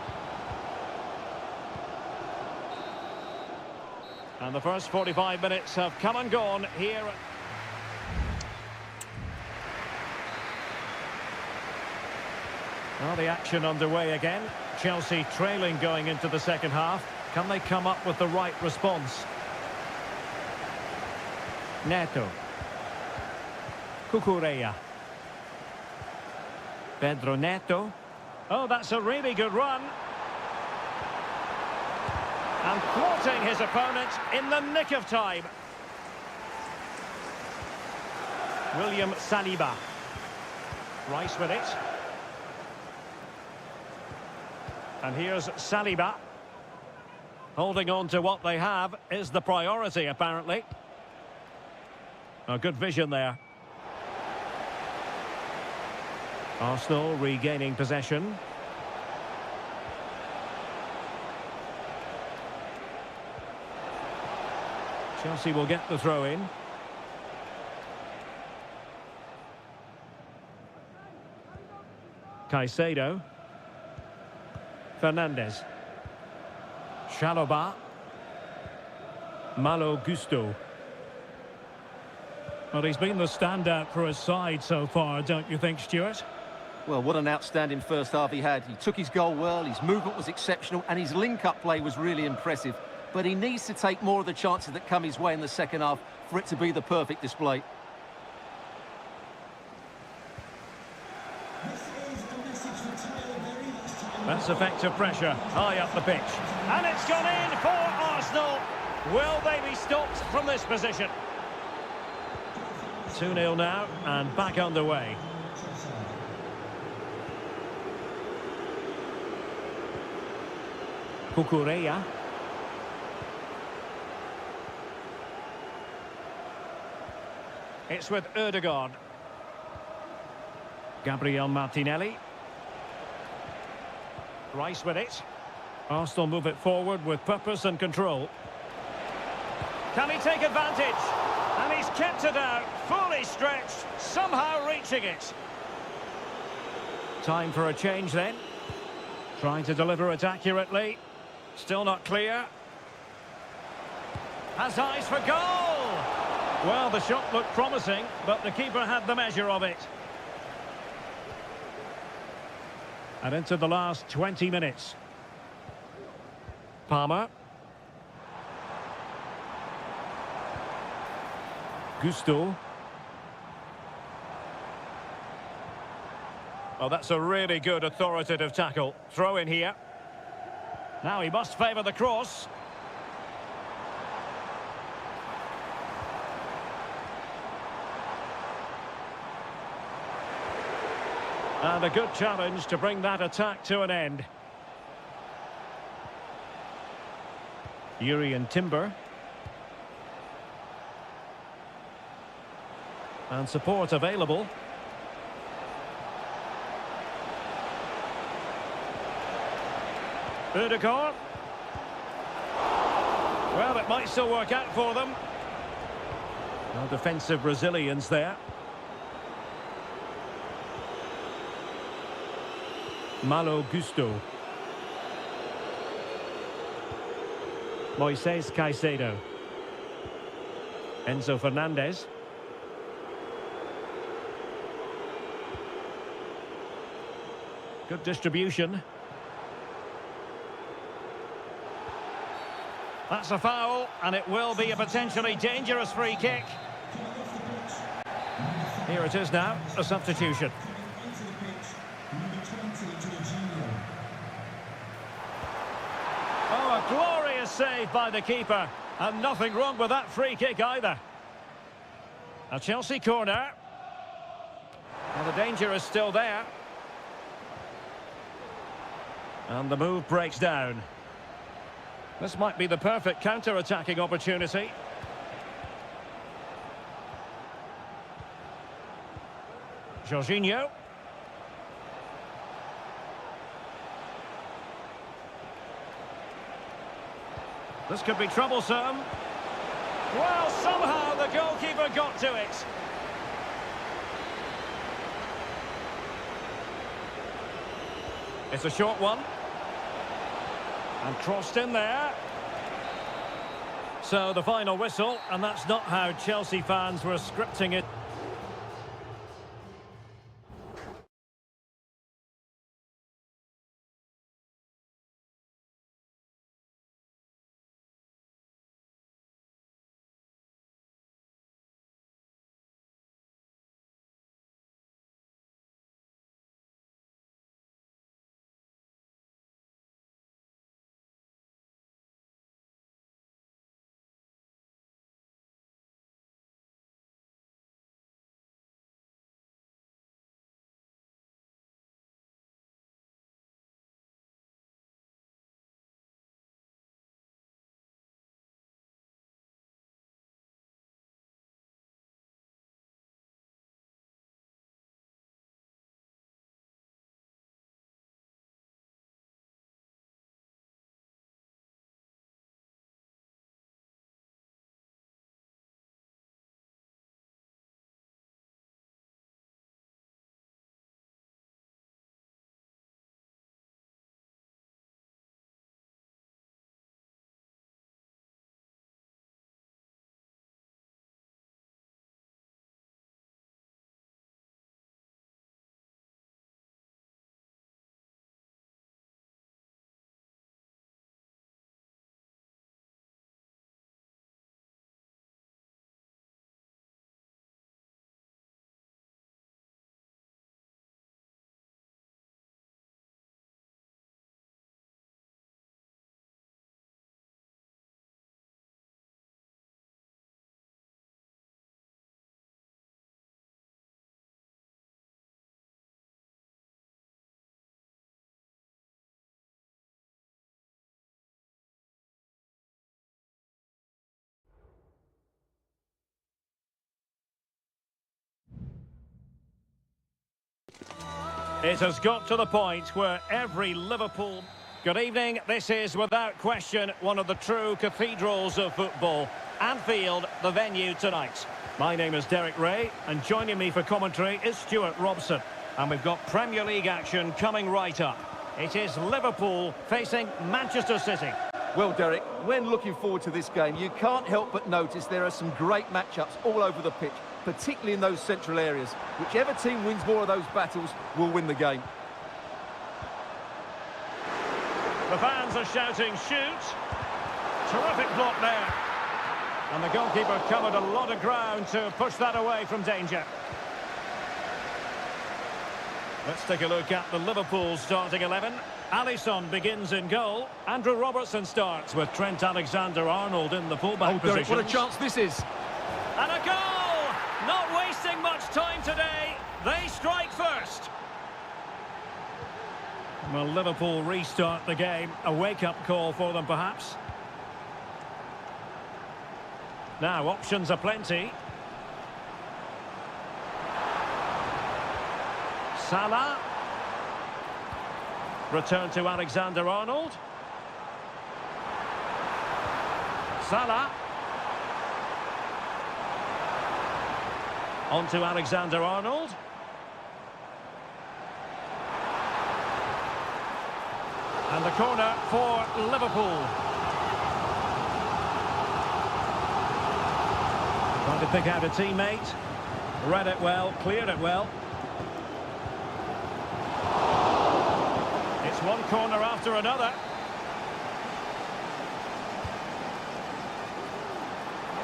And the first 45 minutes have come and gone here. Well, the action underway again. Chelsea trailing going into the second half. Can they come up with the right response? Neto. Cucurella. Pedro Neto. Oh, that's a really good run. And thwarting his opponent in the nick of time. William Saliba. Rice with it. And here's Saliba. Holding on to what they have is the priority, apparently. A good vision there. Arsenal regaining possession. Chelsea will get the throw in. Caicedo. Fernandez. Chalobah. Malo Gusto. Well, he's been the standout for his side so far, don't you think, Stuart? Well, what an outstanding first half he had. He took his goal well, his movement was exceptional, and his link-up play was really impressive. But he needs to take more of the chances that come his way in the second half for it to be the perfect display. That's effective pressure, high up the pitch. And it's gone in for Arsenal. Will they be stopped from this position? 2-0 now, and back underway. Cucurella. It's with Ødegaard. Gabriel Martinelli. Rice with it. Arsenal move it forward with purpose and control. Can he take advantage? And he's kept it out, fully stretched, somehow reaching it. Time for a change then. Trying to deliver it accurately. Still not clear. Has eyes for goal! Well, the shot looked promising, but the keeper had the measure of it. And into the last 20 minutes. Palmer. Gusto. Oh, that's a really good authoritative tackle. Throw in here. Now he must favour the cross. And a good challenge to bring that attack to an end. Yuri and Timber. And support available. Udegaard. Well, it might still work out for them. No defensive resilience there. Malo Gusto. Moises Caicedo. Enzo Fernandez. Good distribution. That's a foul, and it will be a potentially dangerous free kick. Here it is now, a substitution. Oh, a glorious save by the keeper, and nothing wrong with that free kick either. A Chelsea corner. And the danger is still there. And the move breaks down. This might be the perfect counter-attacking opportunity. Jorginho. This could be troublesome. Well, somehow the goalkeeper got to it. It's a short one. And crossed in there. So the final whistle, and that's not how Chelsea fans were scripting it. It has got to the point where every Liverpool... Good evening, this is without question one of the true cathedrals of football. Anfield, the venue tonight. My name is Derek Ray, and joining me for commentary is Stuart Robson. And we've got Premier League action coming right up. It is Liverpool facing Manchester City. Well, Derek, when looking forward to this game, you can't help but notice there are some great matchups all over the pitch, particularly in those central areas. Whichever team wins more of those battles will win the game. The fans are shouting, shoot. Terrific block there. And the goalkeeper covered a lot of ground to push that away from danger. Let's take a look at the Liverpool starting 11. Alisson begins in goal. Andrew Robertson starts with Trent Alexander-Arnold in the fullback position. Derek, what a chance this is. And a goal! Not wasting much time today. They strike first. Well, Liverpool restart the game. A wake-up call for them, perhaps. Now, options are plenty. Salah. Return to Alexander-Arnold. Salah. On to Alexander-Arnold. And the corner for Liverpool. Trying to pick out a teammate. Read it well, cleared it well. It's one corner after another.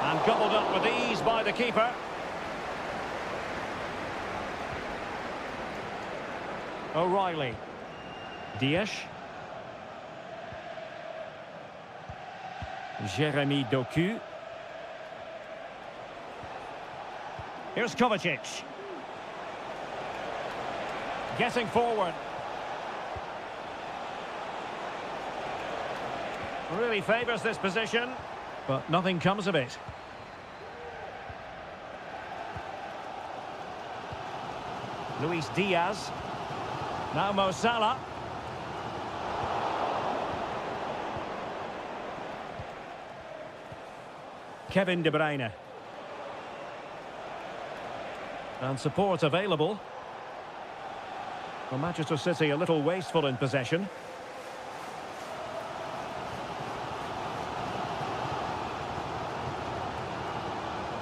And gobbled up with ease by the keeper. O'Reilly. Dias. Jeremy Doku. Here's Kovacic. Getting forward. Really favours this position, but nothing comes of it. Luis Diaz. Now Mo Salah. Kevin De Bruyne. And support available. Well, Manchester City a little wasteful in possession.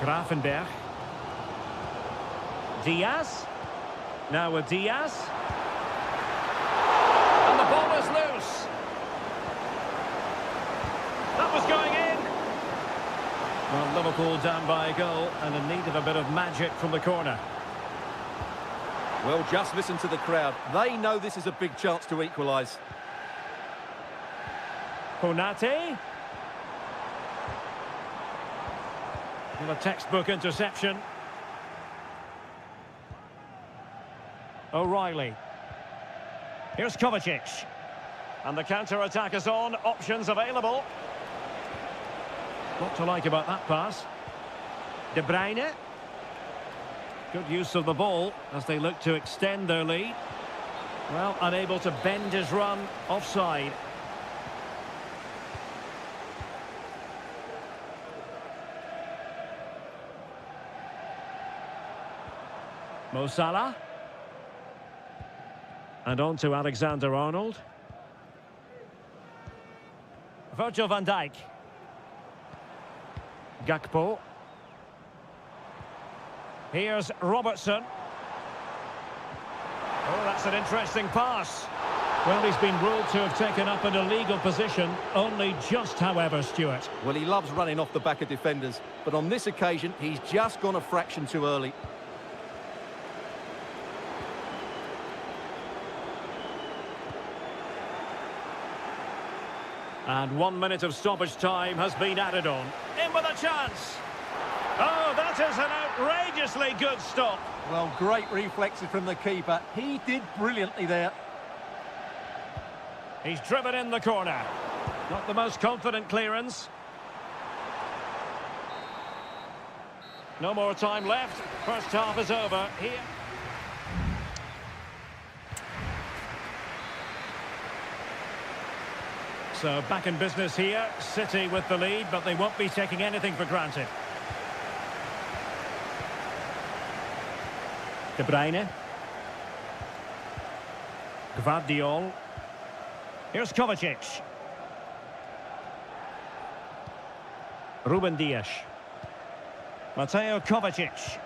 Grafenberg. Diaz. Now with Diaz. And the ball is loose. That was going in. Well, Liverpool down by a goal and in need of a bit of magic from the corner. Well, just listen to the crowd. They know this is a big chance to equalise. Konate. Well, a textbook interception. O'Reilly. Here's Kovacic. And the counter-attack is on. Options available. What to like about that pass. De Bruyne. Good use of the ball as they look to extend their lead. Well, unable to bend his run. Offside. Mo Salah. And on to Alexander-Arnold. Virgil van Dijk. Gakpo. Here's Robertson. Oh, that's an interesting pass. Well, he's been ruled to have taken up an illegal position. Only just, however, Stuart. Well, he loves running off the back of defenders, but on this occasion, he's just gone a fraction too early. And 1 minute of stoppage time has been added on. In with a chance. Oh, that is an outrageously good stop. Well, great reflexes from the keeper. He did brilliantly there. He's driven in the corner. Not the most confident clearance. No more time left. First half is over here. So back in business here. City with the lead, but they won't be taking anything for granted. De Bruyne. Gvardiol. Here's Kovacic. Ruben Dias. Mateo Kovacic.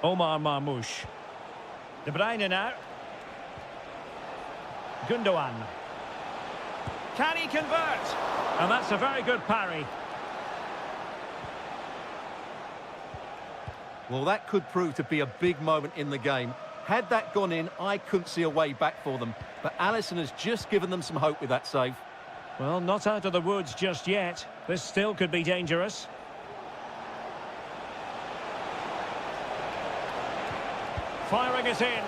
Omar Marmoush. De Bruyne now. Gundogan. Can he convert? And that's a very good parry. Well, that could prove to be a big moment in the game. Had that gone in, I couldn't see a way back for them. But Alisson has just given them some hope with that save. Well, not out of the woods just yet. This still could be dangerous. Firing it in.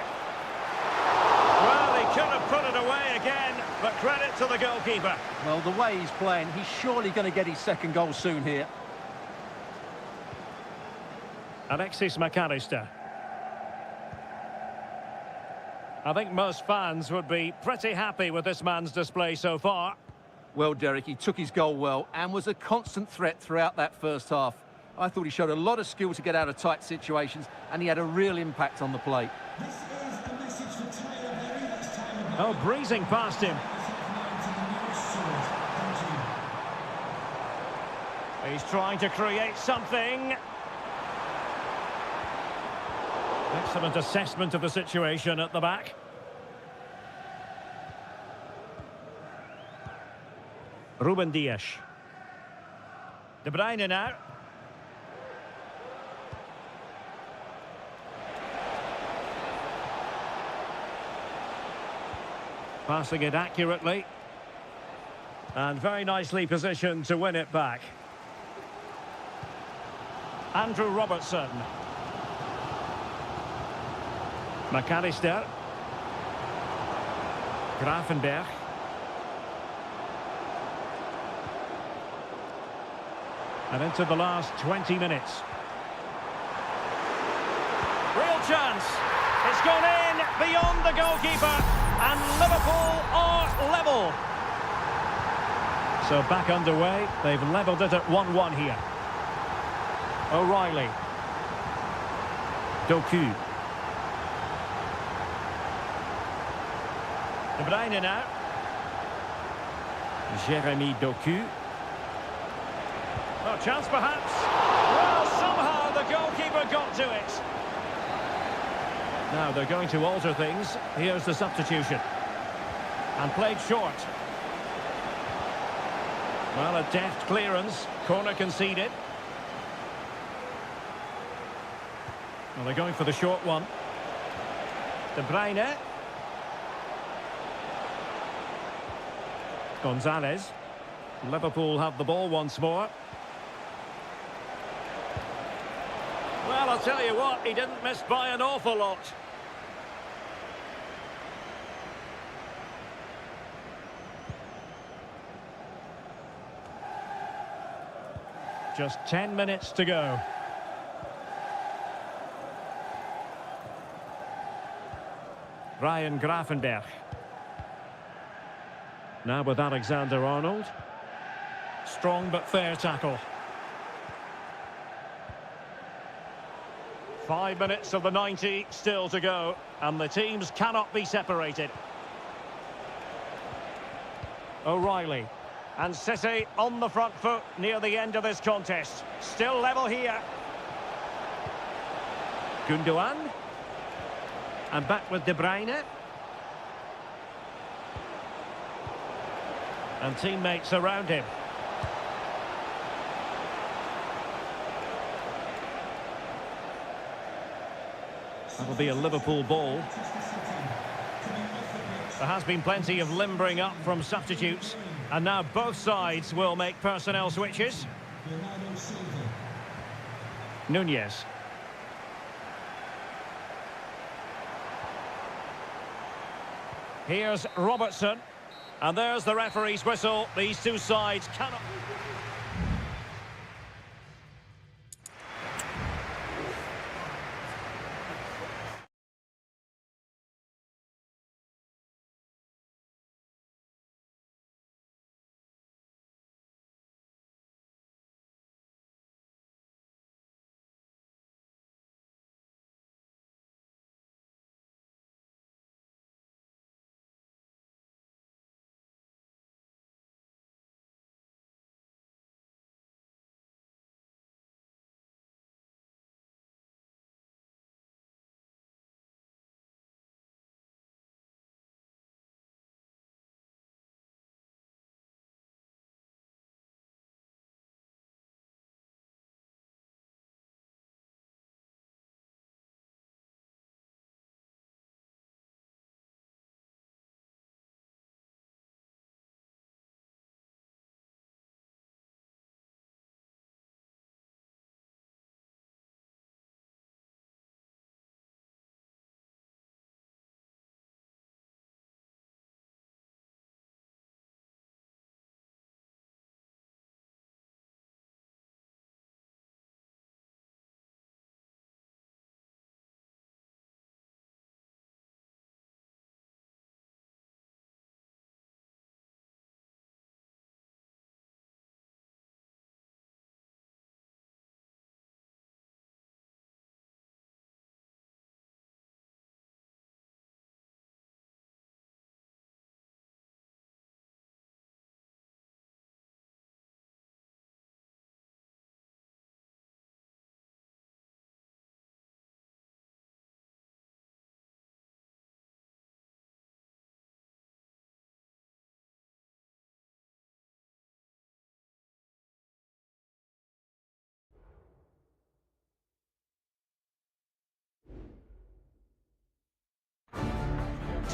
Well, he Could have put it away again, but credit to the goalkeeper. Well, the way he's playing, he's surely going to get his second goal soon here. Alexis McAllister. I think most fans would be pretty happy with this man's display so far. Well, Derek, he took his goal well and was a constant threat throughout that first half. I thought he showed a lot of skill to get out of tight situations, and he had a real impact on the plate. This is a message for Taylor Berry. That's time. Oh, breezing past him. He's trying to create something. Excellent assessment of the situation at the back. Ruben Dias. De Bruyne now. Passing it accurately. And very nicely positioned to win it back. Andrew Robertson. McAllister. Gravenberch. And into the last 20 minutes. Real chance. It's gone in beyond the goalkeeper. And Liverpool are level. So back underway. They've levelled it at 1-1 here. O'Reilly. Doku. De Bruyne now. Jeremy Doku. Oh, chance perhaps. Well, somehow the goalkeeper got to it. Now they're going to alter things. Here's the substitution. And played short. Well, a deft clearance. Corner conceded. Well, they're going for the short one. De Bruyne. Gonzalez. Liverpool have the ball once more. Well, I'll tell you what, he didn't miss by an awful lot. Just 10 minutes to go. Ryan Gravenberch. Now with Alexander-Arnold. Strong but fair tackle. 5 minutes of the 90 still to go, and the teams cannot be separated. O'Reilly. And City on the front foot near the end of this contest. Still level here. Gundogan. And back with De Bruyne. And teammates around him. That'll be a Liverpool ball. There has been plenty of limbering up from substitutes. And now both sides will make personnel switches. Nunez. Here's Robertson. And there's the referee's whistle. These two sides cannot...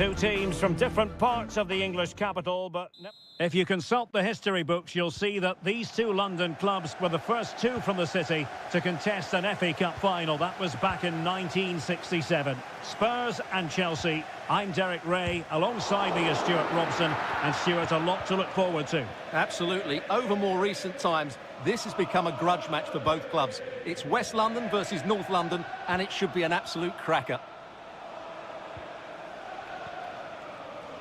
Two teams from different parts of the English capital, but if you consult the history books, you'll see that these two London clubs were the first two from the city to contest an FA Cup final. That was back in 1967. Spurs and Chelsea. I'm Derek Ray. Alongside me is Stuart Robson. And Stuart, a lot to look forward to. Absolutely. Over more recent times, this has become a grudge match for both clubs. It's West London versus North London, and it should be an absolute cracker.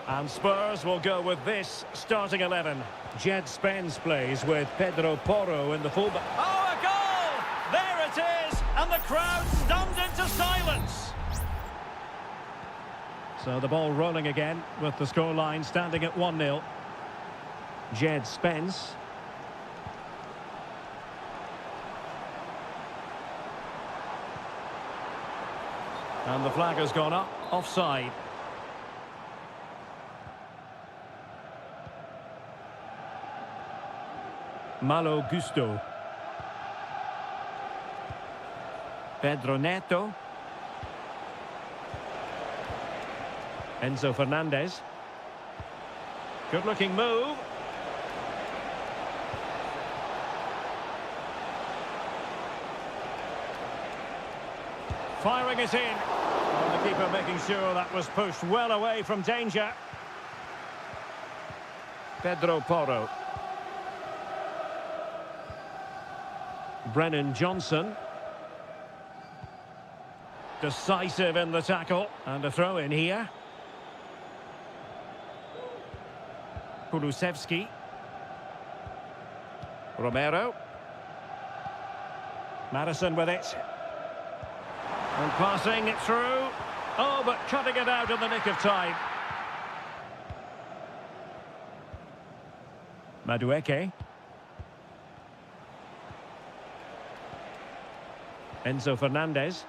And Spurs will go with this starting 11. Jed Spence plays with Pedro Porro in the fullback. Oh, a goal! There it is! And the crowd stunned into silence. So the ball rolling again with the scoreline standing at 1-0. Jed Spence. And the flag has gone up, offside. Malo Gusto. Pedro Neto. Enzo Fernandez. Good-looking move. Firing it in. And the keeper making sure that was pushed well away from danger. Pedro Porro. Brennan Johnson. Decisive in the tackle. And a throw in here. Kulusevski. Romero. Madison with it. And passing it through. Oh, but cutting it out in the nick of time. Madueke. Enzo Fernandez.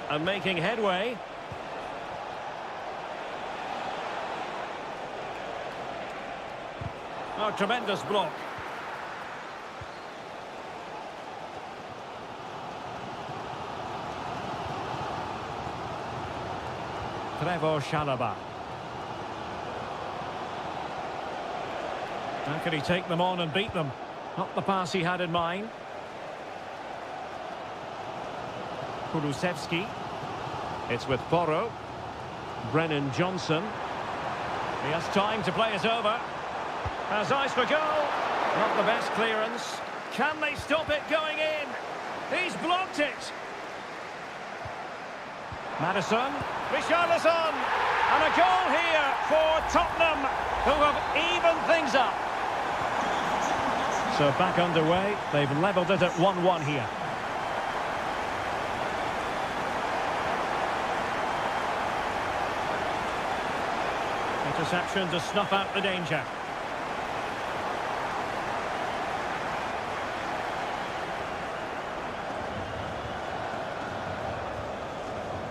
And making headway. Oh, tremendous block. Trevor Chalobah. How can he take them on and beat them? Not the pass he had in mind. Kulusevski. It's with Porro. Brennan Johnson. He has time to play it over. Has eyes for goal. Not the best clearance. Can they stop it going in? He's blocked it. Madison. Richarlison. And a goal here for Tottenham, who have evened things up. So back underway. They've levelled it at 1-1 here. Interception to snuff out the danger.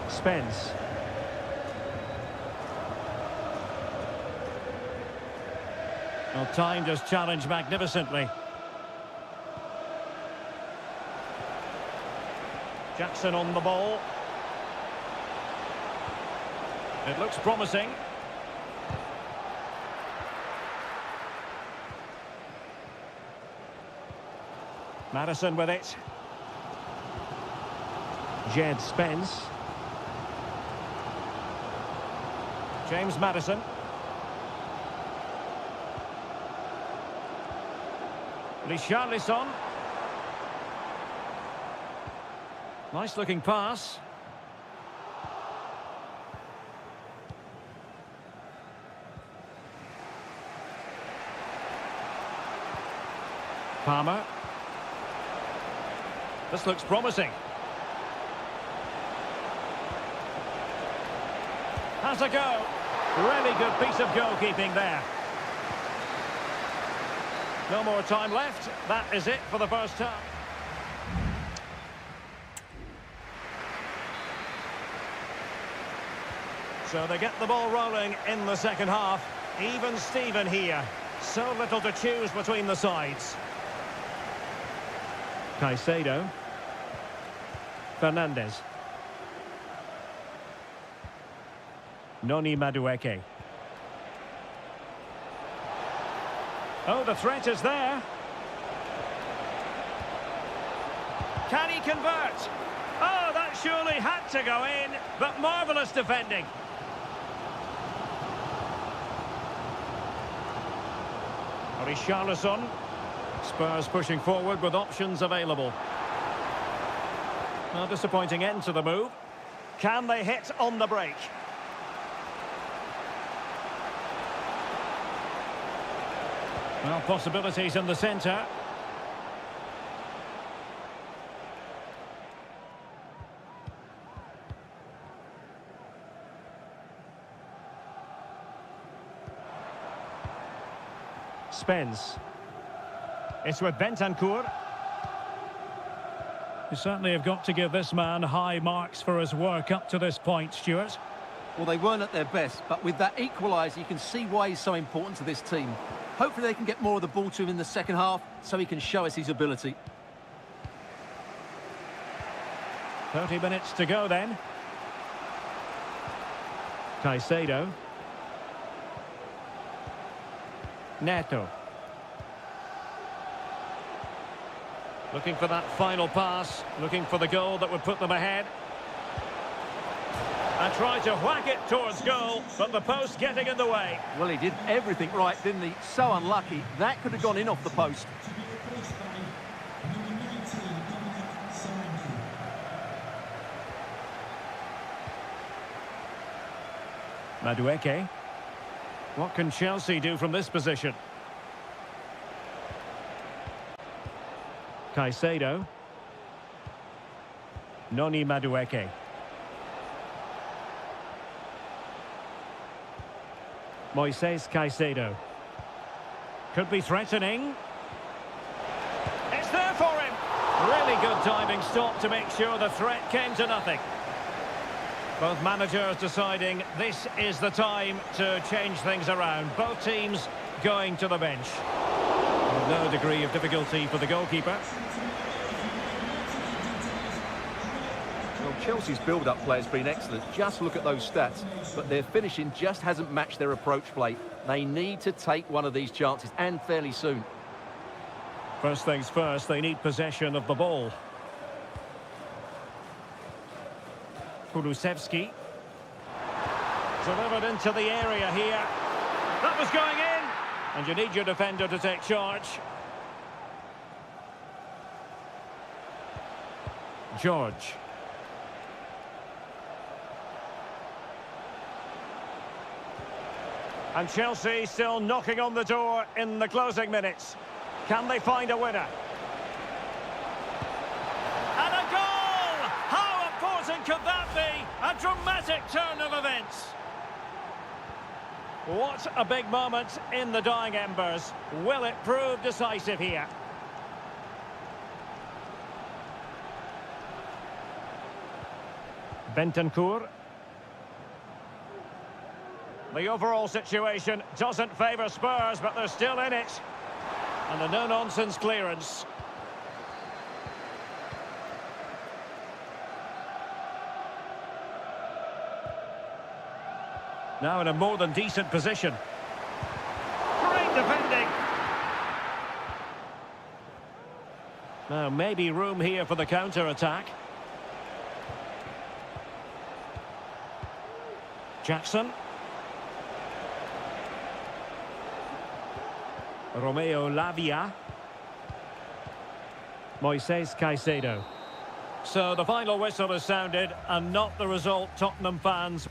Spence. Well, timed his challenge magnificently. Jackson on the ball. It looks promising. Madison with it. Jed Spence. James Madison. Richarlison. Nice looking pass. Palmer. This looks promising. Has a go. Really good piece of goalkeeping there. No more time left. That is it for the first half. So they get the ball rolling in the second half. Even Steven here. So little to choose between the sides. Caicedo. Fernandez. Noni Madueke. Oh, the threat is there. Can he convert? Oh, that surely had to go in, but marvellous defending. Richarlison. Spurs pushing forward with options available. A disappointing end to the move. Can they hit on the break? Well, possibilities in the centre. Spence. It's with Bentancur. You certainly have got to give this man high marks for his work up to this point, Stuart. Well, they weren't at their best, but with that equaliser, you can see why he's so important to this team. Hopefully they can get more of the ball to him in the second half so he can show us his ability. 30 minutes to go then. Caicedo. Neto. Looking for that final pass, looking for the goal that would put them ahead. And tried to whack it towards goal, but the post getting in the way. Well, he did everything right, didn't he? So unlucky. That could have gone in off the post. To be replaced by number 19, Dominic Solanke. Madueke. What can Chelsea do from this position? Caicedo. Noni Madueke. Moises Caicedo. Could be threatening. It's there for him. Really good diving stop to make sure the threat came to nothing. Both managers deciding this is the time to change things around. Both teams going to the bench. With no degree of difficulty for the goalkeeper. Well, Chelsea's build-up play has been excellent. Just look at those stats. But their finishing just hasn't matched their approach play. They need to take one of these chances, and fairly soon. First things first, they need possession of the ball. Kulusevski. Delivered into the area here. That was going in. And you need your defender to take charge. George. And Chelsea still knocking on the door in the closing minutes. Can they find a winner? And a goal! How important could that be? A dramatic turn of events. What a big moment in the dying embers. Will it prove decisive here? Bentancur. The overall situation doesn't favour Spurs, but they're still in it. And a no-nonsense clearance. Now in a more than decent position. Great defending. Now maybe room here for the counter-attack. Jackson. Romeo Lavia. Moises Caicedo. So the final whistle is sounded, and not the result Tottenham fans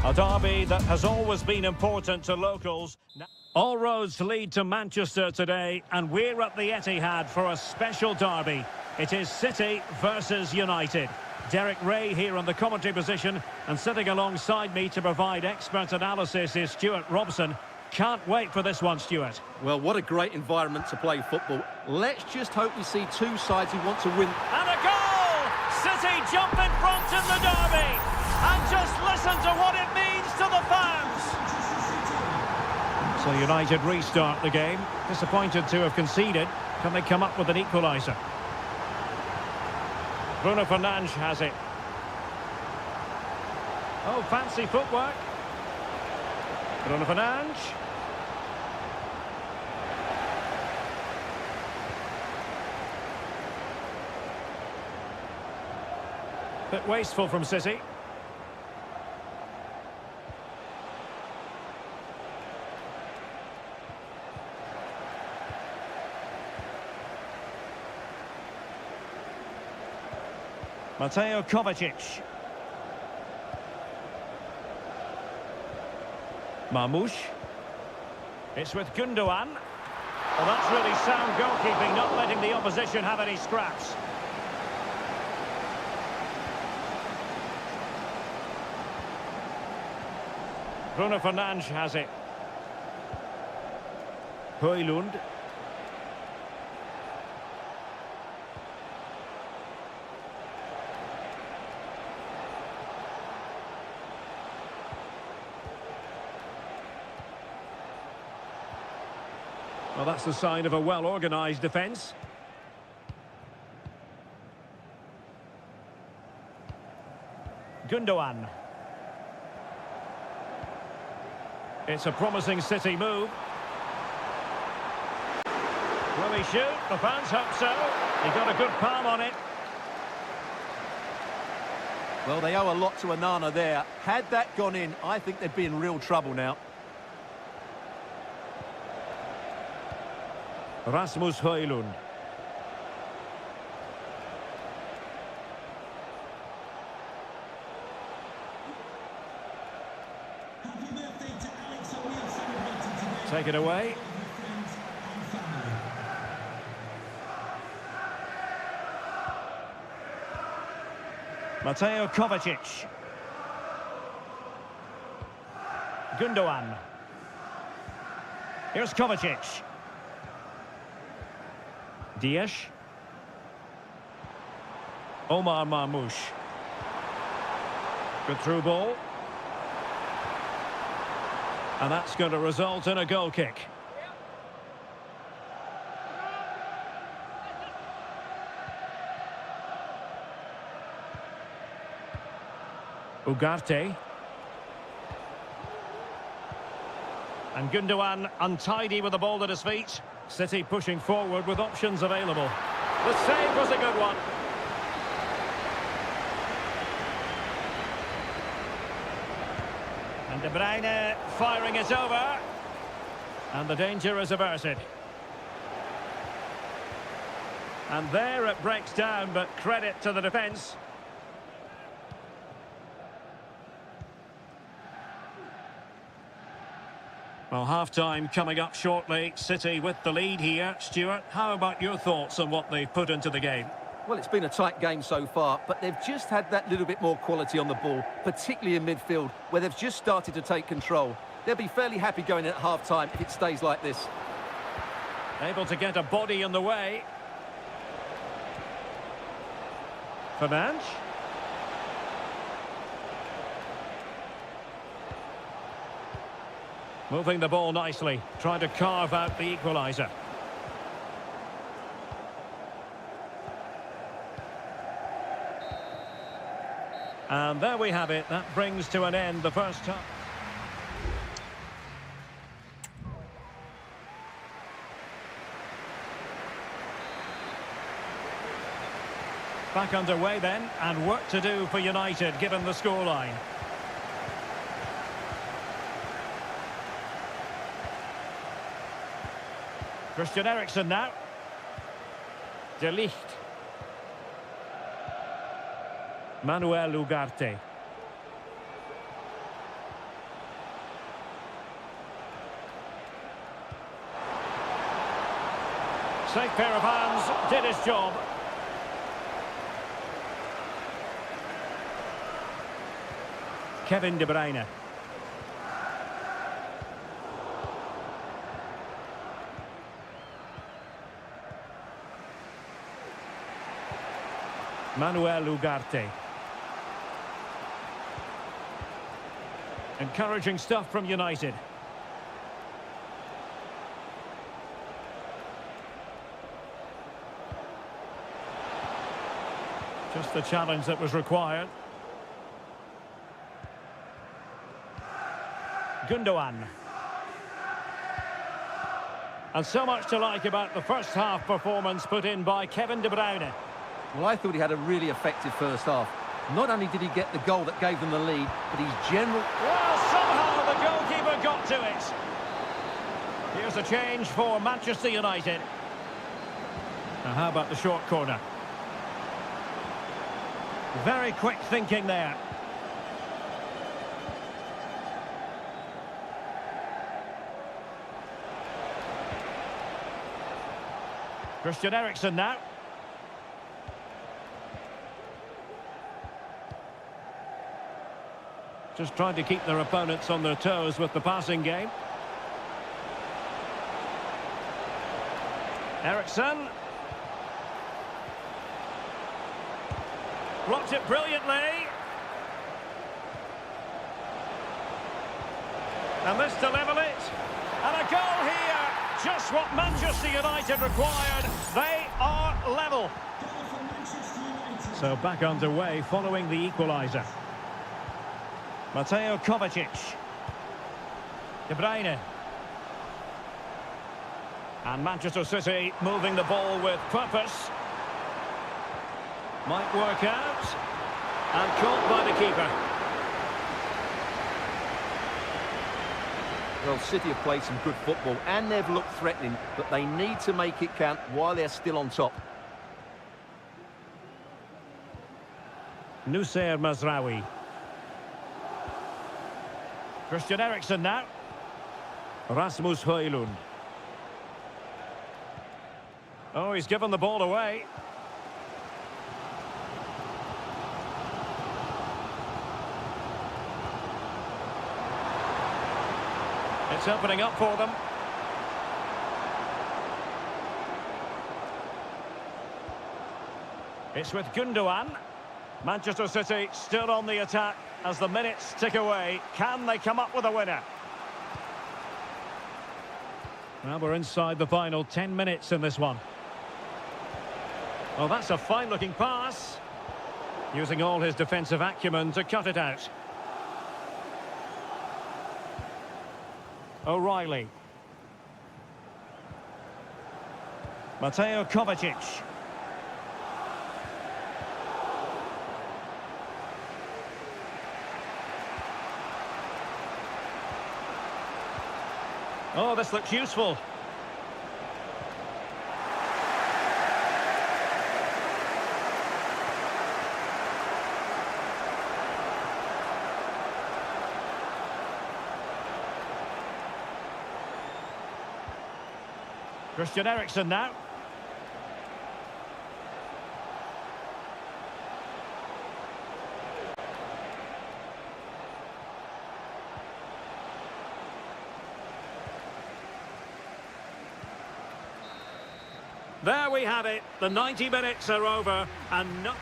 A derby that has always been important to locals. All roads lead to Manchester today, and we're at the Etihad for a special derby. It is City versus United. Derek Ray here on the commentary position, and sitting alongside me to provide expert analysis is Stuart Robson. Can't wait for this one, Stuart. Well, what a great environment to play football. Let's just hope we see two sides who want to win. And a goal! City jump in front in the derby. And just listen to what it means to the fans. So United restart the game. Disappointed to have conceded. Can they come up with an equaliser? Bruno Fernandes has it. Oh, fancy footwork. Bruno Fernandes. Bit wasteful from City. Mateo Kovacic. Marmoush. It's with Gundogan. Well, that's really sound goalkeeping, not letting the opposition have any scraps. Bruno Fernandes has it. Højlund. Well, that's the sign of a well-organised defence. Gundogan. It's a promising City move. Will he shoot? The fans hope so. He got a good palm on it. Well, they owe a lot to Onana there. Had that gone in, I think they'd be in real trouble now. Rasmus Højlund. Happy birthday to Alex O'Neill celebrating today. Take it away. Friends and family. Mateo Kovacic. Gundogan. Here's Kovacic. Diaz. Omar Marmoush. Good through ball. And that's going to result in a goal kick. Ugarte. And Gundogan untidy with the ball at his feet. City pushing forward with options available. The save was a good one. And De Bruyne firing it over. And the danger is averted. And there it breaks down, but credit to the defence. Well, half-time coming up shortly. City with the lead here. Stuart, how about your thoughts on what they've put into the game? Well, it's been a tight game so far, but they've just had that little bit more quality on the ball, particularly in midfield, where they've just started to take control. They'll be fairly happy going in at half-time if it stays like this. Able to get a body in the way. Fernandes. Moving the ball nicely, trying to carve out the equaliser. And there we have it. That brings to an end the first half. Back underway then, and work to do for United given the scoreline. Christian Eriksen now. De Ligt. Manuel Ugarte. Safe pair of hands, did his job. Kevin De Bruyne. Manuel Ugarte. Encouraging stuff from United. Just the challenge that was required. Gundogan. And so much to like about the first half performance put in by Kevin De Bruyne. Well, I thought he had a really effective first half. Not only did he get the goal that gave them the lead, but his general... Well, somehow the goalkeeper got to it. Here's a change for Manchester United. Now, how about the short corner? Very quick thinking there. Christian Eriksen now. Just trying to keep their opponents on their toes with the passing game. Eriksen. Blocked it brilliantly. And this to level it. And a goal here. Just what Manchester United required. They are level. So back underway following the equaliser. Mateo Kovacic. De Bruyne. And Manchester City moving the ball with purpose. Might work out. And caught by the keeper. Well, City have played some good football and they've looked threatening, but they need to make it count while they're still on top. Nusayr Mazraoui. Christian Eriksen now. Rasmus Højlund. Oh, he's given the ball away. It's opening up for them. It's with Gundogan. Manchester City still on the attack as the minutes tick away. Can they come up with a winner? Well, we're inside the final 10 minutes in this one. Well, that's a fine-looking pass. Using all his defensive acumen to cut it out. O'Reilly. Mateo Kovacic. Oh, this looks useful. Christian Eriksen now. There we have it. The 90 minutes are over and no...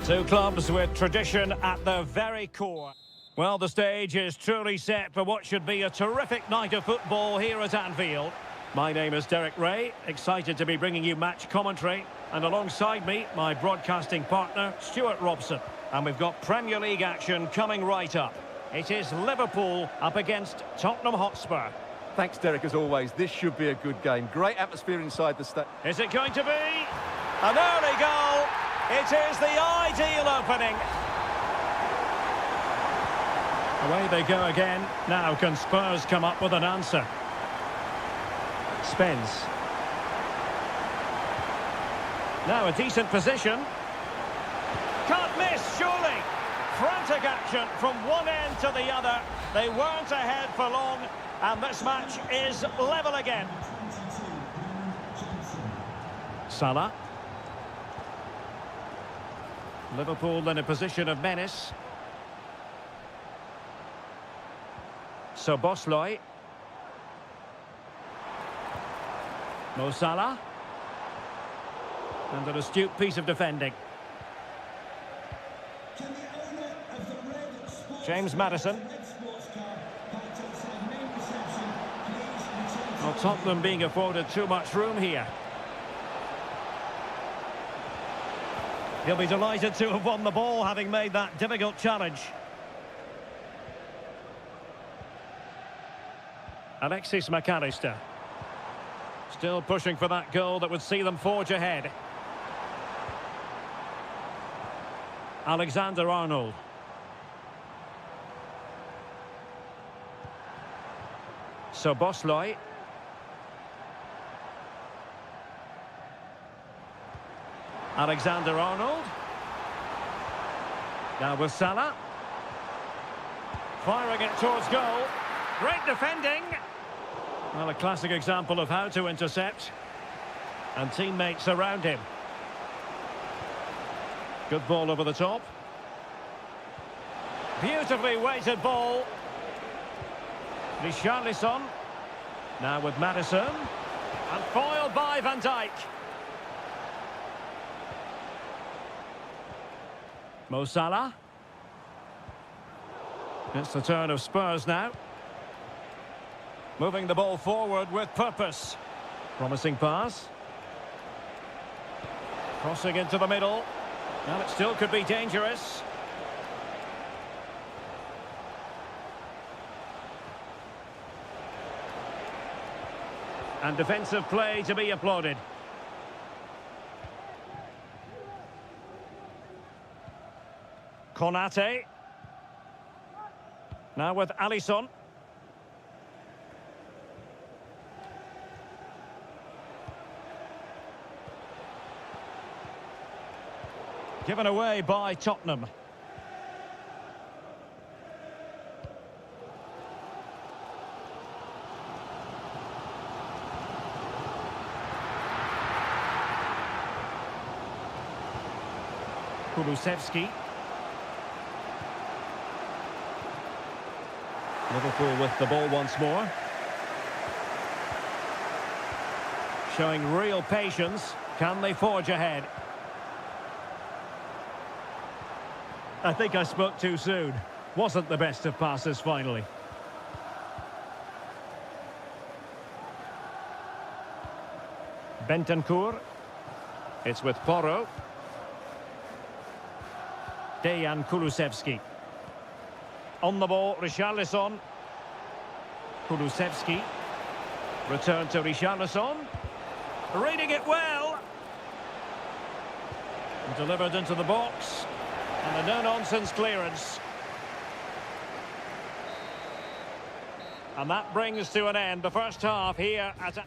Two clubs with tradition at their very core. Well, the stage is truly set for what should be a terrific night of football here at Anfield. My name is Derek Ray, excited to be bringing you match commentary. And alongside me, my broadcasting partner, Stuart Robson. And we've got Premier League action coming right up. It is Liverpool up against Tottenham Hotspur. Thanks, Derek, as always. This should be a good game. Great atmosphere inside the stadium. Is it going to be? An early goal. It is the ideal opening. Away they go again. Now can Spurs come up with an answer? Spence. Now a decent position. Can't miss, surely. Frantic action from one end to the other. They weren't ahead for long, and this match is level again. Salah. Liverpool in a position of menace. Szoboszlai. Mo Salah. And an astute piece of defending. James Maddison. Well, Tottenham being afforded too much room here. He'll be delighted to have won the ball, having made that difficult challenge. Alexis McAllister. Still pushing for that goal that would see them forge ahead. Alexander-Arnold. Szoboszlai. Alexander-Arnold. Now with Salah. Firing it towards goal. Great defending. Well, a classic example of how to intercept. And teammates around him. Good ball over the top. Beautifully weighted ball. Richarlison. Now with Maddison. And foiled by Van Dijk. Mo Salah. It's the turn of Spurs now. Moving the ball forward with purpose. Promising pass. Crossing into the middle. And it still could be dangerous. And defensive play to be applauded. Konate. Now with Alisson. Given away by Tottenham. Kulusevski. Liverpool with the ball once more. Showing real patience. Can they forge ahead? I think I spoke too soon. Wasn't the best of passes finally. Bentancur. It's with Porro. Dejan Kulusevski. On the ball, Richarlison. Kulusevski. Return to Richarlison. Reading it well. And delivered into the box. And a no-nonsense clearance. And that brings to an end the first half here at...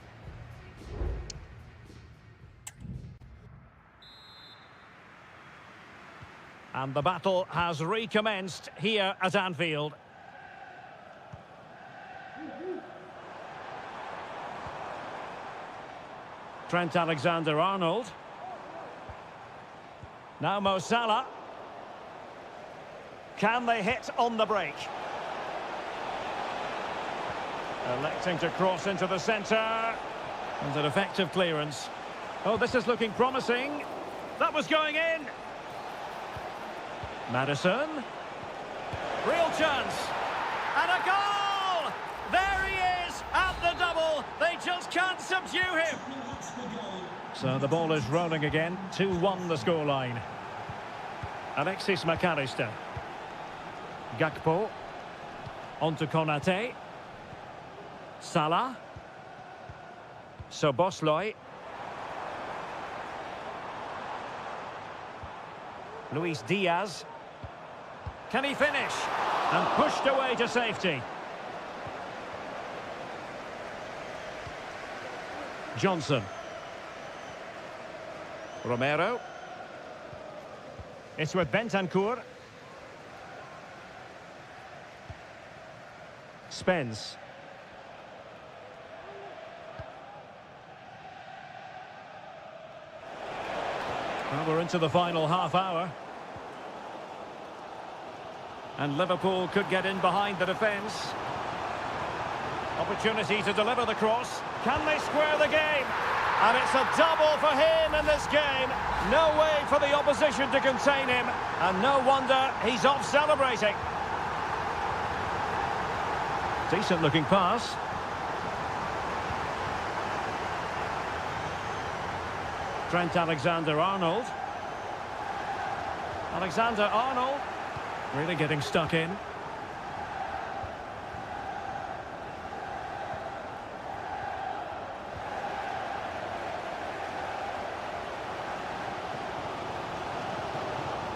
And the battle has recommenced here at Anfield. Trent Alexander-Arnold. Now Mo Salah. Can they hit on the break? Electing to cross into the centre. And an effective clearance. Oh, this is looking promising. That was going in. Madison. Real chance. And a goal! There he is at the double. They just can't subdue him. So the ball is rolling again. 2-1 the scoreline. Alexis McAllister. Gakpo. On to Konate. Salah. Soboslai. Luis Diaz. Can he finish? And pushed away to safety. Johnson. Romero. It's with Bentancur. Spence. Well, we're into the final half hour. And Liverpool could get in behind the defence. Opportunity to deliver the cross. Can they square the game? And it's a double for him in this game. No way for the opposition to contain him. And no wonder he's off celebrating. Decent looking pass. Trent Alexander-Arnold. Alexander-Arnold. Really getting stuck in.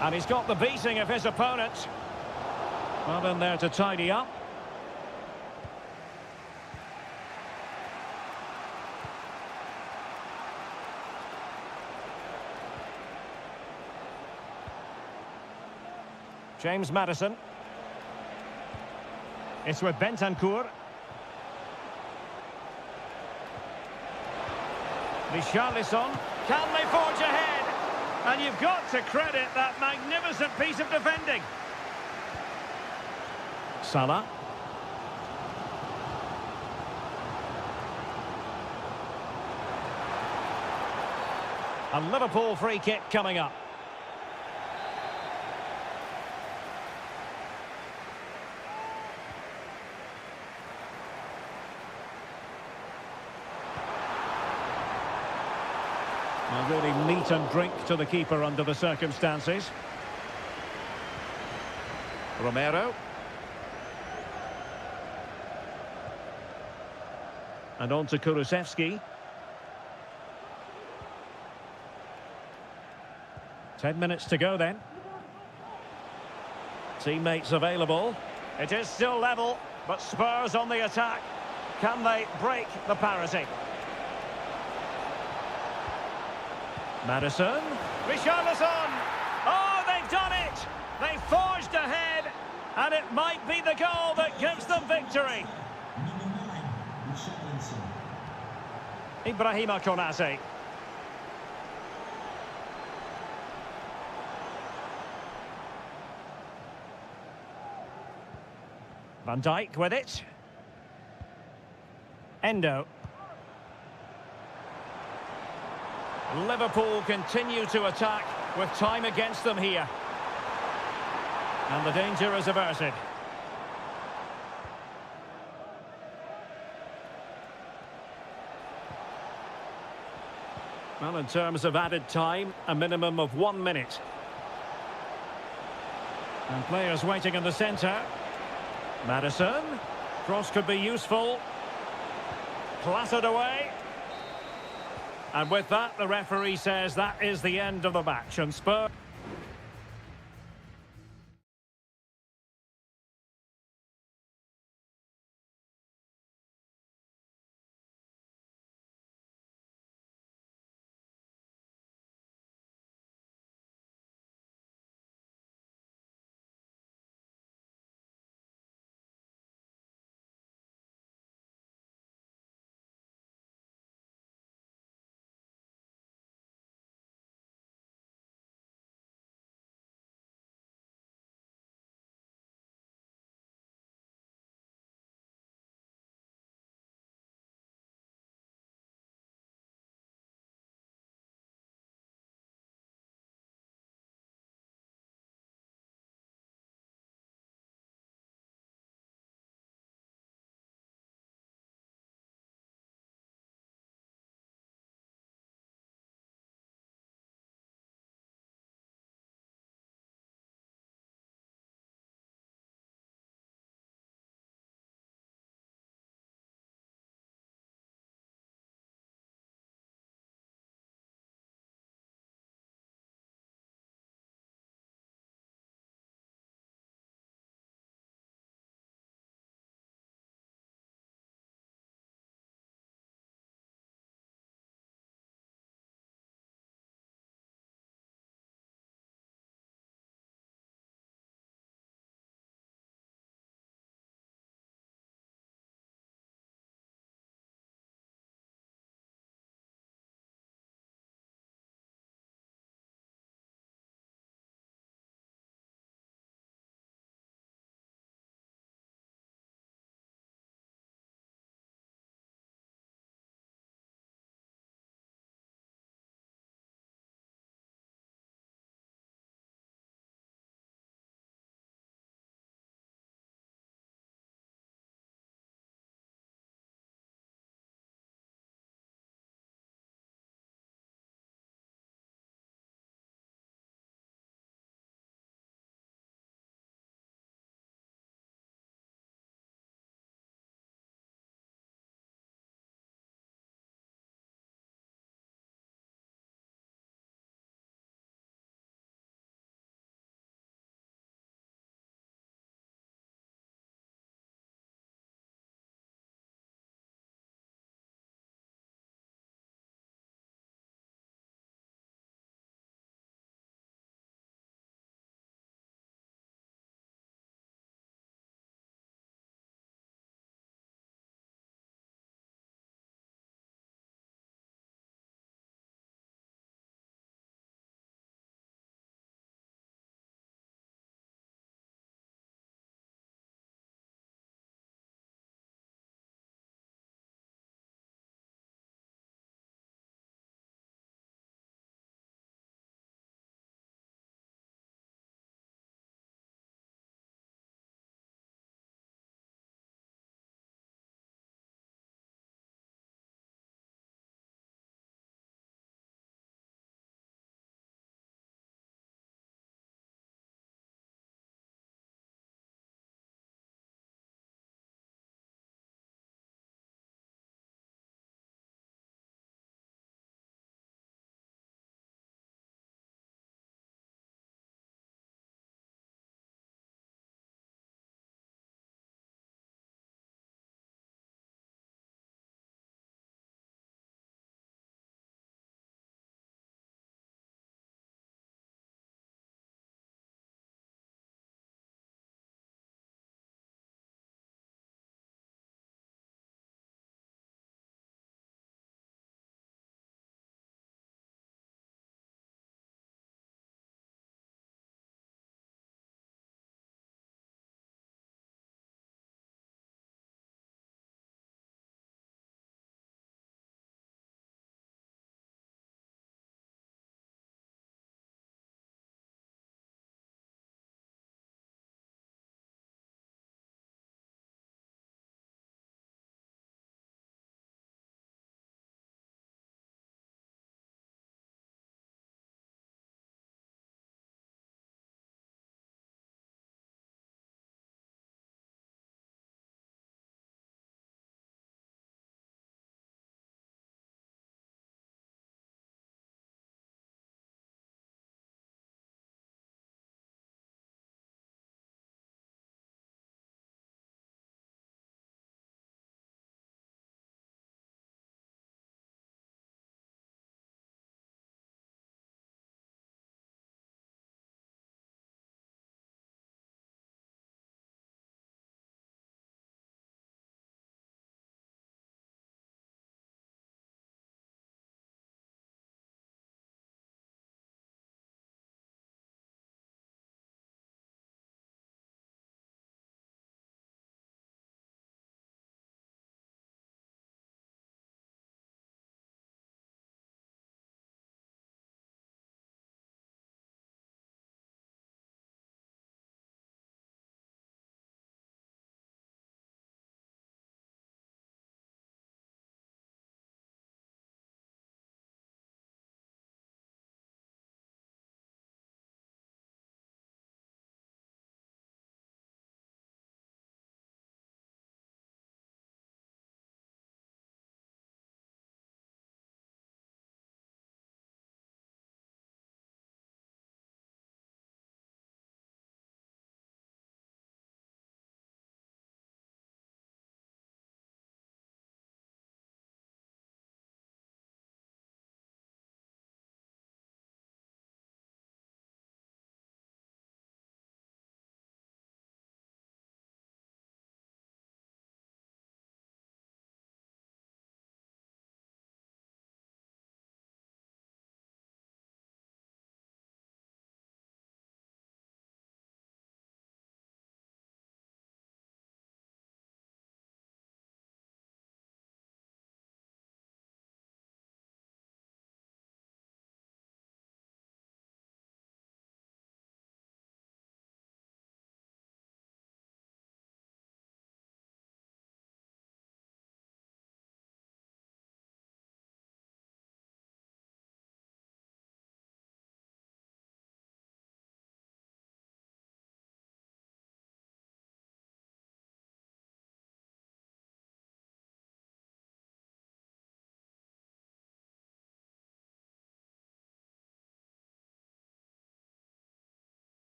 And he's got the beating of his opponent. Well in there to tidy up. James Maddison. It's with Bentancur. Richarlison. Can they forge ahead? And you've got to credit that magnificent piece of defending. Salah. A Liverpool free kick coming up. Really meat and drink to the keeper under the circumstances. Romero. And on to Kulusevski. 10 minutes to go then. Teammates available. It is still level, but Spurs on the attack. Can they break the parity? Madison. Richarlison. Oh, they've done it! They forged ahead, and it might be the goal that gives them victory. Ibrahima Konate. Van Dijk with it. Endo. Liverpool continue to attack with time against them here. And the danger is averted. Well, in terms of added time, a minimum of 1 minute. And players waiting in the centre. Madison. Cross could be useful. Clattered away. And with that, the referee says that is the end of the match. And Spurs...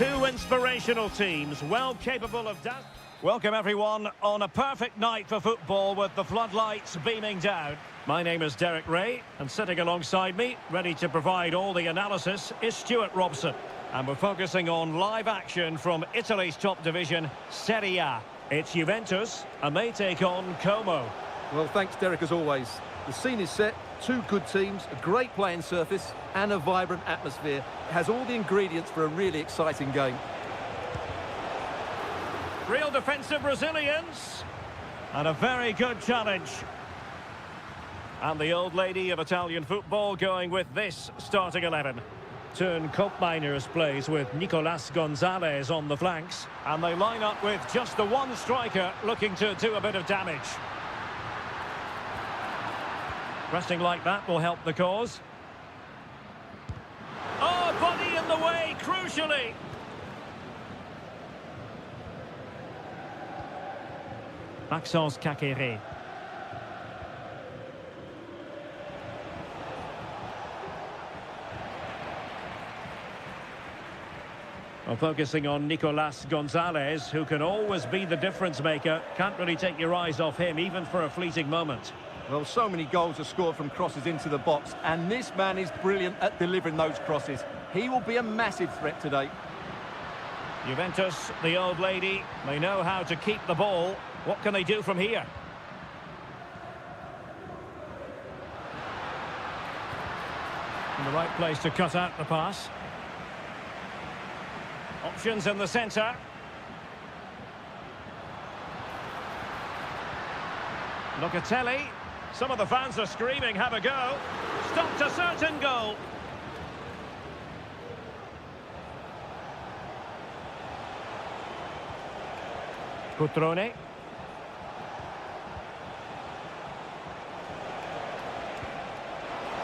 Two inspirational teams, well capable of that. Welcome everyone on a perfect night for football with the floodlights beaming down. My name is Derek Ray, and sitting alongside me, ready to provide all the analysis, is Stuart Robson. And we're focusing on live action from Italy's top division, Seria. It's Juventus, and they take on Como. Well, thanks, Derek, as always. The scene is set, two good teams, a great playing surface, and a vibrant atmosphere. It has all the ingredients for a really exciting game. Real defensive resilience, and a very good challenge. And the old lady of Italian football going with this starting 11. Turn Koopmeiners plays with Nicolas Gonzalez on the flanks. And they line up with just the one striker looking to do a bit of damage. Resting like that will help the cause. Oh, body in the way, crucially. Maxence Kakere. Well, focusing on Nicolas Gonzalez, who can always be the difference maker. Can't really take your eyes off him, even for a fleeting moment. Well, so many goals are scored from crosses into the box, and this man is brilliant at delivering those crosses. He will be a massive threat today. Juventus, the old lady, they know how to keep the ball. What can they do from here? In the right place to cut out the pass. Options in the centre. Locatelli. Some of the fans are screaming, have a go. Stopped a certain goal. Cutrone.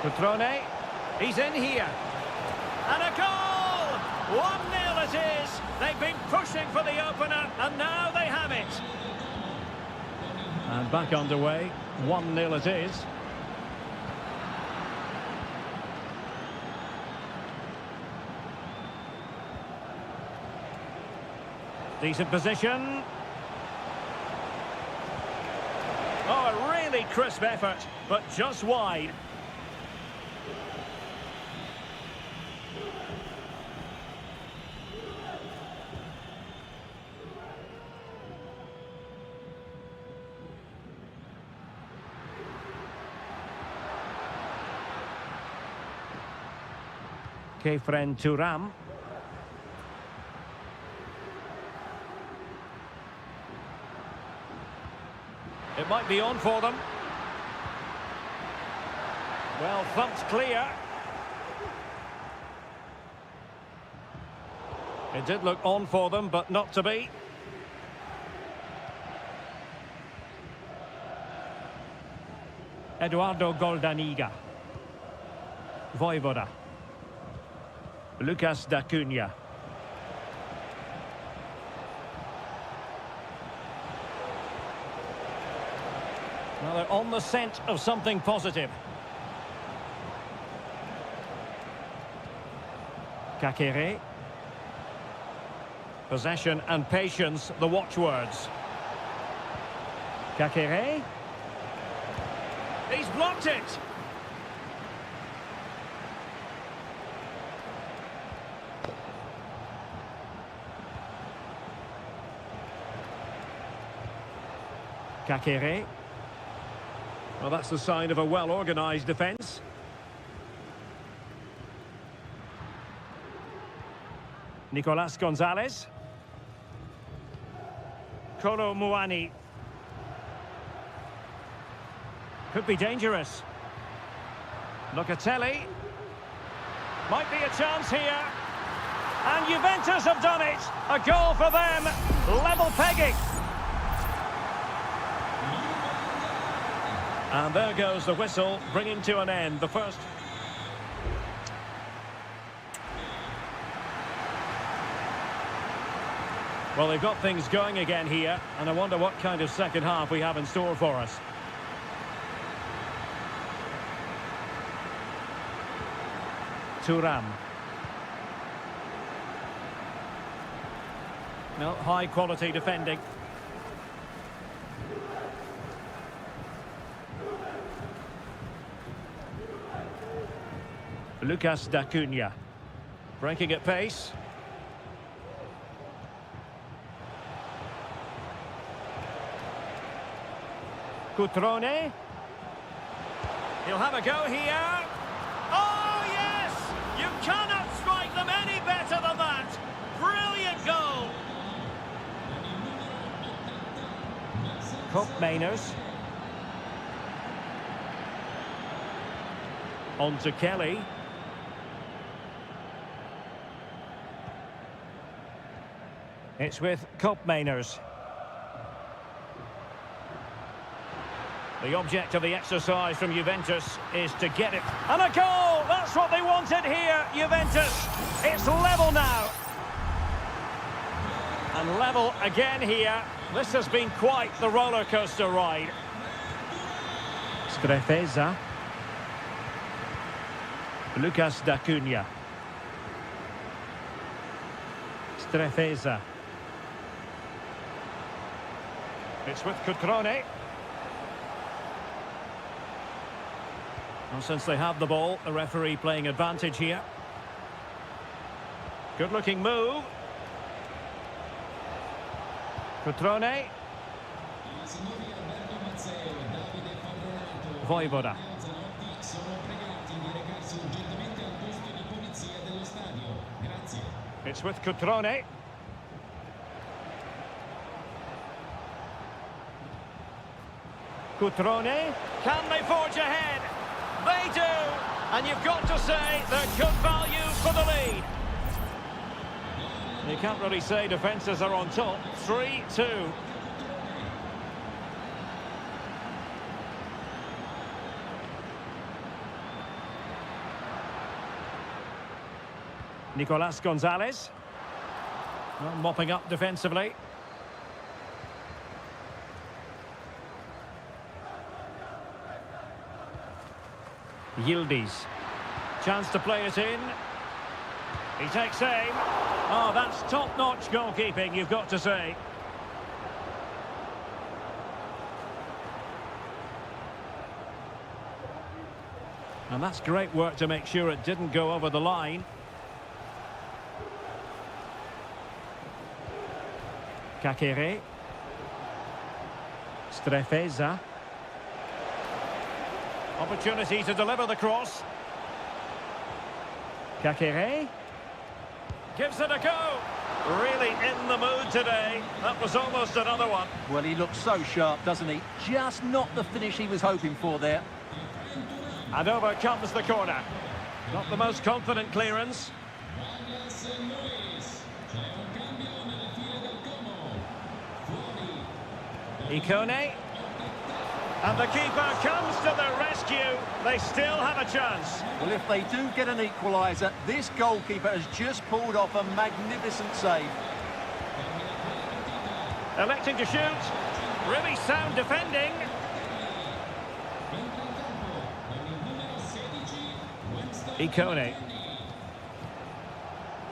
Cutrone. He's in here. And a goal! 1-0 it is. They've been pushing for the opener, and now they have it. And back underway. 1-0 it is. Decent position. Oh, a really crisp effort, but just wide. Kefren Turam. It might be on for them. Well, thumped clear. It did look on for them, but not to be. Eduardo Goldaniga. Voivoda. Lucas D'Acunha. Now they're on the scent of something positive. Kakere. Possession and patience, the watchwords. Kakere. He's blocked it. Kakere. Well, that's the sign of a well-organised defence. Nicolas Gonzalez. Kolo Muani. Could be dangerous. Locatelli. Might be a chance here. And Juventus have done it. A goal for them. Level pegging. And there goes the whistle, bringing to an end the first. Well, they've got things going again here, and I wonder what kind of second half we have in store for us. Turam. No, high quality defending. Lucas D'Acunha. Breaking at pace. Cutrone. He'll have a go here. Oh, yes! You cannot strike them any better than that. Brilliant goal. Cup Mainers. On to Kelly. It's with Cup Mainers. The object of the exercise from Juventus is to get it. And a goal! That's what they wanted here, Juventus. It's level now. And level again here. This has been quite the roller coaster ride. Strefeza. Lucas D'Acunha. Strefeza. It's with Cutrone. And since they have the ball, the referee playing advantage here. Good looking move. Cutrone. Voivoda. It's with Cutrone. Cutrone. Can they forge ahead? They do! And you've got to say they're good value for the lead. You can't really say defences are on top. 3-2. Nicolas Gonzalez. Well, mopping up defensively. Yildiz. Chance to play it in. He takes aim. Oh, that's top-notch goalkeeping, you've got to say. And that's great work to make sure it didn't go over the line. Kakere. Strefeza. Opportunity to deliver the cross. Kakere. Gives it a go. Really in the mood today. That was almost another one. Well, he looks so sharp, doesn't he? Just not the finish he was hoping for there. And over comes the corner. Not the most confident clearance. Ikone. And the keeper comes to the rescue. They still have a chance. Well, if they do get an equaliser, this goalkeeper has just pulled off a magnificent save. Electing to shoot. Really sound defending. Ikone.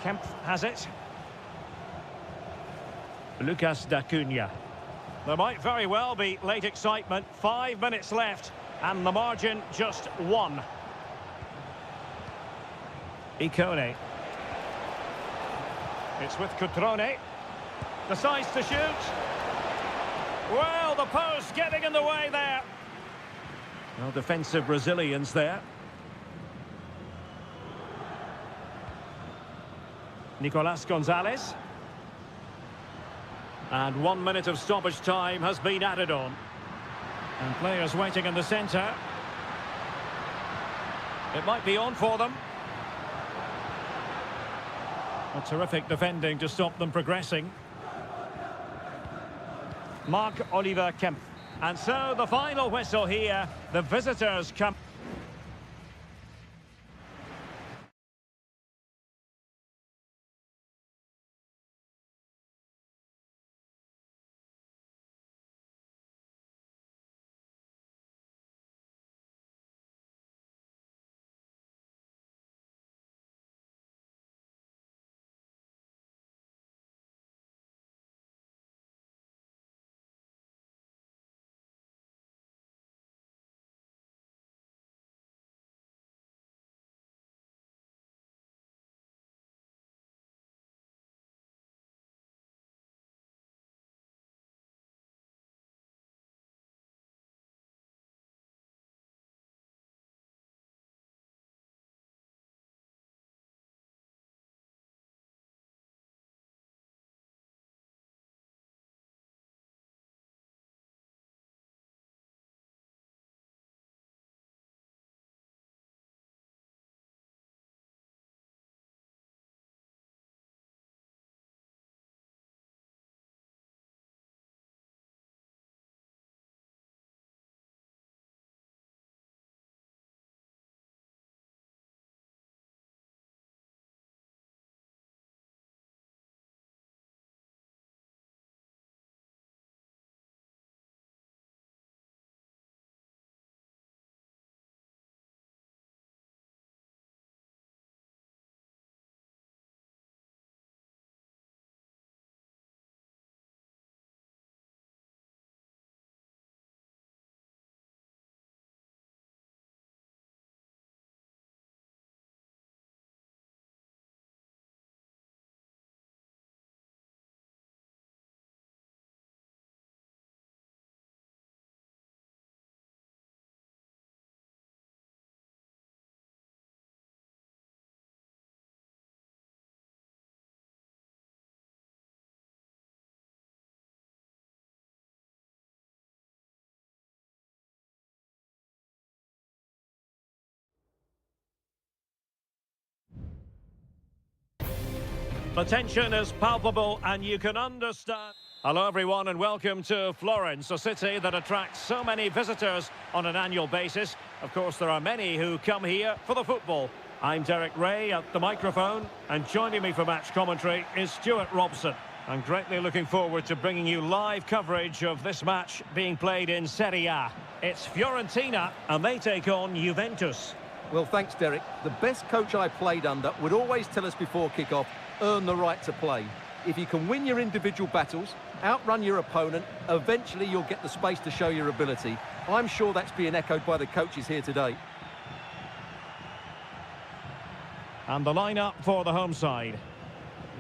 Kemp has it. Lucas D'Acunha. There might very well be late excitement. 5 minutes left, and the margin just 1. Ikone. It's with Cutrone. Decides to shoot. Well, the post getting in the way there. No defensive resilience there. Nicolas Gonzalez. And 1 minute of stoppage time has been added on. And players waiting in the centre. It might be on for them. A terrific defending to stop them progressing. Marc-Oliver Kemp. And so the final whistle here. The visitors come. The tension is palpable and you can understand. Hello everyone and welcome to Florence, a city that attracts so many visitors on an annual basis. Of course, there are many who come here for the football. I'm Derek Ray at the microphone, and joining me for match commentary is Stuart Robson. I'm greatly looking forward to bringing you live coverage of this match being played in Seria. It's Fiorentina and they take on Juventus. Well, thanks, Derek. The best coach I played under would always tell us before kick-off, earn the right to play. If you can win your individual battles, outrun your opponent, eventually you'll get the space to show your ability. I'm sure that's being echoed by the coaches here today. And the lineup for the home side.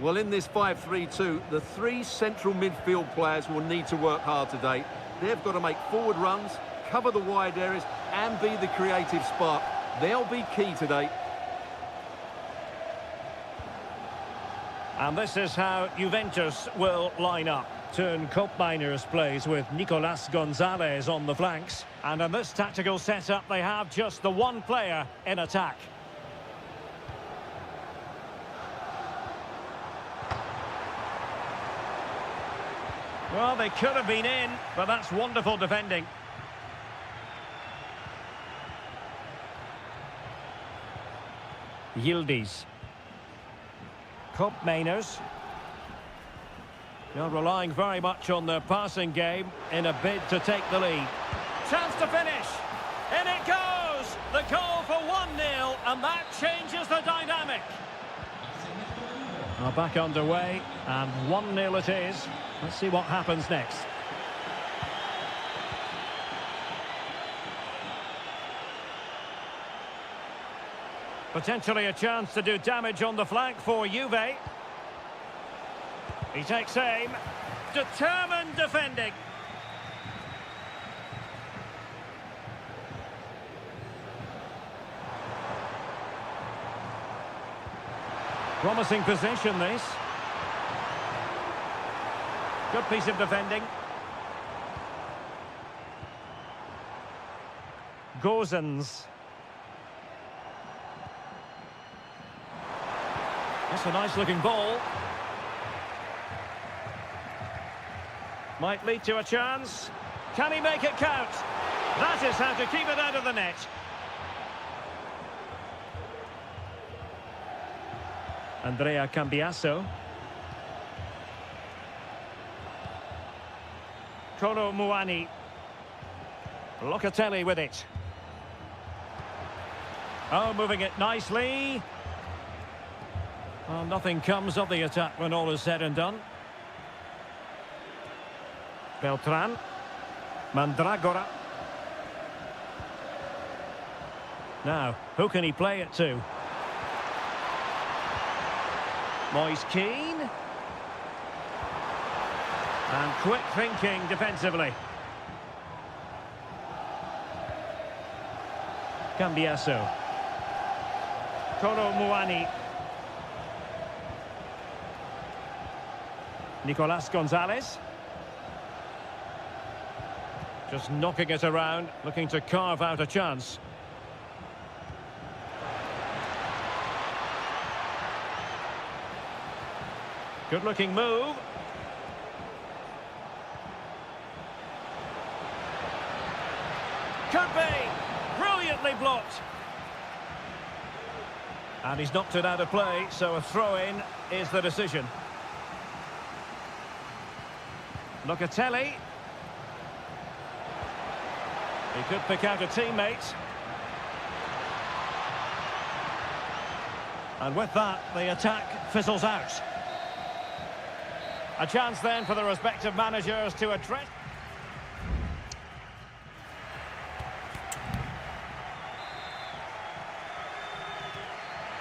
Well, in this 5-3-2, the three central midfield players will need to work hard today. They've got to make forward runs, cover the wide areas, and be the creative spark. They'll be key today. And this is how Juventus will line up. Turn Koopmeiners plays with Nicolas Gonzalez on the flanks. And in this tactical setup, they have just the one player in attack. Well, they could have been in, but that's wonderful defending. Yildiz. Koopmeiners. They're relying very much on their passing game in a bid to take the lead. Chance to finish. In it goes! The goal for 1-0, and that changes the dynamic. Now back underway, and 1-0 it is. Let's see what happens next. Potentially a chance to do damage on the flank for Juve. He takes aim. Determined defending. Promising position, this. Good piece of defending. Gozens. That's a nice-looking ball. Might lead to a chance. Can he make it count? That is how to keep it out of the net. Andrea Cambiasso. Kolo Muani. Locatelli with it. Oh, moving it nicely. Well, nothing comes of the attack when all is said and done. Beltran. Mandragora. Now, who can he play it to? Moise Keane. And quick thinking defensively. Cambiasso. Kolo Muani. Nicolas Gonzalez. Just knocking it around, looking to carve out a chance. Good-looking move. Could be. Brilliantly blocked. And he's knocked it out of play, so a throw-in is the decision. Locatelli. He could pick out a teammate. And with that, the attack fizzles out. A chance then for the respective managers to address.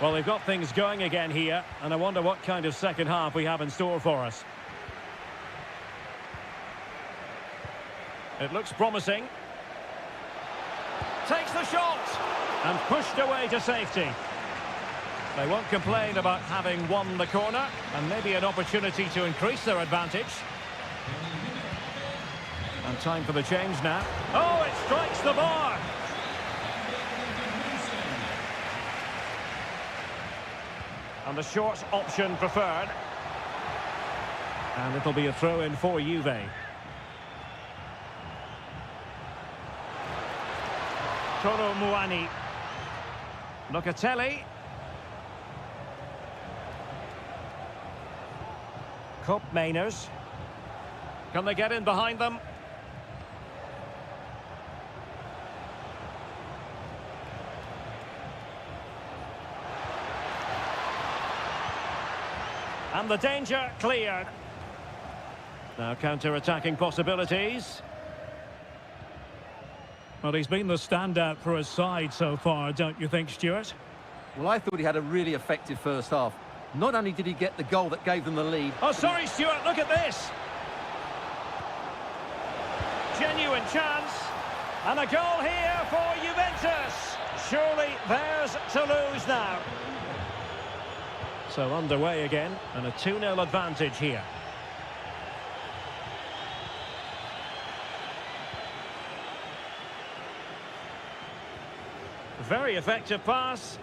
Well, they've got things going again here, and I wonder what kind of second half we have in store for us. It looks promising. Takes the shot and pushed away to safety. They won't complain about having won the corner, and maybe an opportunity to increase their advantage. And time for the change now. Oh, it strikes the bar. And the short option preferred. And it'll be a throw-in for Juve. Toro Muani. Locatelli. Mainers. Can they get in behind them? And the danger cleared. Now counter-attacking possibilities. Well, he's been the standout for his side so far, don't you think, Stuart? Well, I thought he had a really effective first half. Not only did he get the goal that gave them the lead... Oh, sorry, Stuart, look at this! Genuine chance. And a goal here for Juventus. Surely theirs to lose now. So underway again, and a 2-0 advantage here. Very effective pass.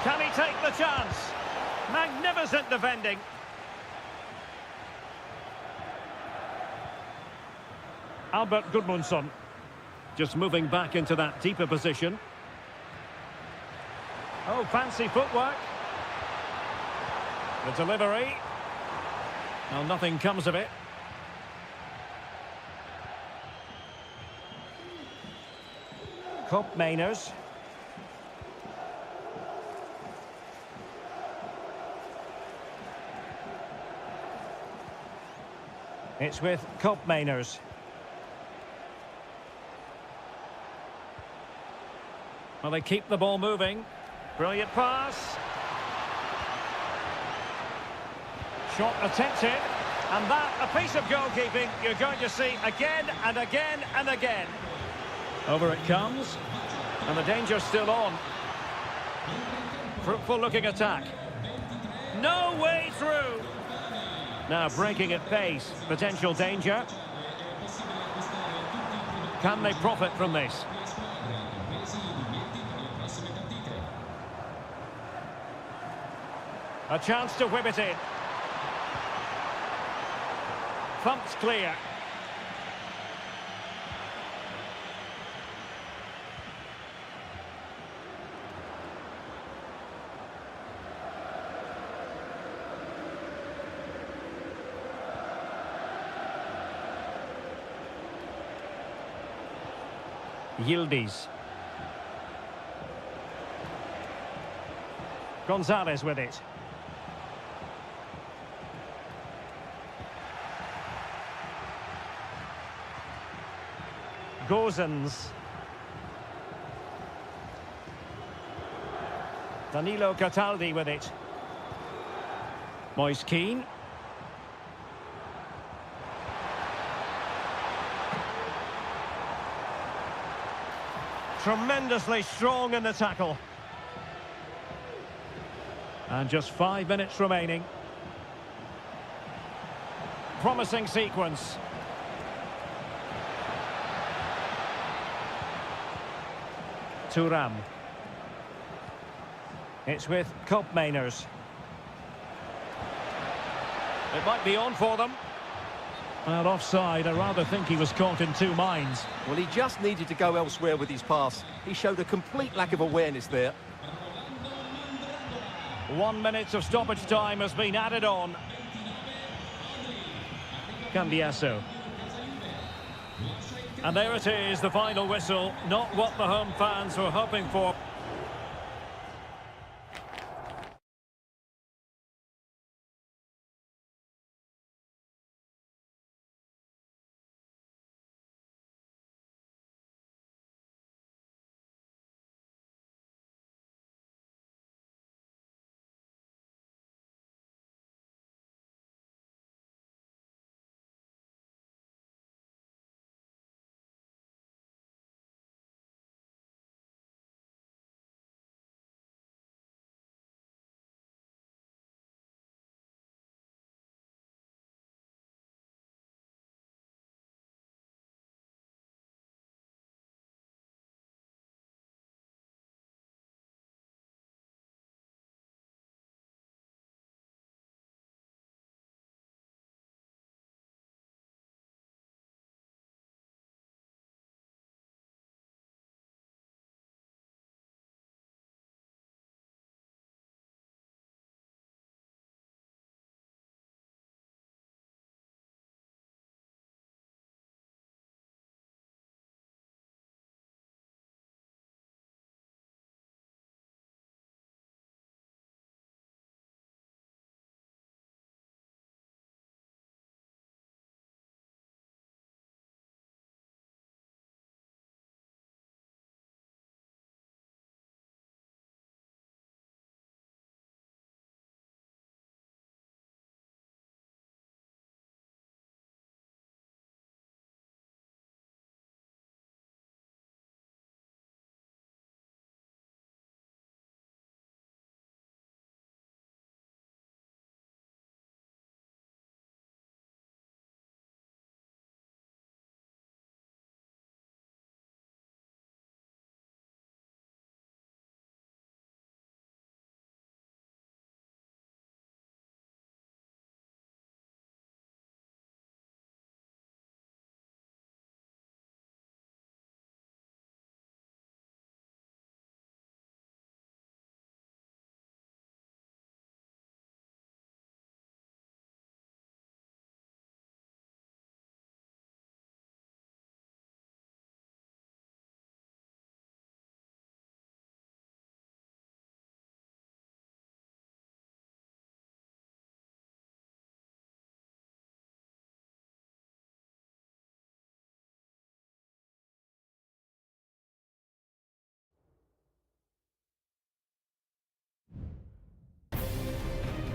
Can he take the chance? Magnificent defending. Albert Gudmundsson just moving back into that deeper position. Oh, fancy footwork. The delivery. Well, nothing comes of it. Mainers. It's with Mainers. Well, they keep the ball moving. Brilliant pass. Shot attempted. And that, a piece of goalkeeping you're going to see again and again and again. Over it comes. And the danger's still on. Fruitful looking attack. No way through. Now breaking at pace. Potential danger. Can they profit from this? A chance to whip it in. Thumped clear. Yildiz. Gonzalez with it. Gozens. Danilo Cataldi with it. Moise Keane. Tremendously strong in the tackle. And just 5 minutes remaining. Promising sequence. Thuram. It's with Mainers. It might be on for them. Well, offside. I rather think he was caught in two minds. Well, he just needed to go elsewhere with his pass. He showed a complete lack of awareness there. 1 minute of stoppage time has been added on. Cambiasso. And there it is, the final whistle. Not what the home fans were hoping for.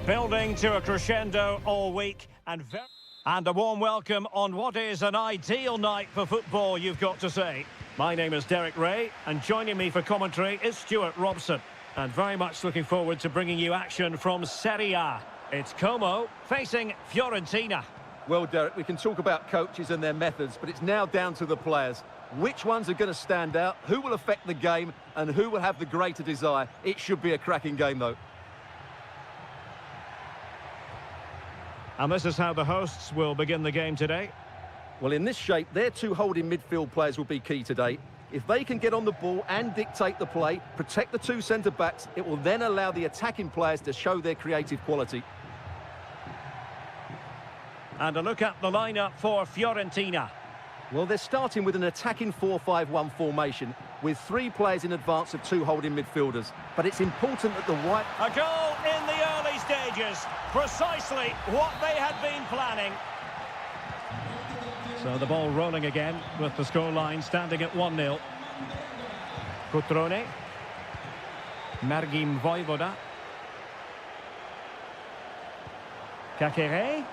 Building to a crescendo all week and a warm welcome on what is an ideal night for football, you've got to say. My name is Derek Ray, and joining me for commentary is Stuart Robson. And very much looking forward to bringing you action from Seria. It's Como facing Fiorentina. Well, Derek, we can talk about coaches and their methods, but it's now down to the players. Which ones are going to stand out, who will affect the game, and who will have the greater desire? It should be a cracking game, though. And this is how the hosts will begin the game today. Well, in this shape, their two holding midfield players will be key today. If they can get on the ball and dictate the play, protect the two centre-backs, it will then allow the attacking players to show their creative quality. And a look at the lineup for Fiorentina. Well, they're starting with an attacking 4-5-1 formation with three players in advance of two holding midfielders. But it's important that the white... A goal in the early stages. Precisely what they had been planning. So the ball rolling again with the scoreline standing at 1-0. Cutrone. Margim Vojvoda. Kakere.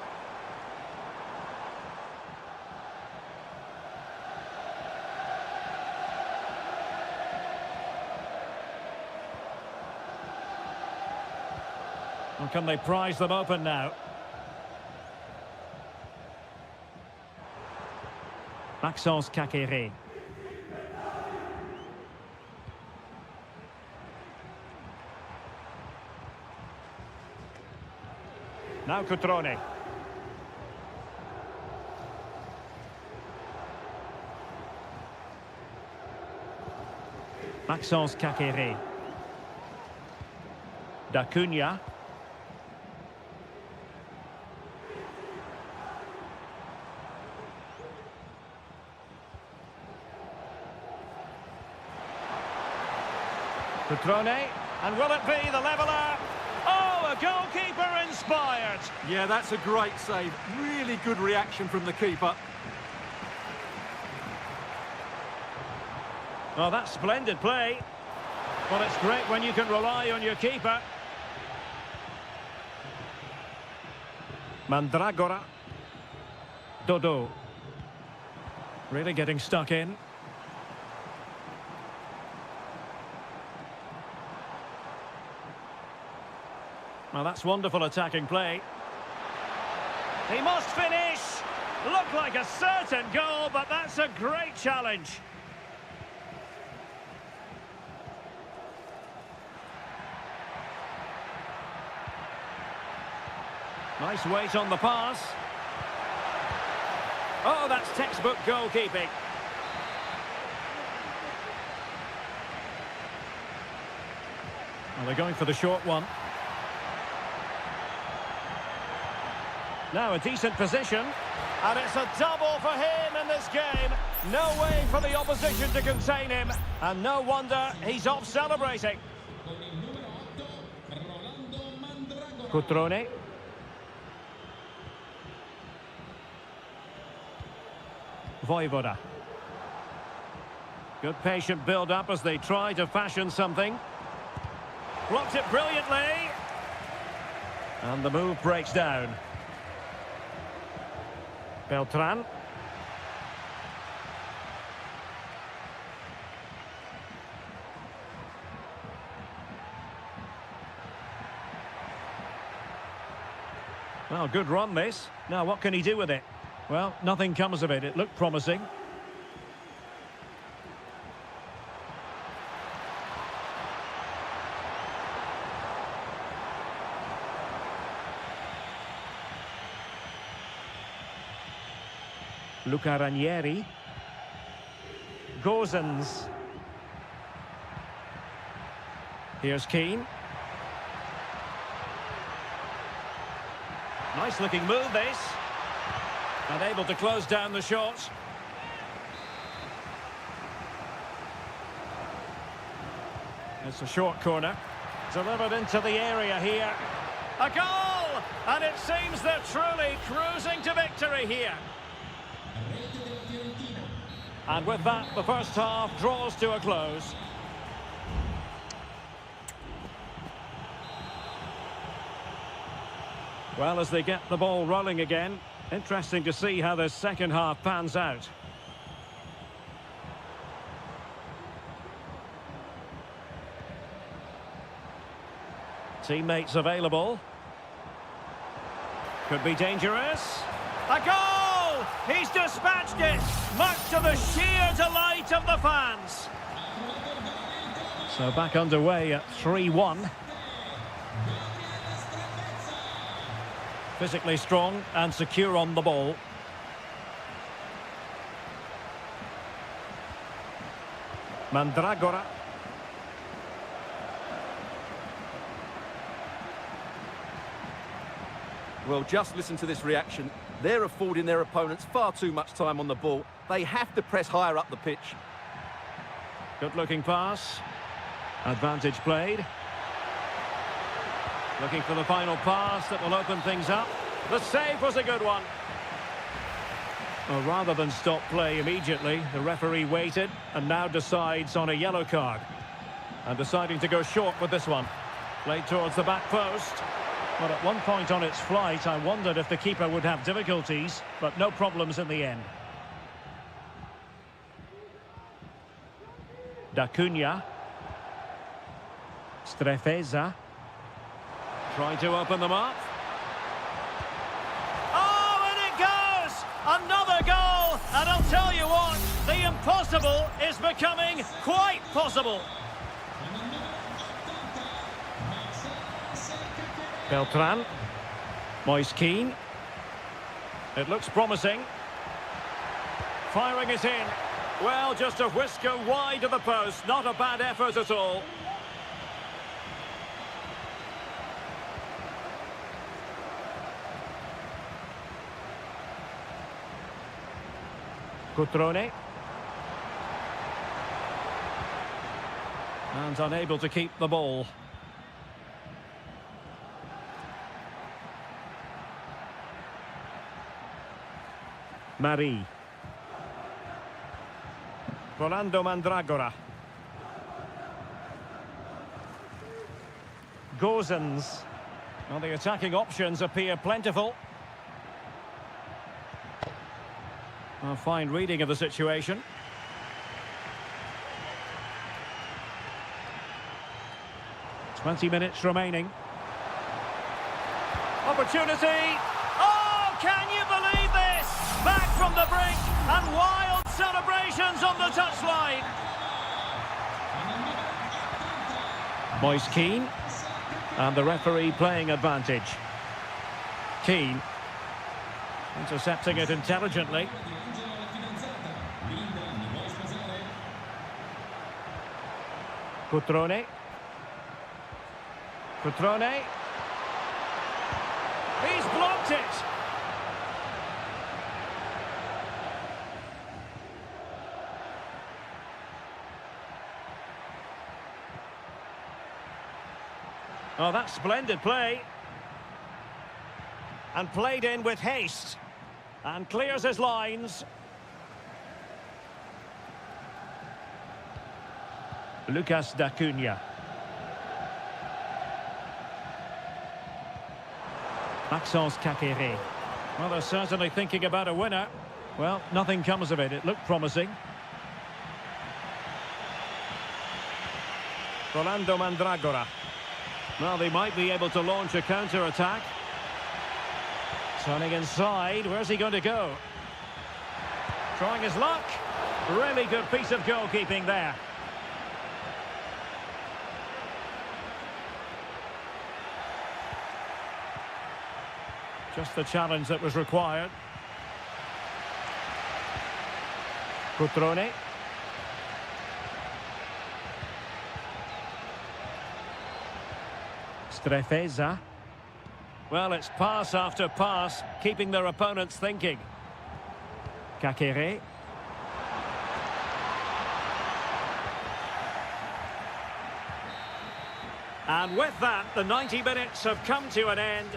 Well, can they prize them open now? Maxence Kakere. Now Cutrone. Maxence Kakere. D'Acunha. Cutrone, and will it be the leveller? Oh, a goalkeeper inspired. Yeah, that's a great save. Really good reaction from the keeper. Oh, that's splendid play. Well, it's great when you can rely on your keeper. Mandragora. Dodo. Really getting stuck in. Well, that's wonderful attacking play. He must finish. Looked like a certain goal, but that's a great challenge. Nice weight on the pass. Oh, that's textbook goalkeeping. Well, they're going for the short one. Now a decent position, and it's a double for him in this game. No way for the opposition to contain him, and no wonder he's off celebrating. Cutrone. Vojvoda. Good patient build-up as they try to fashion something. Blocked it brilliantly. And the move breaks down. Beltran. Well, good run this. Now what can he do with it? Well, nothing comes of it. It looked promising. Luca Ranieri. Gozens. Here's Keane. Nice looking move this. And able to close down the shots. It's a short corner. Delivered into the area here. A goal! And it seems they're truly cruising to victory here. And with that, the first half draws to a close. Well, as they get the ball rolling again, interesting to see how this second half pans out. Teammates available. Could be dangerous. A goal! He's dispatched it, much to the sheer delight of the fans. So back underway at 3-1. Physically strong and secure on the ball. Mandragora. Well, just listen to this reaction. They're affording their opponents far too much time on the ball. They have to press higher up the pitch. Good-looking pass. Advantage played. Looking for the final pass that will open things up. The save was a good one. Well, rather than stop play immediately, the referee waited and now decides on a yellow card. And deciding to go short with this one. Played towards the back post. Well, at one point on its flight, I wondered if the keeper would have difficulties, but no problems in the end. Da Cunha. Strefeza. Trying to open them up. Oh, and it goes! Another goal! And I'll tell you what, the impossible is becoming quite possible. Beltran. Moise Keane. It looks promising. Firing it in. Well, just a whisker wide of the post. Not a bad effort at all. Cutrone. And unable to keep the ball. Marie. Rolando Mandragora. Gozens. Well, the attacking options appear plentiful. A fine reading of the situation. "20 minutes remaining. Opportunity. Oh, can you believe this? Back from the brink and wild celebrations on the touchline. Moise Keane. And the referee playing advantage. Keane. Intercepting it intelligently. Cutrone. Cutrone. He's blocked it. Oh, that's splendid play. And played in with haste. And clears his lines. Lucas da Cunha. Maxence Kakere. Well, they're certainly thinking about a winner. Well, nothing comes of it. It looked promising. Rolando Mandragora. Well, they might be able to launch a counter-attack. Turning inside. Where's he going to go? Trying his luck. Really good piece of goalkeeping there. Just the challenge that was required. Cutrone. Strefeza. Well, it's pass after pass, keeping their opponents thinking. Kakere. And with that, the 90 minutes have come to an end.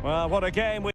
Well, what a game we...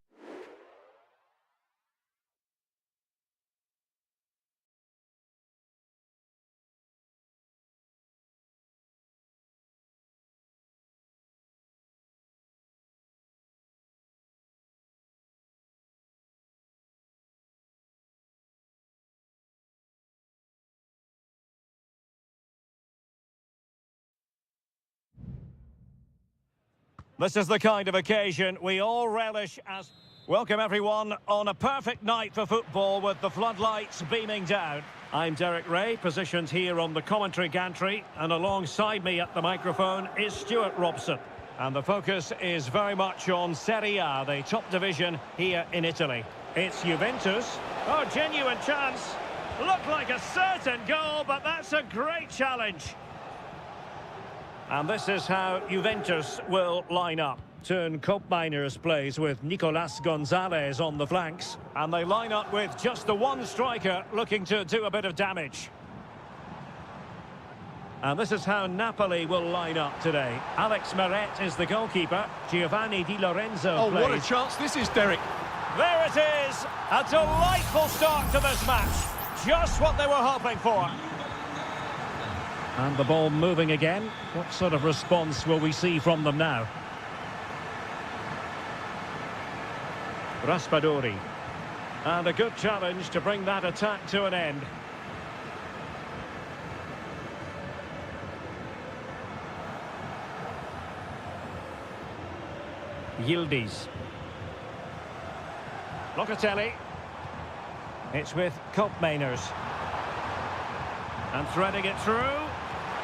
This is the kind of occasion we all relish as... Welcome everyone on a perfect night for football with the floodlights beaming down. I'm Derek Ray, positioned here on the commentary gantry, and alongside me at the microphone is Stuart Robson. And the focus is very much on Seria, the top division here in Italy. It's Juventus. Oh, genuine chance. Looked like a certain goal, but that's a great challenge. And this is how Juventus will line up. Turn Miners plays with Nicolas Gonzalez on the flanks. And they line up with just the one striker looking to do a bit of damage. And this is how Napoli will line up today. Alex Meret is the goalkeeper. Giovanni Di Lorenzo plays. Oh, what a chance this is, Derek. There it is. A delightful start to this match. Just what they were hoping for. And the ball moving again. What sort of response will we see from them now? Raspadori. And a good challenge to bring that attack to an end. Yildiz. Locatelli. It's with Miners. And threading it through.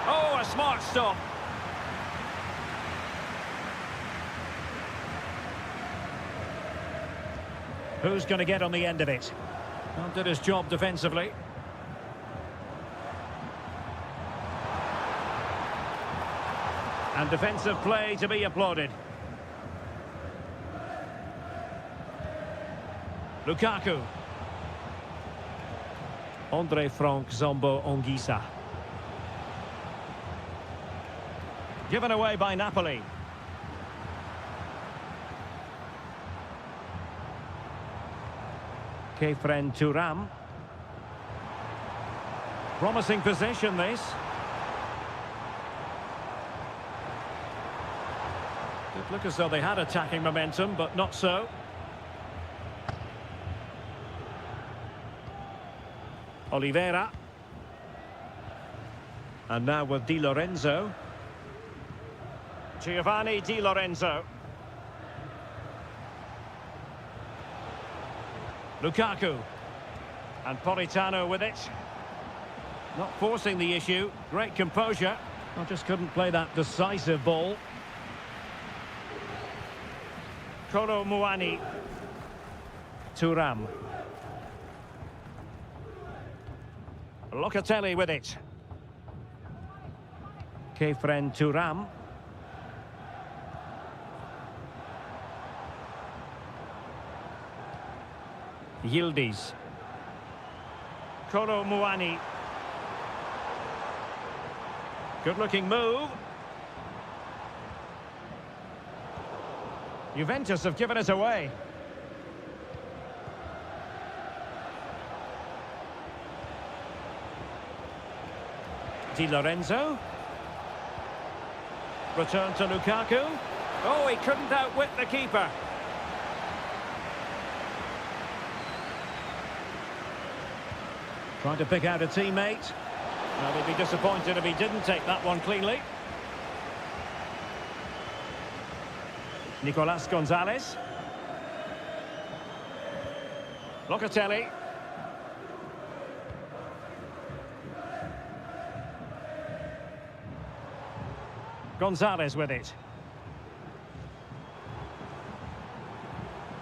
Oh, a smart stop. Who's going to get on the end of it? Well, did his job defensively. And defensive play to be applauded. Lukaku. Andre Frank Zombo Ongisa. Given away by Napoli. Kefren Turam. Promising possession this. Did look as though they had attacking momentum, but not so. Oliveira. And now with Di Lorenzo. Giovanni Di Lorenzo. Lukaku. And Politano with it. Not forcing the issue. Great composure. I just couldn't play that decisive ball. Kolo Muani. Turam. Locatelli with it. Kefren Turam. Yildiz. Kolo Muani. Good looking move. Juventus have given it away. Di Lorenzo. Return to Lukaku. Oh, he couldn't outwit the keeper. Trying to pick out a teammate. Well, he'd be disappointed if he didn't take that one cleanly. Nicolas Gonzalez. Locatelli. Gonzalez with it.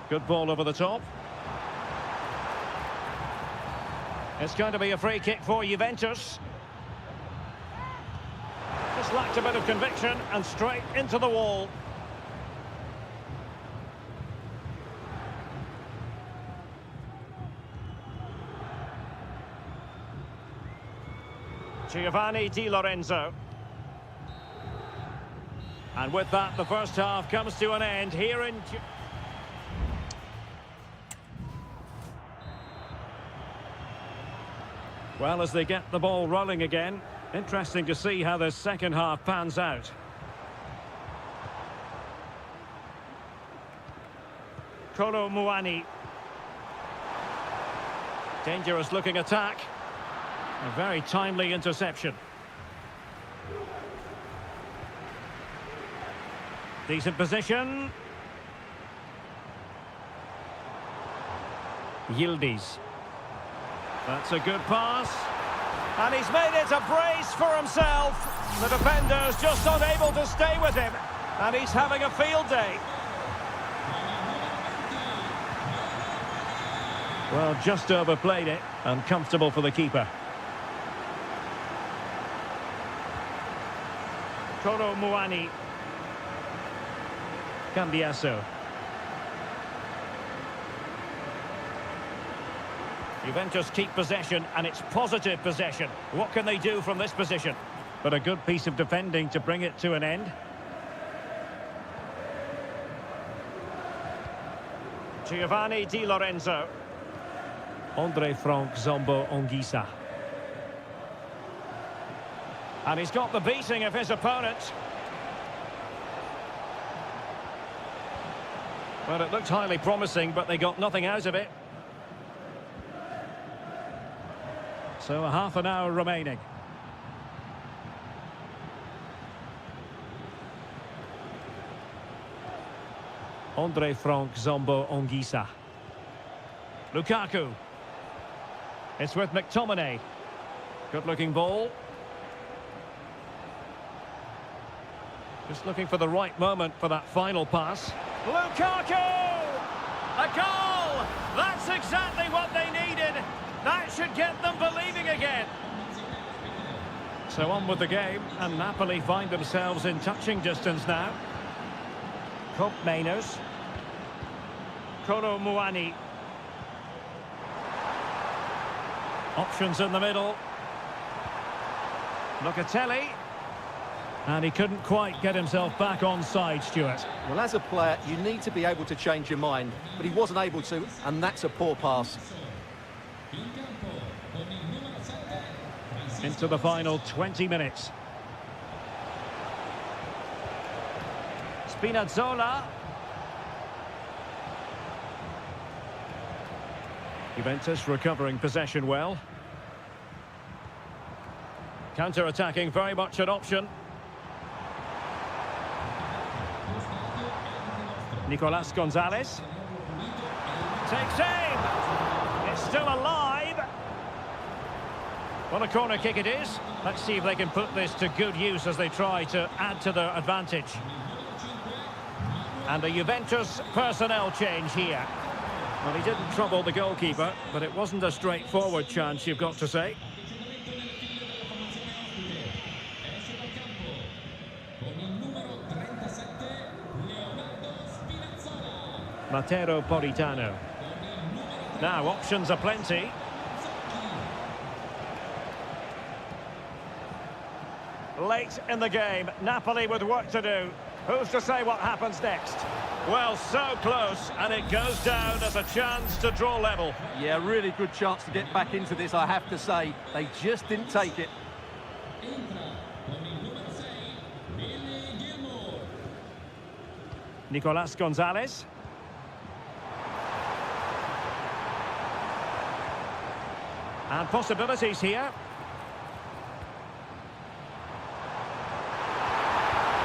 Good ball over the top. It's going to be a free kick for Juventus. Just lacked a bit of conviction and straight into the wall. Giovanni Di Lorenzo. And with that, the first half comes to an end here in... Well, as they get the ball rolling again, interesting to see how the second half pans out. Kolo Muani. Dangerous looking attack. A very timely interception. Decent position. Yildiz. That's a good pass. And he's made it a brace for himself. The defender's just unable to stay with him. And he's having a field day. Well, just overplayed it. And comfortable for the keeper. Kolo Muani. Cambiasso. Juventus keep possession, and it's positive possession. What can they do from this position? But a good piece of defending to bring it to an end. Giovanni Di Lorenzo. Andre Frank Zombo Ongisa. And he's got the beating of his opponent. Well, it looked highly promising, but they got nothing out of it. So a half an hour remaining. Andre Frank Zombo Ongisa. Lukaku. It's with McTominay. Good looking ball. Just looking for the right moment for that final pass. Lukaku! A goal! That's exactly what they needed. That should get them believing again. So on with the game, and Napoli find themselves in touching distance now. Comp Mainers. Kolo Muani. Options in the middle. Locatelli. And he couldn't quite get himself back on side, Stuart. Well, as a player, you need to be able to change your mind, but he wasn't able to, and that's a poor pass. Into the final 20 minutes. Spinazzola. Juventus recovering possession well. Counter-attacking very much an option. Nicolas Gonzalez. Takes aim. It's still alive. Well, a corner kick it is. Let's see if they can put this to good use as they try to add to their advantage. And a Juventus personnel change here. Well, he didn't trouble the goalkeeper, but it wasn't a straightforward chance, you've got to say. Matteo Politano. Now, options are plenty. Late in the game, Napoli with work to do. Who's to say what happens next? Well, so close, and it goes down as a chance to draw level. Yeah, really good chance to get back into this, I have to say. They just didn't take it. Nicolas Gonzalez. And possibilities here.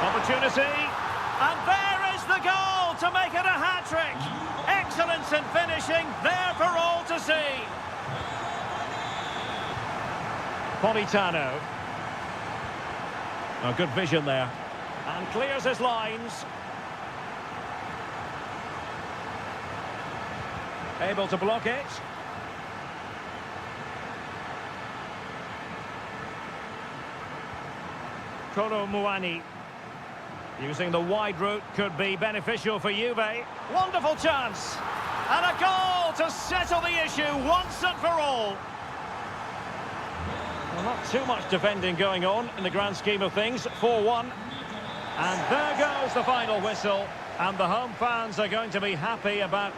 Opportunity. And there is the goal to make it a hat-trick. Excellence in finishing, there for all to see. Politano. A good vision there. And clears his lines. Able to block it. Kolo Muani. Using the wide route could be beneficial for Juve. Wonderful chance. And a goal to settle the issue once and for all. Well, not too much defending going on in the grand scheme of things. 4-1. And there goes the final whistle. And the home fans are going to be happy about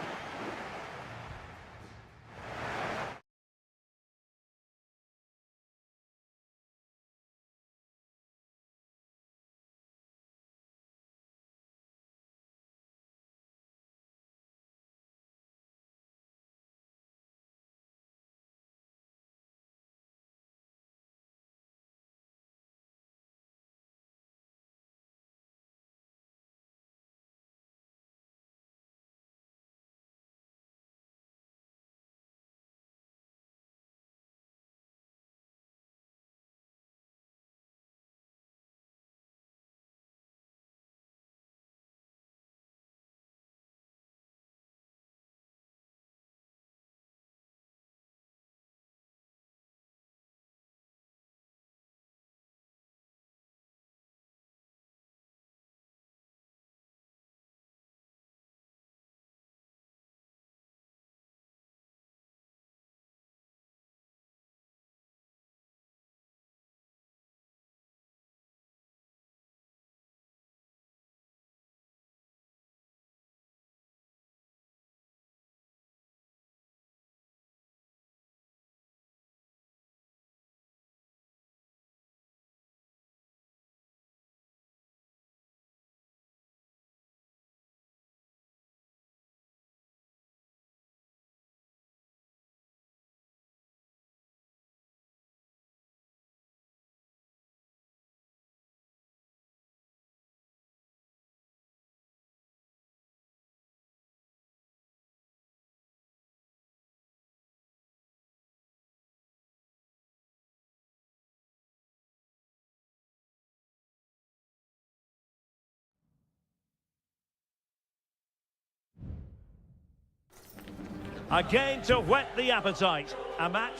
Again to whet the appetite. A match...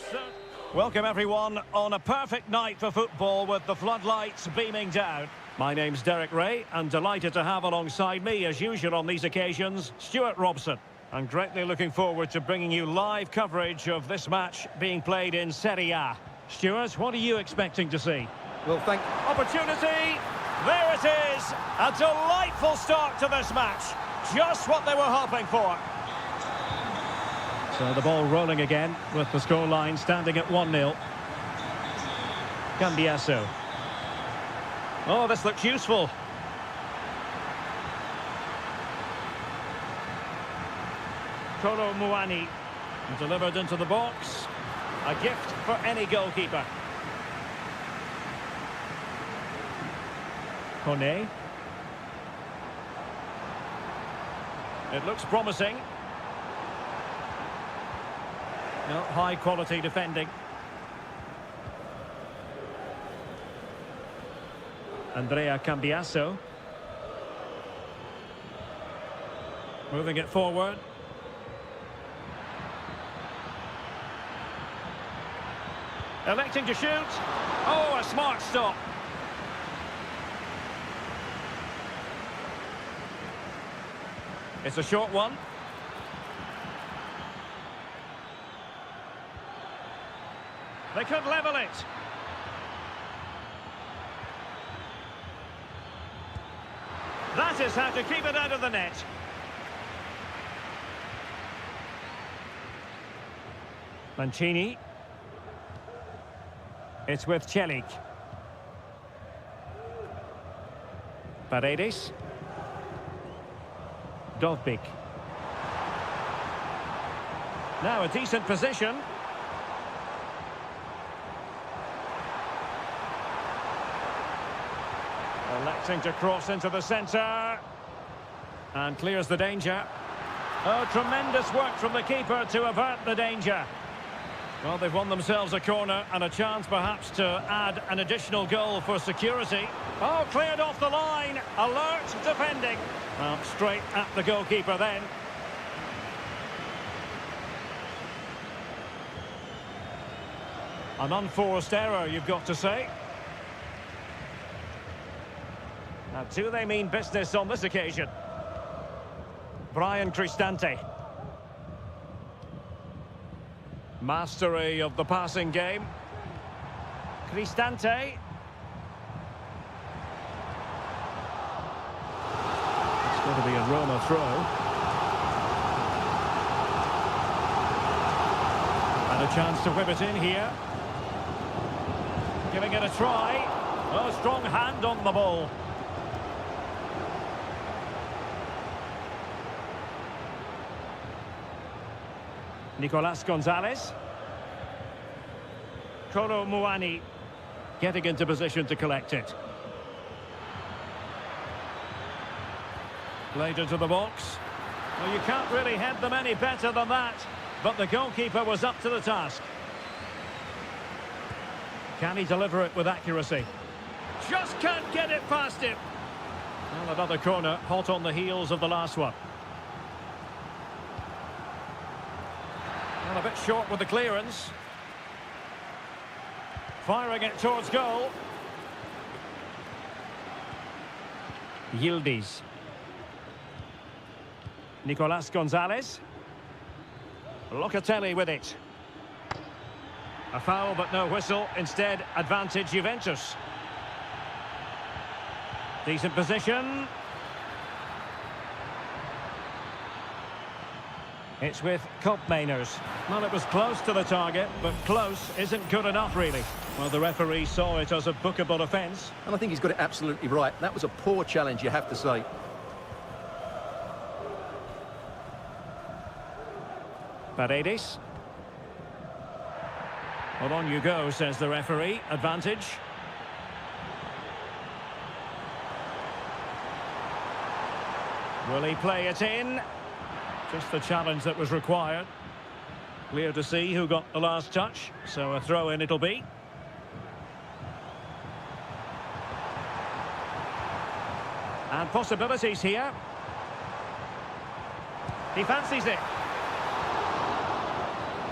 Welcome everyone on a perfect night for football with the floodlights beaming down. My name's Derek Ray and delighted to have alongside me as usual on these occasions, Stuart Robson. I'm greatly looking forward to bringing you live coverage of this match being played in Seria. Stuart, what are you expecting to see? Well, Opportunity! There it is! A delightful start to this match. Just what they were hoping for. So the ball rolling again with the scoreline standing at 1-0. Cambiasso. Oh, this looks useful. Kolo Muani delivered into the box. A gift for any goalkeeper. Kone. It looks promising. No, high quality defending. Andrea Cambiasso. Moving it forward. Electing to shoot. Oh, a smart stop. It's a short one. They could level it. That is how to keep it out of the net. Mancini. It's with Celik. Paredes. Dovbik. Now a decent position. Electing to cross into the centre. And clears the danger. Oh, tremendous work from the keeper to avert the danger. Well, they've won themselves a corner and a chance perhaps to add an additional goal for security. Oh, cleared off the line. Alert defending. Well, straight at the goalkeeper then. An unforced error, you've got to say. Now, do they mean business on this occasion? Brian Cristante. Mastery of the passing game. Cristante. It's going to be a Roma throw. And a chance to whip it in here. Giving it a try. Oh, strong hand on the ball. Nicolas Gonzalez. Kolo Muani getting into position to collect it. Played into the box. Well, you can't really head them any better than that, but the goalkeeper was up to the task. Can he deliver it with accuracy? Just can't get it past him. Well, another corner, hot on the heels of the last one. Well, a bit short with the clearance. Firing it towards goal. Yildiz. Nicolas Gonzalez. Locatelli with it. A foul but no whistle. Instead, advantage Juventus. Decent position. It's with Koopmeiners. Well, it was close to the target, but close isn't good enough, really. Well, the referee saw it as a bookable offence. And I think he's got it absolutely right. That was a poor challenge, you have to say. Paredes. Well, on you go, says the referee. Advantage. Will he play it in? Just the challenge that was required. Clear to see who got the last touch, so a throw-in it'll be. And possibilities here. He fancies it.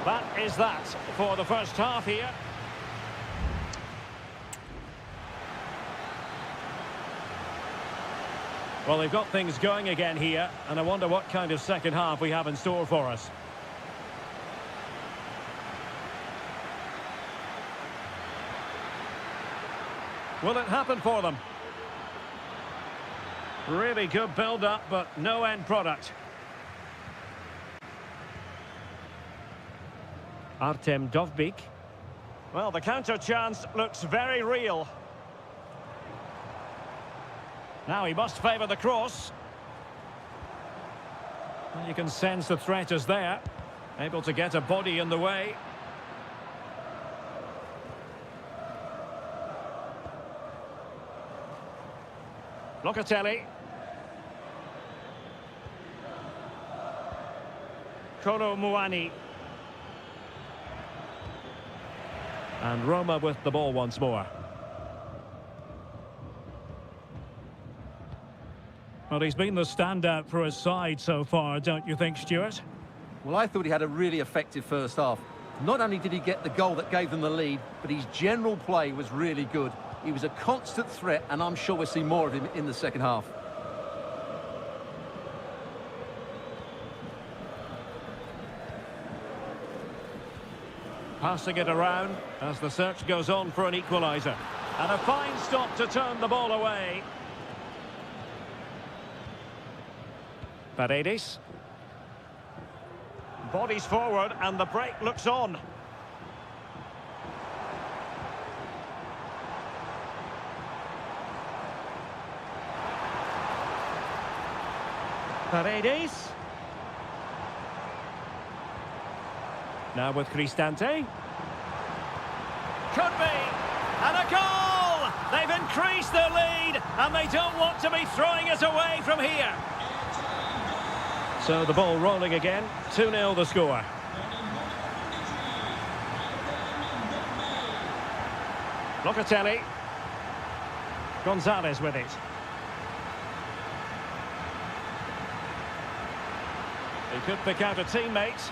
That is that for the first half here. Well, they've got things going again here, and I wonder what kind of second half we have in store for us. Will it happen for them? Really good build-up, but no end product. Artem Dovbyk. Well, the counter chance looks very real. Now he must favour the cross. Well, you can sense the threat is there. Able to get a body in the way. Locatelli. Kolo Muani. And Roma with the ball once more. Well, he's been the standout for his side so far, don't you think, Stuart? Well, I thought he had a really effective first half. Not only did he get the goal that gave them the lead, but his general play was really good. He was a constant threat, and I'm sure we'll see more of him in the second half. Passing it around as the search goes on for an equaliser. And a fine stop to turn the ball away. Paredes. Bodies forward and the break looks on. Paredes. Now with Cristante. Could be. And a goal! They've increased their lead and they don't want to be throwing it away from here. So the ball rolling again. 2-0 the score. Locatelli. Gonzalez with it. He could pick out a teammate.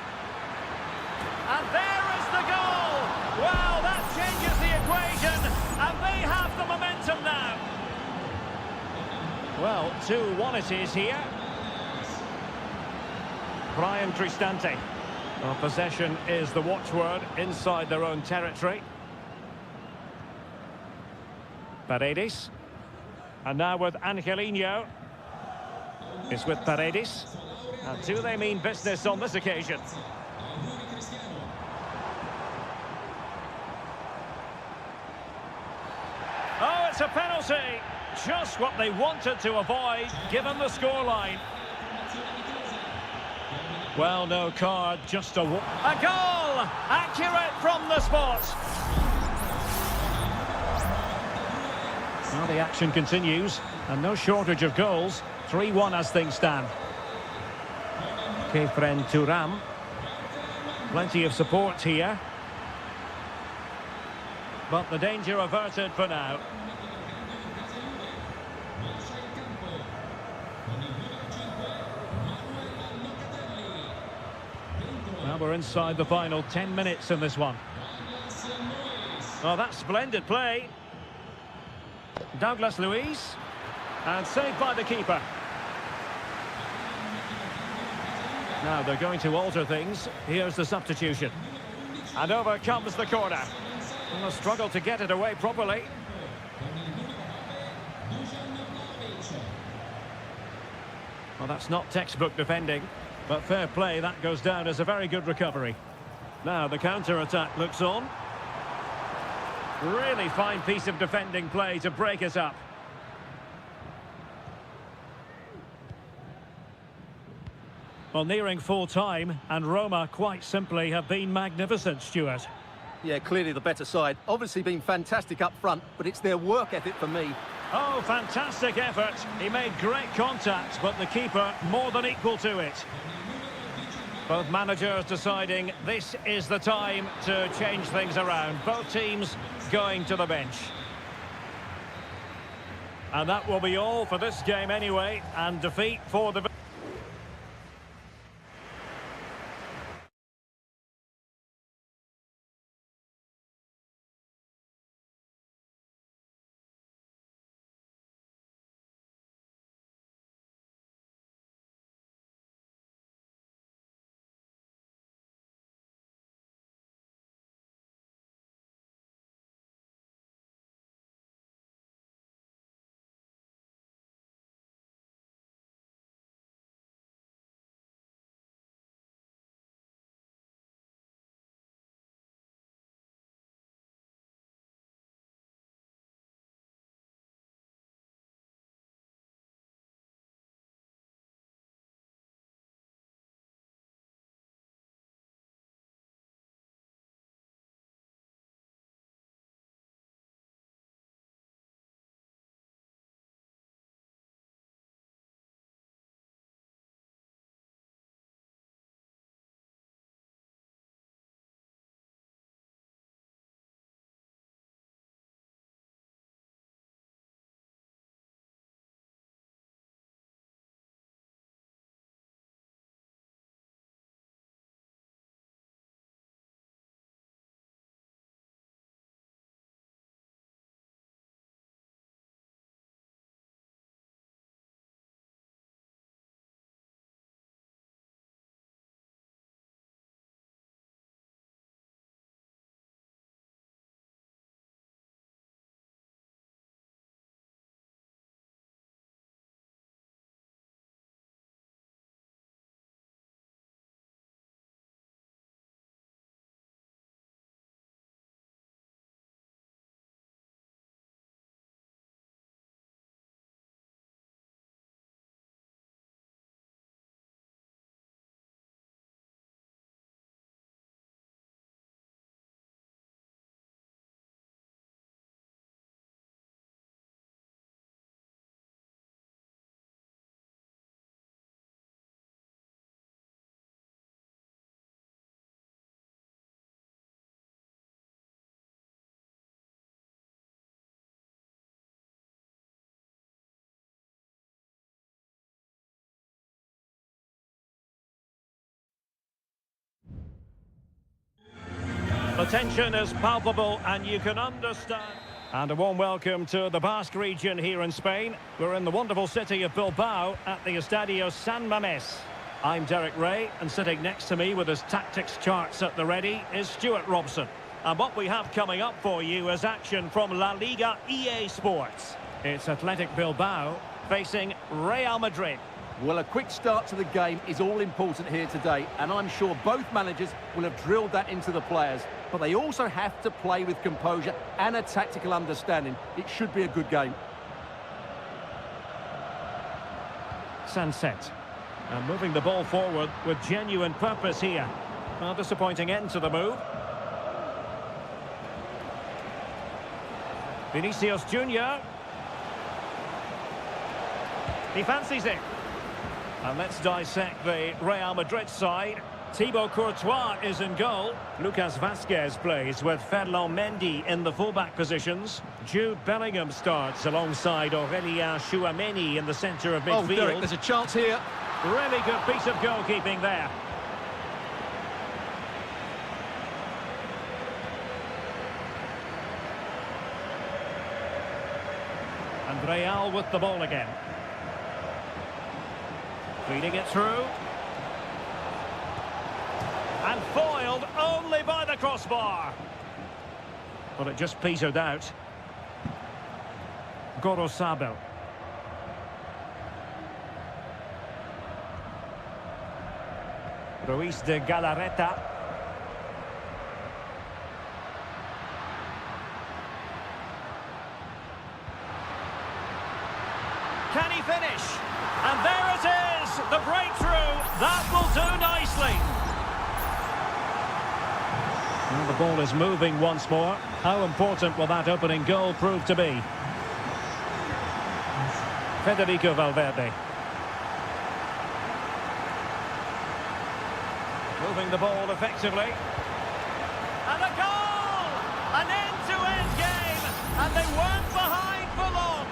And there is the goal! Wow, that changes the equation, and they have the momentum now. Well, 2-1 it is here. Brian Cristante. Well, possession is the watchword inside their own territory. Paredes. And now with Angelino. It's with Paredes. And do they mean business on this occasion? Oh, it's a penalty. Just what they wanted to avoid, given the scoreline. Well, no card, just a goal! Accurate from the spot. Well, the action continues, and no shortage of goals. 3-1 as things stand. Kefren Turam. Plenty of support here. But the danger averted for now. Well, we're inside the final 10 minutes in this one. Well, that's splendid play. Douglas Luiz. And saved by the keeper. Now they're going to alter things. Here's the substitution. And over comes the corner. And a struggle to get it away properly. Well, that's not textbook defending. But fair play, that goes down as a very good recovery. Now the counter-attack looks on. Really fine piece of defending play to break it up. Well, nearing full time, and Roma quite simply have been magnificent, Stuart. Yeah, clearly the better side. Obviously been fantastic up front, but it's their work ethic for me. Oh, fantastic effort. He made great contact, but the keeper more than equal to it. Both managers deciding this is the time to change things around. Both teams going to the bench. And that will be all for this game anyway, and defeat for the The tension is palpable and you can understand. And a warm welcome to the Basque region here in Spain. We're in the wonderful city of Bilbao at the Estadio San Mamés. I'm Derek Ray, and sitting next to me with his tactics charts at the ready is Stuart Robson. And what we have coming up for you is action from La Liga EA Sports. It's Athletic Bilbao facing Real Madrid. Well, a quick start to the game is all important here today, and I'm sure both managers will have drilled that into the players. But they also have to play with composure and a tactical understanding. It should be a good game. Sunset. And moving the ball forward with genuine purpose here. A disappointing end to the move. Vinicius Junior. He fancies it. And let's dissect the Real Madrid side. Thibaut Courtois is in goal. Lucas Vazquez plays with Ferland Mendy in the fullback positions. Jude Bellingham starts alongside Aurélien Tchouameni in the centre of midfield. Oh, Derek, there's a chance here. Really good piece of goalkeeping there. And Real with the ball again. Feeding it through. And foiled only by the crossbar. But it just petered out. Gorosabel. Ruiz de Galarreta. Can he finish? And there it is, the breakthrough. That will do nicely. Well, the ball is moving once more. How important will that opening goal prove to be? Federico Valverde. Moving the ball effectively. And a goal! An end-to-end game, and they weren't behind for long.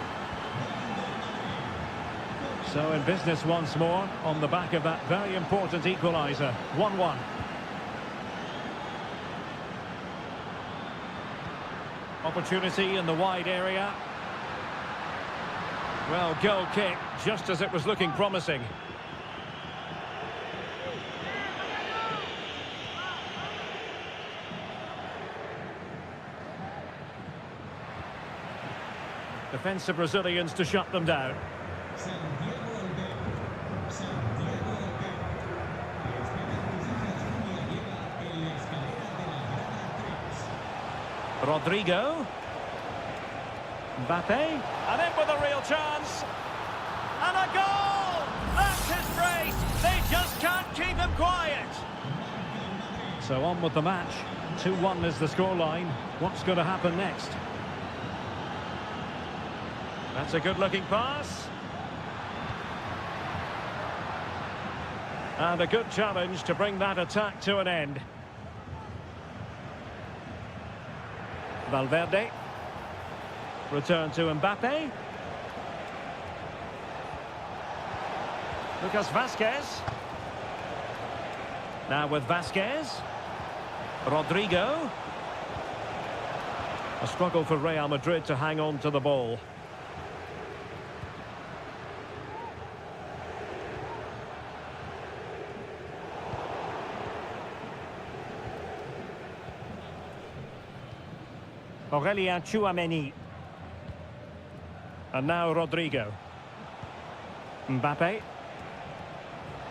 So in business once more, on the back of that very important equaliser. 1-1. Opportunity in the wide area. Well, goal kick, just as it was looking promising. Defensive Brazilians to shut them down. Rodrigo. Mbappe. And in with a real chance. And a goal! That's his brace. They just can't keep him quiet. So on with the match. 2-1 is the scoreline. What's going to happen next? That's a good-looking pass. And a good challenge to bring that attack to an end. Valverde. Return to Mbappe. Lucas Vazquez. Now with Vazquez. Rodrigo. A struggle for Real Madrid to hang on to the ball. Aurélien Tchouameni. And now Rodrigo. Mbappe.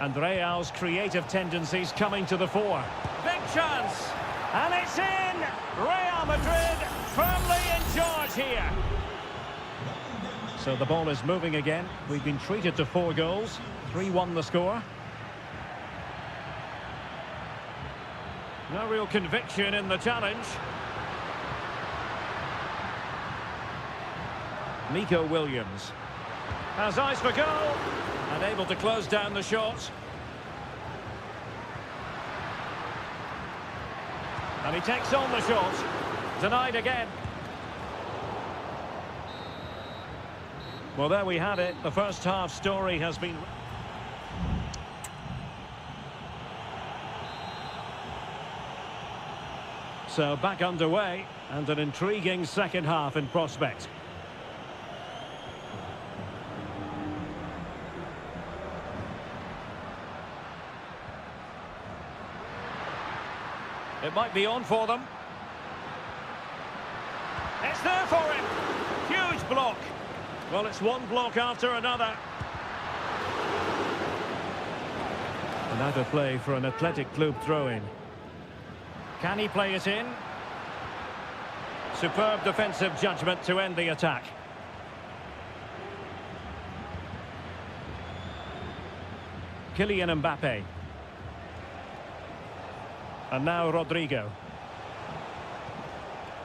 And Real's creative tendencies coming to the fore. Big chance! And it's in! Real Madrid firmly in charge here. So the ball is moving again. We've been treated to 4 goals. 3-1 the score. No real conviction in the challenge. Nico Williams has eyes for goal and able to close down the shot. And he takes on the shot. Denied again. Well, there we had it. The first half story has been... So back underway, and an intriguing second half in prospect. It might be on for them. It's there for him. Huge block. Well, it's one block after another. Another play for an Athletic Club throw-in. Can he play it in? Superb defensive judgment to end the attack. Kylian Mbappe. And now Rodrigo.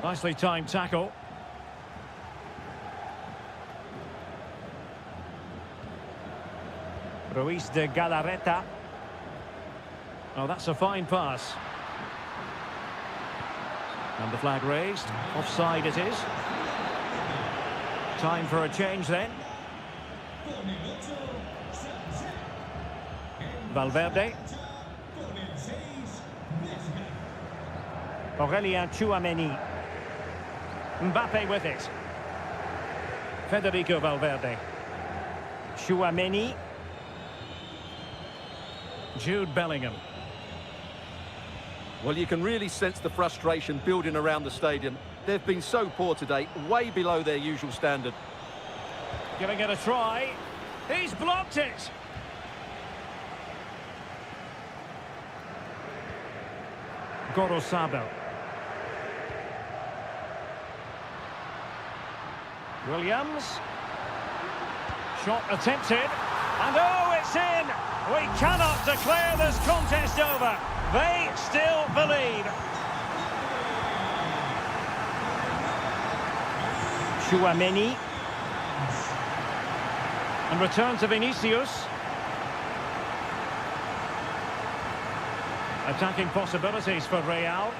Nicely timed tackle. Ruiz de Galarreta. Oh, that's a fine pass. And the flag raised. Offside it is. Time for a change then. Valverde. Aurelien Tchouameni. Mbappe with it. Federico Valverde. Tchouameni. Jude Bellingham. Well, you can really sense the frustration building around the stadium. They've been so poor today, way below their usual standard. Giving it a try. He's blocked it. Gorosabel. Williams. Shot attempted. And oh, it's in! We cannot declare this contest over. They still believe. Tchouameni. And return to Vinicius. Attacking possibilities for Real.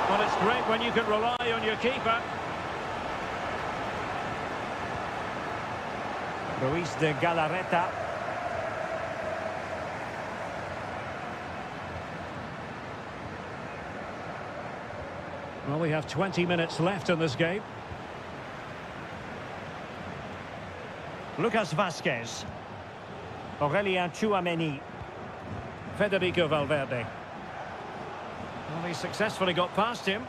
Well, it's great when you can rely on your keeper. Ruiz de Galarreta. Well, we have 20 minutes left in this game. Lucas Vazquez. Aurelien Tchouameni. Federico Valverde. Well, he successfully got past him.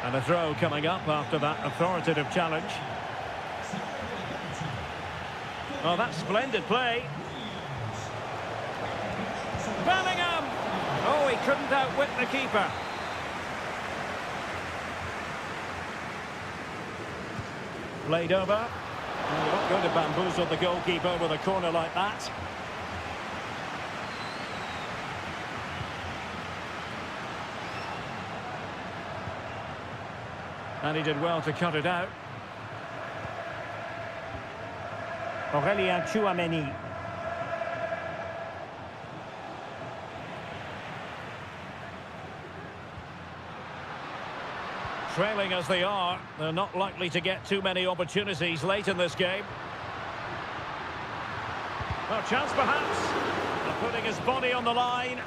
And a throw coming up after that authoritative challenge. Well, that's splendid play. Bellingham! Oh, he couldn't outwit the keeper. Played over. Well, you're not going to bamboozle the goalkeeper with a corner like that. And he did well to cut it out. Aurelien Tchouameni. Trailing as they are, they're not likely to get too many opportunities late in this game. Oh, chance perhaps. They're putting his body on the line.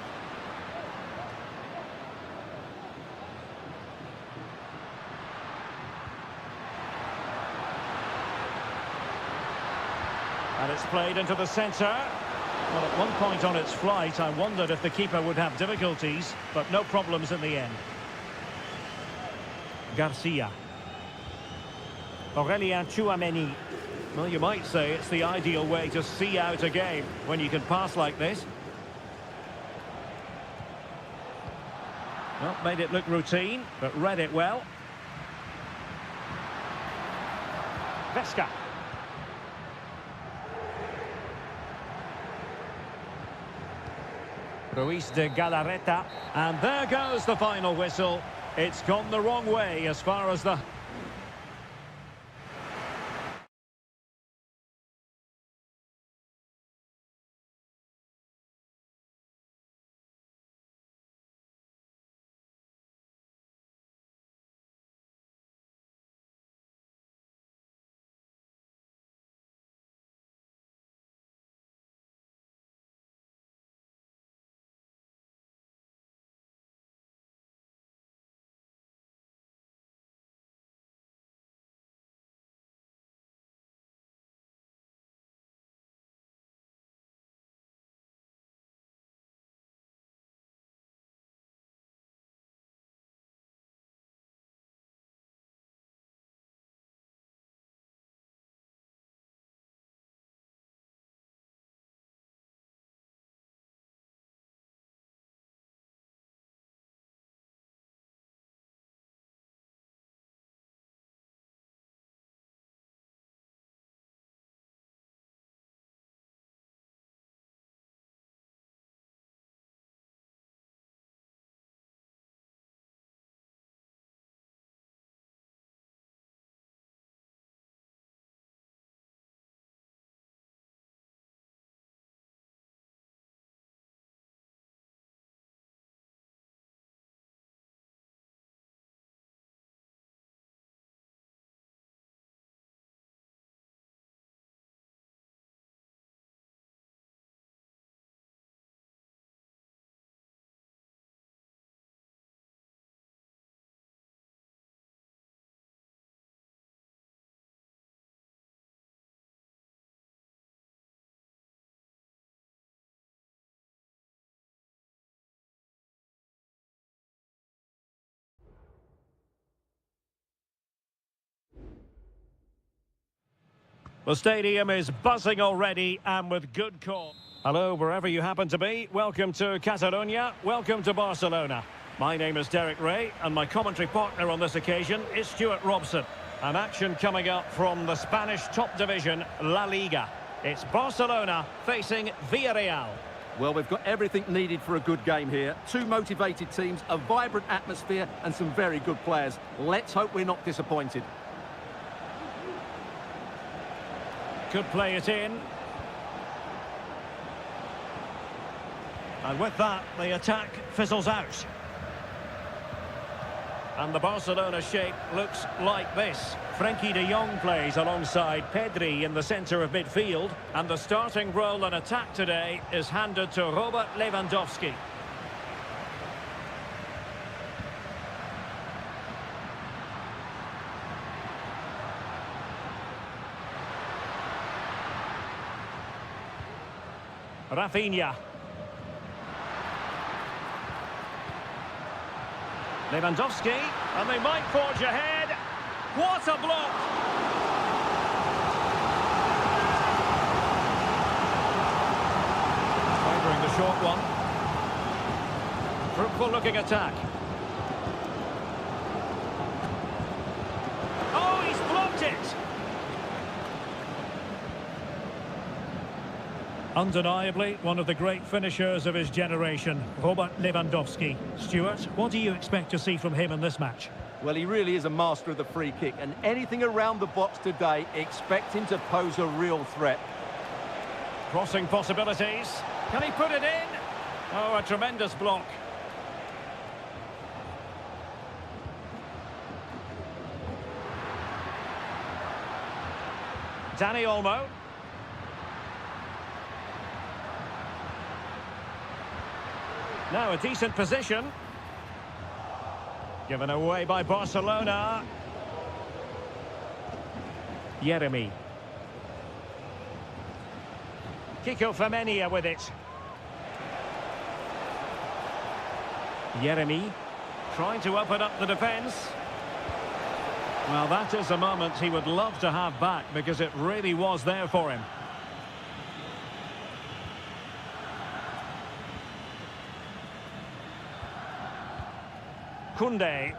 And it's played into the centre. Well, at one point on its flight, I wondered if the keeper would have difficulties, but no problems in the end. Garcia. Aurelien Tchouameni. Well, you might say it's the ideal way to see out a game when you can pass like this. Well, made it look routine, but read it well. Vesca. Ruiz de Galarreta. And there goes the final whistle. It's gone the wrong way as far as the The stadium is buzzing already and with good call. Hello, wherever you happen to be. Welcome to Catalonia. Welcome to Barcelona. My name is Derek Ray, and my commentary partner on this occasion is Stuart Robson. An action coming up from the Spanish top division, La Liga. It's Barcelona facing Villarreal. Well, we've got everything needed for a good game here. Two motivated teams, a vibrant atmosphere, and some very good players. Let's hope we're not disappointed. Could play it in. And with that, the attack fizzles out. And the Barcelona shape looks like this. Frenkie de Jong plays alongside Pedri in the centre of midfield. And the starting role in attack today is handed to Robert Lewandowski. Rafinha. Lewandowski, and they might forge ahead. What a block! Favouring the short one. Fruitful looking attack. Oh, he's blocked it! Undeniably, one of the great finishers of his generation, Robert Lewandowski. Stuart, what do you expect to see from him in this match? Well, he really is a master of the free kick, and anything around the box today, expect him to pose a real threat. Crossing possibilities. Can he put it in? Oh, a tremendous block. Dani Olmo. Now a decent position. Given away by Barcelona. Yeremy. Kiko Femenia with it. Yeremy trying to open up the defence. Well, that is a moment he would love to have back because it really was there for him. Koundé.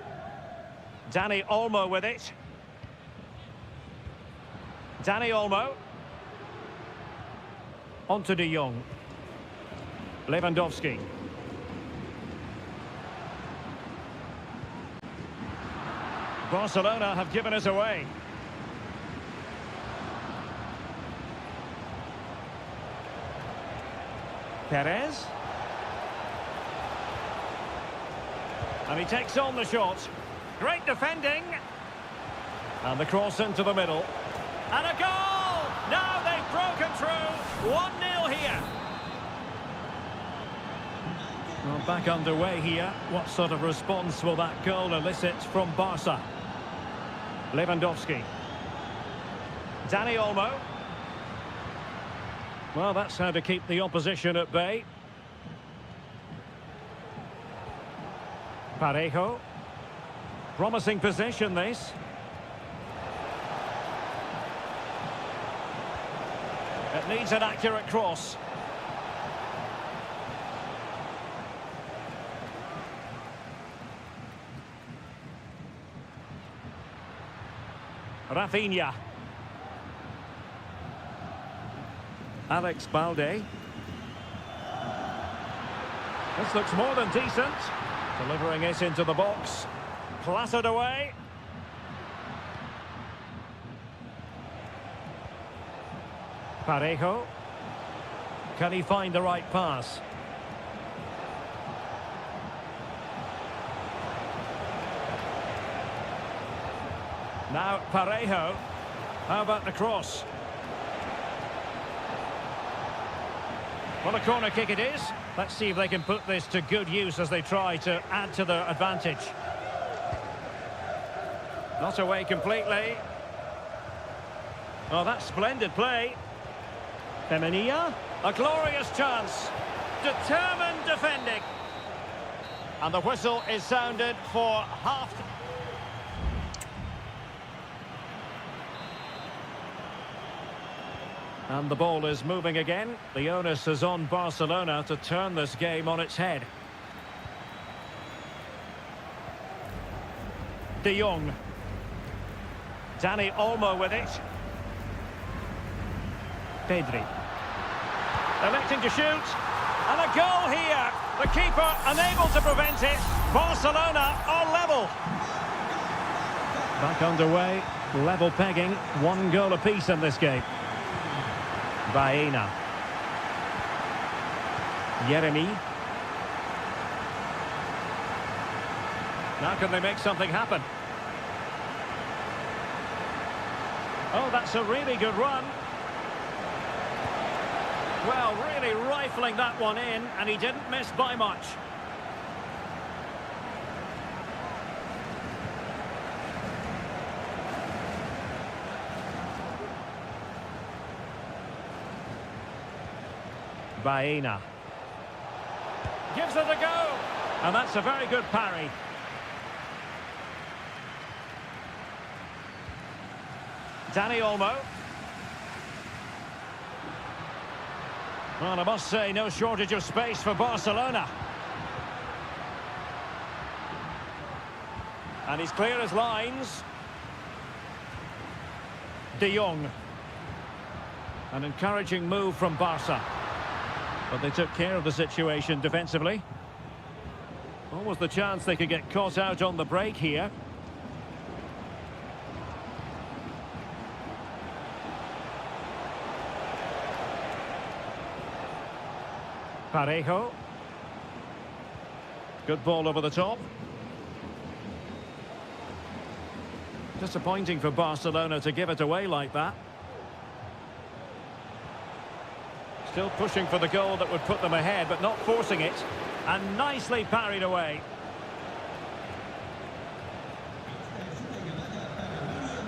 Dani Olmo with it. Dani Olmo. On to de Jong. Lewandowski. Barcelona have given us away. Perez. And he takes on the shot. Great defending. And the cross into the middle. And a goal! Now they've broken through. 1-0 here. Well, back underway here. What sort of response will that goal elicit from Barca? Lewandowski. Dani Olmo. Well, that's how to keep the opposition at bay. Parejo. Promising possession, this. It needs an accurate cross. Rafinha. Alex Balde. This looks more than decent. Delivering it into the box. Clattered away. Parejo. Can he find the right pass? Now Parejo. How about the cross? Well, a corner kick it is. Let's see if they can put this to good use as they try to add to their advantage. Not away completely. Oh, that's splendid play. Femenia. A glorious chance. Determined defending. And the whistle is sounded for half. And the ball is moving again. The onus is on Barcelona to turn this game on its head. De Jong. Dani Olmo with it. Pedri. Electing to shoot. And a goal here. The keeper unable to prevent it. Barcelona are level. Back underway. Level pegging. 1 goal apiece in this game. Baena. Yeremy. Now can they make something happen? Oh, that's a really good run. Well, really rifling that one in, and he didn't miss by much. Baena. Gives it a go. And that's a very good parry. Dani Olmo. Well, I must say, no shortage of space for Barcelona. And he's clear as lines. De Jong. An encouraging move from Barca. But they took care of the situation defensively. Almost the chance they could get caught out on the break here. Parejo. Good ball over the top. Disappointing for Barcelona to give it away like that. Still pushing for the goal that would put them ahead, but not forcing it. And nicely parried away.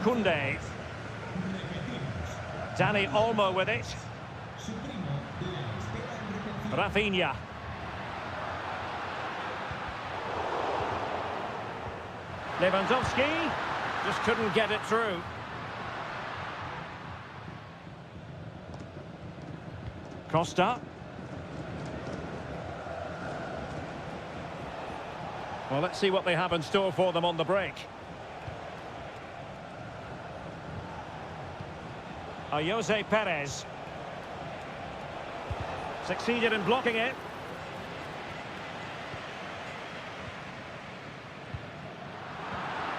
Koundé. Dani Olmo with it. Rafinha. Lewandowski just couldn't get it through. Costa. Well, let's see what they have in store for them on the break. Jose Perez. Succeeded in blocking it.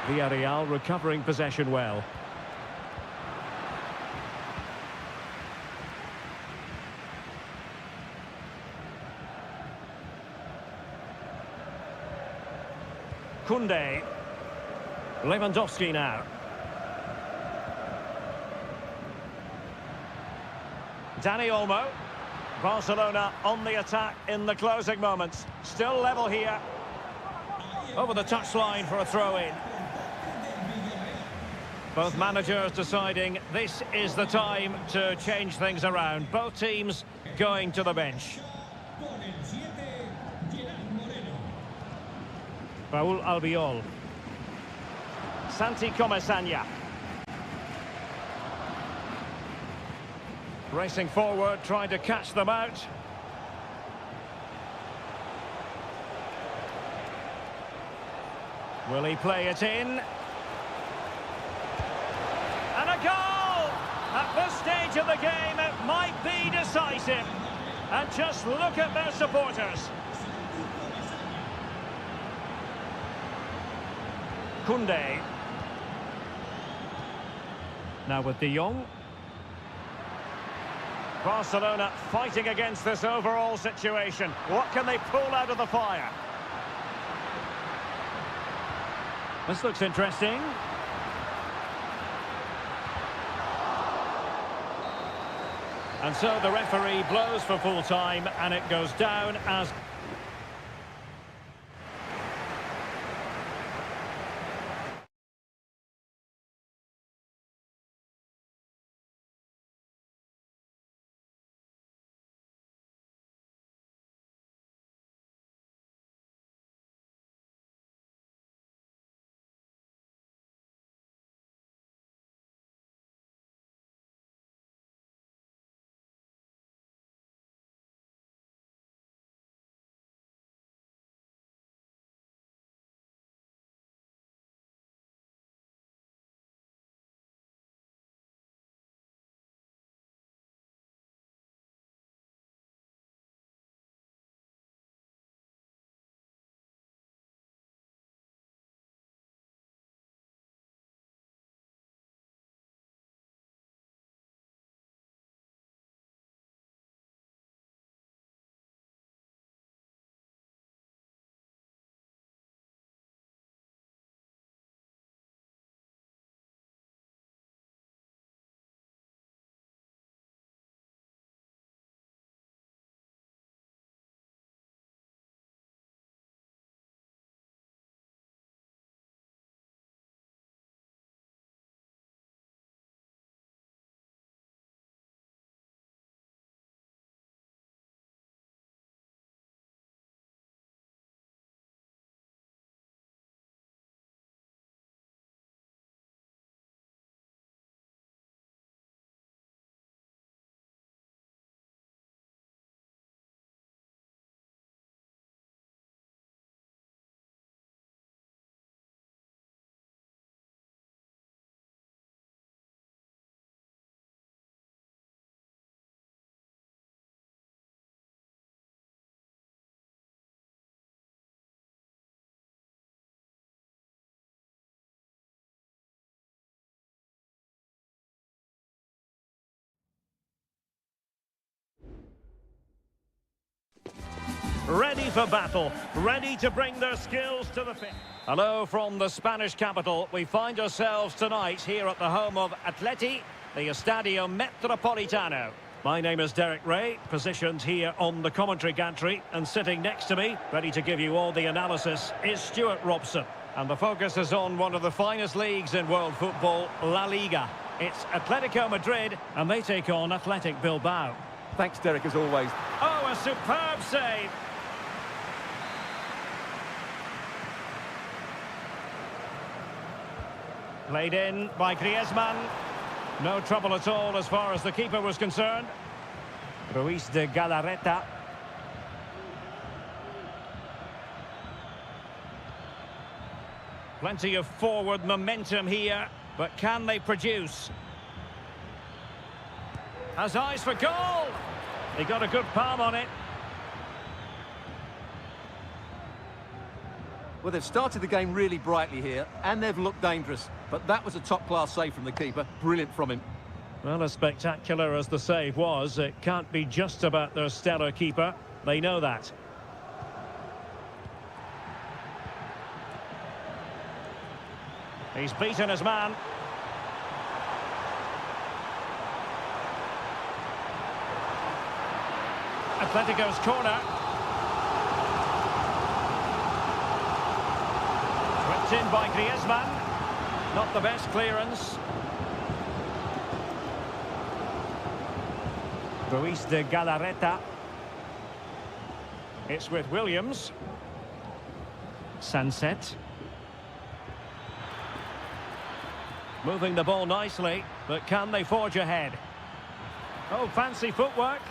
Villarreal recovering possession well. Koundé. Lewandowski now. Dani Olmo. Barcelona on the attack in the closing moments. Still level here. Over the touchline for a throw-in. Both managers deciding this is the time to change things around. Both teams going to the bench. Raúl Albiol. Santi Comesaña. Racing forward, trying to catch them out. Will he play it in? And a goal! At this stage of the game, it might be decisive. And just look at their supporters. Koundé. Now with De Jong. Barcelona fighting against this overall situation. What can they pull out of the fire? This looks interesting. And so the referee blows for full time, and it goes down as... ready for battle, ready to bring their skills to the pitch. Hello from the Spanish capital. We find ourselves tonight here at the home of Atleti, the Estadio Metropolitano. My name is Derek Ray, positioned here on the commentary gantry, and sitting next to me, ready to give you all the analysis, is Stuart Robson. And the focus is on one of the finest leagues in world football, La Liga. It's Atletico Madrid, and they take on Athletic Bilbao. Thanks, Derek, as always. Oh, a superb save. Played in by Griezmann. No trouble at all as far as the keeper was concerned. Ruiz de Galarreta. Plenty of forward momentum here, but can they produce? Has eyes for goal. He got a good palm on it. Well, they've started the game really brightly here, and they've looked dangerous. But that was a top-class save from the keeper. Brilliant from him. Well, as spectacular as the save was, it can't be just about their stellar keeper. They know that. He's beaten his man. Atletico's corner. Swept in by Griezmann. Not the best clearance. Ruiz de Galarreta. It's with Williams. Sunset. Moving the ball nicely, but can they forge ahead? Oh, fancy footwork.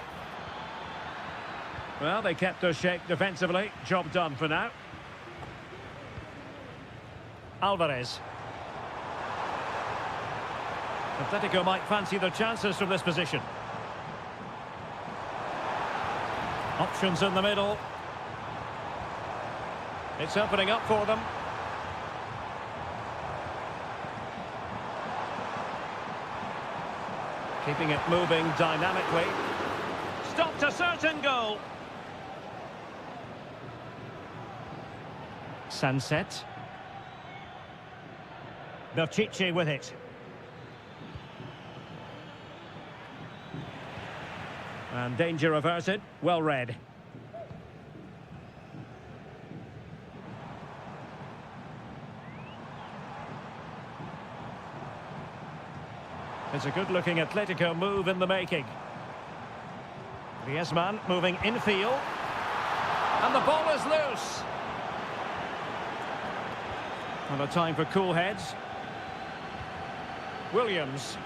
Well, they kept their shape defensively. Job done for now. Alvarez. Atletico might fancy their chances from this position. Options in the middle. It's opening up for them. Keeping it moving dynamically. Stopped a certain goal. Sunset. Pichetty with it. And danger averted. Well read. It's a good-looking Atletico move in the making. Griezmann moving infield. And the ball is loose. And a time for cool heads. Williams.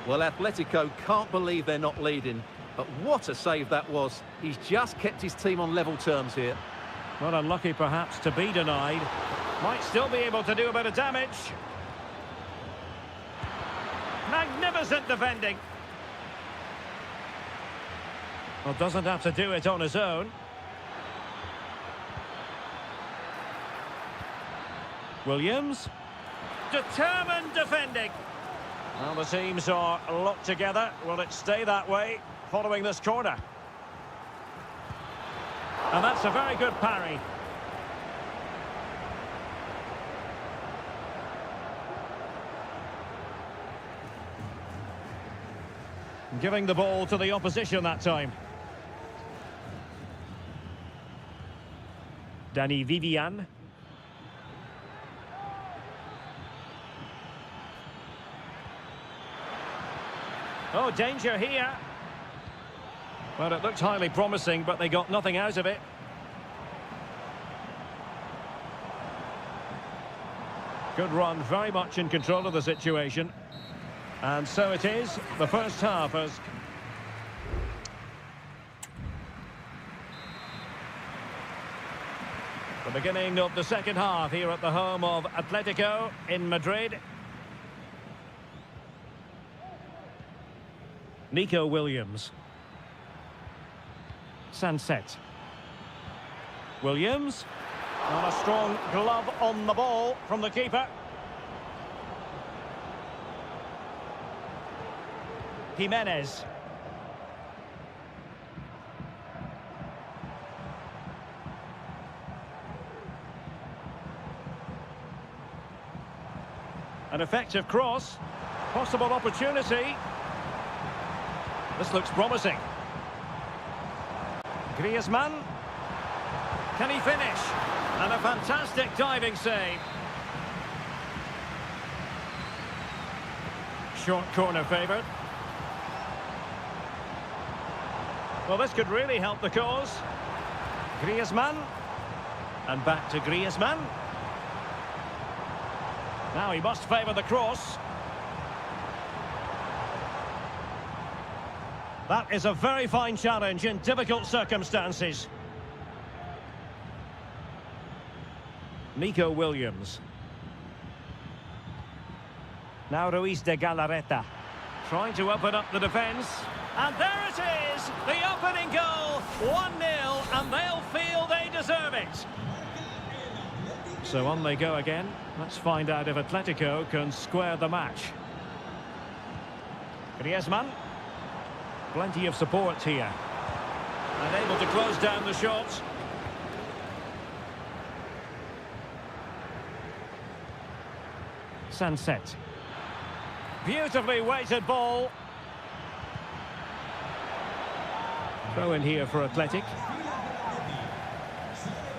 Well, Atletico can't believe they're not leading. But what a save that was. He's just kept his team on level terms here. Well, unlucky perhaps to be denied. Might still be able to do a bit of damage. Magnificent defending. Well, doesn't have to do it on his own. Williams. Determined defending. Well, the teams are locked together. Will it stay that way following this corner? And that's a very good parry. Giving the ball to the opposition that time. Danny Vivian. Oh, danger here. Well, it looked highly promising, but they got nothing out of it. Good run, very much in control of the situation. And so it is, the first half has... The beginning of the second half here at the home of Atletico in Madrid. Nico Williams. Sunset. Williams. And a strong glove on the ball from the keeper. Jimenez. An effective cross. Possible opportunity. This looks promising. Griezmann. Can he finish? And a fantastic diving save. Short corner favoured. Well, this could really help the cause. Griezmann. And back to Griezmann. Now he must favour the cross. That is a very fine challenge in difficult circumstances. Nico Williams. Now Ruiz de Galarreta. Trying to open up the defence. And there it is! The opening goal! 1-0, and they'll feel they deserve it. So on they go again. Let's find out if Atletico can square the match. Griezmann. Plenty of support here. And able to close down the shot. Sunset. Beautifully weighted ball. Throw in here for Athletic.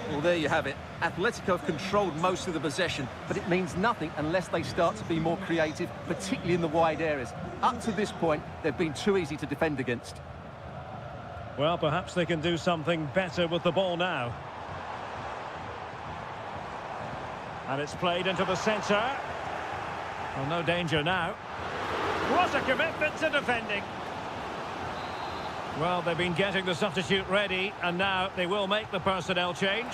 Well, there you have it. Atletico have controlled most of the possession, but it means nothing unless they start to be more creative, particularly in the wide areas. Up to this point, they've been too easy to defend against. Well, perhaps they can do something better with the ball now. And it's played into the centre. Well, no danger now. What a commitment to defending. Well, they've been getting the substitute ready, and now they will make the personnel change.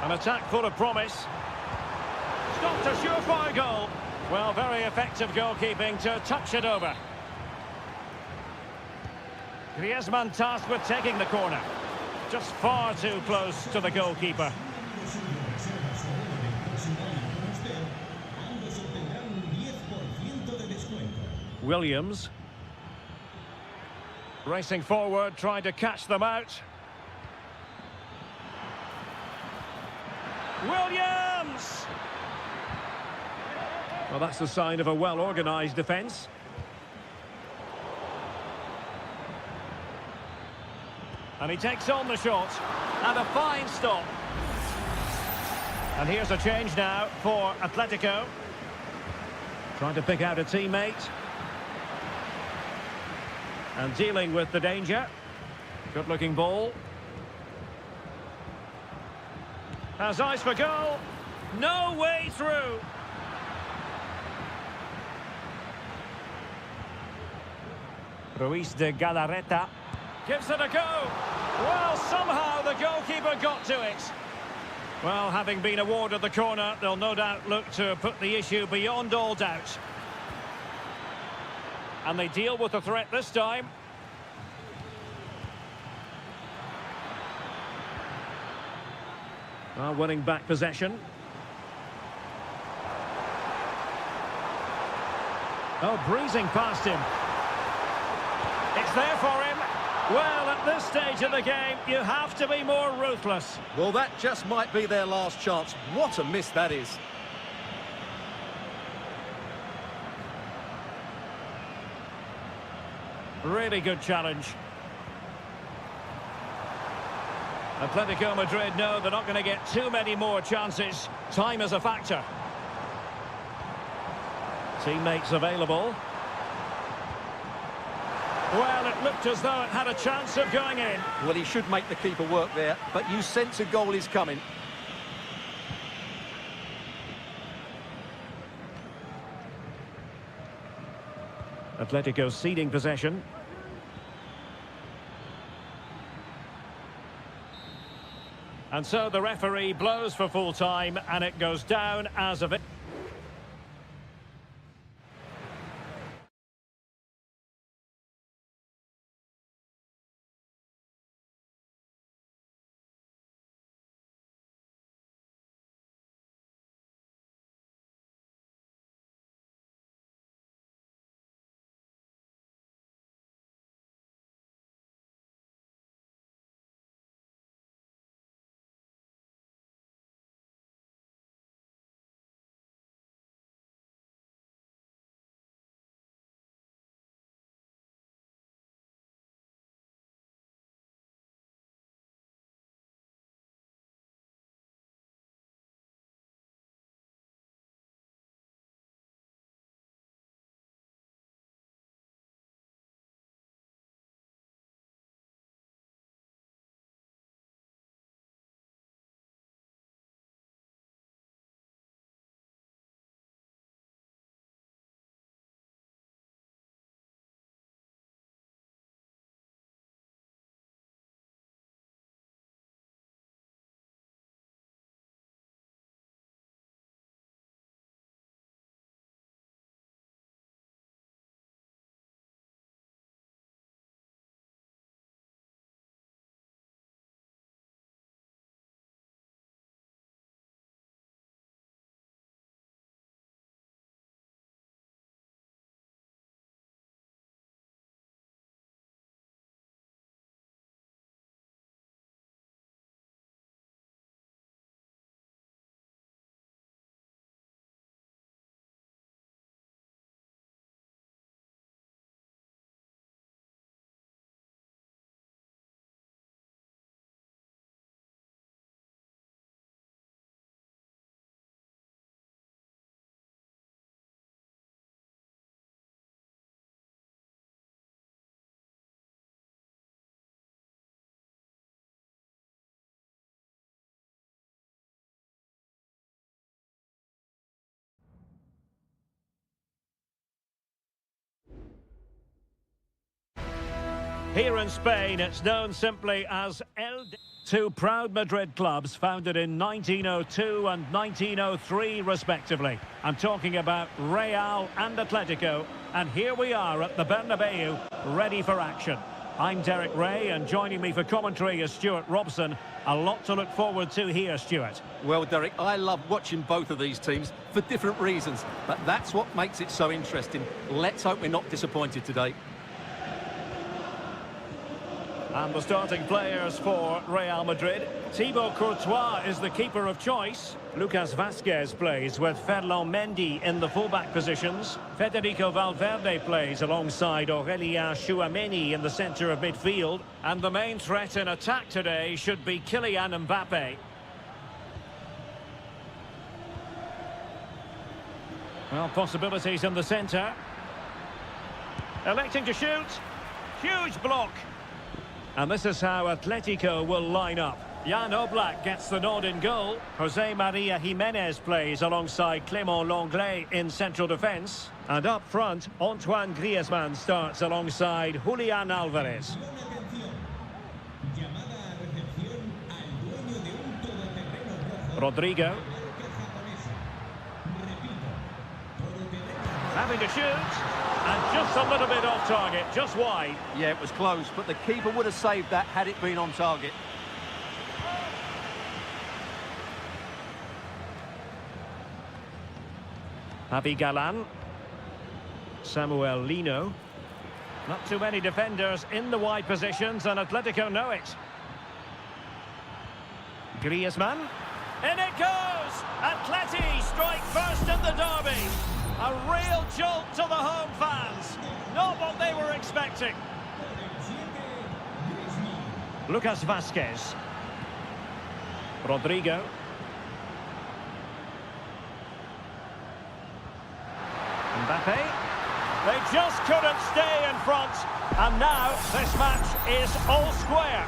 An attack full of promise. Stopped a surefire goal. Well, very effective goalkeeping to touch it over. Griezmann tasked with taking the corner. Just far too close to the goalkeeper. Williams. Racing forward, trying to catch them out. Williams! Well, that's the sign of a well-organised defence. And he takes on the shot. And a fine stop. And here's a change now for Atletico. Trying to pick out a teammate. And dealing with the danger. Good-looking ball. Has eyes for goal. No way through. Ruiz de Galarreta gives it a go. Well, somehow the goalkeeper got to it. Well, having been awarded the corner, they'll no doubt look to put the issue beyond all doubt. And they deal with the threat this time. Well, winning back possession. Oh, breezing past him. It's there for him. Well, at this stage of the game, you have to be more ruthless. Well, that just might be their last chance. What a miss that is. Really good challenge. Atletico Madrid know they're not going to get too many more chances. Time is a factor. Teammates available. Well, it looked as though it had a chance of going in. Well, he should make the keeper work there, but you sense a goal is coming. Atletico ceding possession. And so the referee blows for full time, and it goes down as a Here in Spain, it's known simply as Two proud Madrid clubs founded in 1902 and 1903 respectively. I'm talking about Real and Atletico, and here we are at the Bernabeu, ready for action. I'm Derek Ray, and joining me for commentary is Stuart Robson. A lot to look forward to here, Stuart. Well, Derek, I love watching both of these teams for different reasons, but that's what makes it so interesting. Let's hope we're not disappointed today. And the starting players for Real Madrid. Thibaut Courtois is the keeper of choice. Lucas Vazquez plays with Ferland Mendy in the fullback positions. Federico Valverde plays alongside Aurélien Tchouameni in the centre of midfield. And the main threat in attack today should be Kylian Mbappe. Well, possibilities in the centre. Electing to shoot. Huge block. And this is how Atletico will line up. Jan Oblak gets the nod in goal. Jose Maria Jimenez plays alongside Clément Lenglet in central defence. And up front, Antoine Griezmann starts alongside Julián Álvarez. Rodrigo. Having to shoot. And just a little bit off target, just wide. Yeah, it was close, but the keeper would have saved that had it been on target. Javi Galán. Samuel Lino. Not too many defenders in the wide positions, and Atletico know it. Griezmann. In it goes! Atleti strike first in the derby. A real jolt to the home fans. Not what they were expecting. Lucas Vazquez. Rodrigo. Mbappe. They just couldn't stay in front. And now this match is all square.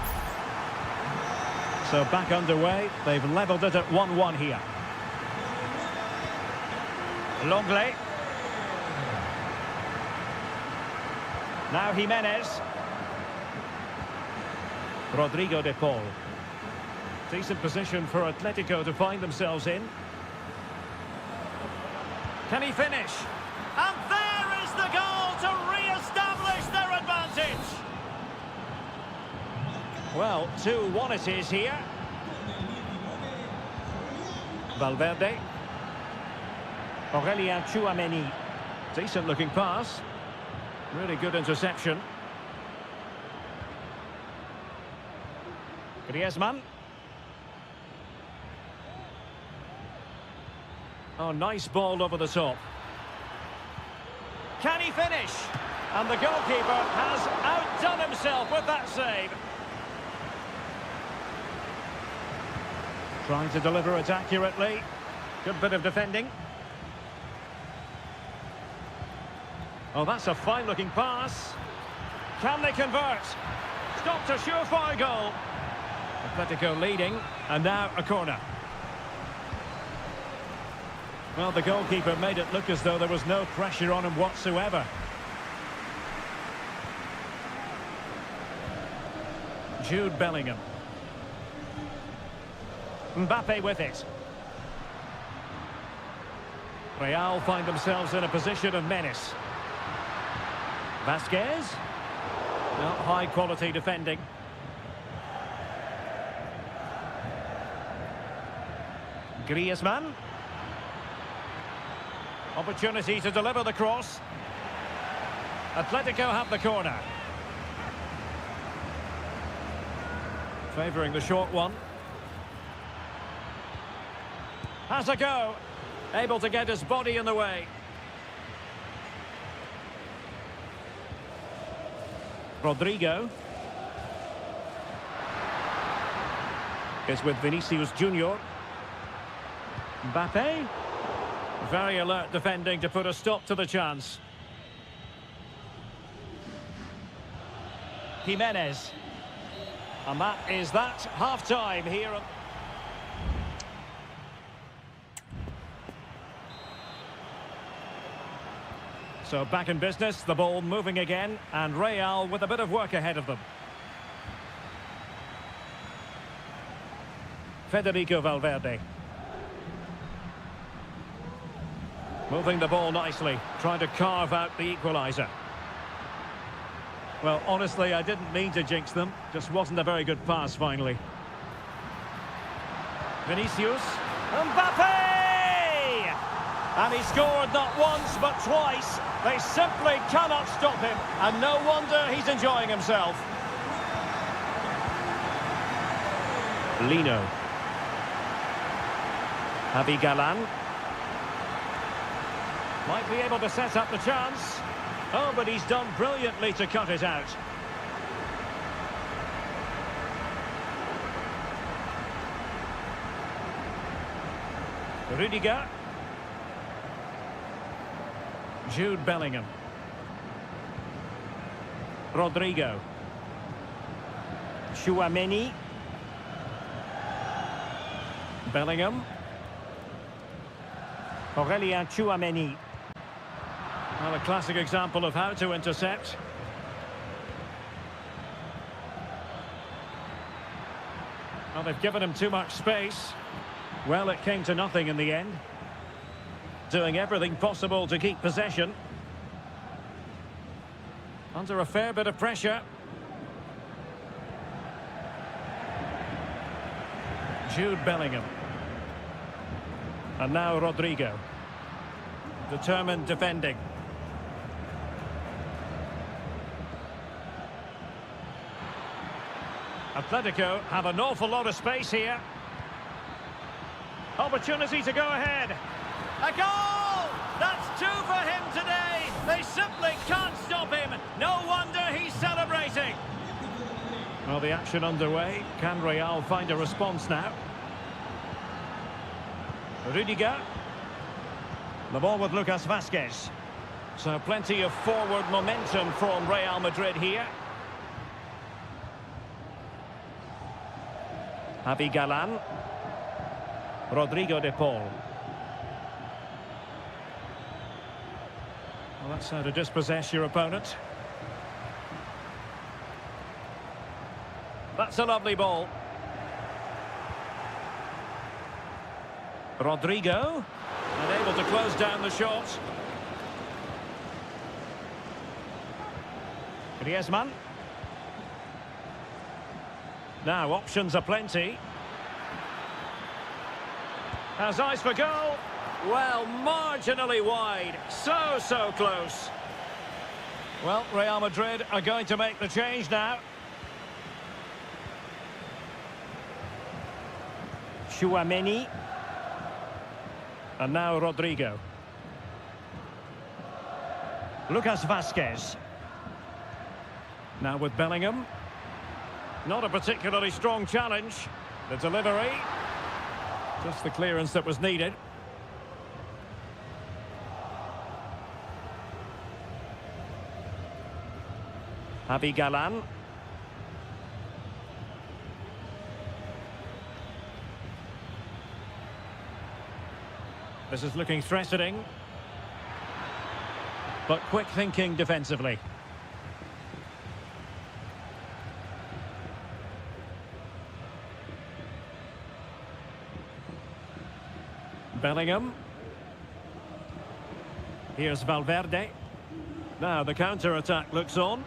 So back underway. They've levelled it at 1-1 here. Lenglet. Now Jimenez. Rodrigo de Paul. Decent position for Atletico to find themselves in. Can he finish? And there is the goal to re-establish their advantage. Well, 2-1 it is here. Valverde. Aurélien Tchouameni. Decent looking pass. Really good interception. Griezmann. Oh, nice ball over the top. Can he finish? And the goalkeeper has outdone himself with that save. Trying to deliver it accurately. Good bit of defending. Oh, that's a fine-looking pass. Can they convert? Stopped a surefire goal. Atletico leading, and now a corner. Well, the goalkeeper made it look as though there was no pressure on him whatsoever. Jude Bellingham. Mbappe with it. Real find themselves in a position of menace. Vazquez. Not high-quality defending. Griezmann. Opportunity to deliver the cross. Atletico have the corner. Favouring the short one. Has a go. Able to get his body in the way. Rodrigo. Is with Vinicius Junior. Mbappe. Very alert defending to put a stop to the chance. Jimenez. And that is that. Half-time here. So back in business, the ball moving again, and Real with a bit of work ahead of them. Federico Valverde. Moving the ball nicely, trying to carve out the equaliser. Well, honestly, I didn't mean to jinx them. Just wasn't a very good pass, finally. Vinicius. Mbappe! And he scored not once, but twice. They simply cannot stop him. And no wonder he's enjoying himself. Lino. Javi Galan. Might be able to set up the chance. Oh, but he's done brilliantly to cut it out. Rudiger. Jude Bellingham. Rodrigo. Tchouaméni. Bellingham. Aurélien Tchouaméni. Well, a classic example of how to intercept. Well, they've given him too much space. Well, it came to nothing in the end. Doing everything possible to keep possession. Under a fair bit of pressure. Jude Bellingham. And now Rodrigo. Determined defending. Atletico have an awful lot of space here. Opportunity to go ahead. A goal! That's two for him today. They simply can't stop him. No wonder he's celebrating. Well, the action underway. Can Real find a response now? Rudiger. The ball with Lucas Vázquez. So plenty of forward momentum from Real Madrid here. Javi Galan. Rodrigo de Paul. Well, that's how to dispossess your opponent. That's a lovely ball. Rodrigo. And able to close down the shot. Griezmann. Now, options are plenty. Has eyes for goal. Well, marginally wide. So close. Well, Real Madrid are going to make the change now. Tchouaméni. And now Rodrigo. Lucas Vázquez. Now with Bellingham. Not a particularly strong challenge. The delivery. Just the clearance that was needed. Javi Galan. This is looking threatening. But quick thinking defensively. Bellingham. Here's Valverde. Now the counter-attack looks on.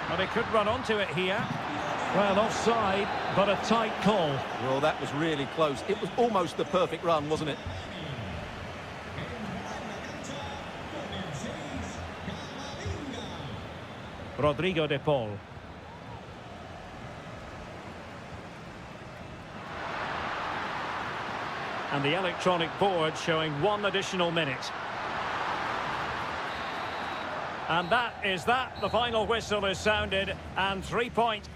But he could run onto it here. Well, offside, but a tight call. Well, that was really close. It was almost the perfect run, wasn't it? Rodrigo de Paul. And the electronic board showing 1 additional minute. And that is that. The final whistle is sounded, and 3 points.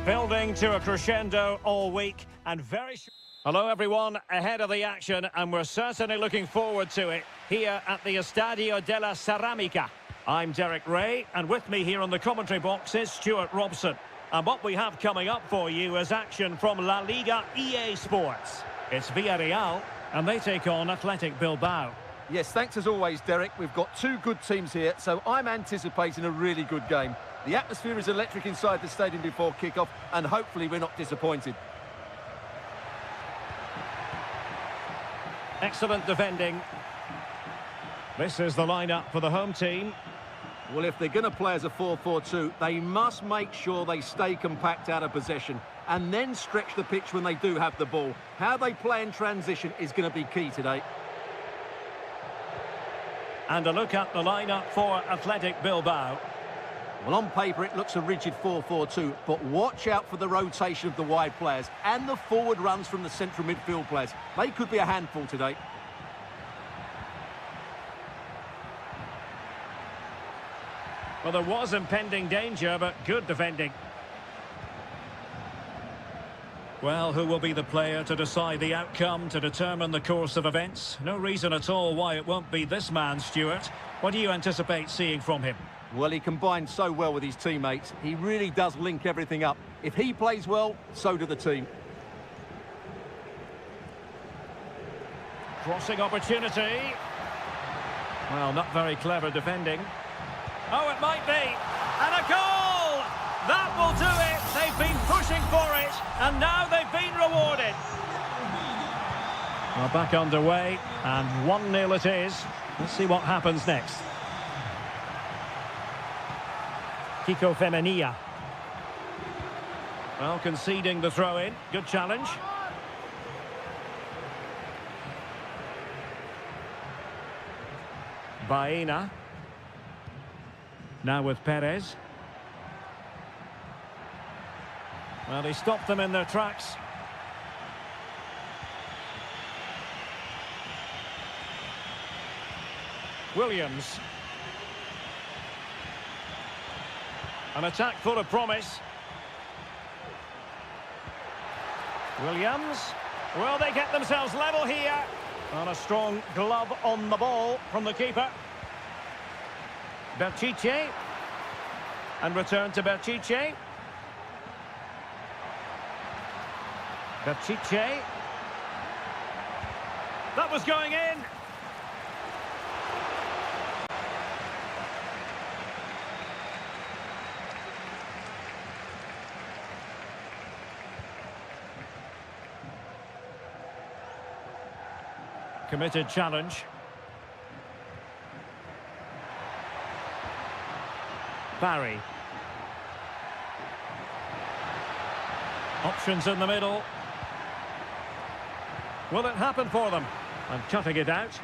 Building to a crescendo all week and very... Hello everyone, ahead of the action, and we're certainly looking forward to it here at the Estadio de la Ceramica. I'm Derek Ray, and with me here on the commentary box is Stuart Robson. And what we have coming up for you is action from La Liga EA Sports. It's Villarreal, and they take on Athletic Bilbao. Yes, thanks as always, Derek. We've got two good teams here, so I'm anticipating a really good game. The atmosphere is electric inside the stadium before kick-off, and hopefully we're not disappointed. Excellent defending. This is the lineup for the home team. Well, if they're going to play as a 4-4-2, they must make sure they stay compact out of possession and then stretch the pitch when they do have the ball. How they play in transition is going to be key today. And a look at the lineup for Athletic Bilbao. Well, on paper, it looks a rigid 4-4-2, but watch out for the rotation of the wide players and the forward runs from the central midfield players. They could be a handful today. Well, there was impending danger, but good defending. Well, who will be the player to decide the outcome, to determine the course of events? No reason at all why it won't be this man, Stuart. What do you anticipate seeing from him? Well, he combines so well with his teammates. He really does link everything up. If he plays well, so do the team. Crossing opportunity. Well, not very clever defending. Oh, it might be. And a goal! That will do it. They've been pushing for it, and now they've been rewarded. Well, back underway, and 1-0 it is. Let's see what happens next. Kiko Femenia. Well, conceding the throw-in. Good challenge. Baena. Now with Perez. Well, he stopped them in their tracks. Williams. An attack full of promise. Williams. Will they get themselves level here? And a strong glove on the ball from the keeper. Berchiche. And return to Berchiche. Berchiche. That was going in. Committed challenge. Barry. Options in the middle. Will it happen for them? And cutting it out.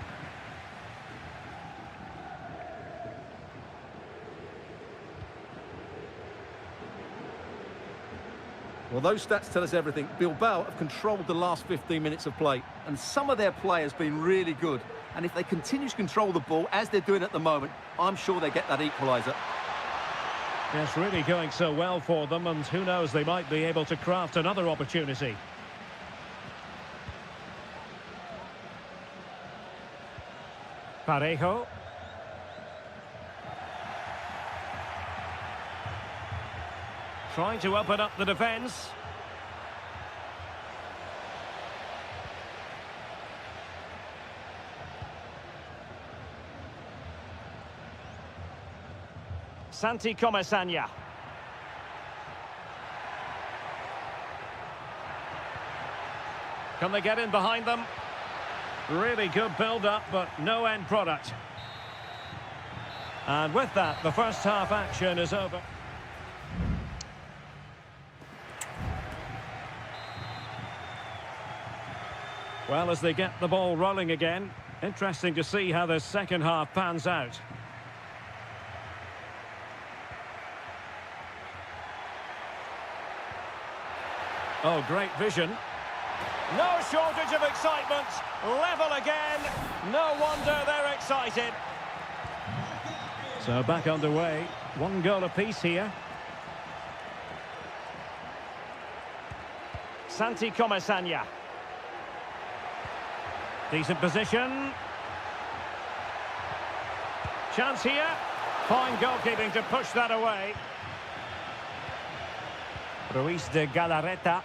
Well, those stats tell us everything. Bilbao have controlled the last 15 minutes of play, and some of their players have been really good. And if they continue to control the ball, as they're doing at the moment, I'm sure they get that equaliser. Yes, really going so well for them, and who knows, they might be able to craft another opportunity. Parejo. Trying to open up the defence. Santi Comesaña. Can they get in behind them? Really good build-up, but no end product. And with that, the first half action is over. Well, as they get the ball rolling again, interesting to see how this second half pans out. Oh, great vision. No shortage of excitement. Level again. No wonder they're excited. So back underway. 1 goal apiece here. Santi Comesaña. Decent position. Chance here. Fine goalkeeping to push that away. Ruiz de Galarreta.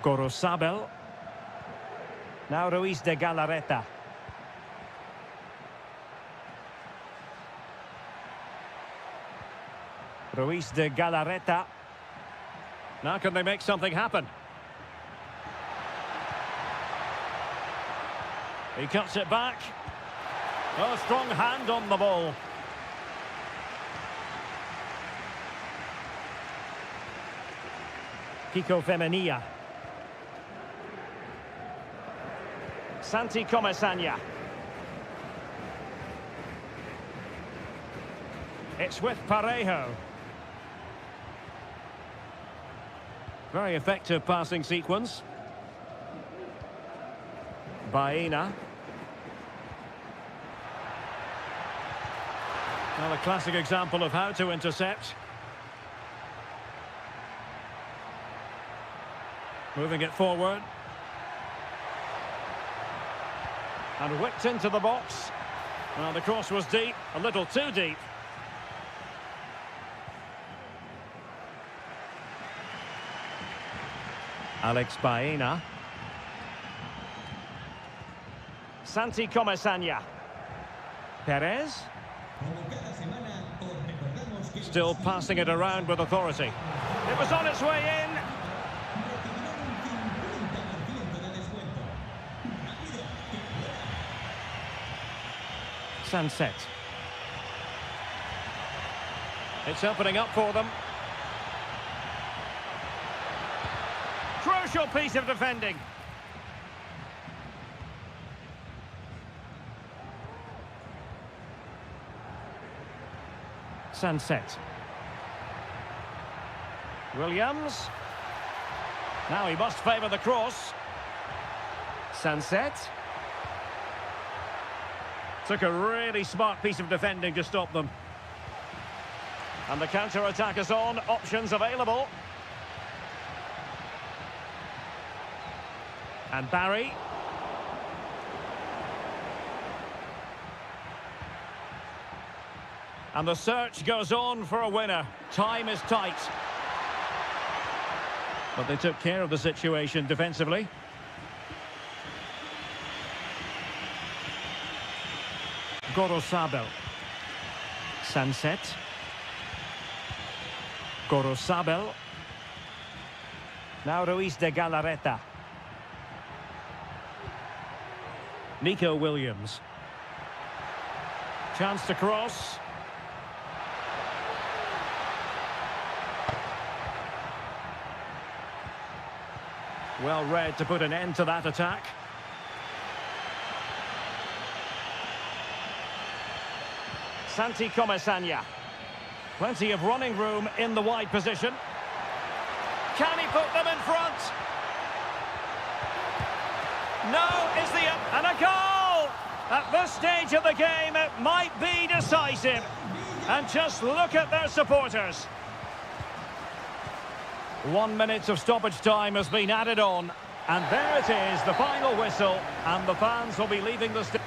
Gorosabel. Now Ruiz de Galarreta. Ruiz de Galarreta. Now can they make something happen? He cuts it back. Oh, strong hand on the ball. Kiko Femenia. Santi Comesaña. It's with Parejo. Very effective passing sequence. Baena. Well, a classic example of how to intercept. Moving it forward. And whipped into the box. Well, the cross was deep, a little too deep. Alex Baena. Santi Comesaña. Perez. Still passing it around with authority. It was on its way in. Sunset. It's opening up for them. Crucial piece of defending. Sunset. Williams. Now he must favour the cross. Sunset. Took a really smart piece of defending to stop them. And the counter-attack is on. Options available. And Barry. And the search goes on for a winner. Time is tight. But they took care of the situation defensively. Gorosabel. Sunset. Gorosabel. Now Ruiz de Galarreta. Nico Williams. Chance to cross. Well read to put an end to that attack. Santi Comesaña. Plenty of running room in the wide position. Can he put them in front? No, is the... and a goal! At this stage of the game, it might be decisive. And just look at their supporters. 1 minute of stoppage time has been added on. And there it is, the final whistle. And the fans will be leaving the...